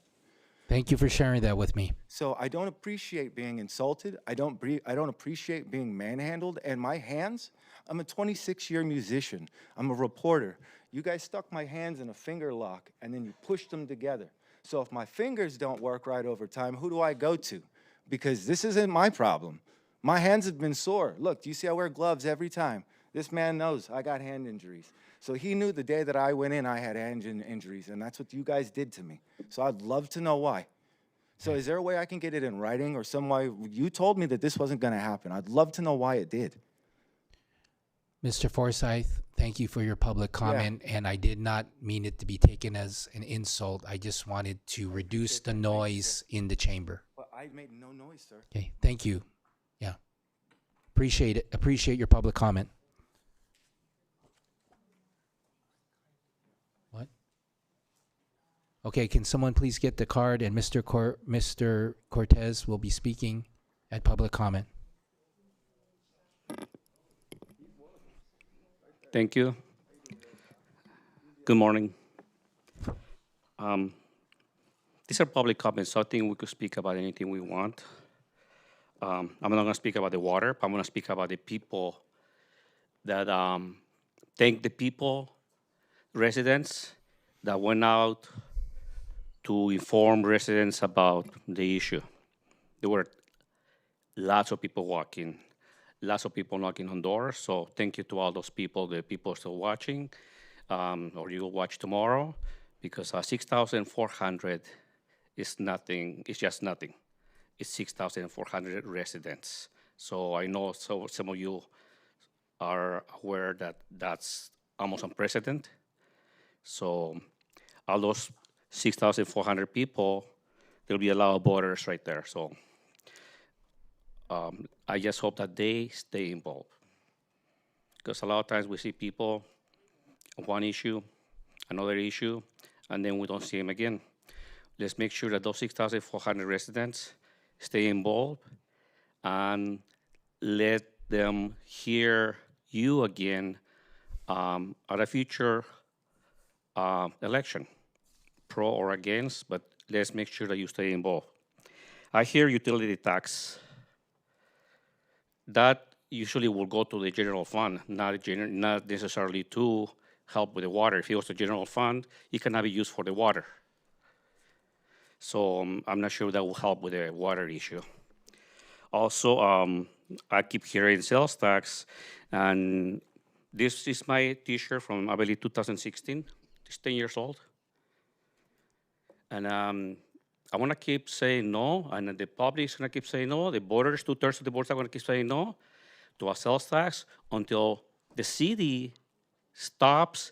Thank you for sharing that with me. So I don't appreciate being insulted. I don't appreciate being manhandled. And my hands, I'm a 26-year musician. I'm a reporter. You guys stuck my hands in a finger lock and then you pushed them together. So if my fingers don't work right over time, who do I go to? Because this isn't my problem. My hands have been sore. Look, do you see I wear gloves every time? This man knows I got hand injuries. So he knew the day that I went in, I had hand injuries, and that's what you guys did to me. So I'd love to know why. So is there a way I can get it in writing or some way? You told me that this wasn't going to happen. I'd love to know why it did. Mr. Forsyth, thank you for your public comment, and I did not mean it to be taken as an insult. I just wanted to reduce the noise in the chamber. But I made no noise, sir. Okay, thank you. Yeah. Appreciate it. Appreciate your public comment. What? Okay, can someone please get the card, and Mr. Cortez will be speaking at public comment. Thank you. Good morning. These are public comments, so I think we could speak about anything we want. I'm not going to speak about the water, but I'm going to speak about the people that thank the people, residents that went out to inform residents about the issue. There were lots of people walking, lots of people knocking on doors. So thank you to all those people, the people still watching, or you will watch tomorrow, because 6,400 is nothing, it's just nothing. It's 6,400 residents. So I know some of you are aware that that's almost unprecedented. So all those 6,400 people, there'll be a lot of voters right there. So I just hope that they stay involved. Because a lot of times we see people, one issue, another issue, and then we don't see them again. Let's make sure that those 6,400 residents stay involved and let them hear you again at a future election, pro or against, but let's make sure that you stay involved. I hear utility tax. That usually will go to the general fund, not necessarily to help with the water. If it was a general fund, it cannot be used for the water. So I'm not sure that will help with the water issue. Also, I keep hearing sales tax, and this is my T-shirt from, I believe, 2016. It's 10 years old. And I want to keep saying no, and the public is going to keep saying no. The voters, 2/3 of the voters are going to keep saying no to a sales tax until the city stops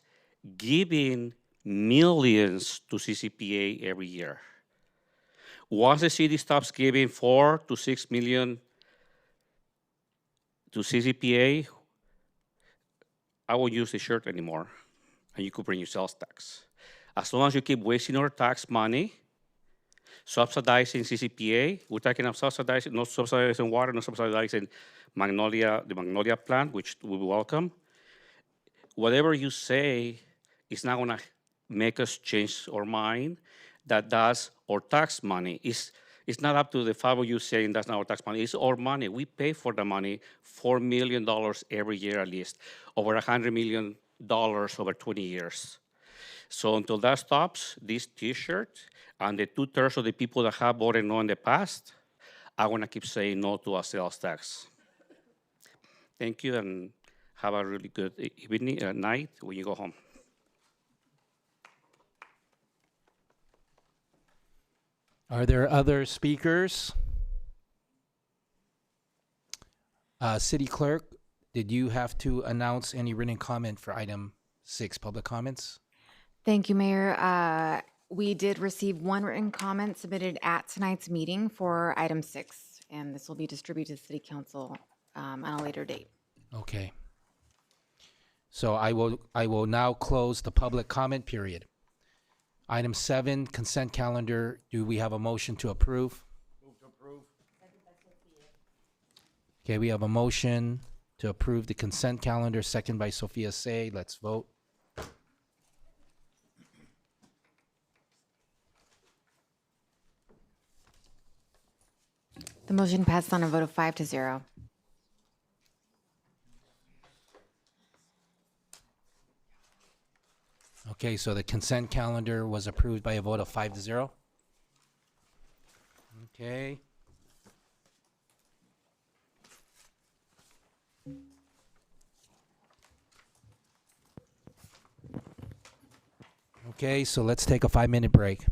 giving millions to CCPA every year. Once the city stops giving 4 to 6 million to CCPA, I won't use the shirt anymore, and you could bring your sales tax. As long as you keep wasting our tax money, subsidizing CCPA, we're talking about subsidizing, not subsidizing water, not subsidizing Magnolia, the Magnolia plant, which we welcome. Whatever you say is not going to make us change our mind. That's our tax money. It's not up to the five of you saying that's not our tax money. It's our money. We pay for the money, $4 million every year at least, over $100 million over 20 years. So until that stops, this T-shirt and the 2/3 of the people that have voted no in the past, I want to keep saying no to a sales tax. Thank you, and have a really good evening, night when you go home. Are there other speakers? City Clerk, did you have to announce any written comment for item 6, public comments? Thank you, Mayor. We did receive one written comment submitted at tonight's meeting for item 6, and this will be distributed to City Council on a later date. Okay. So I will now close the public comment period. Item 7, consent calendar. Do we have a motion to approve? Move to approve. Okay, we have a motion to approve the consent calendar, second by Sophia Say. Let's vote. The motion passed on a vote of 5-0. Okay, so the consent calendar was approved by a vote of 5-0. Okay. Okay, so let's take a 5-minute break.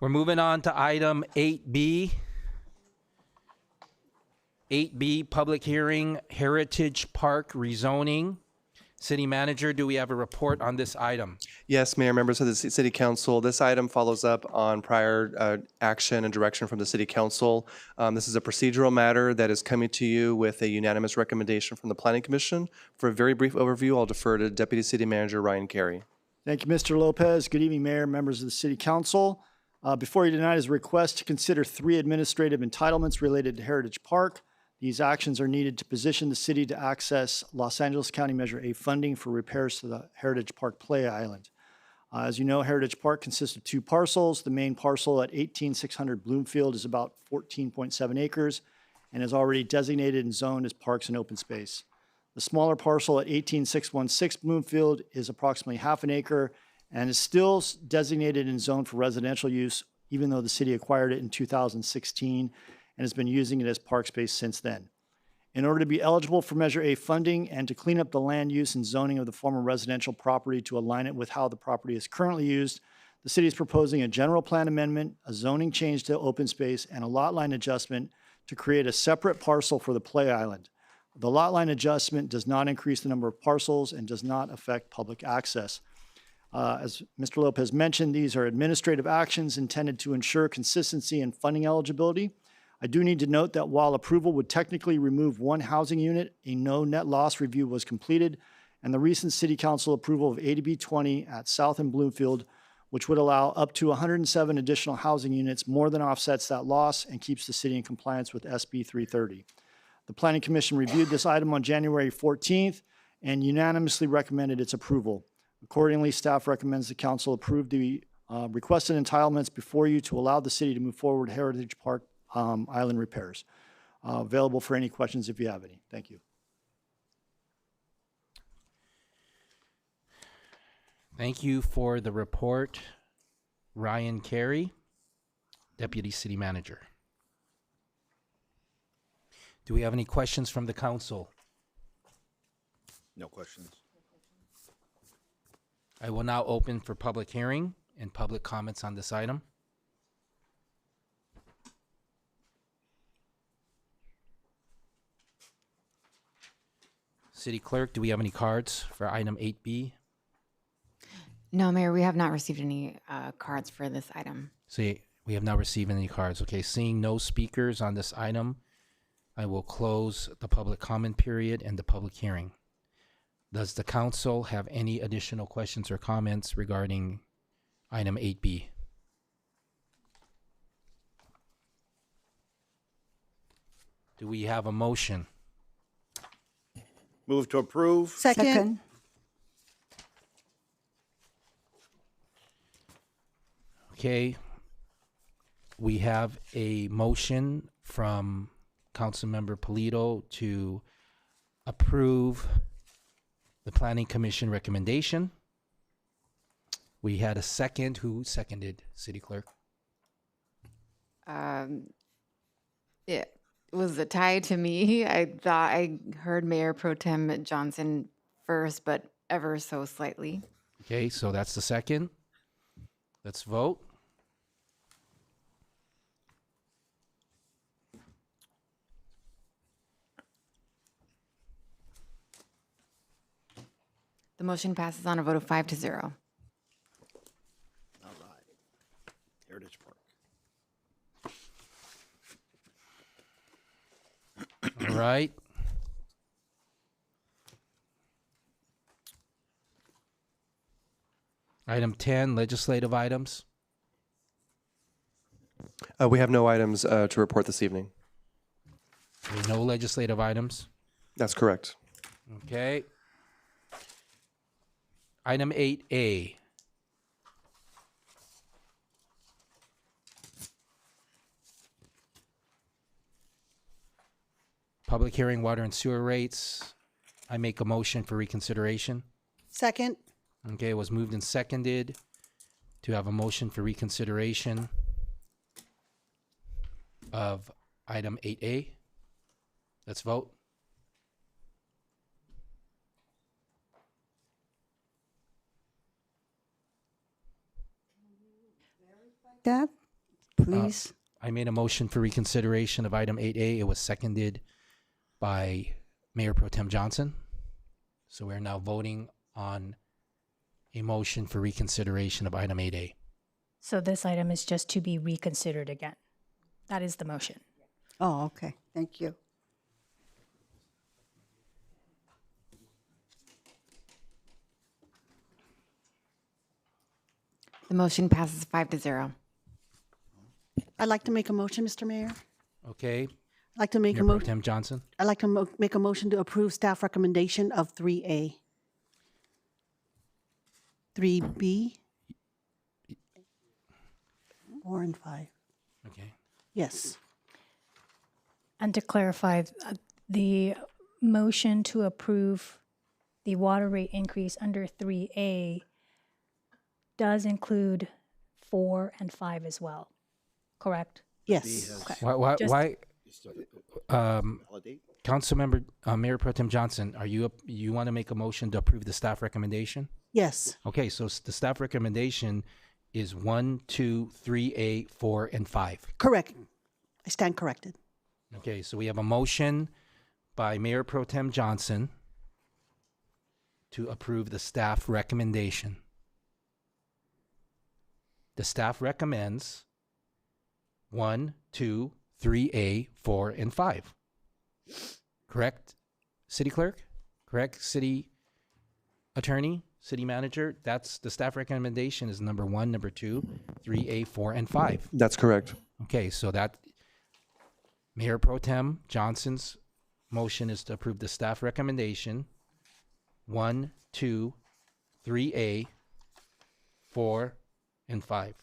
We're moving on to item 8B. 8B, public hearing, Heritage Park rezoning. City Manager, do we have a report on this item? Yes, Mayor, members of the City Council, this item follows up on prior action and direction from the City Council. This is a procedural matter that is coming to you with a unanimous recommendation from the Planning Commission. For a very brief overview, I'll defer to Deputy City Manager Ryan Carey. Thank you, Mr. Lopez. Good evening, Mayor, members of the City Council. Before you tonight is a request to consider 3 administrative entitlements related to Heritage Park. These actions are needed to position the city to access Los Angeles County Measure A funding for repairs to the Heritage Park Play Island. As you know, Heritage Park consists of 2 parcels. The main parcel at 18600 Bloomfield is about 14.7 acres and is already designated and zoned as parks and open space. The smaller parcel at 18616 Bloomfield is approximately half an acre and is still designated and zoned for residential use, even though the city acquired it in 2016 and has been using it as park space since then. In order to be eligible for Measure A funding and to clean up the land use and zoning of the former residential property to align it with how the property is currently used, the city is proposing a general plan amendment, a zoning change to open space, and a lot line adjustment to create a separate parcel for the Play Island. The lot line adjustment does not increase the number of parcels and does not affect public access. As Mr. Lopez mentioned, these are administrative actions intended to ensure consistency and funding eligibility. I do need to note that while approval would technically remove 1 housing unit, a no net loss review was completed, and the recent City Council approval of ADB 20 at South and Bloomfield, which would allow up to 107 additional housing units, more than offsets that loss and keeps the city in compliance with SB 330. The Planning Commission reviewed this item on January 14th and unanimously recommended its approval. Accordingly, staff recommends the council approve the requested entitlements before you to allow the city to move forward Heritage Park Island repairs. Available for any questions if you have any. Thank you. Thank you for the report, Ryan Carey, Deputy City Manager. Do we have any questions from the council? No questions. I will now open for public hearing and public comments on this item. City Clerk, do we have any cards for item 8B? No, Mayor, we have not received any cards for this item. See, we have not received any cards. Okay, seeing no speakers on this item, I will close the public comment period and the public hearing. Does the council have any additional questions or comments regarding item 8B? Do we have a motion? Move to approve. Second. Okay, we have a motion from Councilmember Polito to approve the Planning Commission recommendation. We had a second. Who seconded, City Clerk? It was a tie to me. I thought I heard Mayor Pro Tem Johnson first, but ever so slightly. Okay, so that's the second. Let's vote. The motion passes on a vote of 5-0. All right. Heritage Park. All right. Item 10, legislative items. We have no items to report this evening. There's no legislative items. That's correct. Okay. Item 8A. Public hearing, water and sewer rates. I make a motion for reconsideration. Second. Okay, it was moved and seconded to have a motion for reconsideration of item 8A. Let's vote. That please. I made a motion for reconsideration of item 8A. It was seconded by Mayor Pro Tem Johnson. So we're now voting on a motion for reconsideration of item 8A. So this item is just to be reconsidered again. That is the motion. Oh, okay. Thank you. The motion passes 5-0. I'd like to make a motion, Mr. Mayor. Okay? I'd like to make Mayor a Pro motion. Tem Johnson? I'd like to make a motion to approve staff recommendation of 3A. 3B, 4 and 5. Okay. Yes. And to clarify, the motion to approve the water rate increase under 3A does include 4 and 5 as well, correct? Yes. Okay. Why, Just- Councilmember, Mayor Pro Tem Johnson, you want to make a motion to approve the staff recommendation? Yes. Okay, so the staff recommendation is 1, 2, 3A, 4, and 5. Correct. I stand corrected. Okay, so we have a motion by Mayor Pro Tem Johnson to approve the staff recommendation. The staff recommends 1, 2, 3A, 4, and 5. Correct, City Clerk? Correct, City Attorney, City Manager? That's the staff recommendation is number 1, number 2, 3A, 4, and 5. That's correct. Okay, so that Mayor Pro Tem Johnson's motion is to approve the staff recommendation 1, 2, 3A, 4, and 5.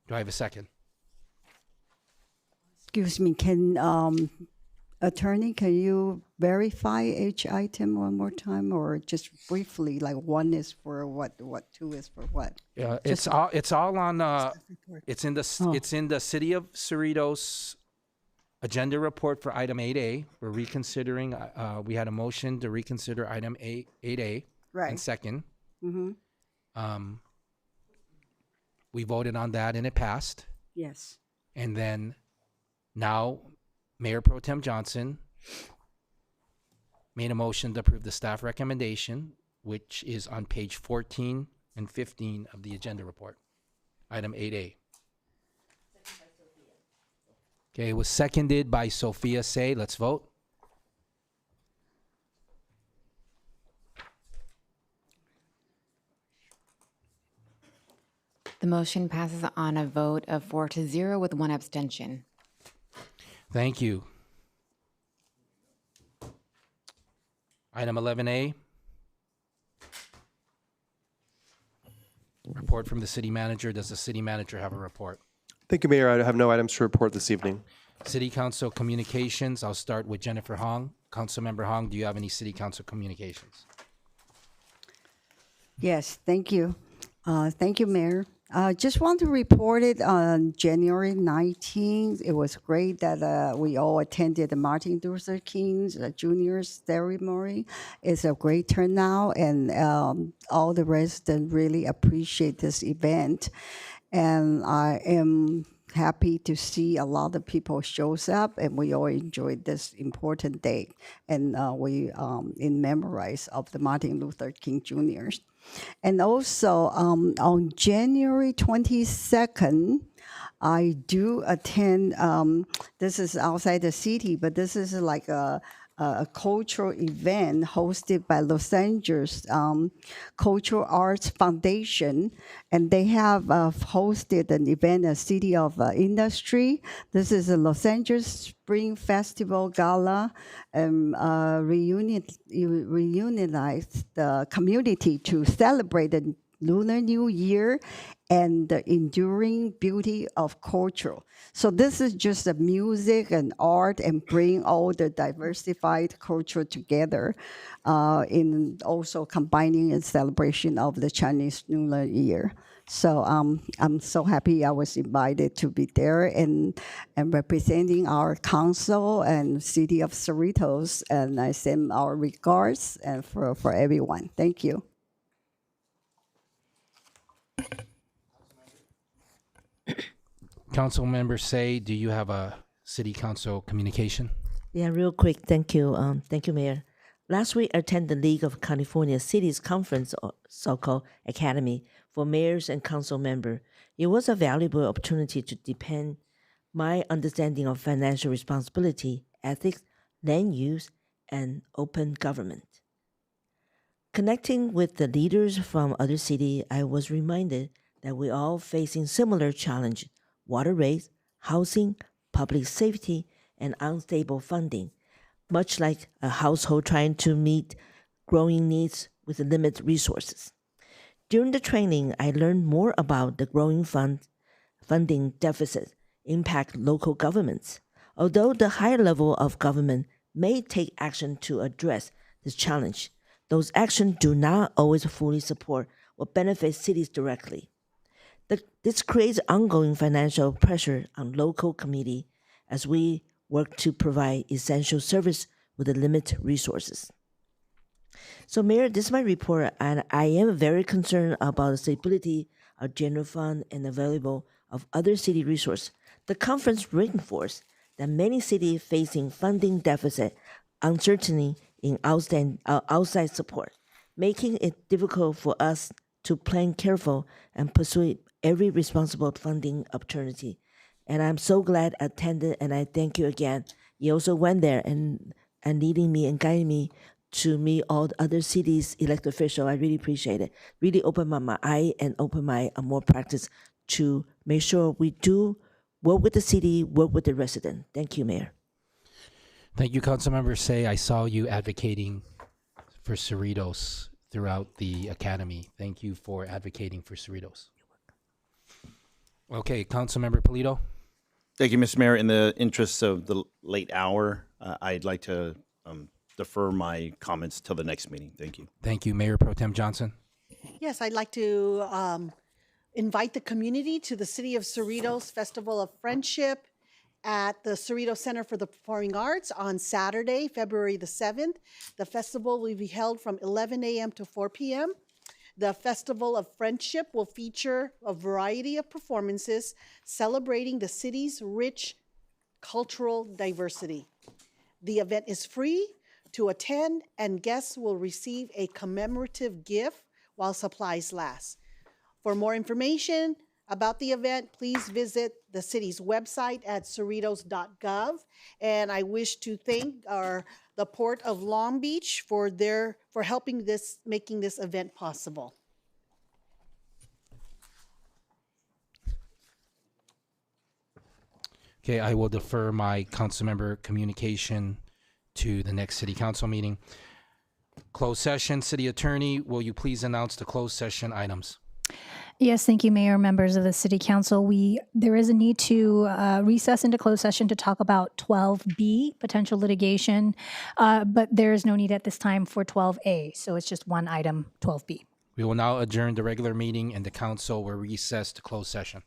Do I have a second? Excuse me, Attorney, can you verify each item one more time, or just briefly, like 1 is for what 2 is for what? It's all on. It's in the City of Cerritos agenda report for item 8A. We're reconsidering. We had a motion to reconsider item 8A. Right. And second. Mm-hmm. We voted on that and it passed. Yes. And then now Mayor Pro Tem Johnson made a motion to approve the staff recommendation, which is on page 14 and 15 of the agenda report, item 8A. Okay, it was seconded by Sophia Say. Let's vote. The motion passes on a vote of 4-0 with 1 abstention. Thank you. Item 11A. Report from the city manager. Does the city manager have a report? Thank you, Mayor. I have no items to report this evening. City Council communications. I'll start with Jennifer Hong. Councilmember Hong, do you have any city council communications? Yes, thank you. Thank you, Mayor. Just want to report it on January 19th. It was great that we all attended the Martin Luther King Jr. ceremony. It's a great turnout, and all the residents really appreciate this event. And I am happy to see a lot of people shows up, and we all enjoyed this important day. And we in memorize of the Martin Luther King Jr. And also on January 22nd, I do attend, this is outside the city, but this is like a cultural event hosted by Los Angeles Cultural Arts Foundation. And they have hosted an event at City of Industry. This is a Los Angeles Spring Festival Gala, reunionize the community to celebrate the Lunar New Year and the enduring beauty of culture. So this is just the music and art and bring all the diversified culture together in also combining a celebration of the Chinese Lunar Year. So I'm so happy I was invited to be there and representing our council and City of Cerritos, and I send our regards and for everyone. Thank you. Councilmember Say, do you have a city council communication? Yeah, real quick. Thank you. Thank you, Mayor. Last week, I attended the League of California Cities Conference, or so-called Academy, for mayors and council members. It was a valuable opportunity to deepen my understanding of financial responsibility, ethics, land use, and open government. Connecting with the leaders from other cities, I was reminded that we're all facing similar challenges: water rates, housing, public safety, and unstable funding, much like a household trying to meet growing needs with limited resources. During the training, I learned more about the growing funding deficit impact local governments. Although the higher level of government may take action to address this challenge, those actions do not always fully support or benefit cities directly. This creates ongoing financial pressure on local community as we work to provide essential service with the limited resources. So, Mayor, this is my report, and I am very concerned about the stability of general fund and available of other city resources. The conference reinforced that many cities facing funding deficit, uncertainty in outside support, making it difficult for us to plan careful and pursue every responsible funding opportunity. And I'm so glad I attended, and I thank you again. You also went there and leading me and guiding me to meet all the other cities' elected officials. I really appreciate it. Really opened my eye and opened my more practice to make sure we do work with the city, work with the resident. Thank you, Mayor. Thank you, Councilmember Say. I saw you advocating for Cerritos throughout the academy. Thank you for advocating for Cerritos. Okay, Councilmember Polito. Thank you, Mr. Mayor. In the interest of the late hour, I'd like to defer my comments till the next meeting. Thank you. Thank you, Mayor Pro Tem Johnson. Yes, I'd like to invite the community to the City of Cerritos Festival of Friendship at the Cerritos Center for the Performing Arts on Saturday, February the 7th. The festival will be held from 11 a.m. to 4 p.m. The Festival of Friendship will feature a variety of performances celebrating the city's rich cultural diversity. The event is free to attend, and guests will receive a commemorative gift while supplies last. For more information about the event, please visit the city's website at cerritos.gov. And I wish to thank the Port of Long Beach for making this event possible. Okay, I will defer my councilmember communication to the next city council meeting. Closed session. City Attorney, will you please announce the closed session items? Yes, thank you, Mayor, members of the City Council. There is a need to recess into closed session to talk about 12B, potential litigation, but there is no need at this time for 12A, so it's just one item, 12B. We will now adjourn the regular meeting and the council will recess to closed session.